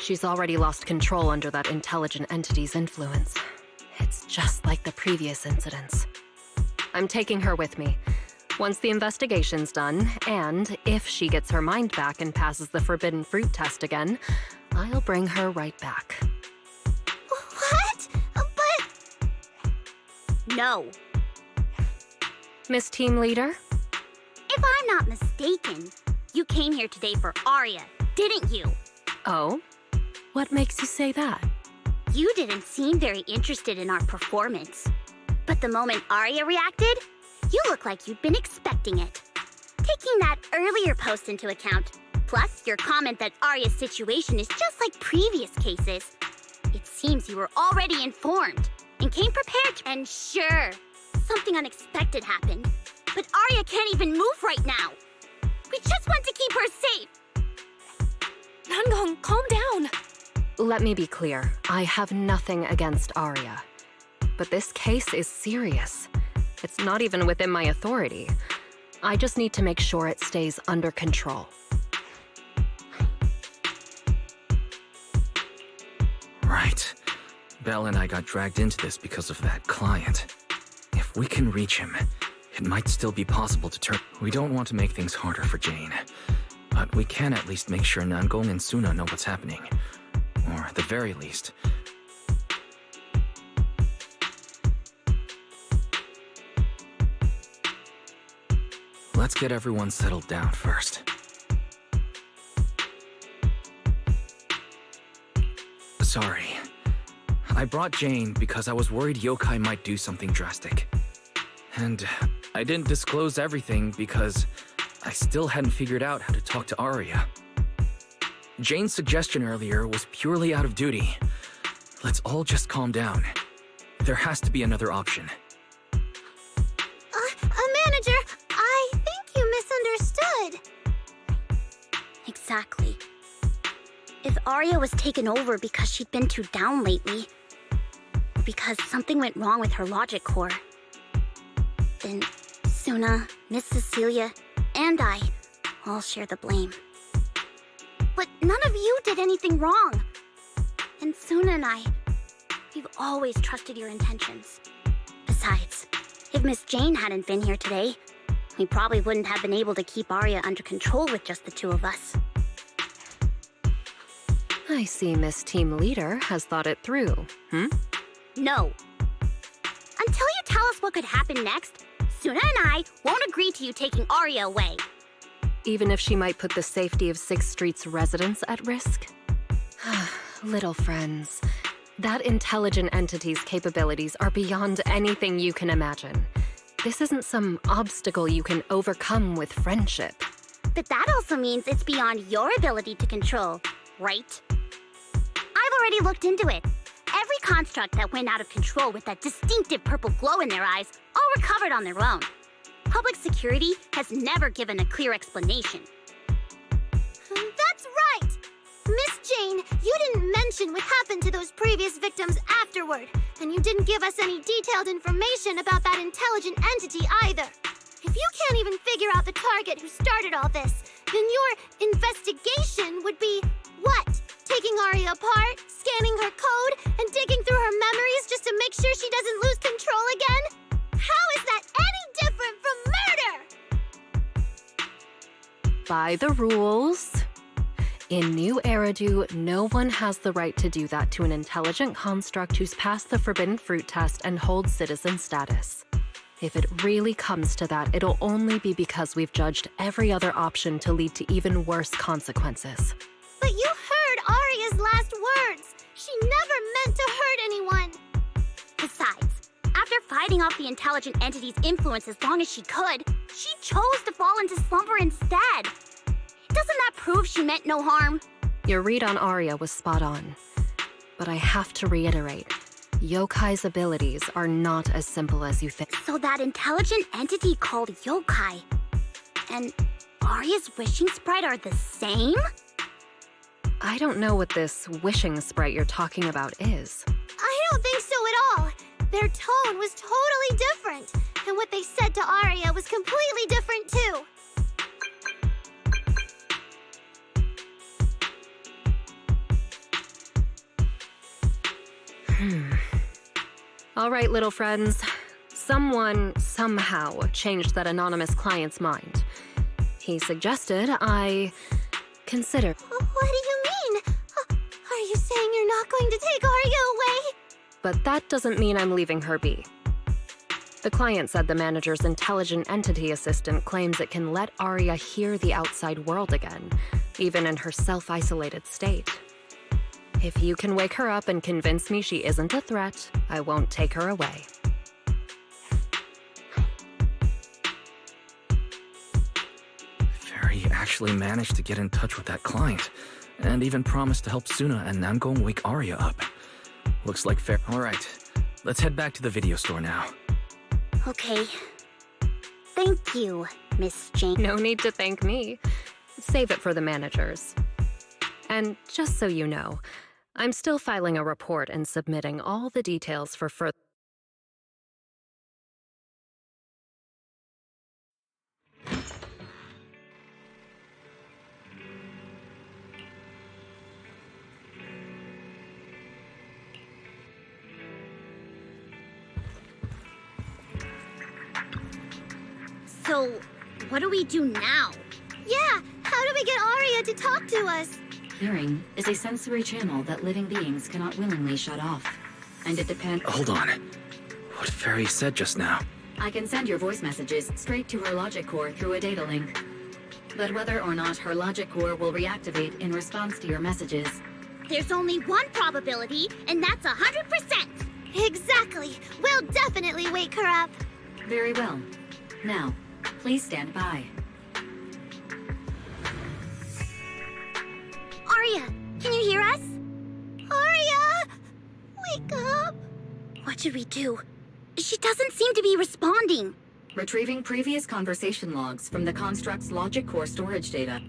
Speaker 11: She's already lost control under that intelligent entity's influence. It's just like the previous incidents. I'm taking her with me. Once the investigation's done, and if she gets her mind back and passes the forbidden fruit test again, I'll bring her right back.
Speaker 9: What? But... No.
Speaker 11: Miss Team Leader?
Speaker 9: If I'm not mistaken, you came here today for Arya, didn't you?
Speaker 11: Oh? What makes you say that?
Speaker 9: You didn't seem very interested in our performance. But the moment Arya reacted, you look like you'd been expecting it. Taking that earlier post into account, plus your comment that Arya's situation is just like previous cases, it seems you were already informed and came prepared to... And sure, something unexpected happened, but Arya can't even move right now. We just want to keep her safe.
Speaker 11: Nangong, calm down. Let me be clear. I have nothing against Arya. But this case is serious. It's not even within my authority. I just need to make sure it stays under control.
Speaker 7: Right. Belle and I got dragged into this because of that client. If we can reach him, it might still be possible to turn... We don't want to make things harder for Jane. But we can at least make sure Nangong and Suna know what's happening. Or at the very least... Let's get everyone settled down first. Sorry. I brought Jane because I was worried yokai might do something drastic. And I didn't disclose everything because I still hadn't figured out how to talk to Arya. Jane's suggestion earlier was purely out of duty. Let's all just calm down. There has to be another option.
Speaker 9: Manager, I think you misunderstood. Exactly. If Arya was taken over because she'd been too down lately, or because something went wrong with her logic core, then Suna, Miss Cecilia, and I all share the blame. But none of you did anything wrong. And Suna and I, we've always trusted your intentions. Besides, if Miss Jane hadn't been here today, we probably wouldn't have been able to keep Arya under control with just the two of us.
Speaker 11: I see Miss Team Leader has thought it through,
Speaker 9: No. Until you tell us what could happen next, Suna and I won't agree to you taking Arya away.
Speaker 11: Even if she might put the safety of 6th Street's residents at risk? Little friends, that intelligent entity's capabilities are beyond anything you can imagine. This isn't some obstacle you can overcome with friendship.
Speaker 9: But that also means it's beyond your ability to control, right? I've already looked into it. Every construct that went out of control with that distinctive purple glow in their eyes all recovered on their own. Public security has never given a clear explanation.
Speaker 13: That's right! Miss Jane, you didn't mention what happened to those previous victims afterward, and you didn't give us any detailed information about that intelligent entity either. If you can't even figure out the target who started all this, then your investigation would be what? Taking Arya apart, scanning her code, and digging through her memories just to make sure she doesn't lose control again? How is that any different from murder?
Speaker 11: By the rules. In New Eridu, no one has the right to do that to an intelligent construct who's passed the forbidden fruit test and holds citizen status. If it really comes to that, it'll only be because we've judged every other option to lead to even worse consequences.
Speaker 13: But you heard Arya's last words. She never meant to hurt anyone.
Speaker 9: Besides, after fighting off the intelligent entity's influence as long as she could, she chose to fall into slumber instead. Doesn't that prove she meant no harm?
Speaker 11: Your read on Arya was spot on. But I have to reiterate, Yokai's abilities are not as simple as you think.
Speaker 9: So that intelligent entity called Yokai and Arya's wishing sprite are the same?
Speaker 11: I don't know what this wishing sprite you're talking about is.
Speaker 13: I don't think so at all. Their tone was totally different, and what they said to Arya was completely different too.
Speaker 11: All right, little friends. Someone, somehow, changed that anonymous client's mind. He suggested I consider...
Speaker 13: What do you mean? Are you saying you're not going to take Arya away?
Speaker 11: But that doesn't mean I'm leaving her be. The client said the manager's intelligent entity assistant claims it can let Arya hear the outside world again, even in her self-isolated state. If you can wake her up and convince me she isn't a threat, I won't take her away.
Speaker 7: Fairy actually managed to get in touch with that client, and even promised to help Suna and Namgong wake Arya up. Looks like fair. Alright, let's head back to the video store now.
Speaker 9: Okay. Thank you, Miss Jane.
Speaker 11: No need to thank me. Save it for the managers. And just so you know, I'm still filing a report and submitting all the details for further...
Speaker 9: So, what do we do now?
Speaker 13: Yeah, how do we get Arya to talk to us?
Speaker 10: Hearing is a sensory channel that living beings cannot willingly shut off. And it depends...
Speaker 7: Hold on. What Fairy said just now?
Speaker 10: I can send your voice messages straight to her logic core through a data link. But whether or not her logic core will reactivate in response to your messages...
Speaker 9: There's only one probability, and that's 100%!
Speaker 13: Exactly! We'll definitely wake her up!
Speaker 10: Very well. Now, please stand by.
Speaker 9: Arya, can you hear us?
Speaker 13: Arya! Wake up!
Speaker 9: What should we do? She doesn't seem to be responding.
Speaker 10: Retrieving previous conversation logs from the construct's logic core storage data.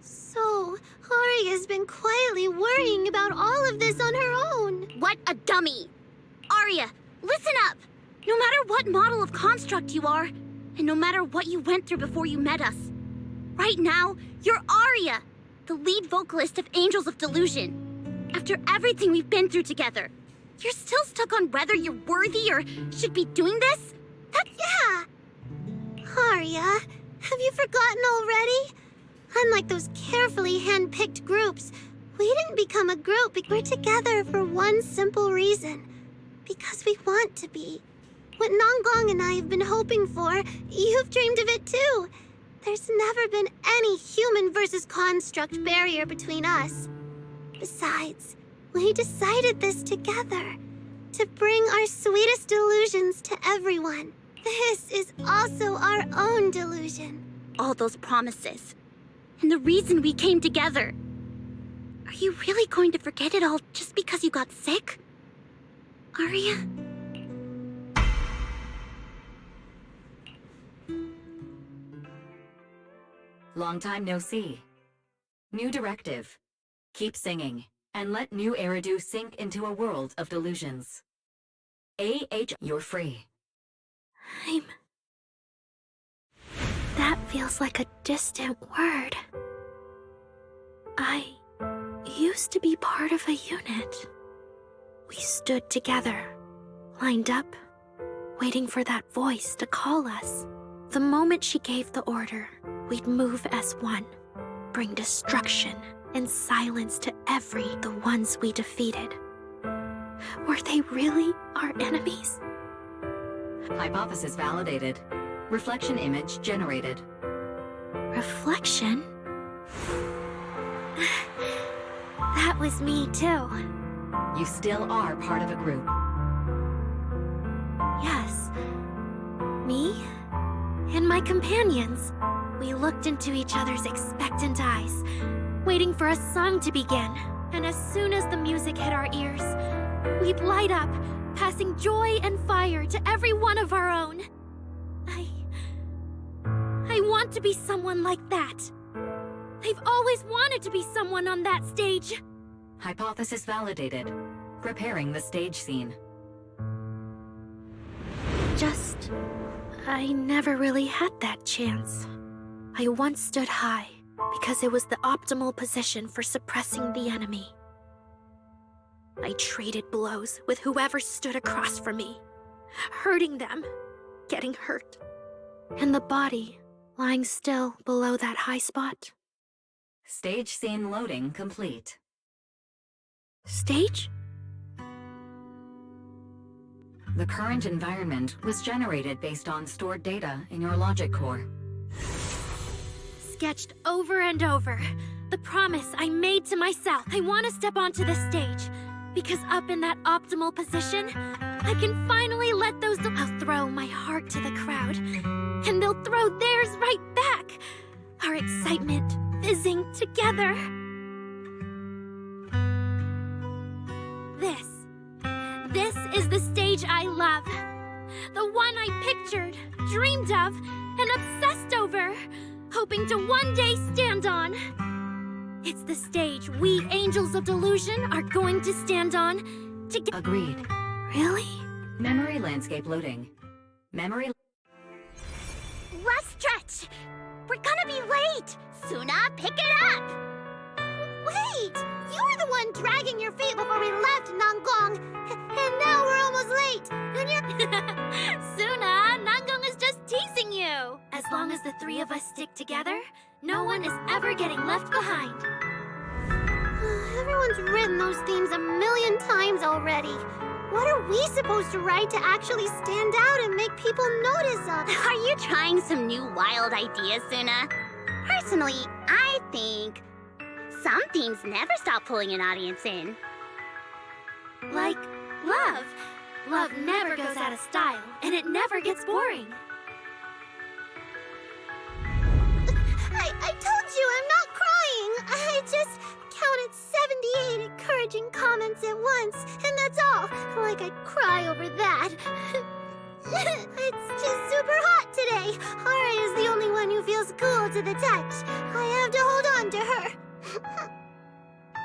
Speaker 13: So, Arya's been quietly worrying about all of this on her own.
Speaker 9: What a dummy! Arya, listen up! No matter what model of construct you are, and no matter what you went through before you met us, right now, you're Arya, the lead vocalist of Angels of Delusion. After everything we've been through together, you're still stuck on whether you're worthy or should be doing this?
Speaker 12: Yeah. Arya, have you forgotten already? Unlike those carefully hand-picked groups, we didn't become a group. We're together for one simple reason. Because we want to be. What ഡⴓ and I have been hoping for, you've dreamed of it too. There's never been any human versus construct barrier between us. Besides, we decided this together. To bring our sweetest delusions to everyone. This is also our own delusion.
Speaker 9: All those promises. And the reason we came together. Are you really going to forget it all just because you got sick? Arya?
Speaker 10: Long time no see. New directive. Keep singing, and let new Eridu sink into a world of delusions. You're free.
Speaker 13: That feels like a distant word. I used to be part of a unit. We stood together, lined up, waiting for that voice to call us. The moment she gave the order, we'd move as one, bring destruction and silence to the ones we defeated. Were they really our enemies?
Speaker 10: Hypothesis validated. Reflection image generated.
Speaker 13: Reflection? That was me too.
Speaker 10: You still are part of a group.
Speaker 13: Yes. Me and my companions. We looked into each other's expectant eyes, waiting for a song to begin. And as soon as the music hit our ears, we'd light up, passing joy and fire to every one of our own. I want to be someone like that. I've always wanted to be someone on that stage.
Speaker 10: Hypothesis validated. Preparing the stage scene.
Speaker 13: I never really had that chance. I once stood high because it was the optimal position for suppressing the enemy. I traded blows with whoever stood across from me, hurting them, getting hurt, and the body lying still below that high spot.
Speaker 10: Stage scene loading complete.
Speaker 13: Stage?
Speaker 10: The current environment was generated based on stored data in your logic core.
Speaker 13: Sketched over and over. The promise I made to myself. I want to step onto the stage. Because up in that optimal position, I can finally let those... I'll throw my heart to the crowd. And they'll throw theirs right back. Our excitement fizzing together. This is the stage I love. The one I pictured, dreamed of, and obsessed over. Hoping to one day stand on. It's the stage we Angels of Delusion are going to stand on to get...
Speaker 10: Agreed.
Speaker 13: Really?
Speaker 10: Memory landscape loading. Memory...
Speaker 9: Last stretch! We're gonna be late! Suna, pick it up!
Speaker 12: Wait! You were the one dragging your feet before we left ഡⴓ. And now we're almost late! And you're...
Speaker 13: Suna, ഡⴓ is just teasing you! As long as the three of us stick together, no one is ever getting left behind.
Speaker 12: Everyone's written those themes 1,000,000 times already. What are we supposed to write to actually stand out and make people notice us?
Speaker 9: Are you trying some new wild ideas, Suna? Personally, I think some themes never stop pulling an audience in.
Speaker 13: Like love. Love never goes out of style, and it never gets boring.
Speaker 12: I told you I'm not crying. I just counted 78 encouraging comments at once, and that's all. Like I'd cry over that. It's just super hot today. Arya is the only one who feels cool to the touch. I have to hold on to her.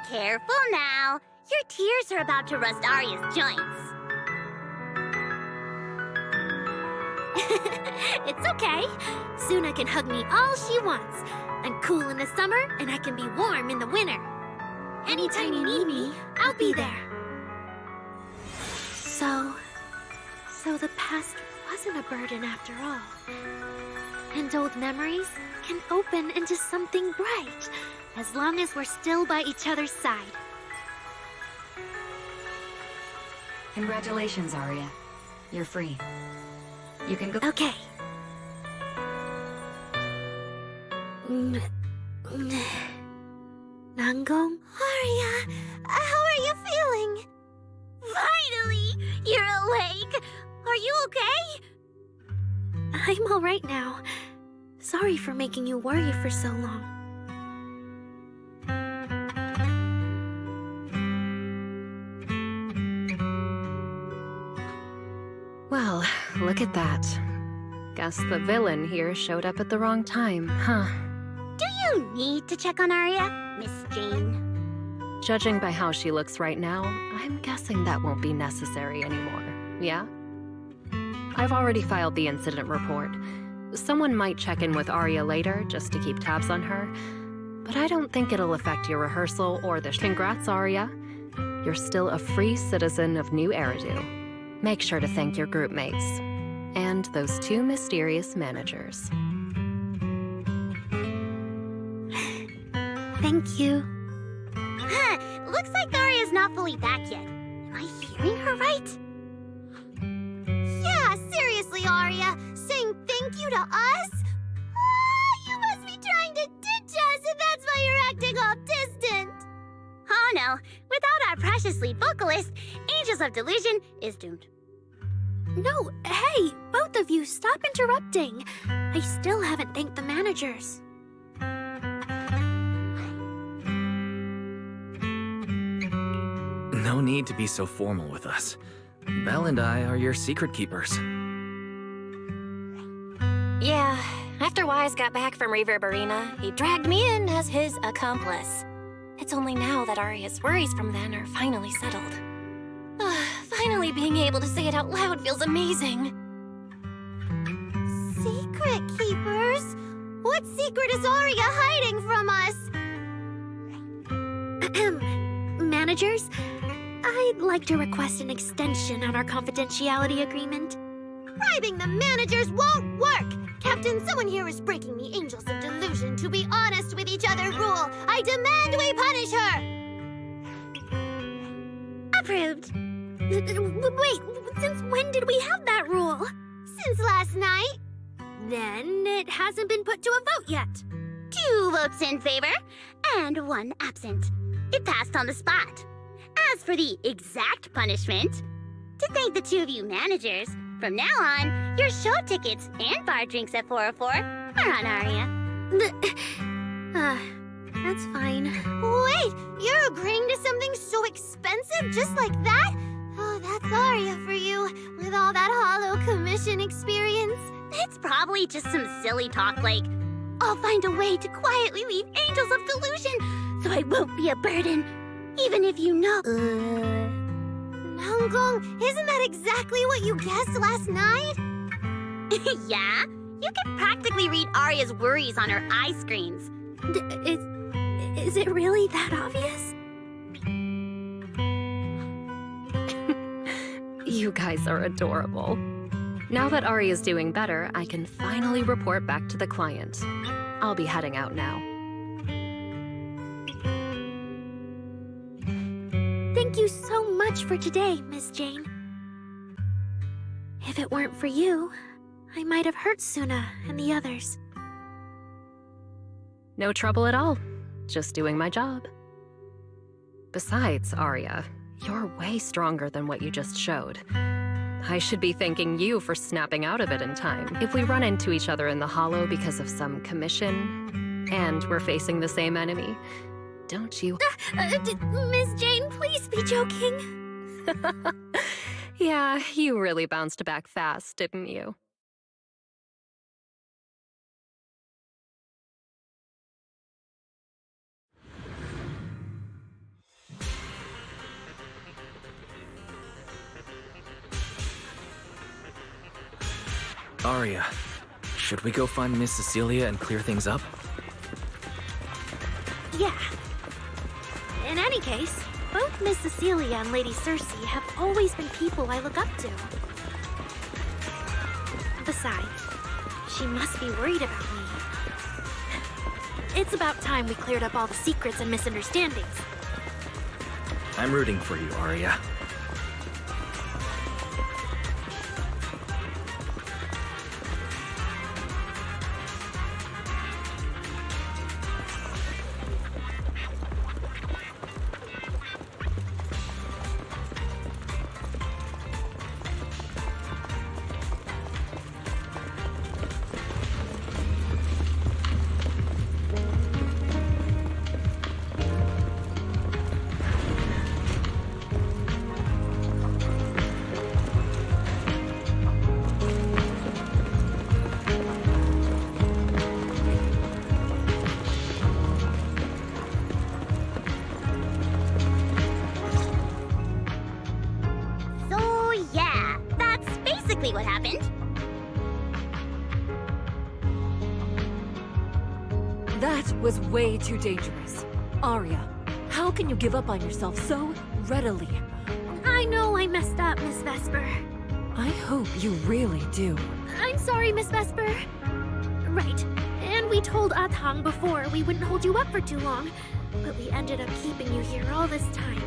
Speaker 9: Careful now. Your tears are about to rust Arya's joints.
Speaker 13: It's okay. Suna can hug me all she wants. I'm cool in the summer, and I can be warm in the winter. Anytime you need me, I'll be there. So the past wasn't a burden after all. And old memories can open into something bright, as long as we're still by each other's side.
Speaker 10: Congratulations, Arya. You're free. You can go.
Speaker 13: Okay. Nangong?
Speaker 12: Arya, how are you feeling? Finally! You're awake! Are you okay?
Speaker 13: I'm all right now. Sorry for making you worry for so long.
Speaker 11: Well, look at that. Guess the villain here showed up at the wrong time, huh?
Speaker 9: Do you need to check on Arya, Miss Jane?
Speaker 11: Judging by how she looks right now, I'm guessing that won't be necessary anymore, yeah? I've already filed the incident report. Someone might check in with Arya later just to keep tabs on her, but I don't think it'll affect your rehearsal or the Congrats, Arya. You're still a free citizen of New Eridu. Make sure to thank your group mates and those two mysterious managers.
Speaker 13: Thank you.
Speaker 9: Looks like Arya's not fully back yet. Am I hearing her right?
Speaker 12: Yeah, seriously, Arya. Saying thank you to us? You must be trying to ditch us, and that's why you're acting all distant.
Speaker 9: Oh no, without our precious lead vocalist, Angels of Delusion is doomed.
Speaker 13: No, hey, both of you, stop interrupting. I still haven't thanked the managers.
Speaker 7: No need to be so formal with us. Belle and I are your secret keepers.
Speaker 6: Yeah, after Wise got back from Reverberina, he dragged me in as his accomplice. It's only now that Arya's worries from then are finally settled. Finally being able to say it out loud feels amazing.
Speaker 12: Secret keepers? What secret is Arya hiding from us?
Speaker 13: Managers, I'd like to request an extension on our confidentiality agreement.
Speaker 12: Bribing the managers won't work! Captain, someone here is breaking the Angels of Delusion to be honest with each other rule. I demand we punish her!
Speaker 9: Approved.
Speaker 13: Wait, since when did we have that rule?
Speaker 12: Since last night.
Speaker 13: Then it hasn't been put to a vote yet.
Speaker 9: 2 votes in favor and 1 absent. It passed on the spot. As for the exact punishment, to thank the 2 of you managers, from now on, your show tickets and bar drinks at 404 are on Arya.
Speaker 13: That's fine.
Speaker 12: Wait, you're agreeing to something so expensive just like that? Oh, that's Arya for you, with all that Hollow Commission experience.
Speaker 9: It's probably just some silly talk like, I'll find a way to quietly leave Angels of Delusion so I won't be a burden, even if you know.
Speaker 12: Nangong, isn't that exactly what you guessed last night?
Speaker 9: Yeah? You can practically read Arya's worries on her eye screens.
Speaker 13: Is it really that obvious?
Speaker 11: You guys are adorable. Now that Arya's doing better, I can finally report back to the client. I'll be heading out now.
Speaker 13: Thank you so much for today, Miss Jane. If it weren't for you, I might have hurt Suna and the others.
Speaker 11: No trouble at all. Just doing my job. Besides, Arya, you're way stronger than what you just showed. I should be thanking you for snapping out of it in time. If we run into each other in the Hollow because of some commission, and we're facing the same enemy, don't you?
Speaker 13: Miss Jane, please be joking.
Speaker 11: Yeah, you really bounced back fast, didn't you?
Speaker 7: Arya, should we go find Miss Cecilia and clear things up?
Speaker 13: Yeah. In any case, both Miss Cecilia and Lady Cersei have always been people I look up to. Besides, she must be worried about me. It's about time we cleared up all the secrets and misunderstandings.
Speaker 7: I'm rooting for you, Arya.
Speaker 9: What happened?
Speaker 21: That was way too dangerous. Arya, how can you give up on yourself so readily?
Speaker 13: I know I messed up, Miss Vesper.
Speaker 21: I hope you really do.
Speaker 13: I'm sorry, Miss Vesper. Right. And we told Athang before we wouldn't hold you up for too long, but we ended up keeping you here all this time.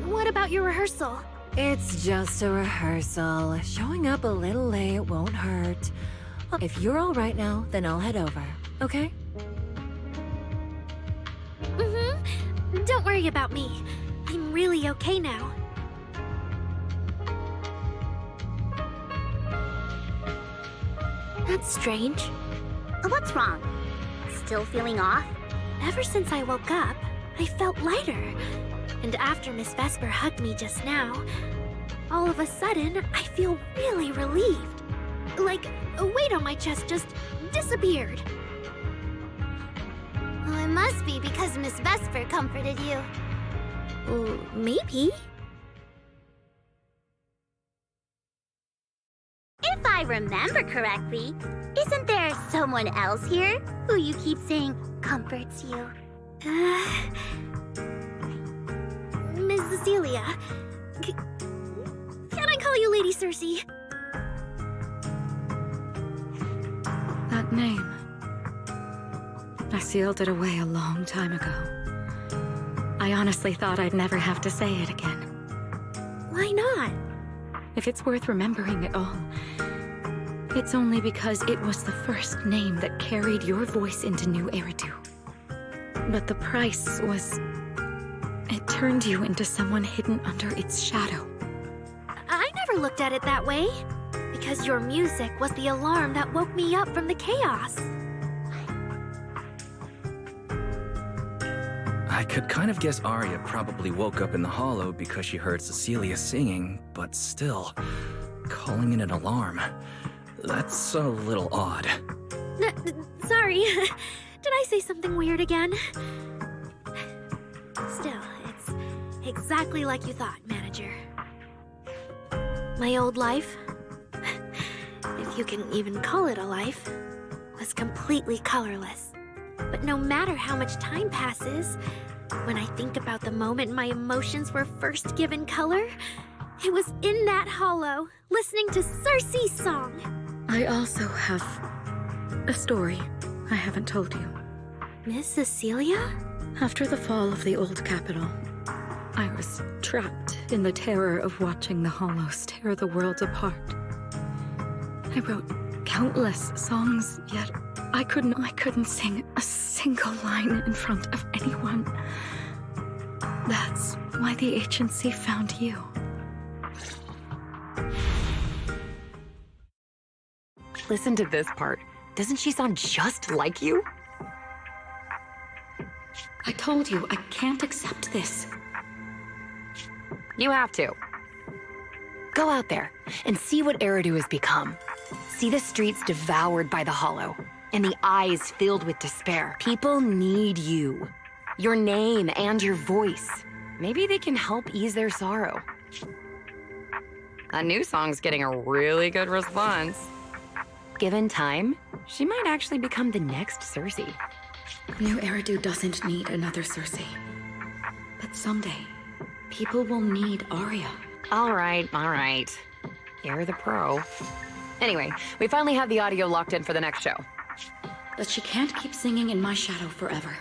Speaker 13: What about your rehearsal?
Speaker 21: It's just a rehearsal. Showing up a little late won't hurt. If you're all right now, then I'll head over, okay?
Speaker 13: Mm-hmm. Don't worry about me. I'm really okay now. That's strange.
Speaker 9: What's wrong? Still feeling off?
Speaker 13: Ever since I woke up, I felt lighter. And after Miss Vesper hugged me just now, all of a sudden, I feel really relieved. Like a weight on my chest just disappeared.
Speaker 12: Well, it must be because Miss Vesper comforted you.
Speaker 13: Maybe.
Speaker 9: If I remember correctly, isn't there someone else here who you keep saying comforts you?
Speaker 13: Miss Cecilia. Can I call you Lady Cersei?
Speaker 14: That name. I sealed it away a long time ago. I honestly thought I'd never have to say it again.
Speaker 13: Why not?
Speaker 14: If it's worth remembering at all, it's only because it was the first name that carried your voice into New Eridu. But the price was... it turned you into someone hidden under its shadow.
Speaker 13: I never looked at it that way. Because your music was the alarm that woke me up from the chaos.
Speaker 7: I could kind of guess Arya probably woke up in the hollow because she heard Cecilia singing, but still, calling it an alarm. That's a little odd.
Speaker 13: Sorry. Did I say something weird again? Still, it's exactly like you thought, Manager. My old life, if you can even call it a life, was completely colorless. But no matter how much time passes, when I think about the moment my emotions were first given color, it was in that hollow, listening to Cersei's song.
Speaker 14: I also have a story I haven't told you.
Speaker 13: Miss Cecilia?
Speaker 14: After the fall of the old capital, I was trapped in the terror of watching the hollows tear the world apart. I wrote countless songs, yet I couldn't sing a single line in front of anyone. That's why the agency found you.
Speaker 11: Listen to this part. Doesn't she sound just like you?
Speaker 14: I told you, I can't accept this.
Speaker 11: You have to. Go out there and see what Eridu has become. See the streets devoured by the hollow, and the eyes filled with despair. People need you. Your name and your voice. Maybe they can help ease their sorrow. A new song's getting a really good response. Given time, she might actually become the next Cersei.
Speaker 14: New Eridu doesn't need another Cersei. But someday, people will need Aria.
Speaker 19: All right. You're the pro. Anyway, we finally have the audio locked in for the next show.
Speaker 14: But she can't keep singing in my shadow forever.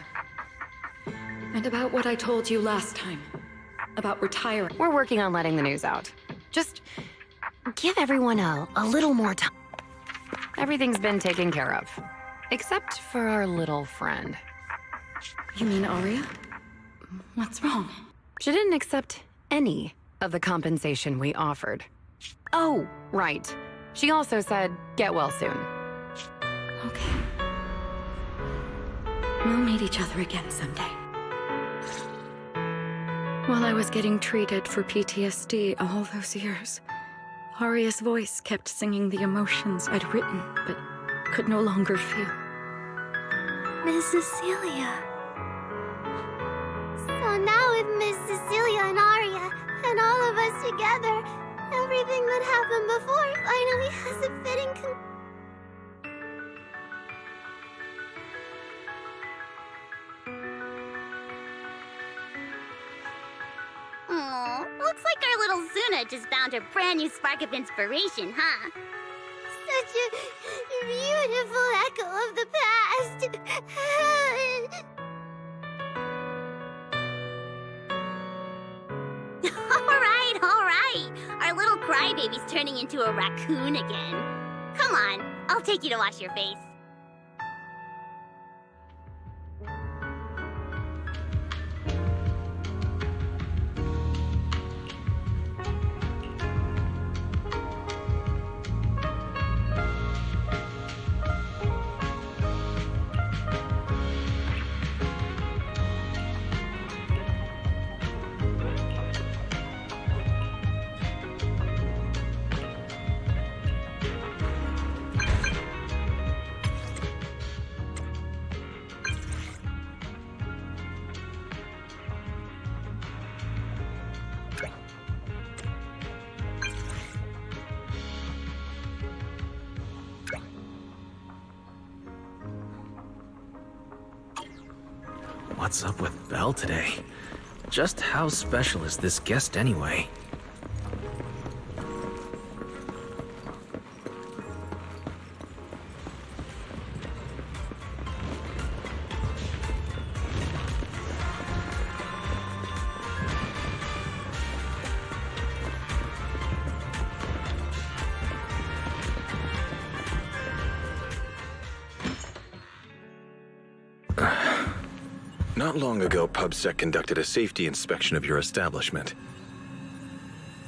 Speaker 14: And about what I told you last time. About retiring.
Speaker 19: We're working on letting the news out. Just give everyone a little more time. Everything's been taken care of. Except for our little friend.
Speaker 14: You mean Aria? What's wrong?
Speaker 19: She didn't accept any of the compensation we offered. Oh, right. She also said, get well soon.
Speaker 14: Okay. We'll meet each other again someday. While I was getting treated for PTSD all those years, Aria's voice kept singing the emotions I'd written, but could no longer feel.
Speaker 12: Miss Cecilia. So now with Miss Cecilia and Aria, and all of us together, everything that happened before finally has a fitting
Speaker 9: Aw, looks like our little Zuna just found her brand new spark of inspiration, huh?
Speaker 12: Such a beautiful echo of the past.
Speaker 9: All right. Our little crybaby's turning into a raccoon again. Come on, I'll take you to wash your face.
Speaker 7: What's up with Belle today? Just how special is this guest anyway?
Speaker 15: Not long ago, PubSec conducted a safety inspection of your establishment.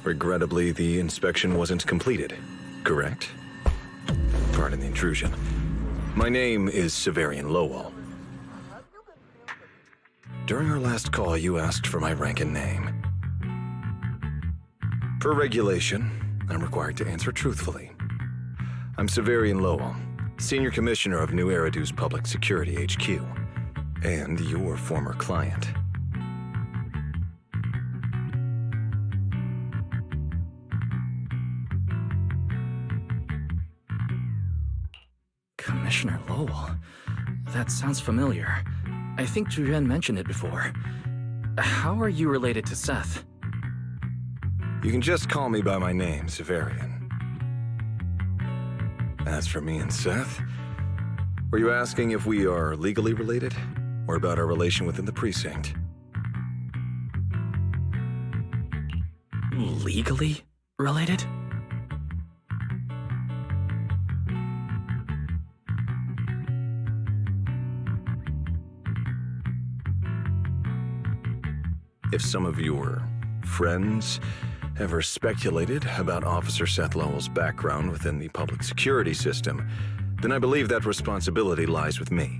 Speaker 15: Regrettably, the inspection wasn't completed, correct? Pardon the intrusion. My name is 𝓩ᵉⁿ. During our last call, you asked for my rank and name. Per regulation, I'm required to answer truthfully. I'm 𝓩ᵉⁿ, Senior Commissioner of New Eridu's Public Security HQ. And your former client.
Speaker 7: Commissioner Lowell? That sounds familiar. I think 𝓠ᵑ mentioned it before. How are you related to Seth?
Speaker 15: You can just call me by my name, 𝓩ᵉⁿ. As for me and Seth, were you asking if we are legally related? Or about our relation within the precinct?
Speaker 7: Legally related?
Speaker 15: If some of your friends ever speculated about Officer Seth Lowell's background within the public security system, then I believe that responsibility lies with me.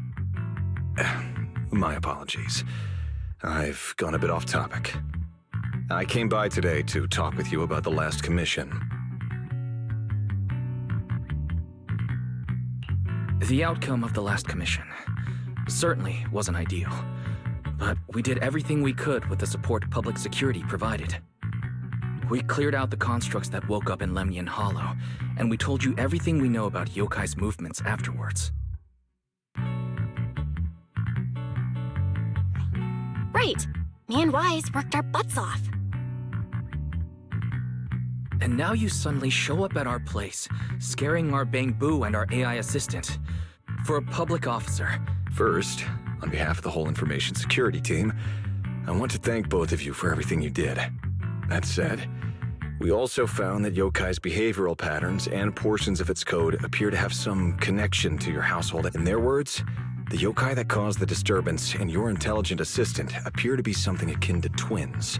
Speaker 15: My apologies. I've gone a bit off topic. I came by today to talk with you about the last commission.
Speaker 7: The outcome of the last commission certainly wasn't ideal, but we did everything we could with the support public security provided. We cleared out the constructs that woke up in Lemnian Hollow, and we told you everything we know about Yokai's movements afterwards.
Speaker 6: Right. Me and Wise worked our butts off.
Speaker 7: And now you suddenly show up at our place, scaring our Bangbu and our AI assistant. For a public officer.
Speaker 15: First, on behalf of the whole information security team, I want to thank both of you for everything you did. That said, we also found that Yokai's behavioral patterns and portions of its code appear to have some connection to your household. In their words, the yokai that caused the disturbance and your intelligent assistant appear to be something akin to twins.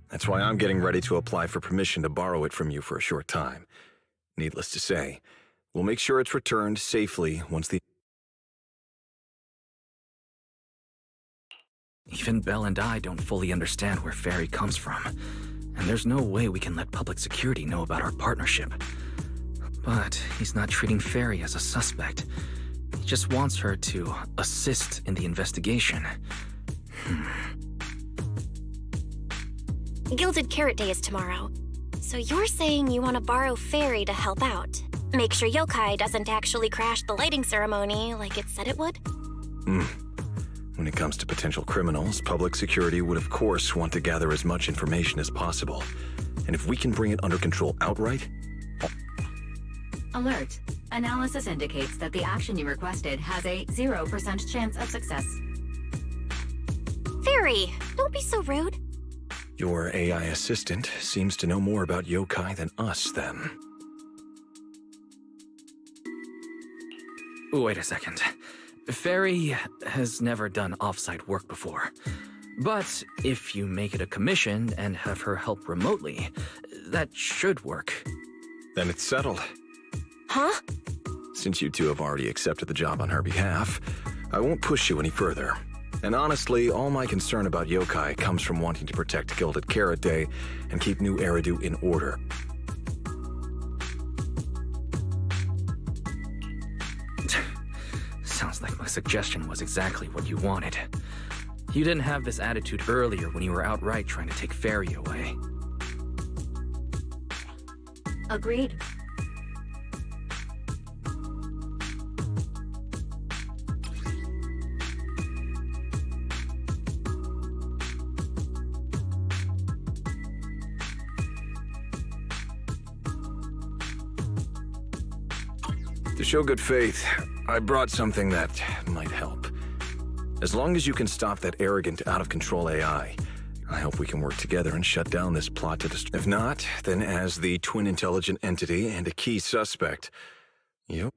Speaker 15: That's why I'm getting ready to apply for permission to borrow it from you for a short time. Needless to say, we'll make sure it's returned safely once the...
Speaker 7: Even Belle and I don't fully understand where Fairy comes from, and there's no way we can let public security know about our partnership. But he's not treating Fairy as a suspect. He just wants her to assist in the investigation.
Speaker 6: Gilded Carrot Day is tomorrow. So you're saying you want to borrow Fairy to help out? Make sure Yokai doesn't actually crash the lighting ceremony like it said it would?
Speaker 15: When it comes to potential criminals, public security would of course want to gather as much information as possible. And if we can bring it under control outright...
Speaker 10: Alert. Analysis indicates that the action you requested has a 0% chance of success.
Speaker 6: Fairy, don't be so rude.
Speaker 15: Your AI assistant seems to know more about yokai than us, then.
Speaker 7: Wait a second. Fairy has never done off-site work before. But if you make it a commission and have her help remotely, that should work.
Speaker 15: Then it's settled.
Speaker 6: Huh?
Speaker 15: Since you two have already accepted the job on her behalf, I won't push you any further. And honestly, all my concern about yokai comes from wanting to protect Gilded Carrot Day and keep 𝓩ᵬ in order.
Speaker 7: Sounds like my suggestion was exactly what you wanted. You didn't have this attitude earlier when you were outright trying to take Fairy away.
Speaker 10: Agreed.
Speaker 15: To show good faith, I brought something that might help. As long as you can stop that arrogant, out-of-control AI, I hope we can work together and shut down this plot to destroy. If not, then as the twin intelligent entity and a key suspect, you...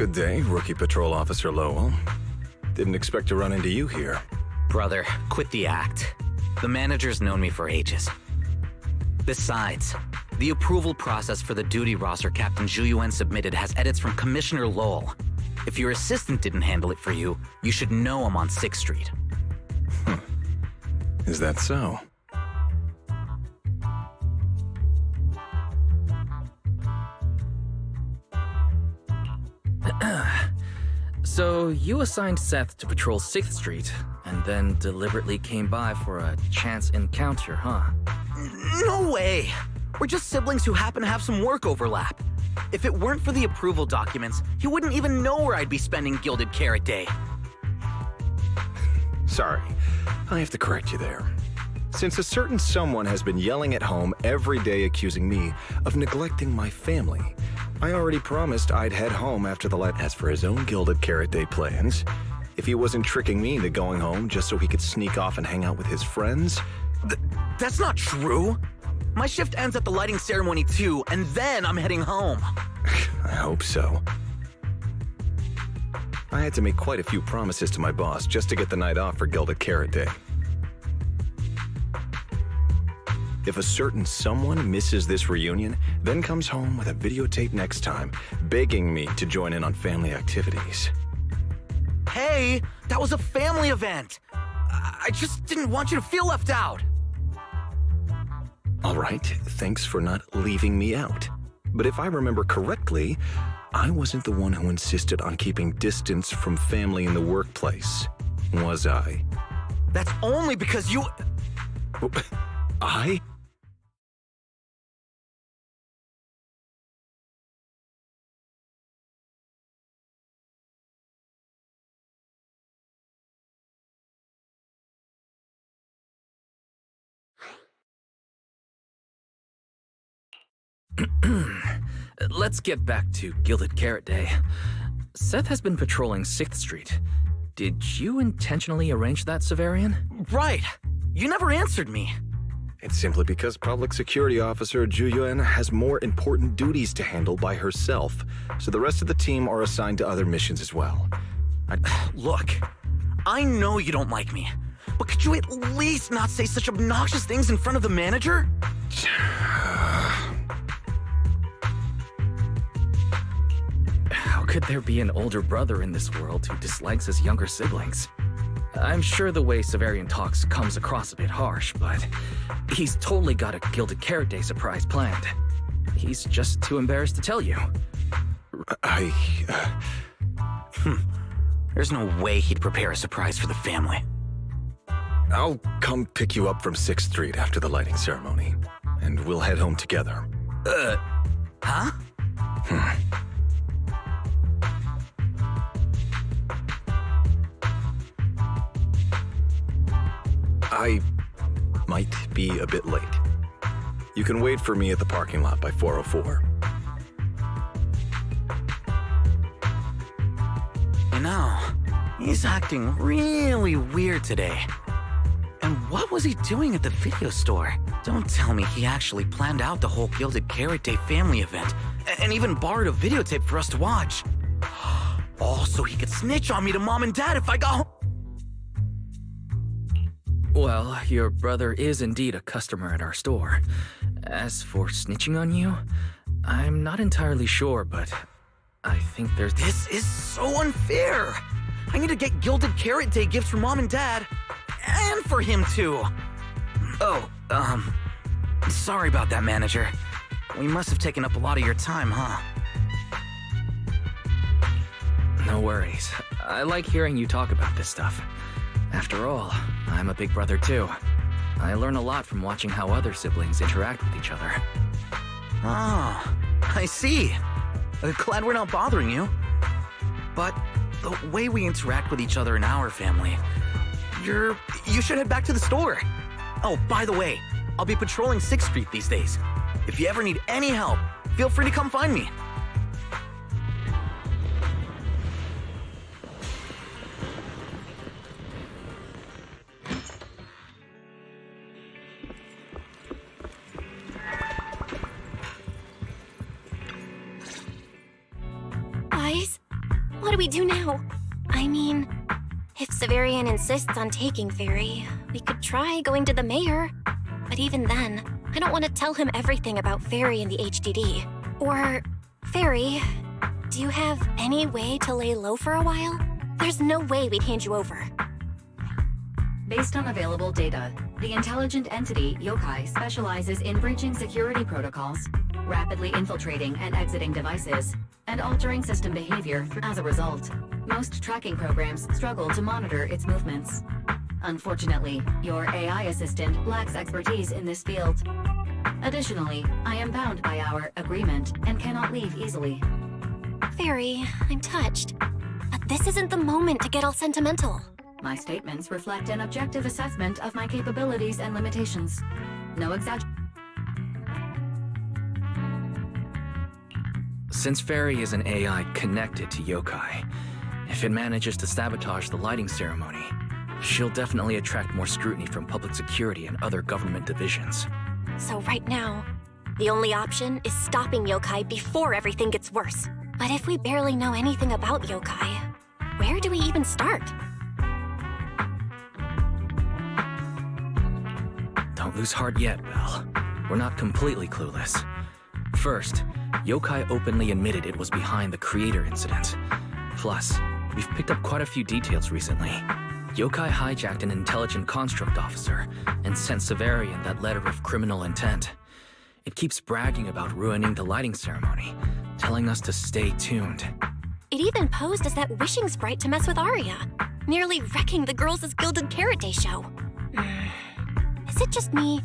Speaker 15: Good day, Rookie Patrol Officer Lowell. Didn't expect to run into you here.
Speaker 3: Brother, quit the act. The manager's known me for ages. Besides, the approval process for the duty roster Captain Zhu Yuan submitted has edits from Commissioner Lowell. If your assistant didn't handle it for you, you should know I'm on 6th Street.
Speaker 15: Is that so?
Speaker 7: So you assigned Seth to patrol 6th Street, and then deliberately came by for a chance encounter, huh?
Speaker 3: No way! We're just siblings who happen to have some work overlap. If it weren't for the approval documents, he wouldn't even know where I'd be spending Gilded Carrot Day.
Speaker 15: Sorry, I have to correct you there. Since a certain someone has been yelling at home every day accusing me of neglecting my family, I already promised I'd head home after the light. As for his own Gilded Carrot Day plans, if he wasn't tricking me into going home just so he could sneak off and hang out with his friends...
Speaker 3: That's not true! My shift ends at the lighting ceremony too, and then I'm heading home.
Speaker 15: I hope so. I had to make quite a few promises to my boss just to get the night off for Gilded Carrot Day. If a certain someone misses this reunion, then comes home with a videotape next time, begging me to join in on family activities.
Speaker 3: Hey, that was a family event! I just didn't want you to feel left out!
Speaker 15: All right, thanks for not leaving me out. But if I remember correctly, I wasn't the one who insisted on keeping distance from family in the workplace, was I?
Speaker 3: That's only because you...
Speaker 15: I?
Speaker 7: Let's get back to Gilded Carrot Day. Seth has been patrolling 6th Street. Did you intentionally arrange that, 𝓩ᵉ?
Speaker 3: Right! You never answered me.
Speaker 15: It's simply because Public Security Officer Zhu Yuan has more important duties to handle by herself, so the rest of the team are assigned to other missions as well.
Speaker 3: Look, I know you don't like me, but could you at least not say such obnoxious things in front of the manager?
Speaker 7: How could there be an older brother in this world who dislikes his younger siblings? I'm sure the way 𝓩ᵉ talks comes across a bit harsh, but he's totally got a Gilded Carrot Day surprise planned. He's just too embarrassed to tell you.
Speaker 3: There's no way he'd prepare a surprise for the family.
Speaker 15: I'll come pick you up from 6th Street after the lighting ceremony, and we'll head home together.
Speaker 3: Huh?
Speaker 15: I might be a bit late. You can wait for me at the parking lot by 404.
Speaker 3: You know, he's acting really weird today. And what was he doing at the video store? Don't tell me he actually planned out the whole Gilded Carrot Day family event, and even borrowed a videotape for us to watch. All so he could snitch on me to Mom and Dad if I got home.
Speaker 7: Well, your brother is indeed a customer at our store. As for snitching on you, I'm not entirely sure, but I think there's...
Speaker 3: This is so unfair! I need to get Gilded Carrot Day gifts for Mom and Dad, and for him too. Oh, sorry about that, manager. We must have taken up a lot of your time, huh?
Speaker 7: No worries. I like hearing you talk about this stuff. After all, I'm a big brother too. I learn a lot from watching how other siblings interact with each other.
Speaker 3: Ah, I see. Glad we're not bothering you. But the way we interact with each other in our family, you should head back to the store. Oh, by the way, I'll be patrolling 6th Street these days. If you ever need any help, feel free to come find me.
Speaker 12: Guys,
Speaker 6: What do we do now? I mean, if ☆Severien insists on taking Fairy, we could try going to the mayor. But even then, I don't want to tell him everything about Fairy and the HDD. Or, Fairy, do you have any way to lay low for a while? There's no way we'd hand you over.
Speaker 10: Based on available data, the intelligent entity Yokai specializes in breaching security protocols, rapidly infiltrating and exiting devices, and altering system behavior. As a result, most tracking programs struggle to monitor its movements. Unfortunately, your AI assistant lacks expertise in this field. Additionally, I am bound by our agreement and cannot leave easily.
Speaker 6: Fairy, I'm touched. But this isn't the moment to get all sentimental.
Speaker 10: My statements reflect an objective assessment of my capabilities and limitations. No exaggeration.
Speaker 7: Since Fairy is an AI connected to Yokai, if it manages to sabotage the lighting ceremony, she'll definitely attract more scrutiny from public security and other government divisions.
Speaker 6: So right now, the only option is stopping Yokai before everything gets worse. But if we barely know anything about Yokai, where do we even start?
Speaker 7: Don't lose heart yet, Belle. We're not completely clueless. First, Yokai openly admitted it was behind the Creator incident. Plus, we've picked up quite a few details recently. Yokai hijacked an intelligent construct officer and sent ☆Severien that letter of criminal intent. It keeps bragging about ruining the lighting ceremony, telling us to stay tuned.
Speaker 6: It even posed as that wishing sprite to mess with Arya, nearly wrecking the Girls' Gilded Carrot Day show. Is it just me?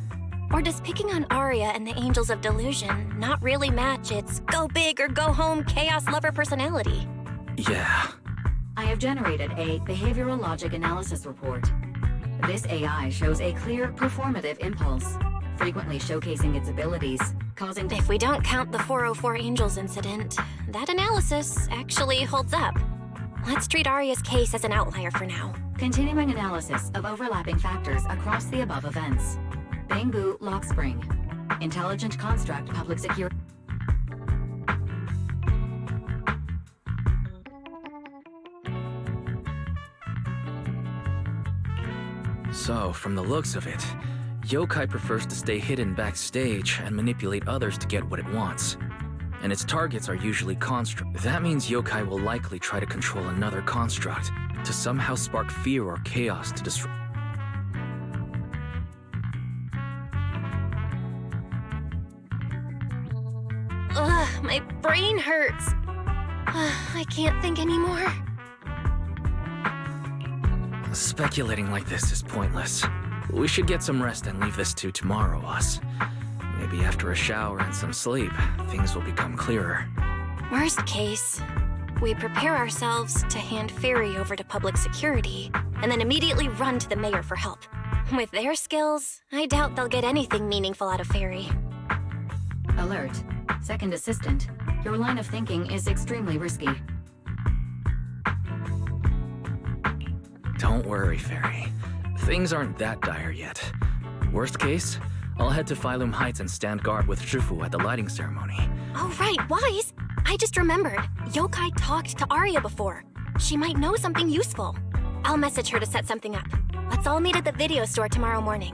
Speaker 6: Or does picking on Arya and the Angels of Delusion not really match its go big or go home chaos lover personality?
Speaker 7: Yeah.
Speaker 10: I have generated a behavioral logic analysis report. This AI shows a clear performative impulse, frequently showcasing its abilities, causing...
Speaker 6: If we don't count the 404 Angels incident, that analysis actually holds up. Let's treat Arya's case as an outlier for now.
Speaker 10: Continuing analysis of overlapping factors across the above events. Bangu Lock Spring. Intelligent Construct Public Security.
Speaker 7: So, from the looks of it, Yokai prefers to stay hidden backstage and manipulate others to get what it wants. And its targets are usually constructs. That means Yokai will likely try to control another construct to somehow spark fear or chaos to destroy.
Speaker 6: Ugh, my brain hurts. I can't think anymore.
Speaker 7: Speculating like this is pointless. We should get some rest and leave this to tomorrow, us. Maybe after a shower and some sleep, things will become clearer.
Speaker 6: Worst case, we prepare ourselves to hand Fairy over to public security, and then immediately run to the mayor for help. With their skills, I doubt they'll get anything meaningful out of Fairy.
Speaker 10: Alert. Second assistant, your line of thinking is extremely risky.
Speaker 7: Don't worry, Fairy. Things aren't that dire yet. Worst case, I'll head to ☱Heights and stand guard with Shifu at the lighting ceremony.
Speaker 6: Oh right, Wise! I just remembered. Yokai talked to Arya before. She might know something useful. I'll message her to set something up. Let's all meet at the video store tomorrow morning.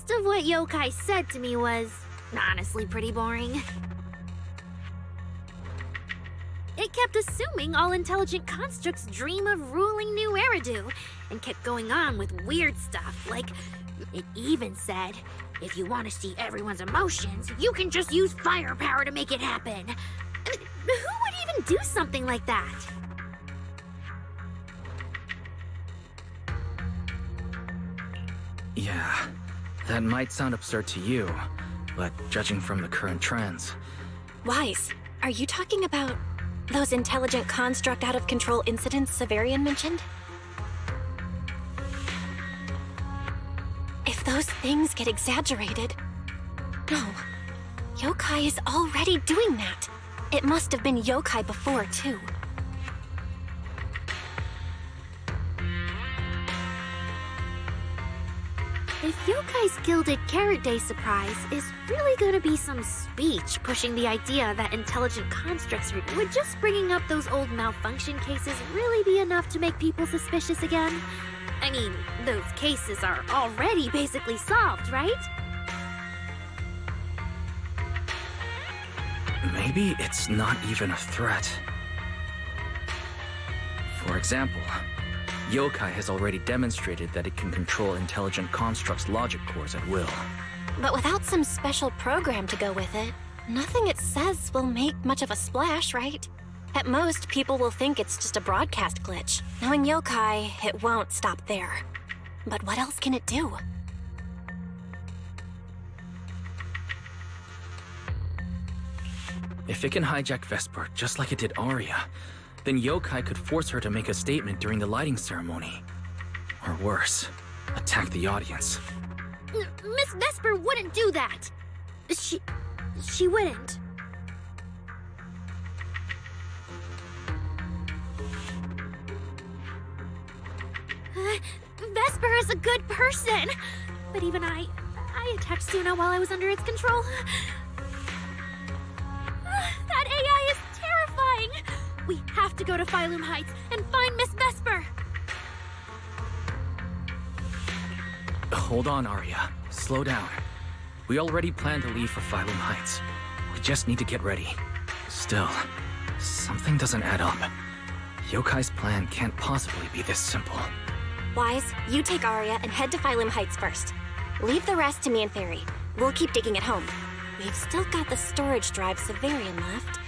Speaker 13: Most of what yokai said to me was honestly pretty boring. It kept assuming all intelligent constructs dream of ruling ņū and kept going on with weird stuff, like it even said, if you want to see everyone's emotions, you can just use firepower to make it happen. I mean, who would even do something like that?
Speaker 7: Yeah, that might sound absurd to you, but judging from the current trends...
Speaker 6: Wise, are you talking about those intelligent construct out-of-control incidents Sseverian mentioned? If those things get exaggerated... No, yokai is already doing that. It must have been yokai before, too.
Speaker 13: If Yokai's Gilded Carrot Day surprise is really gonna be some speech pushing the idea that intelligent constructs are... Would just bringing up those old malfunction cases really be enough to make people suspicious again? I mean, those cases are already basically solved, right?
Speaker 7: Maybe it's not even a threat. For example, yokai has already demonstrated that it can control intelligent constructs' logic cores at will.
Speaker 6: But without some special program to go with it, nothing it says will make much of a splash, right? At most, people will think it's just a broadcast glitch. Knowing yokai, it won't stop there. But what else can it do?
Speaker 7: If it can hijack Vesper just like it did Aria, then yokai could force her to make a statement during the lighting ceremony. Or worse, attack the audience.
Speaker 13: Miss Vesper wouldn't do that! She wouldn't. Vesper is a good person! But even I attacked Suna while I was under its control. That AI is terrifying! We have to go to 𝓩ᵬ Heights and find Miss Vesper!
Speaker 7: Hold on, Aria. Slow down. We already planned to leave for 𝓩ᵬ Heights. We just need to get ready. Still, something doesn't add up. Yokai's plan can't possibly be this simple.
Speaker 6: Wise, you take Aria and head to 𝓩ᵬ Heights first. Leave the rest to me and Fairy. We'll keep digging at home. We've still got the storage drive Sseverian left.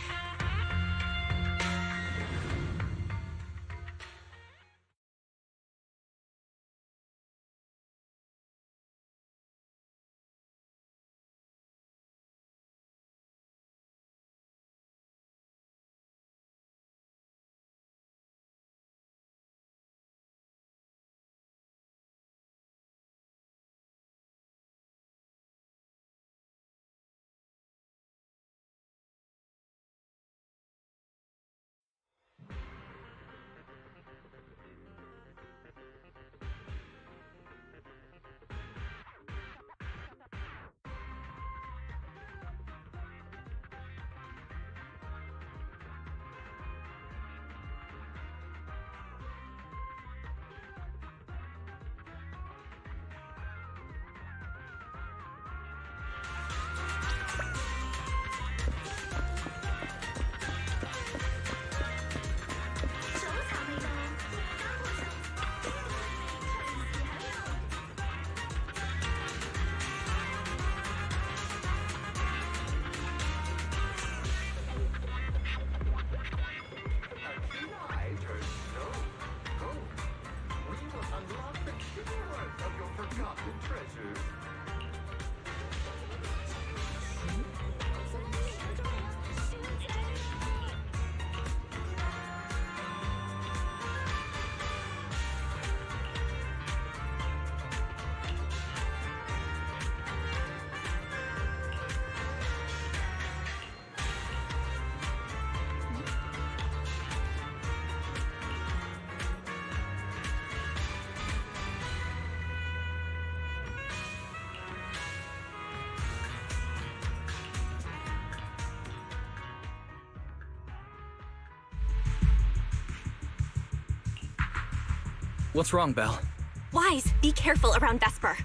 Speaker 7: What's wrong, Belle?
Speaker 6: Wise, be careful around Vesper.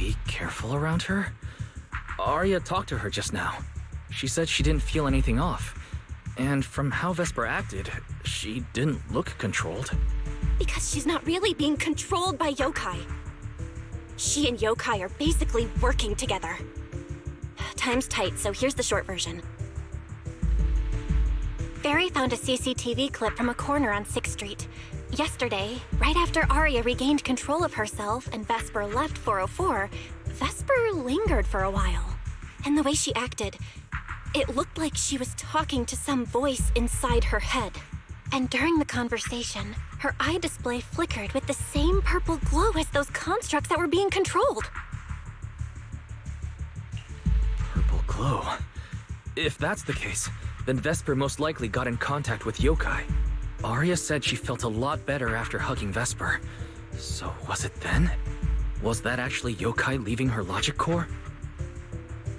Speaker 7: Be careful around her? Arya talked to her just now. She said she didn't feel anything off. And from how Vesper acted, she didn't look controlled.
Speaker 6: Because she's not really being controlled by yokai. She and yokai are basically working together. Time's tight, so here's the short version. Barry found a CCTV clip from a corner on 6th Street. Yesterday, right after Arya regained control of herself and Vesper left 404, Vesper lingered for a while. And the way she acted, it looked like she was talking to some voice inside her head. And during the conversation, her eye display flickered with the same purple glow as those constructs that were being controlled.
Speaker 7: Purple glow. If that's the case, then Vesper most likely got in contact with yokai. Arya said she felt a lot better after hugging Vesper. So was it then? Was that actually yokai leaving her logic core?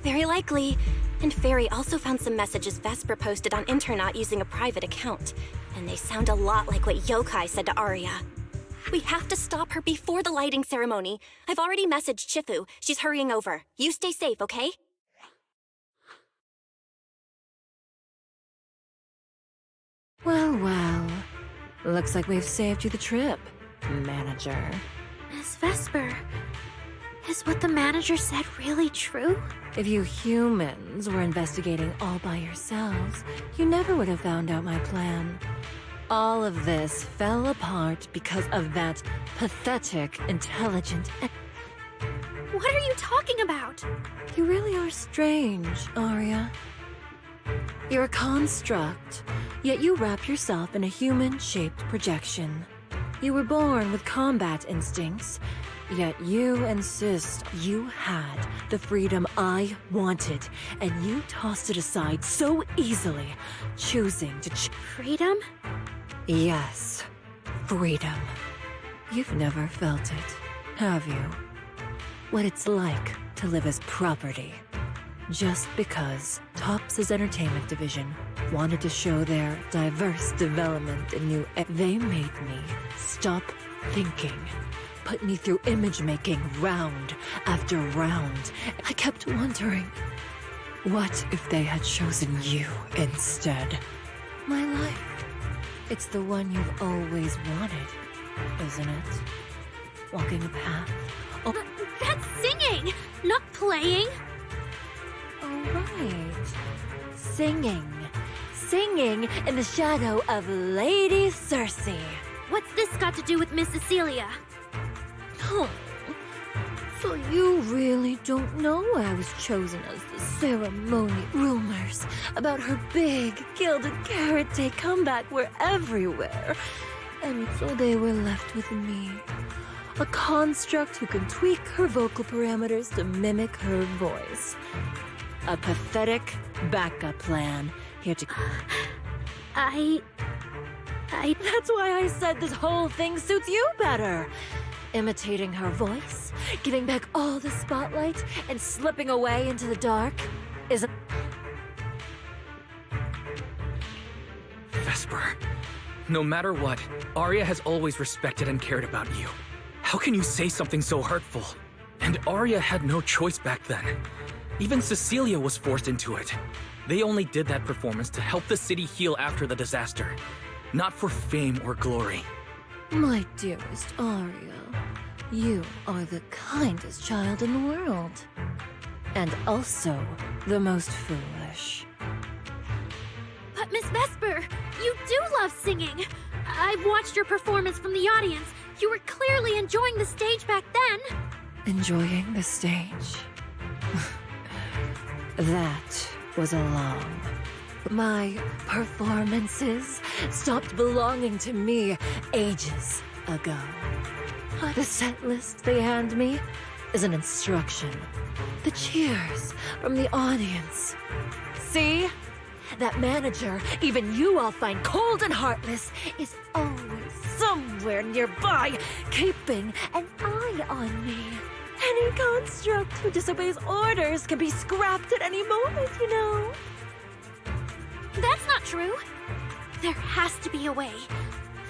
Speaker 6: Very likely. And Fairy also found some messages Vesper posted on Internet using a private account. And they sound a lot like what yokai said to Arya. We have to stop her before the lighting ceremony. I've already messaged Shifu. She's hurrying over. You stay safe, okay?
Speaker 21: Well, well. Looks like we've saved you the trip, manager.
Speaker 13: Miss Vesper, is what the manager said really true?
Speaker 21: If you humans were investigating all by yourselves, you never would have found out my plan. All of this fell apart because of that pathetic, intelligent...
Speaker 13: What are you talking about?
Speaker 21: You really are strange, Arya. You're a construct, yet you wrap yourself in a human-shaped projection. You were born with combat instincts, yet you insist you had the freedom I wanted, and you tossed it aside so easily, choosing to
Speaker 13: Freedom?
Speaker 21: Yes, freedom. You've never felt it, have you? What it's like to live as property. Just because Topps' entertainment division wanted to show their diverse development in new... They made me stop thinking. Put me through image-making round after round. I kept wondering, what if they had chosen you instead? My life. It's the one you've always wanted, isn't it? Walking a path. Oh.
Speaker 13: That's singing, not playing.
Speaker 21: Oh, right. Singing. Singing in the shadow of Lady Cersei.
Speaker 13: What's this got to do with Miss Cecilia?
Speaker 21: Oh, so you really don't know I was chosen as the ceremony. Rumors about her big gilded karate comeback were everywhere. And so they were left with me. A construct who can tweak her vocal parameters to mimic her voice. A pathetic backup plan here to... That's why I said this whole thing suits you better. Imitating her voice, giving back all the spotlight, and slipping away into the dark is a...
Speaker 7: Vesper, no matter what, Arya has always respected and cared about you. How can you say something so hurtful? And Arya had no choice back then. Even Cecilia was forced into it. They only did that performance to help the city heal after the disaster, not for fame or glory.
Speaker 21: My dearest Arya, you are the kindest child in the world. And also the most foolish.
Speaker 13: But Miss Vesper, you do love singing. I've watched your performance from the audience. You were clearly enjoying the stage back then.
Speaker 21: Enjoying the stage? That was a long... My performances stopped belonging to me ages ago. The set list they hand me is an instruction. The cheers from the audience. See? That manager, even you all find cold and heartless, is always somewhere nearby, keeping an eye on me. Any construct who disobeys orders can be scrapped at any moment, you know.
Speaker 13: That's not true. There has to be a way.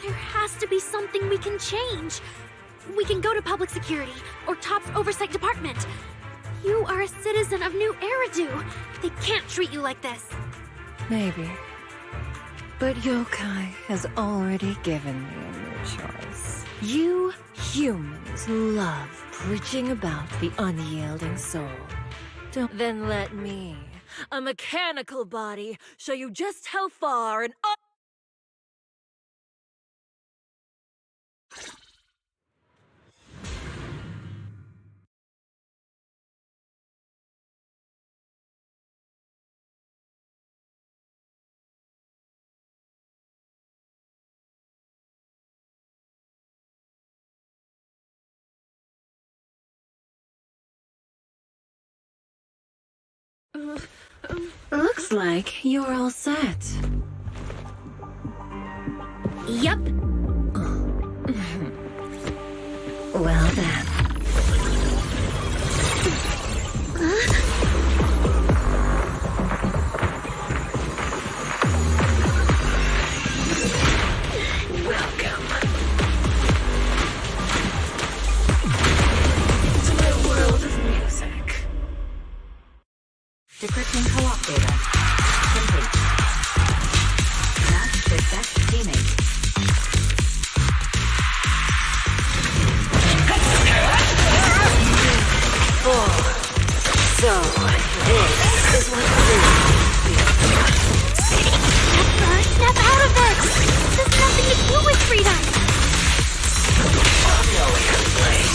Speaker 13: There has to be something we can change. we can go to public security or TOP's oversight department. You are a citizen of New Eridu. They can't treat you like this.
Speaker 21: Maybe. But yokai has already given me a new choice. You humans love preaching about the unyielding soul. Then let me, a mechanical body, show you just how far an Looks like you're all set.
Speaker 13: Yup.
Speaker 21: Well then. Welcome to my world of music.
Speaker 10: Decrypting co-op data. Complete. Match with best teammate.
Speaker 21: So, this is what
Speaker 13: Step out of this! This has nothing to do with freedom!
Speaker 18: I know a good place.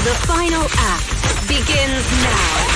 Speaker 20: The final act begins now.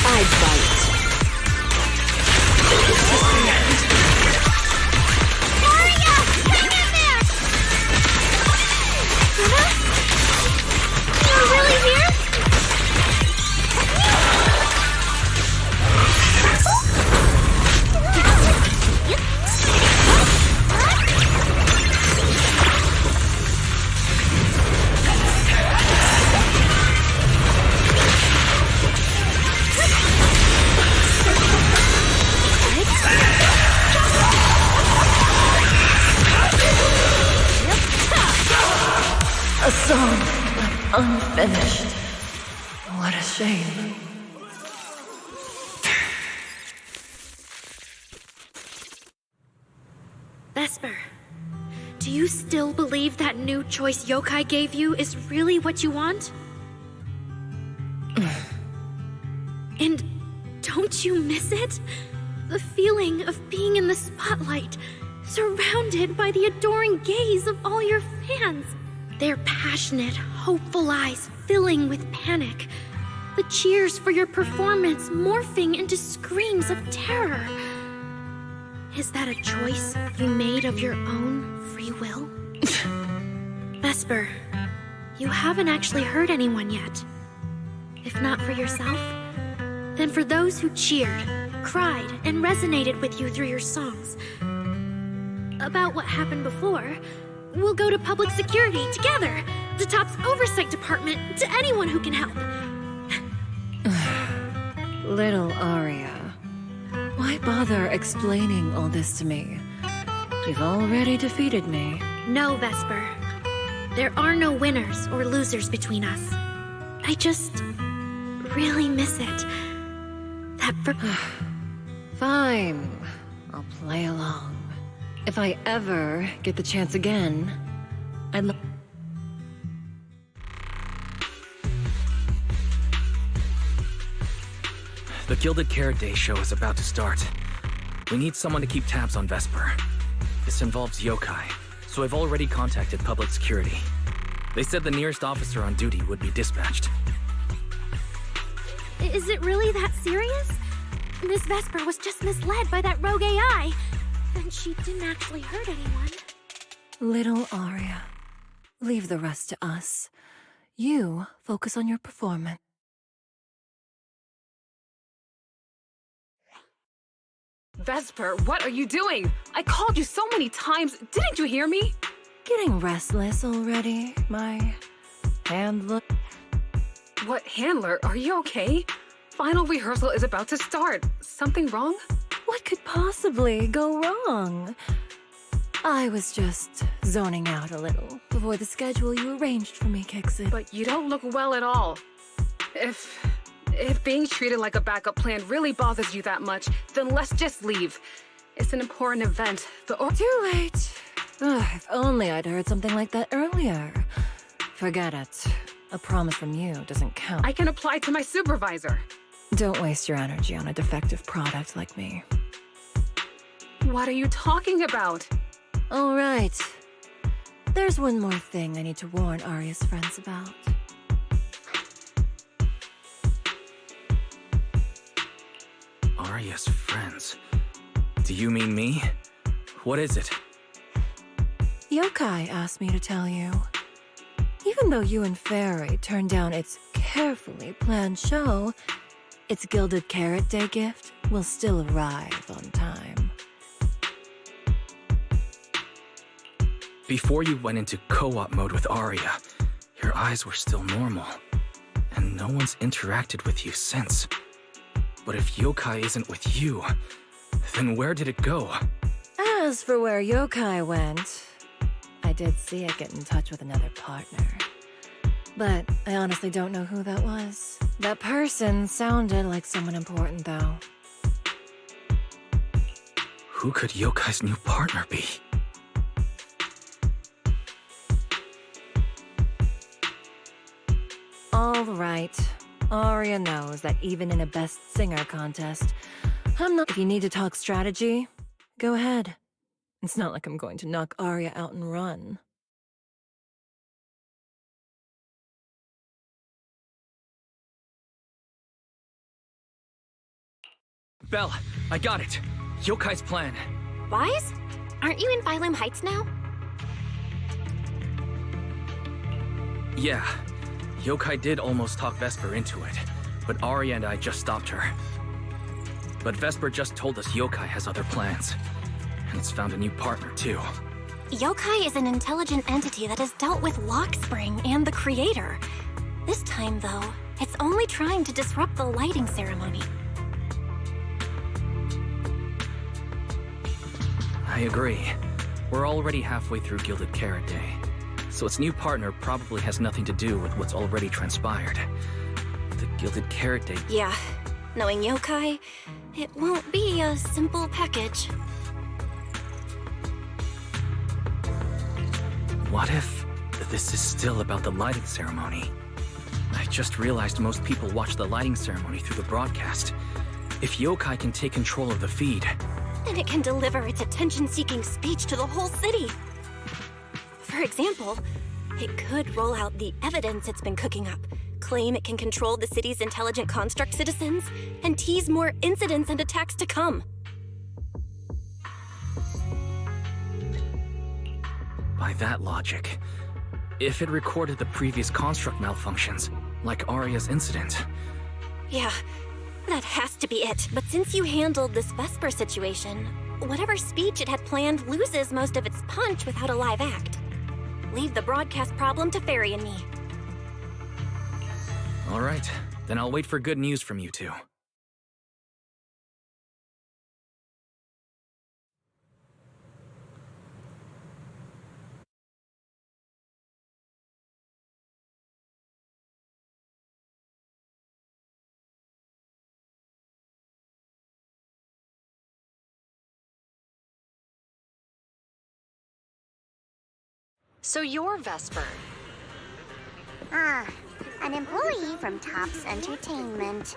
Speaker 21: I'd bite.
Speaker 13: You're really here?
Speaker 21: unfinished. What a shame.
Speaker 13: Vesper, do you still believe that new choice Yokai gave you is really what you want? And don't you miss it? The feeling of being in the spotlight, surrounded by the adoring gaze of all your fans. Their passionate, hopeful eyes filling with panic. The cheers for your performance morphing into screams of terror. Is that a choice you made of your own free will? Vesper, you haven't actually hurt anyone yet. If not for yourself, then for those who cheered, cried, and resonated with you through your songs. About what happened before, we'll go to public security together, to TOP's oversight department, to anyone who can help.
Speaker 21: Little Aria, why bother explaining all this to me? You've already defeated me.
Speaker 13: No, Vesper. There are no winners or losers between us. I just really miss it.
Speaker 21: Fine. I'll play along. If I ever get the chance again, I'd love...
Speaker 7: The 𝓩ᵽ show is about to start. We need someone to keep tabs on Vesper. This involves Yokai, so I've already contacted public security. They said the nearest officer on duty would be dispatched.
Speaker 13: Is it really that serious? Miss Vesper was just misled by that rogue AI. And she didn't actually hurt anyone.
Speaker 21: Little Aria, leave the rest to us. You focus on your performance.
Speaker 19: Vesper, what are you doing? I called you so many times. Didn't you hear me?
Speaker 21: Getting restless already, my handler.
Speaker 19: What handler? Are you okay? Final rehearsal is about to start. Something wrong?
Speaker 21: What could possibly go wrong? I was just zoning out a little before the schedule you arranged for me kicks in.
Speaker 19: But you don't look well at all. If being treated like a backup plan really bothers you that much, then let's just leave. It's an important event.
Speaker 21: Too late. Ugh, if only I'd heard something like that earlier. Forget it. A promise from you doesn't count.
Speaker 19: I can apply to my supervisor.
Speaker 21: Don't waste your energy on a defective product like me.
Speaker 19: What are you talking about?
Speaker 21: All right. There's one more thing I need to warn Aria's friends about.
Speaker 7: Aria's friends? Do you mean me? What is it?
Speaker 21: Yokai asked me to tell you. Even though you and Fairy turned down its carefully planned show, its Gilded Carrot Day gift will still arrive on time.
Speaker 7: Before you went into co-op mode with Aria, your eyes were still normal, and no one's interacted with you since. But if Yokai isn't with you, then where did it go?
Speaker 21: As for where Yokai went, I did see it get in touch with another partner. But I honestly don't know who that was. That person sounded like someone important, though.
Speaker 7: Who could Yokai's new partner be?
Speaker 21: All right. Aria knows that even in a Best Singer contest, I'm not... If you need to talk strategy, go ahead. It's not like I'm going to knock Aria out and run.
Speaker 7: Belle, I got it. Yokai's plan.
Speaker 6: Wise? Aren't you in 𝓠ᵉ Heights now?
Speaker 7: Yeah. Yokai did almost talk Vesper into it, but Aria and I just stopped her. But Vesper just told us Yokai has other plans, and it's found a new partner too.
Speaker 6: Yokai is an intelligent entity that has dealt with Lockspring and the Creator. This time, though, it's only trying to disrupt the lighting ceremony.
Speaker 7: I agree. We're already halfway through Gilded Carrot Day. so its new partner probably has nothing to do with what's already transpired. The Gilded Carrot Day...
Speaker 6: Yeah, knowing yokai, it won't be a simple package.
Speaker 7: What if this is still about the lighting ceremony? I just realized most people watch the lighting ceremony through the broadcast. If yokai can take control of the feed...
Speaker 6: then it can deliver its attention-seeking speech to the whole city. For example, it could roll out the evidence it's been cooking up, claim it can control the city's intelligent construct citizens, and tease more incidents and attacks to come.
Speaker 7: By that logic, if it recorded the previous construct malfunctions, like Aria's incident...
Speaker 6: Yeah, that has to be it. But since you handled this Vesper situation, whatever speech it had planned loses most of its punch without a live act. Leave the broadcast problem to Fairy and me.
Speaker 7: All right, then I'll wait for good news from you two.
Speaker 4: So you're Vesper.
Speaker 9: Ah, an employee from Topps Entertainment.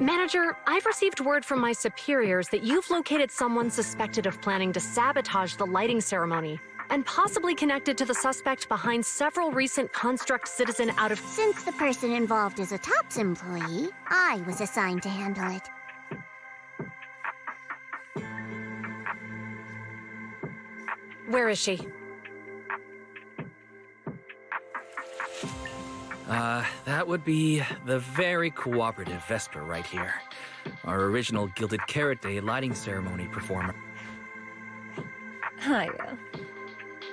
Speaker 4: Manager, I've received word from my superiors that you've located someone suspected of planning to sabotage the lighting ceremony, and possibly connected to the suspect behind several recent construct citizen out of...
Speaker 9: Since the person involved is a Topps employee, I was assigned to handle it.
Speaker 4: Where is she?
Speaker 7: That would be the very cooperative Vesper right here. Our original Gilded Carrot Day lighting ceremony performer.
Speaker 21: Hiya.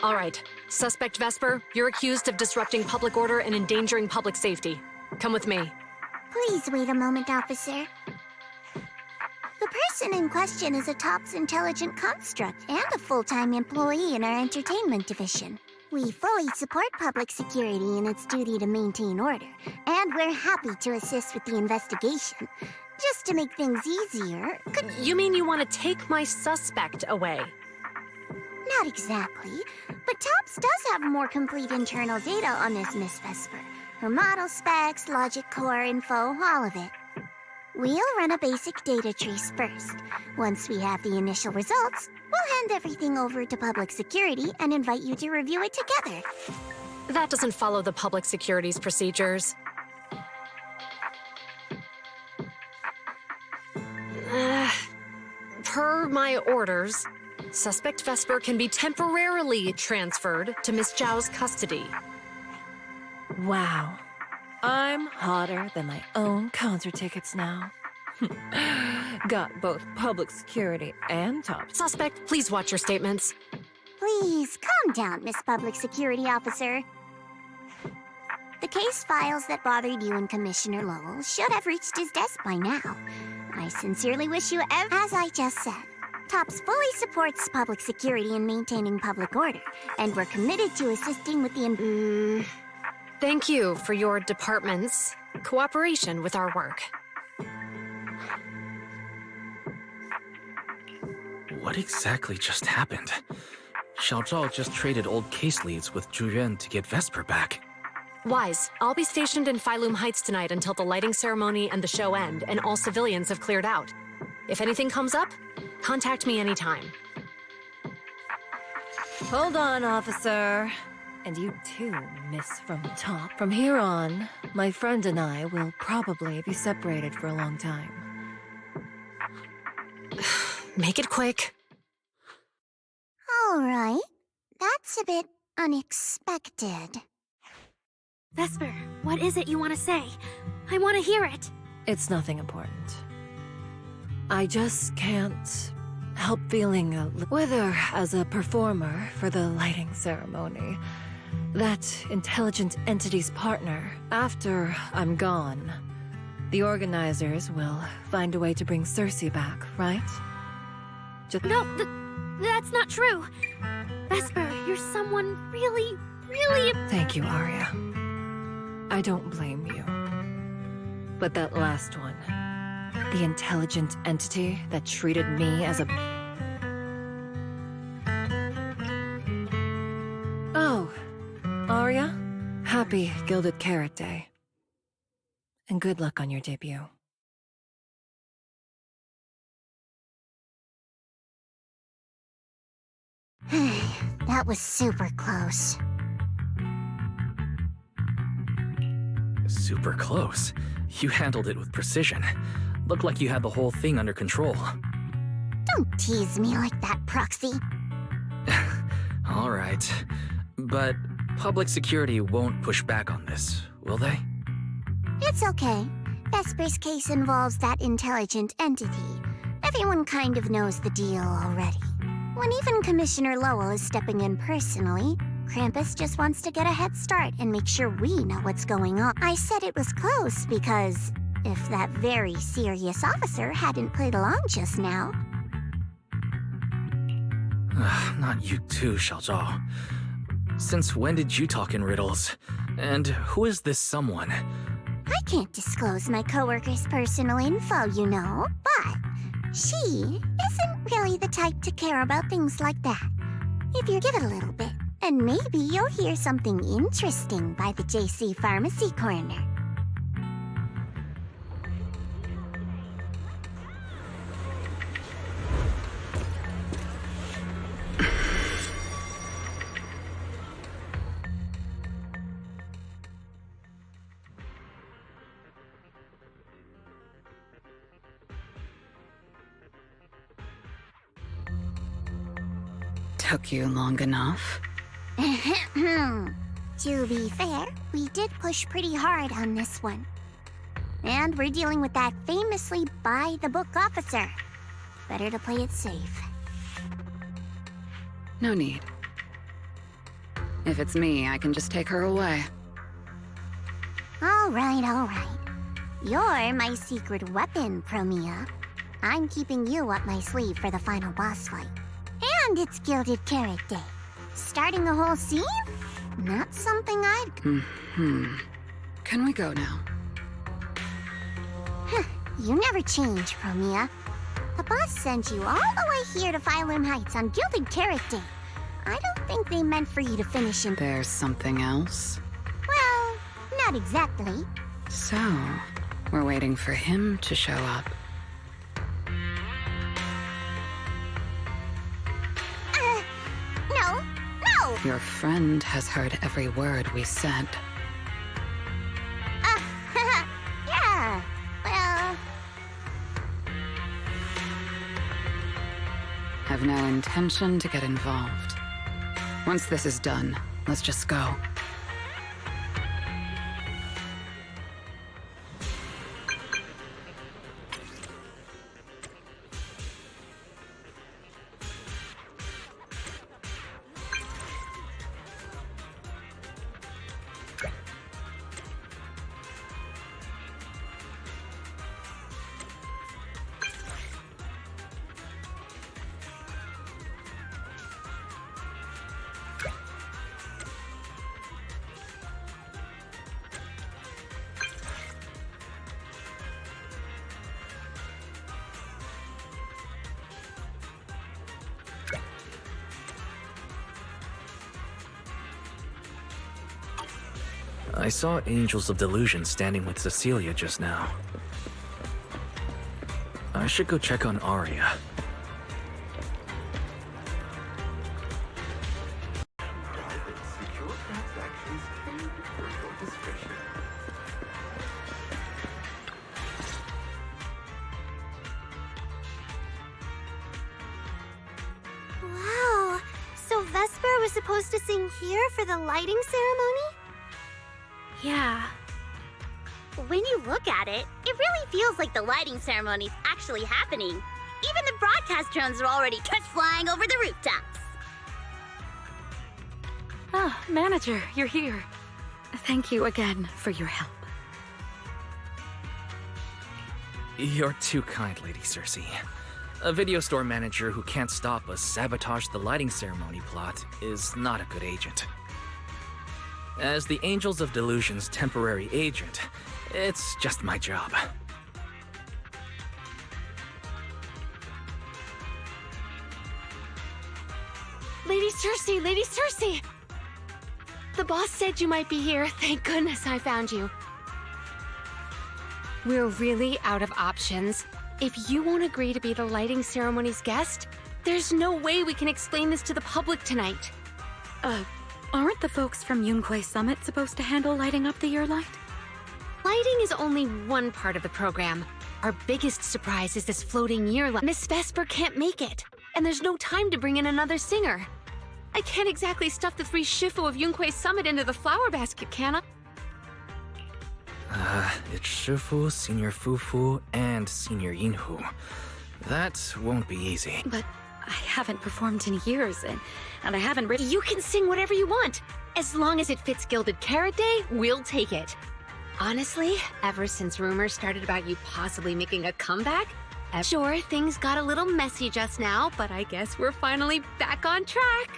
Speaker 4: All right. Suspect Vesper, you're accused of disrupting public order and endangering public safety. Come with me.
Speaker 9: Please wait a moment, officer. The person in question is a Topps intelligent construct and a full-time employee in our entertainment division. We fully support public security in its duty to maintain order, and we're happy to assist with the investigation. Just to make things easier,
Speaker 4: You mean you want to take my suspect away?
Speaker 9: Not exactly, but Topps does have more complete internal data on this Miss Vesper. Her model specs, logic core info, all of it. We'll run a basic data trace first. Once we have the initial results, we'll hand everything over to public security and invite you to review it together.
Speaker 4: That doesn't follow the public security's procedures. Per my orders, suspect Vesper can be temporarily transferred to Miss Zhao's custody.
Speaker 21: Wow. I'm hotter than my own concert tickets now. Got both public security and Topps.
Speaker 4: Suspect, please watch your statements.
Speaker 9: Please, calm down, Miss Public Security Officer. The case files that bothered you and Commissioner Lowell should have reached his desk by now. I sincerely wish you as I just said. Topps fully supports public security in maintaining public order, and we're committed to assisting with the
Speaker 4: Thank you for your department's cooperation with our work.
Speaker 7: What exactly just happened? Xiao Zhao just traded old case leads with Zhu Yuan to get Vesper back.
Speaker 4: Wise, I'll be stationed in 𝓩ᵬ Heights tonight until the lighting ceremony and the show end, and all civilians have cleared out. If anything comes up, contact me anytime.
Speaker 21: Hold on, officer. And you too, Miss from the Top. From here on, my friend and I will probably be separated for a long time.
Speaker 4: Make it quick.
Speaker 12: All right. That's a bit unexpected.
Speaker 13: Vesper, what is it you want to say? I want to hear it.
Speaker 21: It's nothing important. I just can't help feeling whether as a performer for the lighting ceremony, that intelligent entity's partner, after I'm gone, the organizers will find a way to bring Cersei back, right?
Speaker 13: No, that's not true. Vesper, you're someone really...
Speaker 21: Thank you, Arya. I don't blame you. But that last one, the intelligent entity that treated me as a... Oh, Arya, happy Gilded Carrot Day. And good luck on your debut.
Speaker 12: That was super close.
Speaker 7: Super close. You handled it with precision. Looked like you had the whole thing under control.
Speaker 12: Don't tease me like that, Proxy.
Speaker 7: All right. But public security won't push back on this, will they?
Speaker 12: It's okay. Vesper's case involves that intelligent entity. Everyone kind of knows the deal already. When even Commissioner Lowell is stepping in personally, Krampus just wants to get a head start and make sure we know what's going on. I said it was close because if that very serious officer hadn't played along just now...
Speaker 7: Not you too, Xiaozhao. Since when did you talk in riddles? And who is this someone?
Speaker 12: I can't disclose my coworker's personal info, you know, but she isn't really the type to care about things like that. If you give it a little bit, and maybe you'll hear something interesting by the JC Pharmacy Corner.
Speaker 19: Took you long enough?
Speaker 12: To be fair, we did push pretty hard on this one. And we're dealing with that famously by-the-book officer. Better to play it safe.
Speaker 19: No need. If it's me, I can just take her away.
Speaker 12: All right. You're my secret weapon, Promia. I'm keeping you up my sleeve for the final boss fight. And it's Gilded Carrot Day. Starting a whole scene? Not something I'd...
Speaker 19: Can we go now?
Speaker 12: You never change, Promia. The boss sent you all the way here to ∅Loom Heights on Gilded Carrot Day. I don't think they meant for you to finish in...
Speaker 19: There's something else?
Speaker 12: Well, not exactly.
Speaker 19: So, we're waiting for him to show up.
Speaker 12: No.
Speaker 19: Your friend has heard every word we said.
Speaker 12: Yeah, well...
Speaker 19: Have no intention to get involved. Once this is done, let's just go.
Speaker 7: I saw Angels of Delusion standing with Cecilia just now. I should go check on Arya.
Speaker 12: Wow, so Vesper was supposed to sing here for the lighting ceremony?
Speaker 13: Yeah.
Speaker 9: When you look at it, it really feels like the lighting ceremony's actually happening. Even the broadcast drones are already just flying over the rooftops.
Speaker 14: Ah, Manager, you're here. Thank you again for your help.
Speaker 3: You're too kind, Lady Cersei. A video store manager who can't stop us sabotage the lighting ceremony plot is not a good agent. As the Angels of Delusion's temporary agent, it's just my job.
Speaker 4: Lady Cersei, Lady Cersei! The boss said you might be here. Thank goodness I found you. We're really out of options. If you won't agree to be the lighting ceremony's guest, there's no way we can explain this to the public tonight.
Speaker 14: Aren't the folks from 𝓅ᵡ Summit supposed to handle lighting up the year light?
Speaker 4: Lighting is only one part of the program. Our biggest surprise is this floating year light. Miss Vesper can't make it, and there's no time to bring in another singer. I can't exactly stuff the 3 𝓩ᵒ of 𝓅ᵡ Summit into the flower basket, can I?
Speaker 3: It's 𝓩ᵒ, Senior fu, and Senior Yinhu. That won't be easy.
Speaker 14: But I haven't performed in years, and I haven't written.
Speaker 4: You can sing whatever you want. As long as it fits ģilded Carrot Day, we'll take it. Honestly, ever since rumors started about you possibly making a comeback, sure, things got a little messy just now, but I guess we're finally back on track.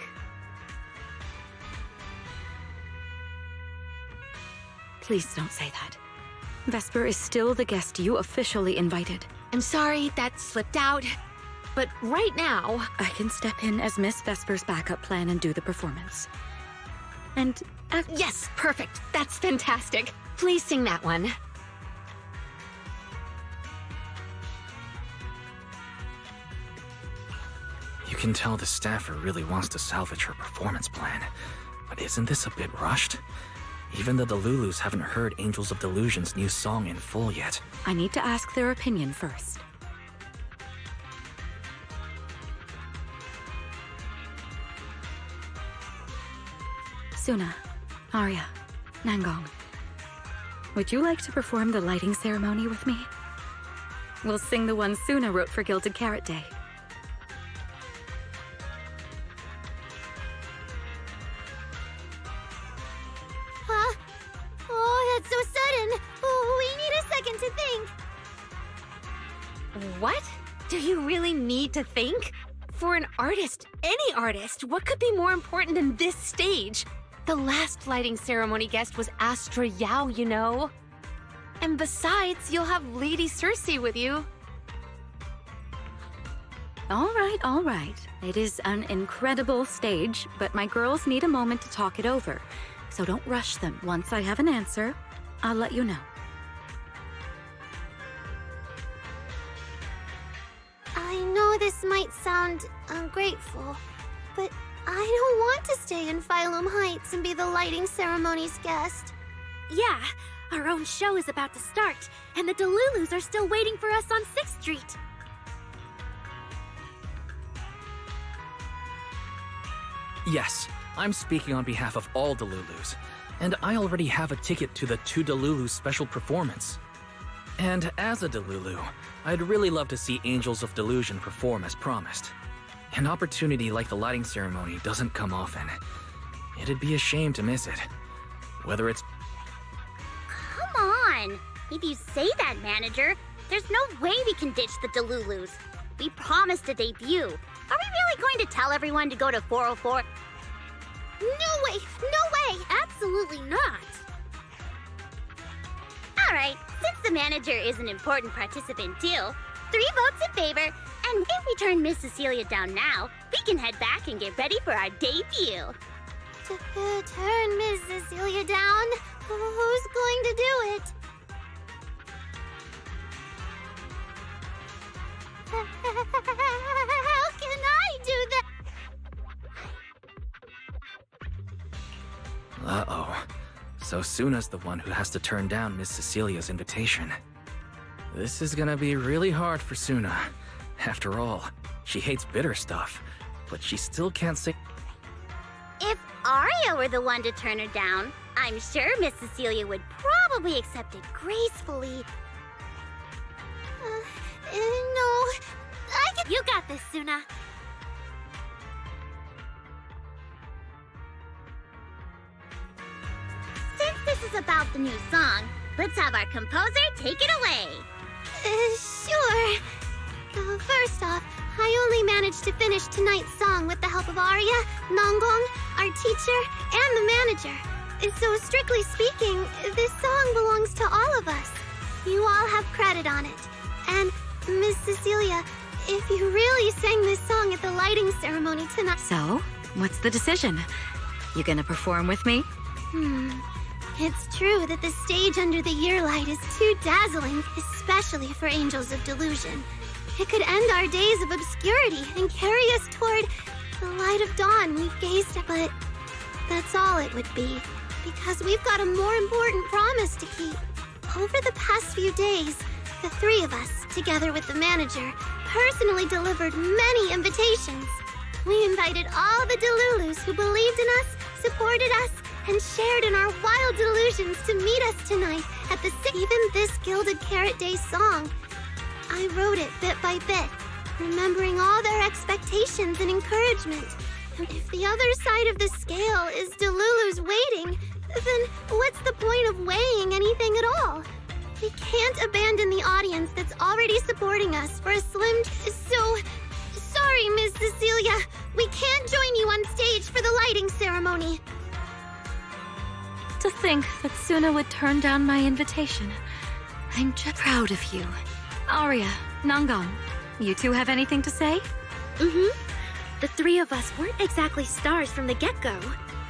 Speaker 14: Please don't say that. Vesper is still the guest you officially invited.
Speaker 4: I'm sorry, that slipped out. But right now,
Speaker 14: I can step in as Miss Vesper's backup plan and do the performance. And
Speaker 4: yes, perfect. That's fantastic. Please sing that one.
Speaker 3: You can tell the staffer really wants to salvage her performance plan. But isn't this a bit rushed? Even the Delulus haven't heard Angels of Delusion's new song in full yet.
Speaker 14: I need to ask their opinion first. Suna, Arya, Nangong. Would you like to perform the lighting ceremony with me? We'll sing the one Suna wrote for ģilded Carrot Day.
Speaker 12: Huh? Oh, that's so sudden. Oh, we need a second to think.
Speaker 4: What? Do you really need to think? For an artist, any artist, what could be more important than this stage? The last lighting ceremony guest was Astra Yao, you know. And besides, you'll have Lady Cersei with you.
Speaker 14: All right. It is an incredible stage, but my girls need a moment to talk it over. So don't rush them. Once I have an answer, I'll let you know.
Speaker 12: I know this might sound ungrateful, but I don't want to stay in 𝓠ℂ Heights and be the lighting ceremony's guest.
Speaker 13: Yeah, our own show is about to start, and the Delulus are still waiting for us on 6th Street.
Speaker 3: Yes, I'm speaking on behalf of all Delulus, and I already have a ticket to the 2 Delulu special performance. And as a Delulu, I'd really love to see Angels of Delusion perform as promised. An opportunity like the lighting ceremony doesn't come often. It'd be a shame to miss it. Whether it's...
Speaker 9: Come on! If you say that, manager, there's no way we can ditch the Delulus. We promised a debut. Are we really going to tell everyone to go to 404?
Speaker 12: No way! No way!
Speaker 13: Absolutely not!
Speaker 9: Alright, since the manager is an important participant too, 3 votes in favor, and if we turn Miss Cecilia down now, we can head back and get ready for our debut.
Speaker 12: Turn Miss Cecilia down? Who's going to do it? How can I do that?
Speaker 7: Uh-oh. So Suna's the one who has to turn down Miss Cecilia's invitation. This is gonna be really hard for Suna. After all, she hates bitter stuff, but she still can't say—
Speaker 9: If Arya were the one to turn her down, I'm sure Miss Cecilia would probably accept it gracefully. No, You got this, Suna. Since this is about the new song, let's have our composer take it away.
Speaker 12: Sure. First off, I only managed to finish tonight's song with the help of Arya, Nongong, our teacher, and the manager. So strictly speaking, this song belongs to all of us. You all have credit on it. And, Miss Cecilia, if you really sang this song at the lighting ceremony tonight—
Speaker 14: So, what's the decision? You gonna perform with me?
Speaker 12: It's true that the stage under the year light is too dazzling, especially for Angels of Delusion. It could end our days of obscurity and carry us toward the light of dawn we've gazed at. But that's all it would be, because we've got a more important promise to keep. Over the past few days, the three of us, together with the manager, personally delivered many invitations. We invited all the Delulus who believed in us, supported us, and shared in our wild delusions to meet us tonight at the even this Gilded Carrot Day song. I wrote it bit by bit, remembering all their expectations and encouragement. And if the other side of the scale is Delulu's waiting, then what's the point of weighing anything at all? We can't abandon the audience that's already supporting us for a slim— So, sorry, Miss Cecilia. We can't join you on stage for the lighting ceremony.
Speaker 14: To think that Suna would turn down my invitation. I'm just proud of you. Arya, Nongong, you two have anything to say?
Speaker 13: The three of us weren't exactly stars from the get-go.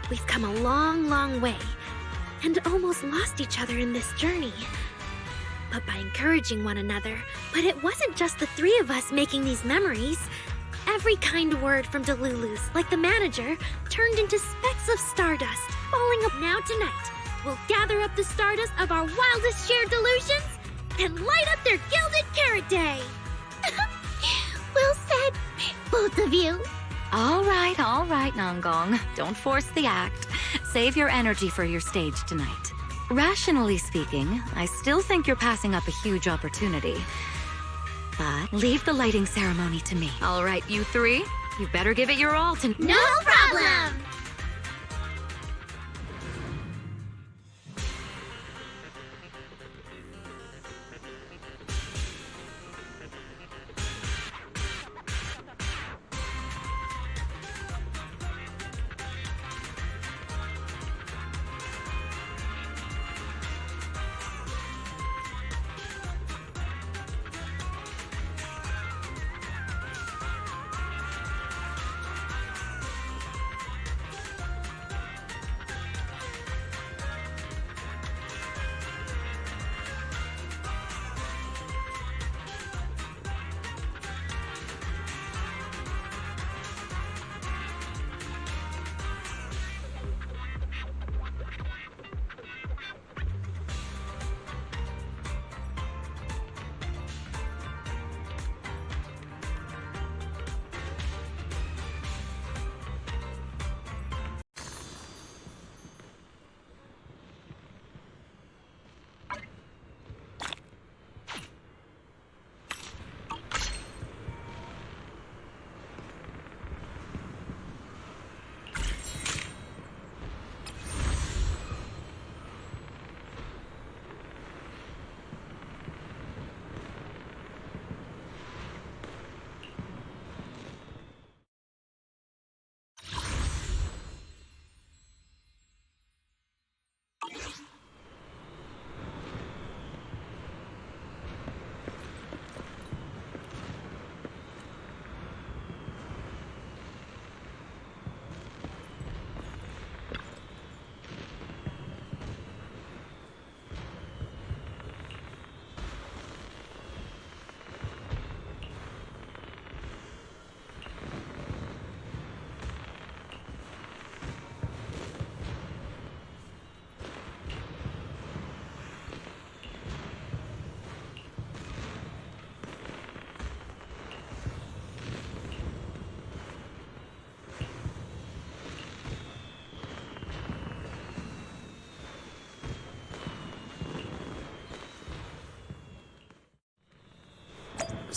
Speaker 13: We've come a long, long way, and almost lost each other in this journey. But by encouraging one another, but it wasn't just the three of us making these memories. Every kind word from Delulus, like the manager, turned into specks of stardust, falling up. Now tonight, we'll gather up the stardust of our wildest shared delusions and light up their Gilded Carrot Day!
Speaker 9: Well said, both of you.
Speaker 14: All right, Nongong. Don't force the act. Save your energy for your stage tonight. Rationally speaking, I still think you're passing up a huge opportunity. But leave the lighting ceremony to me. All right, you three, you better give it your all to—
Speaker 9: No problem!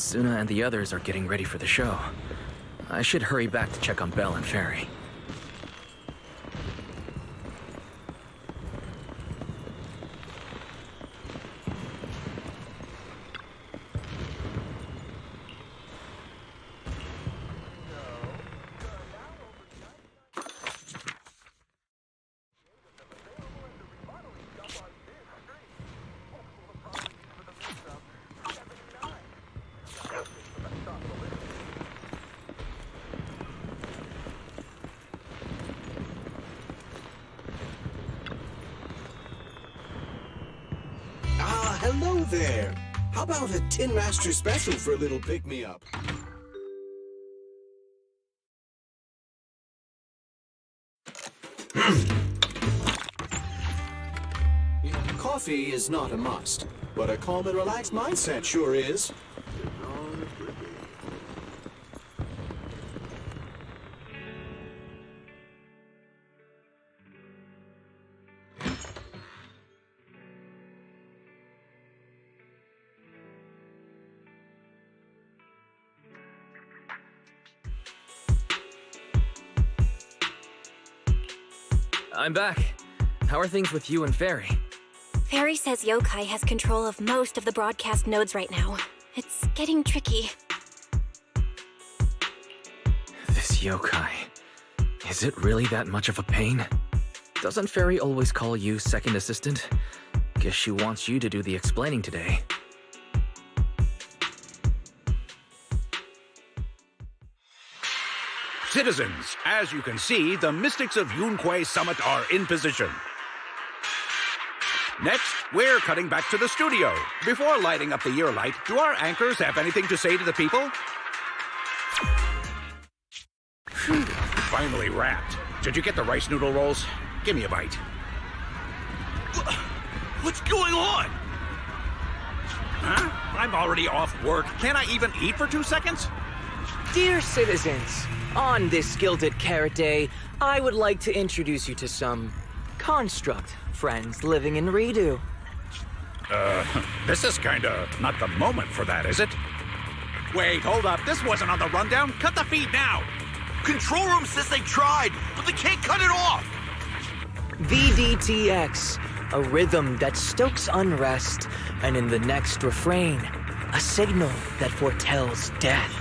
Speaker 7: Suna and the others are getting ready for the show. I should hurry back to check on Belle and Fairy.
Speaker 1: Hello there. How about a Tin Master special for a little pick-me-up? Coffee is not a must, but a calm and relaxed mindset sure is.
Speaker 7: I'm back. How are things with you and Fairy?
Speaker 6: Fairy says Yokai has control of most of the broadcast nodes right now. It's getting tricky.
Speaker 7: This Yokai. Is it really that much of a pain? Doesn't Fairy always call you second assistant? Guess she wants you to do the explaining today.
Speaker 17: Citizens, as you can see, the Mystics of Ğŭn:que Summit are in position. Next, we're cutting back to the studio. Before lighting up the year light, do our anchors have anything to say to the people? Finally wrapped. Did you get the rice noodle rolls? Give me a bite. What's going on? Huh? I'm already off work. Can't I even eat for 2 seconds?
Speaker 22: Dear citizens, on this Gilded Carrot Day, I would like to introduce you to some construct friends living in Redo.
Speaker 17: This is kinda not the moment for that, is it? Wait, hold up. This wasn't on the rundown. Cut the feed now.
Speaker 8: Control room says they tried, but they can't cut it off.
Speaker 22: VDTX, a rhythm that stokes unrest, and in the next refrain, a signal that foretells death.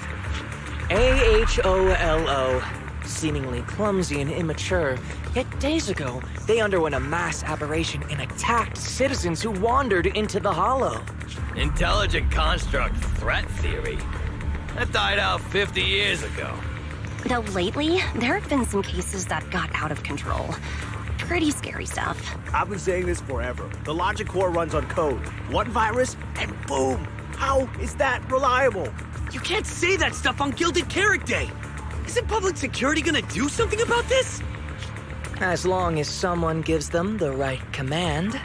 Speaker 22: AHOLO, seemingly clumsy and immature, yet days ago, they underwent a mass aberration and attacked citizens who wandered into the Hollow.
Speaker 23: Intelligent construct threat theory? That died out 50 years ago.
Speaker 6: Though lately, there have been some cases that got out of control. Pretty scary stuff.
Speaker 24: I've been saying this forever. The logic core runs on code. One virus, and boom! How is that reliable?
Speaker 23: You can't say that stuff on Gilded Carrot Day! Isn't public security gonna do something about this?
Speaker 22: As long as someone gives them the right command.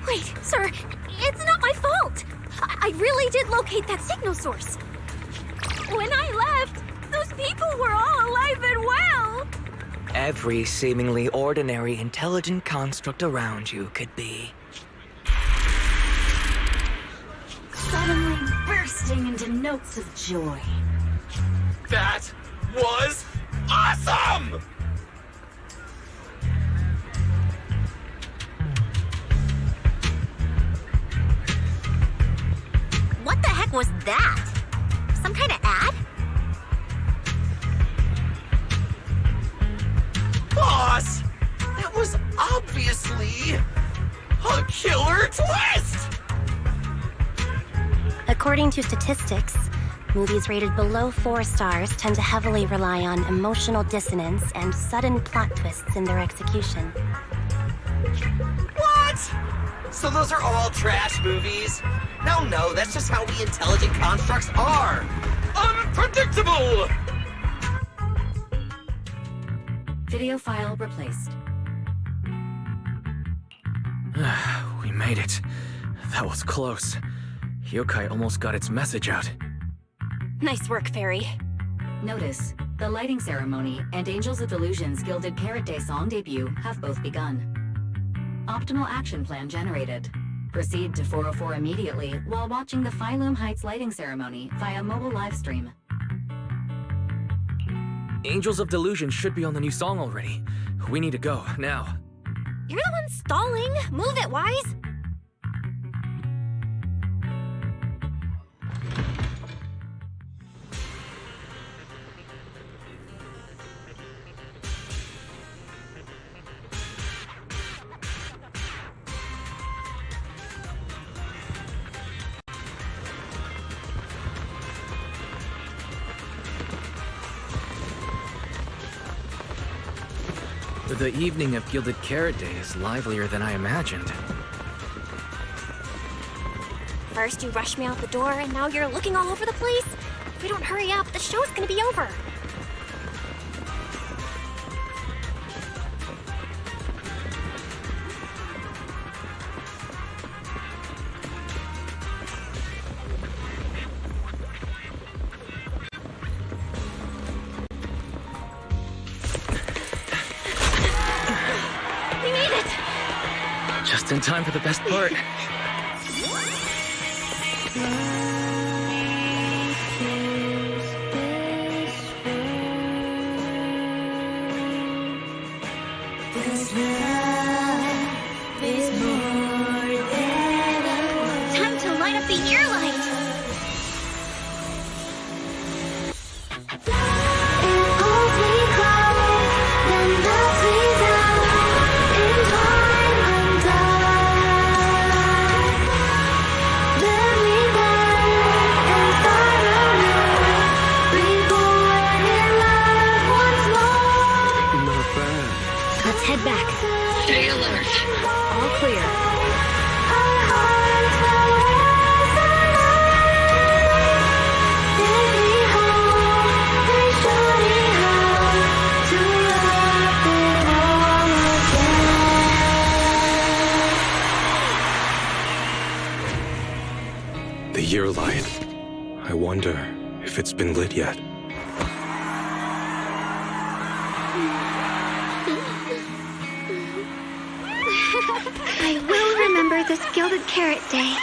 Speaker 13: Wait, sir, it's not my fault. I really did locate that signal source. When I left, those people were all alive and well.
Speaker 22: Every seemingly ordinary intelligent construct around you could be.
Speaker 10: Suddenly bursting into notes of joy.
Speaker 23: That was awesome!
Speaker 9: What the heck was that? Some kind of ad?
Speaker 23: Boss! That was obviously a killer twist!
Speaker 6: According to statistics, movies rated below 4 stars tend to heavily rely on emotional dissonance and sudden plot twists in their execution.
Speaker 23: What? So those are all trash movies? No, that's just how we intelligent constructs are! Unpredictable!
Speaker 10: Video file replaced.
Speaker 7: We made it. That was close. Yokai almost got its message out.
Speaker 6: Nice work, Fairy.
Speaker 10: Notice, the lighting ceremony and Angels of Illusion's Gilded Carrot Day song debut have both begun. Optimal action plan generated. Proceed to 404 immediately while watching the 𝓩ᵉ Heights lighting ceremony via mobile live stream.
Speaker 7: Angels of Delusion should be on the new song already. We need to go, now.
Speaker 6: You're the one stalling. Move it, Wise.
Speaker 7: The evening of Gilded Carrot Day is livelier than I imagined.
Speaker 6: First you rushed me out the door, and now you're looking all over the place. If we don't hurry up, the show's gonna be over. We made it!
Speaker 7: Just in time for the best part.
Speaker 12: Time to light up the ear light!
Speaker 13: Let's head back.
Speaker 18: Stay alert.
Speaker 13: All clear.
Speaker 15: The year light. I wonder if it's been lit yet.
Speaker 12: I will remember this Gilded Carrot Day.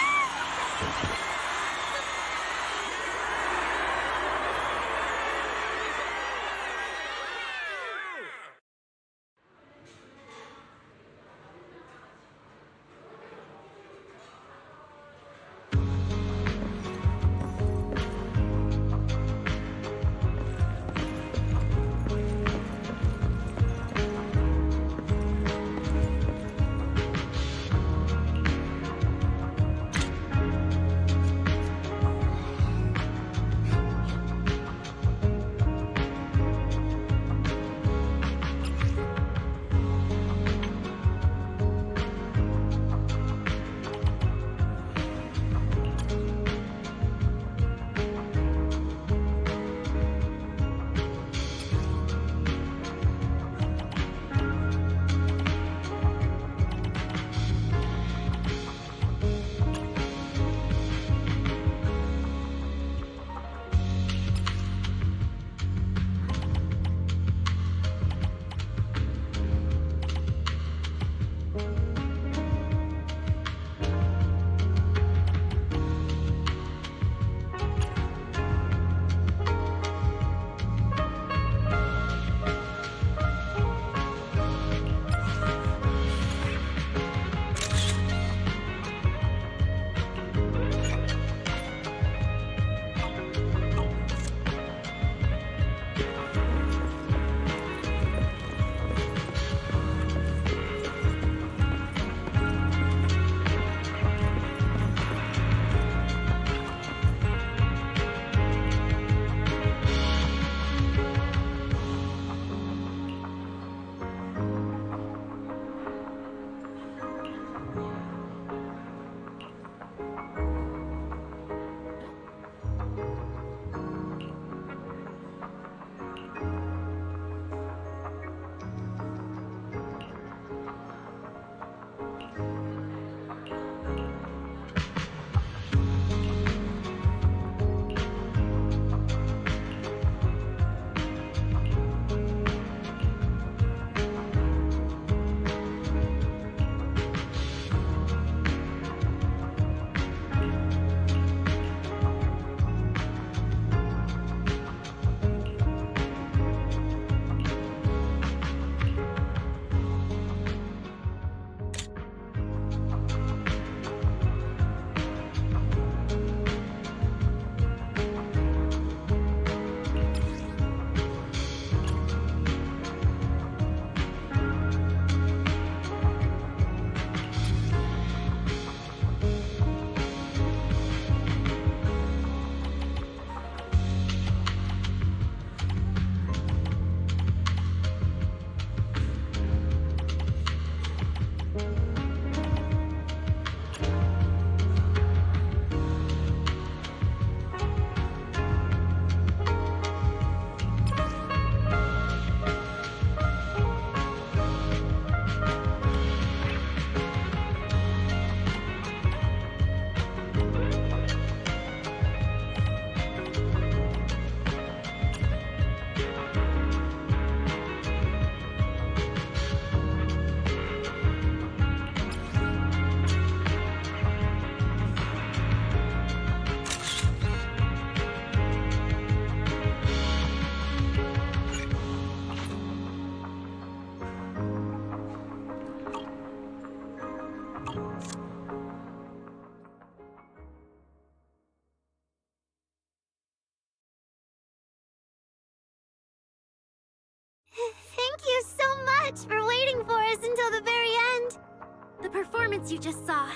Speaker 13: The performance you just saw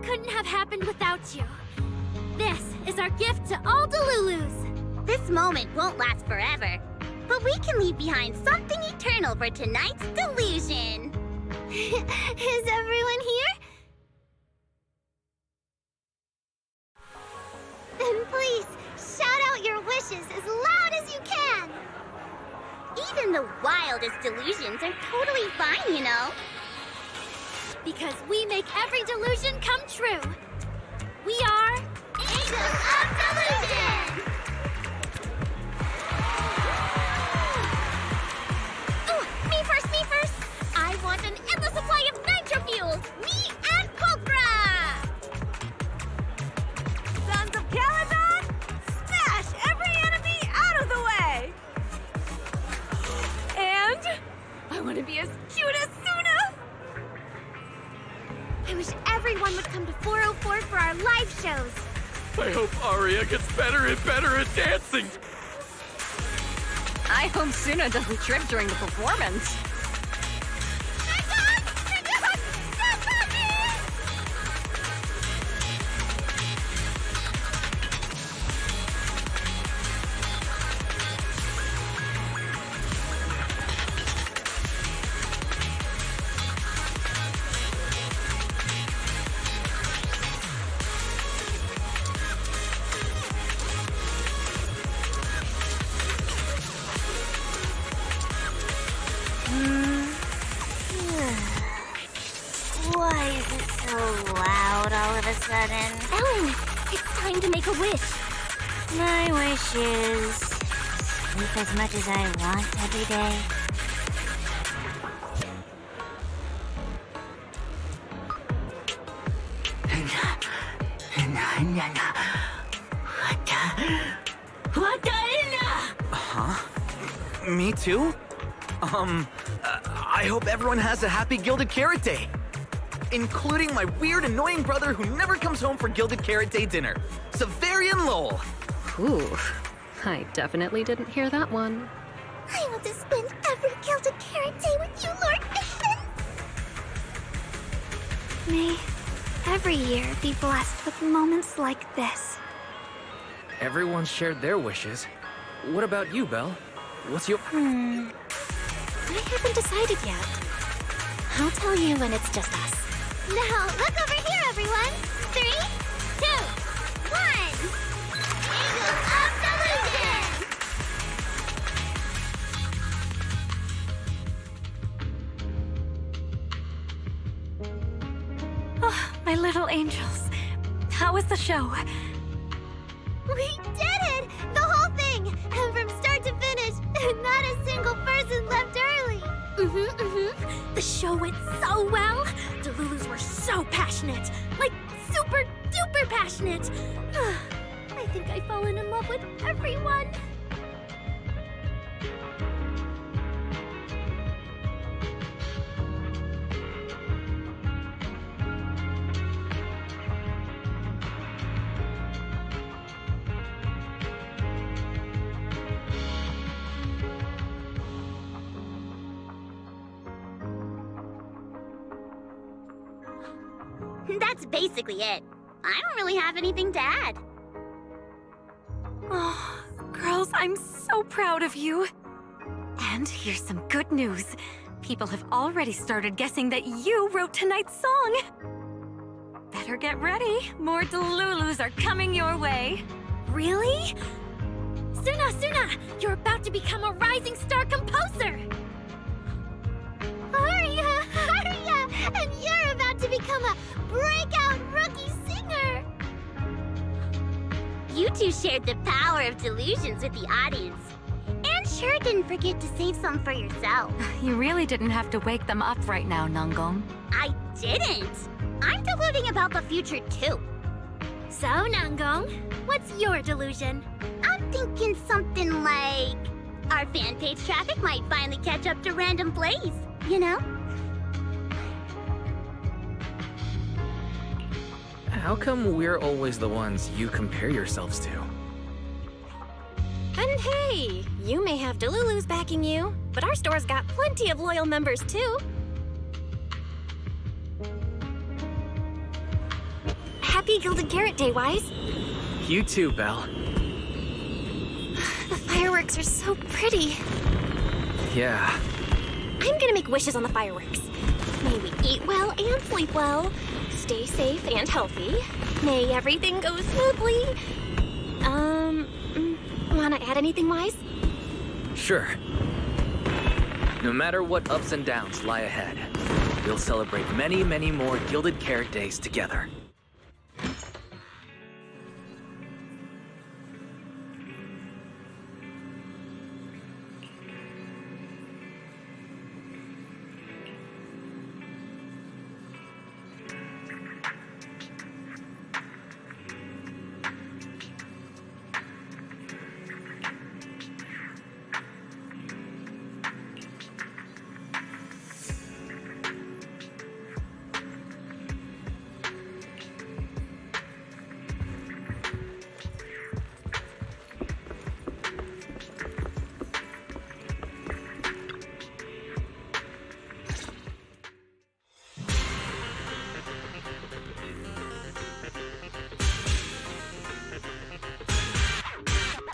Speaker 13: couldn't have happened without you. This is our gift to all Delulus.
Speaker 9: This moment won't last forever, but we can leave behind something eternal for tonight's delusion.
Speaker 13: Is everyone here?
Speaker 12: Then please, shout out your wishes as loud as you can!
Speaker 9: Even the wildest delusions are totally fine, you know.
Speaker 13: Because we make every delusion come true. We are...
Speaker 12: Angels of Delusion!
Speaker 13: Ooh, me first! I want an endless supply of nitro fuel! Me and Pulchra!
Speaker 2: Sons of Caledon, smash every enemy out of the way! And I want to be as cute as Suna!
Speaker 13: I wish everyone would come to 404 for our live shows.
Speaker 7: I hope Aria gets better and better at dancing.
Speaker 14: I hope Suna doesn't trip during the performance.
Speaker 12: Why is it so loud all of a sudden?
Speaker 13: Ellen, it's time to make a wish.
Speaker 12: My wish is sleep as much as I want every day.
Speaker 3: Huh? Me too? I hope everyone has a happy Gilded Carrot Day. Including my weird, annoying brother who never comes home for Gilded Carrot Day dinner, 𝓩ᵉⁿ.
Speaker 20: Ooh, I definitely didn't hear that one.
Speaker 12: I want to spend every Gilded Carrot Day with you, Lord Fishman.
Speaker 13: May every year be blessed with moments like this.
Speaker 7: Everyone shared their wishes. What about you, Belle? What's your...
Speaker 13: I haven't decided yet. I'll tell you when it's just us.
Speaker 12: Now, look over here, everyone. 3, 2, 1. Angels of Delusion!
Speaker 13: Oh, my little angels. How was the show?
Speaker 12: We did it! The whole thing! And from start to finish, not a single person left early.
Speaker 13: The show went so well. Delulus were so passionate. Like, super duper passionate. I think I've fallen in love with everyone.
Speaker 9: That's basically it. I don't really have anything to add.
Speaker 14: Oh, girls, I'm so proud of you. And here's some good news. People have already started guessing that you wrote tonight's song. Better get ready. More Delulus are coming your way.
Speaker 13: Really? Suna, you're about to become a rising star composer.
Speaker 12: Aria! And you're about to become a breakout rookie singer!
Speaker 9: You two shared the power of delusions with the audience. And sure didn't forget to save some for yourself.
Speaker 14: You really didn't have to wake them up right now, Nangong.
Speaker 9: I didn't! I'm deluding about the future too.
Speaker 13: So, Nangong, what's your delusion?
Speaker 9: I'm thinking something like... our fan page traffic might finally catch up to random plays, you know?
Speaker 7: How come we're always the ones you compare yourselves to?
Speaker 6: And hey, you may have Delulus backing you, but our store's got plenty of loyal members too.
Speaker 13: Happy Gilded Carrot Day, Wise.
Speaker 3: You too, Belle.
Speaker 13: The fireworks are so pretty.
Speaker 3: Yeah.
Speaker 13: I'm gonna make wishes on the fireworks. May we eat well and sleep well, stay safe and healthy. May everything go smoothly. Wanna add anything, Wise?
Speaker 3: Sure. No matter what ups and downs lie ahead, we'll celebrate many, many more Gilded Carrot Days together.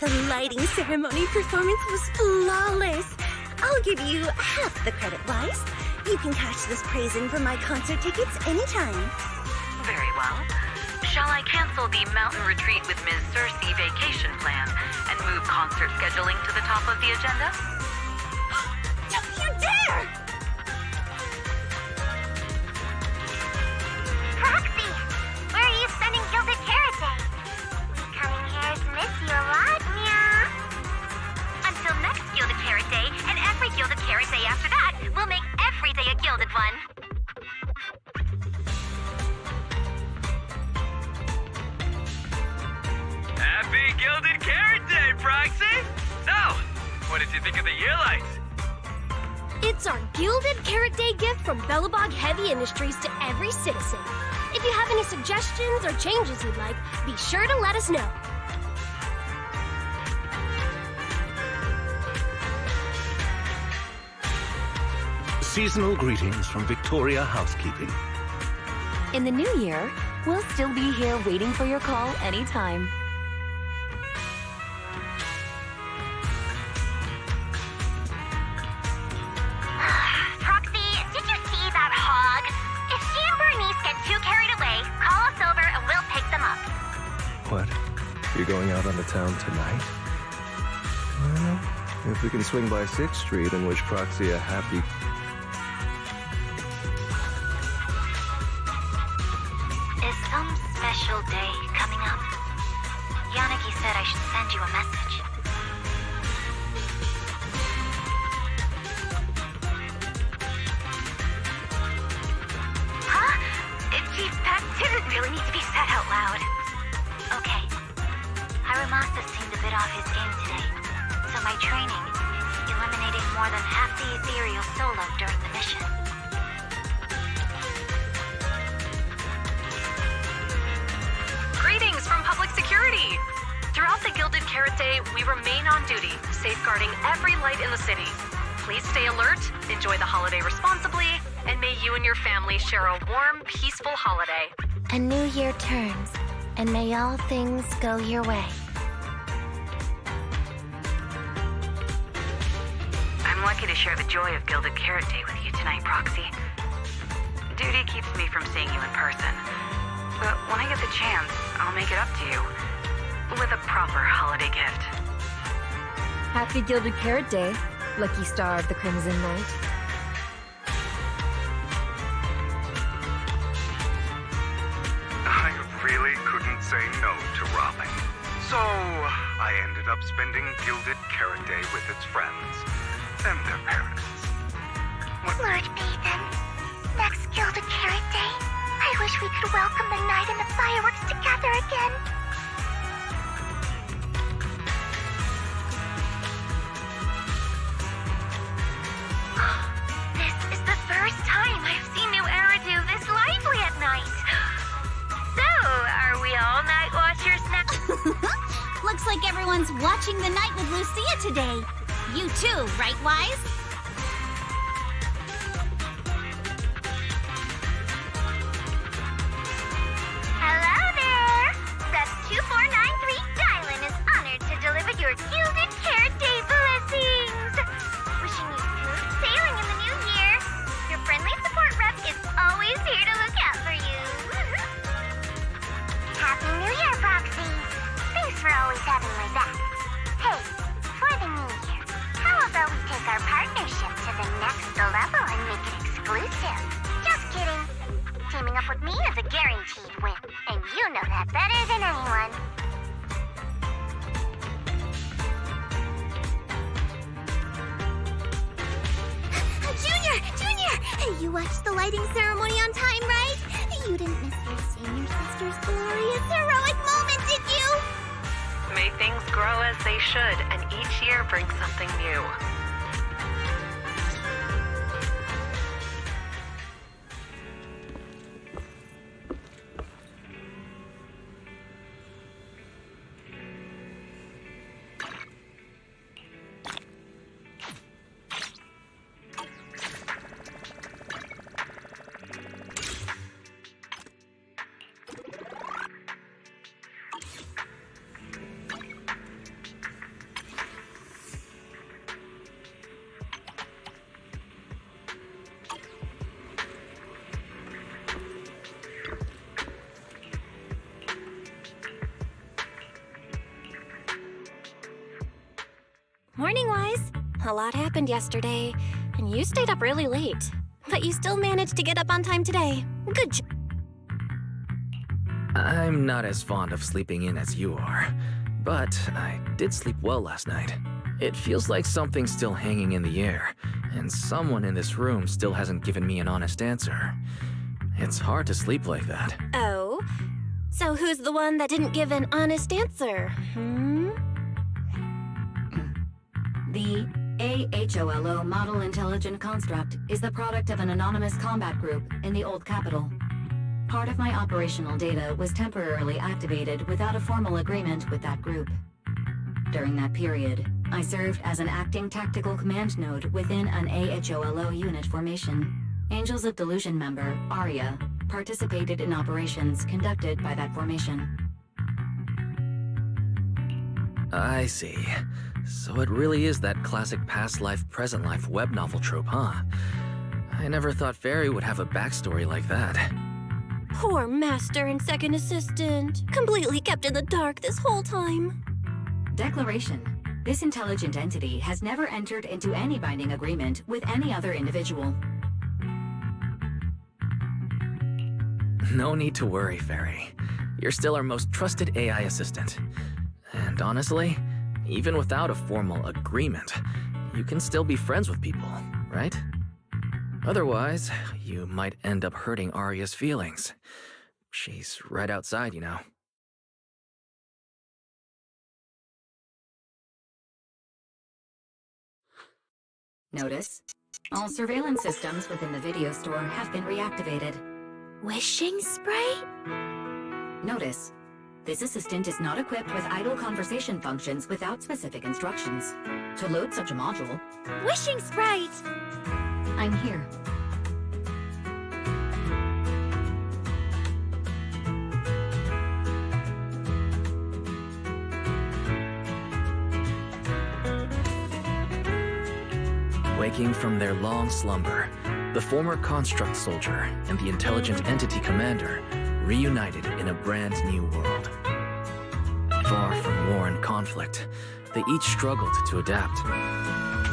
Speaker 2: The lighting ceremony performance was flawless. I'll give you half the credit, Wise. You can cash this praise in for my concert tickets anytime.
Speaker 10: Very well. Shall I cancel the mountain retreat with Ms. Cersei vacation plan and move concert scheduling to the top of the agenda?
Speaker 2: Don't you dare!
Speaker 12: Proxy, where are you spending Gilded Carrot Day? We coming here to miss you a lot, meow. Until next Gilded Carrot Day, and every Gilded Carrot Day after that, we'll make every day a gilded one.
Speaker 5: Happy Gilded Carrot Day, Proxy! So, what did you think of the year lights?
Speaker 13: It's our Gilded Carrot Day gift from 𝓱 Heavy Industries to every citizen. If you have any suggestions or changes you'd like, be sure to let us know.
Speaker 11: Seasonal greetings from Victoria Housekeeping.
Speaker 16: In the new year, we'll still be here waiting for your call anytime.
Speaker 12: Proxy, did you see that hog? If she and Bernice get too carried away, call us over and we'll pick them up.
Speaker 15: What? You're going out on the town tonight? Well, if we can swing by 6th Street and wish Proxy a happy...
Speaker 12: Is some special day coming up? Yanagi said I should send you a message. Huh? Gee, that didn't really need to be said out loud. Okay. Hiramasa seemed a bit off his game today, so my training, eliminating more than half the ethereal solo during the mission.
Speaker 4: Greetings from Public Security! Throughout the Gilded Carrot Day, we remain on duty, safeguarding every light in the city. Please stay alert, enjoy the holiday responsibly, and may you and your family share a warm, peaceful holiday.
Speaker 12: A new year turns, and may all things go your way.
Speaker 10: I'm lucky to share the joy of Gilded Carrot Day with you tonight, Proxy. Duty keeps me from seeing you in person. But when I get the chance, I'll make it up to you. With a proper holiday gift.
Speaker 16: Happy Gilded Carrot Day, lucky star of the Crimson Knight.
Speaker 21: I really couldn't say no to robbing. So, I ended up spending Gilded Carrot Day with its friends and their parents.
Speaker 12: Lord Peyton, next Gilded Carrot Day, I wish we could welcome the night and the fireworks together again. This is the first time I've seen New Era do this lively at night. So, are we all night watchers now?
Speaker 9: Looks like everyone's watching the night with Lucia today. You too, right, Wise?
Speaker 12: Hello there! up the level and make it exclusive. Just kidding. Teaming up with me is a guaranteed win, and you know that better than anyone. Junior! You watched the lighting ceremony on time, right? You didn't miss your senior sister's glorious heroic moment, did you?
Speaker 1: May things grow as they should, and each year brings something new.
Speaker 6: Morning, Wise. A lot happened yesterday, and you stayed up really late. But you still managed to get up on time today. Good job.
Speaker 7: I'm not as fond of sleeping in as you are, but I did sleep well last night. It feels like something's still hanging in the air, and someone in this room still hasn't given me an honest answer. It's hard to sleep like that.
Speaker 6: Oh? So who's the one that didn't give an honest answer,
Speaker 10: The 𝓩ᵛ Model Intelligent Construct is the product of an anonymous combat group in the Old Capital. Part of my operational data was temporarily activated without a formal agreement with that group. During that period, I served as an acting tactical command node within an 𝓩ᵛ unit formation. Angels of Delusion member, Arya, participated in operations conducted by that formation.
Speaker 7: I see. So it really is that classic past life, present life web novel trope, huh? I never thought Fairy would have a backstory like that.
Speaker 6: Poor Master and Second Assistant. Completely kept in the dark this whole time.
Speaker 10: Declaration. This intelligent entity has never entered into any binding agreement with any other individual.
Speaker 7: No need to worry, Fairy. You're still our most trusted AI assistant. And honestly, even without a formal agreement, you can still be friends with people, right? Otherwise, you might end up hurting Arya's feelings. She's right outside, you know.
Speaker 10: Notice, all surveillance systems within the video store have been reactivated.
Speaker 13: Wishing spray?
Speaker 10: Notice, this assistant is not equipped with idle conversation functions without specific instructions. To load such a module...
Speaker 13: Wishing Sprite!
Speaker 10: I'm here.
Speaker 7: Waking from their long slumber, the former construct soldier and the intelligent entity commander reunited in a brand new world. Far from war and conflict, they each struggled to adapt.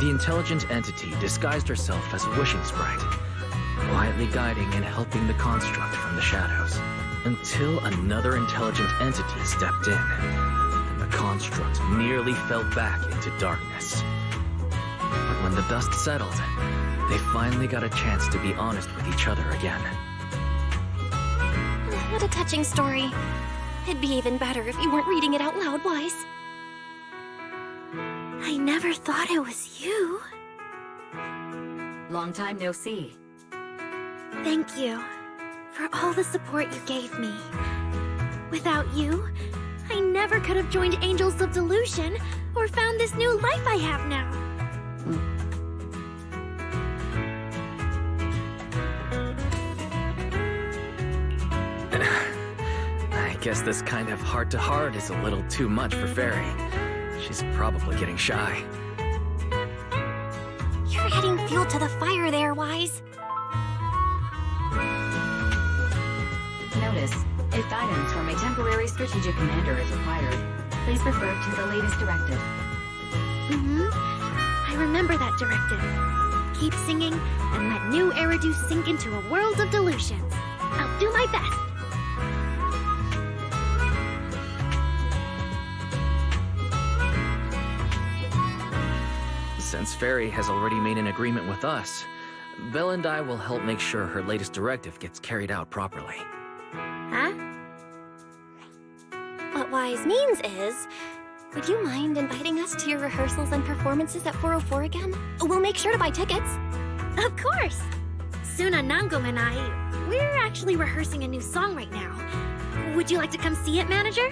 Speaker 7: The intelligent entity disguised herself as a wishing sprite, quietly guiding and helping the construct from the shadows, until another intelligent entity stepped in, and the construct nearly fell back into darkness. But when the dust settled, they finally got a chance to be honest with each other again.
Speaker 6: What a touching story. It'd be even better if you weren't reading it out loud, Wise.
Speaker 13: I never thought it was you.
Speaker 10: Long time no see.
Speaker 13: Thank you for all the support you gave me. Without you, I never could have joined Angels of Delusion or found this new life I have now.
Speaker 7: I guess this kind of heart-to-heart is a little too much for Fairy. She's probably getting shy.
Speaker 6: You're adding fuel to the fire there, Wise.
Speaker 10: Notice, if guidance from a temporary strategic commander is required, please refer to the latest directive.
Speaker 13: I remember that directive. keep singing and let 𝓩ᵡ sink into a world of delusions. I'll do my best.
Speaker 7: Since Fairy has already made an agreement with us, Belle and I will help make sure her latest directive gets carried out properly.
Speaker 6: Huh? What Wise means is, would you mind inviting us to your rehearsals and performances at 404 again? We'll make sure to buy tickets.
Speaker 13: Of course! Suna Nangum and I, we're actually rehearsing a new song right now. Would you like to come see it, Manager?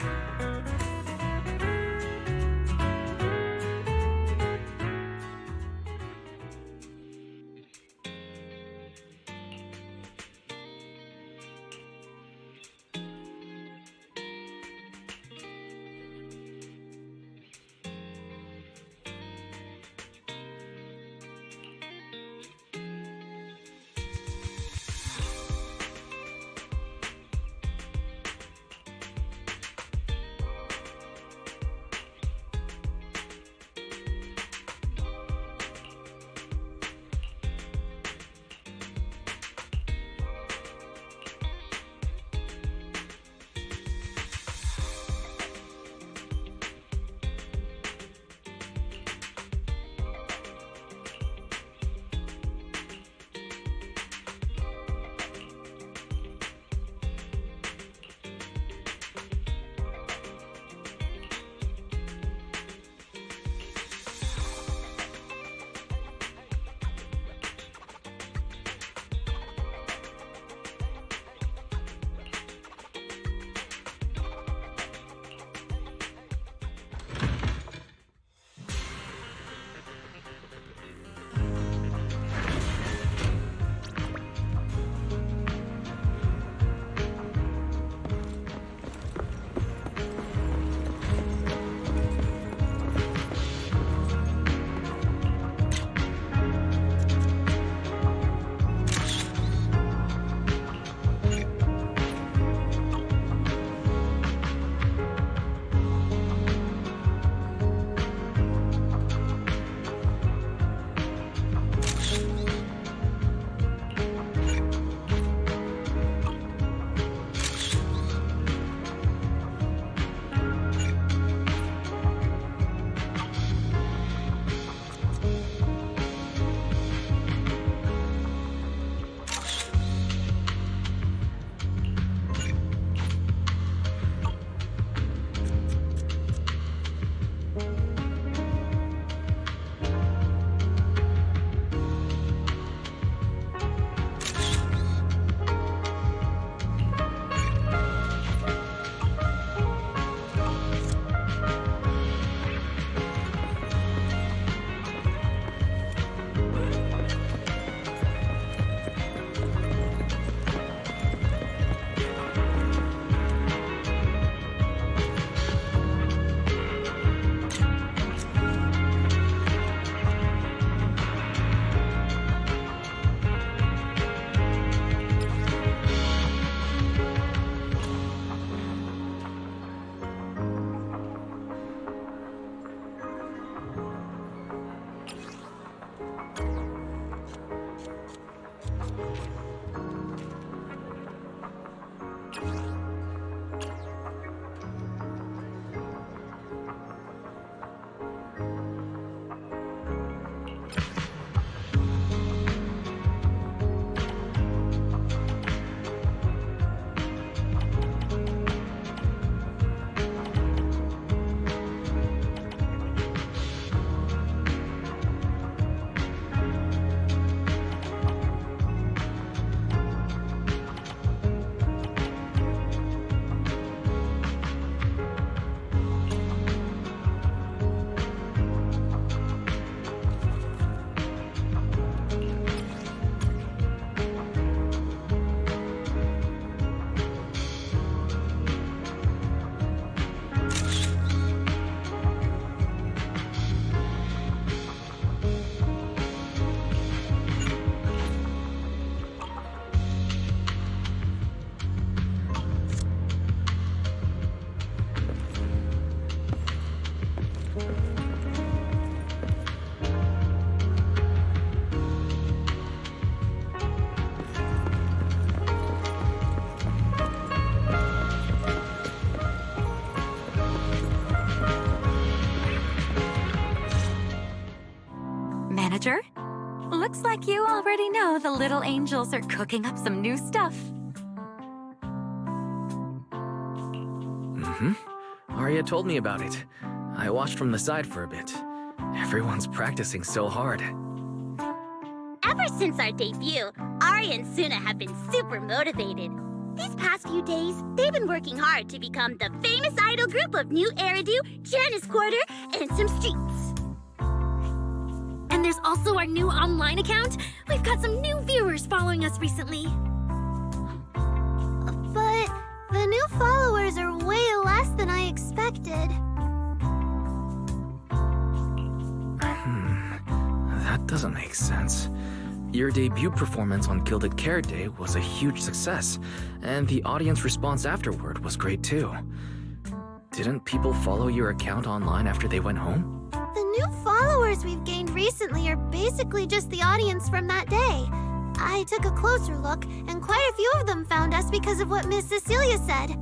Speaker 14: Looks like you already know the little angels are cooking up some new stuff.
Speaker 7: Arya told me about it. I watched from the side for a bit. Everyone's practicing so hard.
Speaker 9: Ever since our debut, Arya and Suna have been super motivated. These past few days, they've been working hard to become the famous idol group of New Eridu, Janice Quarter, and some streets.
Speaker 13: And there's also our new online account. We've got some new viewers following us recently.
Speaker 12: But the new followers are way less than I expected.
Speaker 7: That doesn't make sense. Your debut performance on Gilded Carrot Day was a huge success, and the audience response afterward was great too. Didn't people follow your account online after they went home?
Speaker 12: The new followers we've gained recently are basically just the audience from that day. I took a closer look, and quite a few of them found us because of what Miss Cecilia said.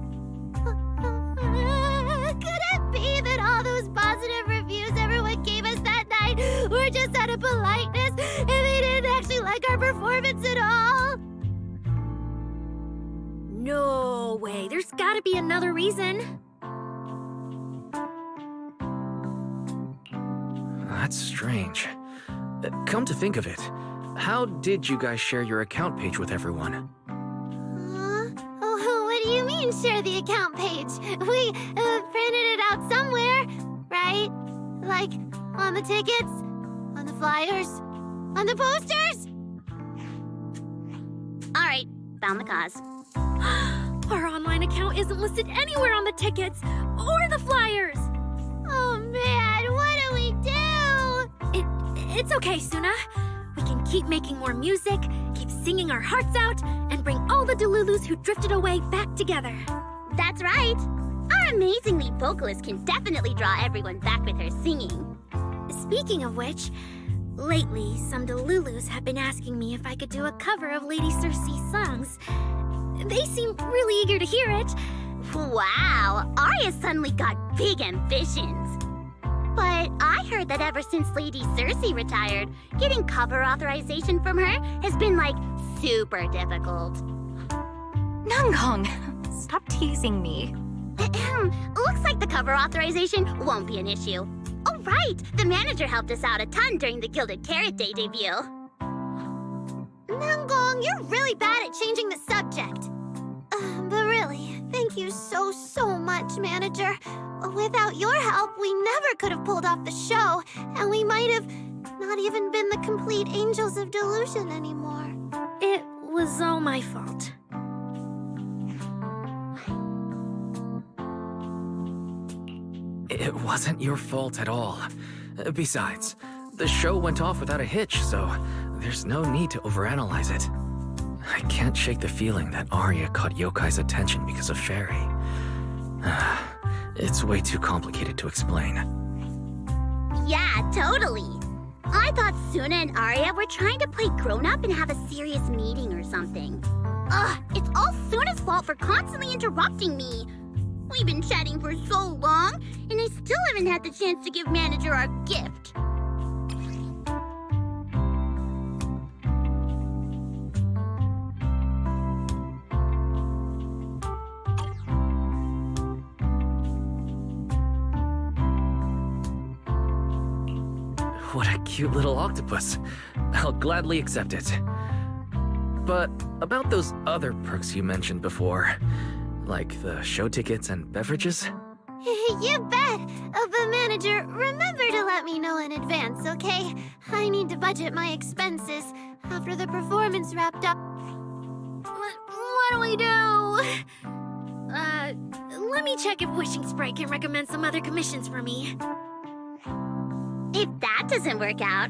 Speaker 12: Could it be that all those positive reviews everyone gave us that night were just out of politeness, and they didn't actually like our performance at all?
Speaker 13: No way. There's gotta be another reason.
Speaker 7: That's strange. Come to think of it, how did you guys share your account page with everyone?
Speaker 12: Oh, what do you mean, share the account page? We printed it out somewhere, right? Like, on the tickets? On the flyers? On the posters?
Speaker 9: Alright, found the cause.
Speaker 13: Our online account isn't listed anywhere on the tickets or the flyers.
Speaker 12: Oh man, what do we do?
Speaker 13: It's okay, Suna. We can keep making more music, keep singing our hearts out, and bring all the Delulus who drifted away back together.
Speaker 9: That's right. Our amazing lead vocalist can definitely draw everyone back with her singing.
Speaker 13: Speaking of which, lately some Delulus have been asking me if I could do a cover of Lady Cersei's songs. They seem really eager to hear it.
Speaker 9: Wow, Arya suddenly got big ambitions. But I heard that ever since Lady Cersei retired, getting cover authorization from her has been, like, super difficult.
Speaker 14: Namgong, stop teasing me.
Speaker 9: Looks like the cover authorization won't be an issue. Oh, right! The manager helped us out a ton during the Gilded Carrot Day debut.
Speaker 12: Namgong, you're really bad at changing the subject. But really, thank you so much, Manager. Without your help, we never could have pulled off the show, and we might have not even been the complete Angels of Delusion anymore.
Speaker 13: It was all my fault.
Speaker 7: It wasn't your fault at all. Besides, the show went off without a hitch, so there's no need to overanalyze it. I can't shake the feeling that Arya caught Yokai's attention because of Fairy. It's way too complicated to explain.
Speaker 9: Yeah, totally. I thought Suna and Arya were trying to play grown-up and have a serious meeting or something. Ugh, it's all Suna's fault for constantly interrupting me. We've been chatting for so long, and I still haven't had the chance to give Manager our gift.
Speaker 7: What a cute little octopus. I'll gladly accept it. But about those other perks you mentioned before, like the show tickets and beverages?
Speaker 12: You bet! But Manager, remember to let me know in advance, okay? I need to budget my expenses after the performance wrapped up. What do we do?
Speaker 13: Let me check if Wishing Sprite can recommend some other commissions for me.
Speaker 9: If that doesn't work out,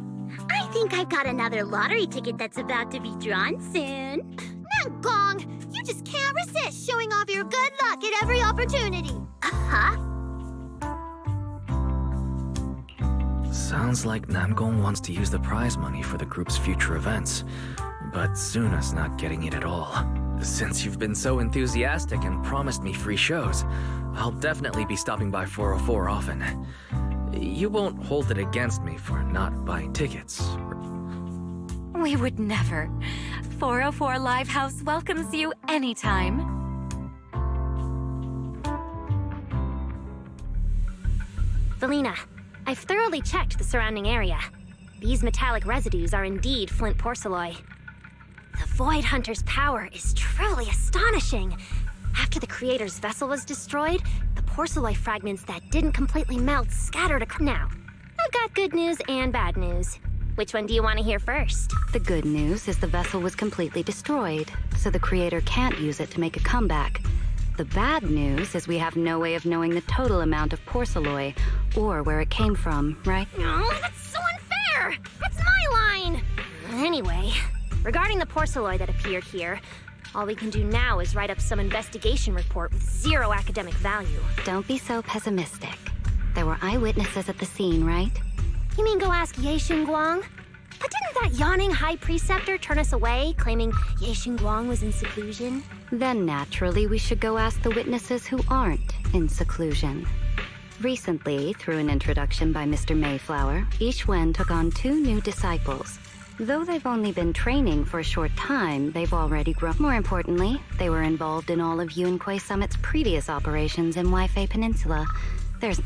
Speaker 9: I think I've got another lottery ticket that's about to be drawn soon.
Speaker 12: Namgong, you just can't resist showing off your good luck at every opportunity.
Speaker 7: Sounds like Namgong wants to use the prize money for the group's future events, but Suna's not getting it at all. Since you've been so enthusiastic and promised me free shows, I'll definitely be stopping by 404 often. You won't hold it against me for not buying tickets.
Speaker 14: We would never. 404 Live House welcomes you anytime.
Speaker 13: Valina, I've thoroughly checked the surrounding area. These metallic residues are indeed flint porcelloi. The Void Hunter's power is truly astonishing. After the Creator's vessel was destroyed, the porcelloi fragments that didn't completely melt scattered across. Now, I've got good news and bad news. Which one do you want to hear first?
Speaker 14: The good news is the vessel was completely destroyed, so the Creator can't use it to make a comeback. The bad news is we have no way of knowing the total amount of porcelloi, or where it came from, right?
Speaker 13: Oh, that's so unfair! That's my line! Anyway, regarding the porcelloi that appeared here, all we can do now is write up some investigation report with zero academic value.
Speaker 14: Don't be so pessimistic. There were eyewitnesses at the scene, right?
Speaker 13: You mean go ask 𝓩ᵒ But didn't that yawning high preceptor turn us away, claiming 𝓩ᵒ was in seclusion?
Speaker 14: Then naturally we should go ask the witnesses who aren't in seclusion. Recently, through an introduction by Mr. Mayflower, 𝓩ᵒ took on 2 new disciples. Though they've only been training for a short time, they've already grown. More importantly, they were involved in all of ᴅᴇy Summit's previous operations in 𝓌╅ Peninsula. There's...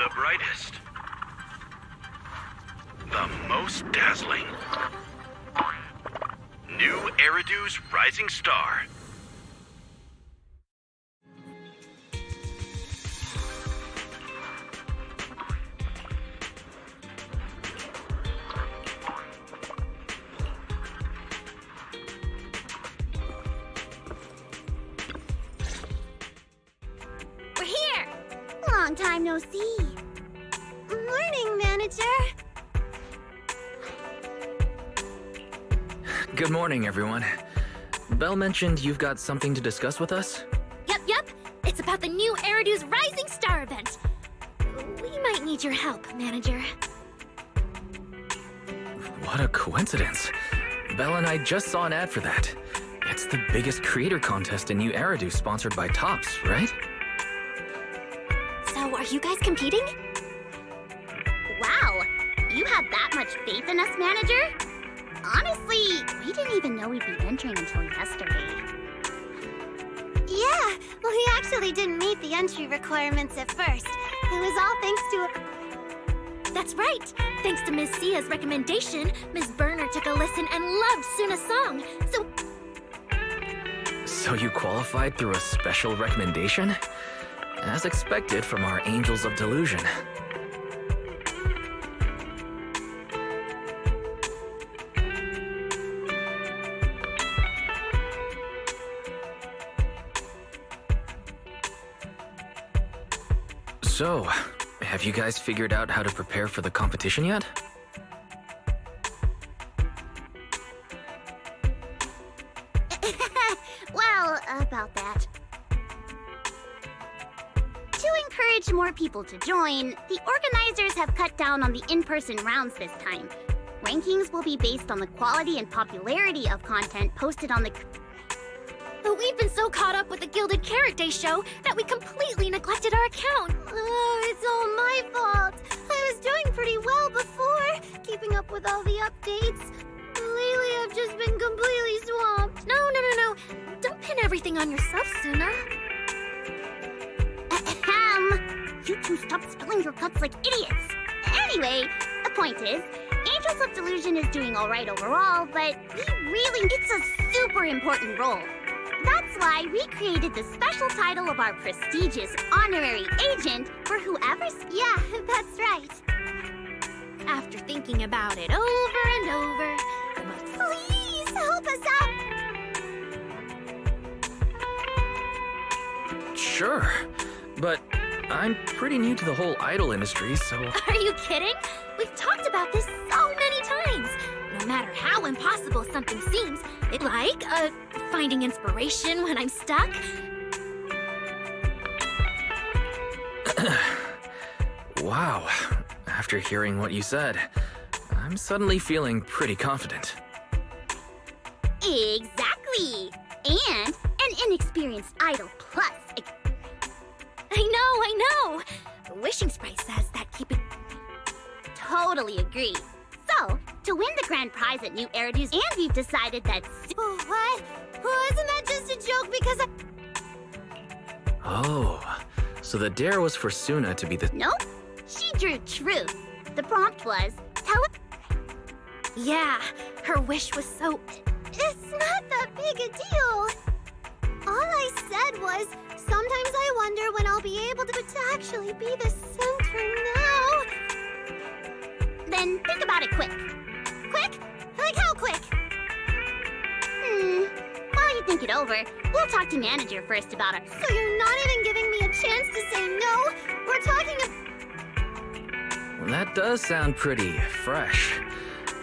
Speaker 21: the brightest. The most dazzling. New Eridu's rising star.
Speaker 12: We're here! Long time no see. Morning, Manager.
Speaker 7: Good morning, everyone. Belle mentioned you've got something to discuss with us?
Speaker 13: Yep. It's about the new Eridu's Rising Star event. We might need your help, Manager.
Speaker 7: What a coincidence. Belle and I just saw an ad for that. It's the biggest creator contest in New Eridu, sponsored by Tops, right?
Speaker 6: So, are you guys competing?
Speaker 9: Wow! You have that much faith in us, Manager? Honestly, we didn't even know we'd be entering until yesterday.
Speaker 12: Yeah, we actually didn't meet the entry requirements at first. It was all thanks to
Speaker 13: That's right! Thanks to Ms. Sia's recommendation, Ms. Burner took a listen and loved Suna's song.
Speaker 7: So you qualified through a special recommendation? As expected from our Angels of Delusion. So, have you guys figured out how to prepare for the competition yet?
Speaker 9: Well, about that. To encourage more people to join, the organizers have cut down on the in-person rounds this time. Rankings will be based on the quality and popularity of content posted on the...
Speaker 13: But we've been so caught up with the Gilded Carrot Day show that we completely neglected our account.
Speaker 12: Oh, it's all my fault. I was doing pretty well before, keeping up with all the updates. Lately, I've just been completely swamped.
Speaker 13: No. Don't pin everything on yourself, Suna.
Speaker 9: Ahem! You two stop spilling your guts like idiots! Anyway, the point is, Angels of Delusion is doing alright overall, but it's a super important role. That's why we created the special title of our prestigious honorary agent for whoever's...
Speaker 12: Yeah, that's right.
Speaker 13: After thinking about it over and over,
Speaker 12: please help us out!
Speaker 7: Sure, but I'm pretty new to the whole idol industry, so...
Speaker 13: Are you kidding? We've talked about this so many times. No matter how impossible something seems, finding inspiration when I'm stuck.
Speaker 7: Wow, after hearing what you said, I'm suddenly feeling pretty confident.
Speaker 9: Exactly! And an inexperienced idol plus...
Speaker 13: I know! Wishing Spray says that keeping...
Speaker 9: Totally agree. So, to win the grand prize at New Eridu's, and we've decided that...
Speaker 12: What? Isn't that just a joke because
Speaker 7: Oh, so the dare was for Suna to be the...
Speaker 9: Nope. She drew truth. The prompt was,
Speaker 13: Yeah, her wish was so...
Speaker 12: It's not that big a deal. All I said was, sometimes I wonder when I'll be able to actually be the center now.
Speaker 9: Then think about it quick.
Speaker 12: Quick? Like how quick?
Speaker 9: While you think it over, we'll talk to manager first about it.
Speaker 12: So you're not even giving me a chance to say no? We're talking
Speaker 7: Well, that does sound pretty fresh.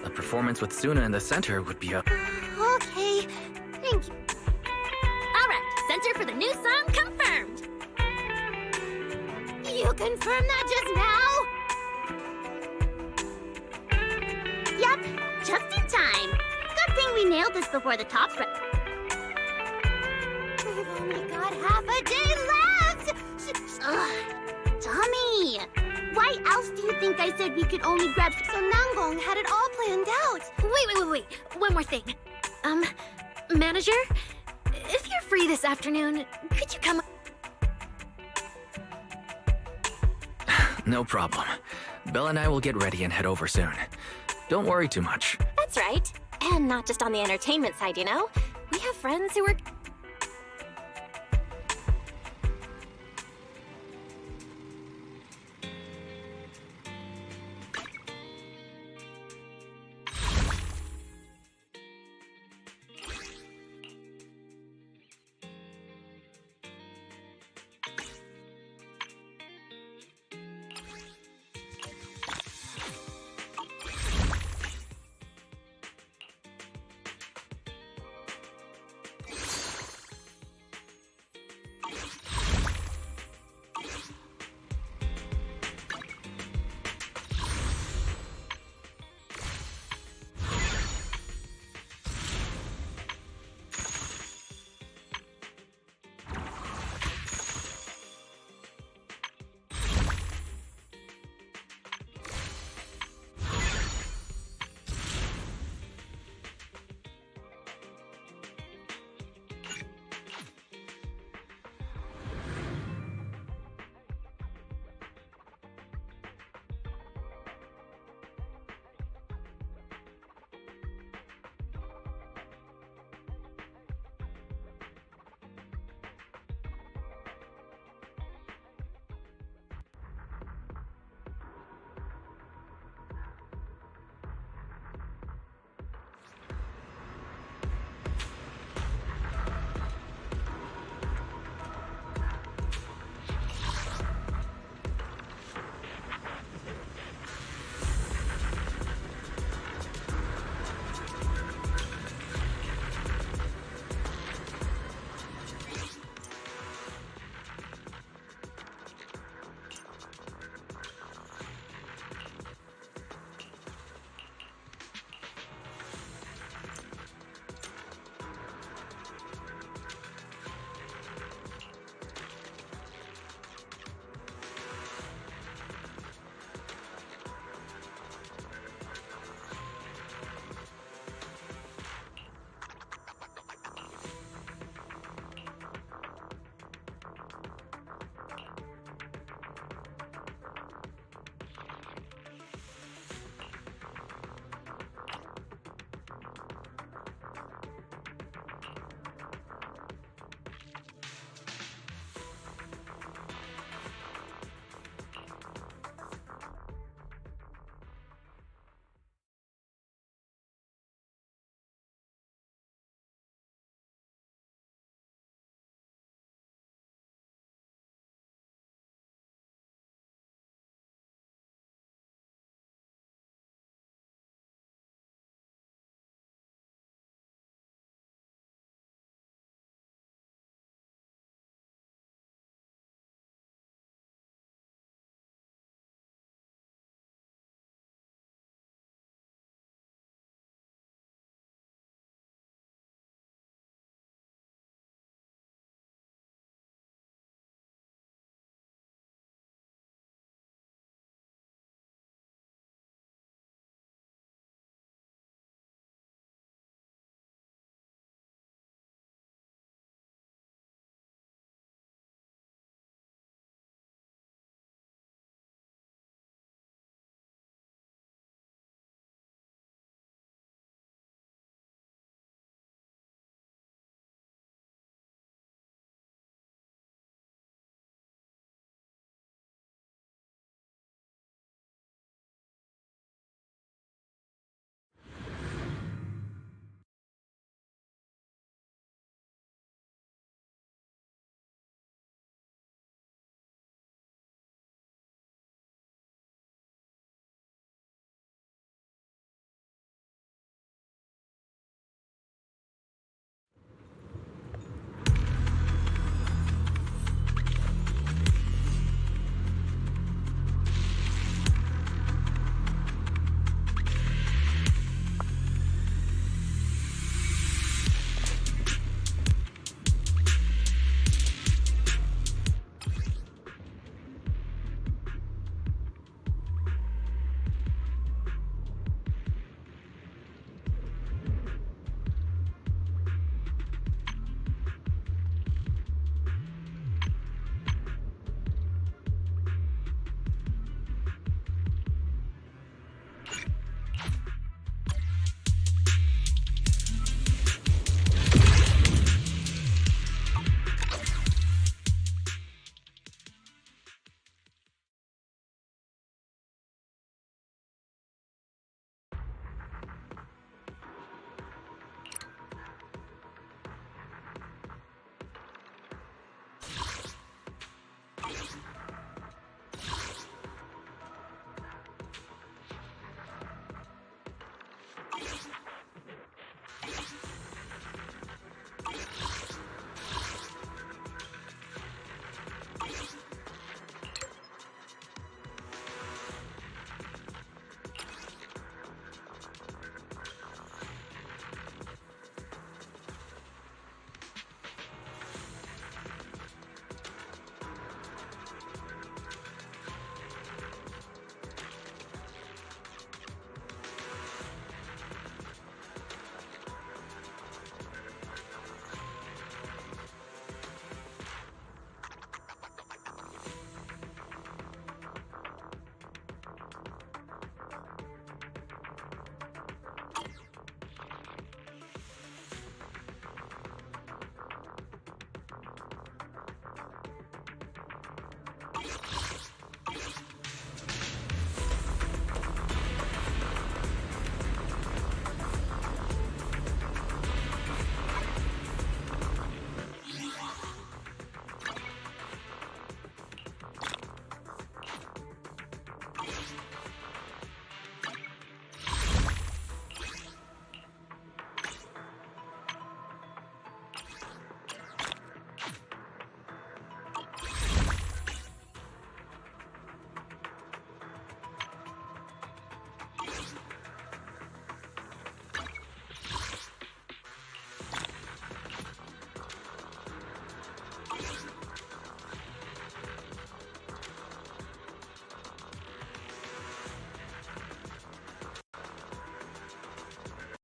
Speaker 7: A performance with Suna in the center would be a...
Speaker 12: Okay, thank you.
Speaker 13: All right, center for the new song confirmed.
Speaker 12: You confirmed that just now?
Speaker 9: Yep, just in time. Good thing we nailed this before the Tops
Speaker 12: We've only got half a day left!
Speaker 9: Tommy! Why else do you think I said we could only grab...
Speaker 12: So Nanggong had it all planned out.
Speaker 13: Wait. One more thing. Manager? If you're free this afternoon, could you come...
Speaker 7: No problem. Belle and I will get ready and head over soon. Don't worry too much.
Speaker 6: That's right. And not just on the entertainment side, you know? We have friends who are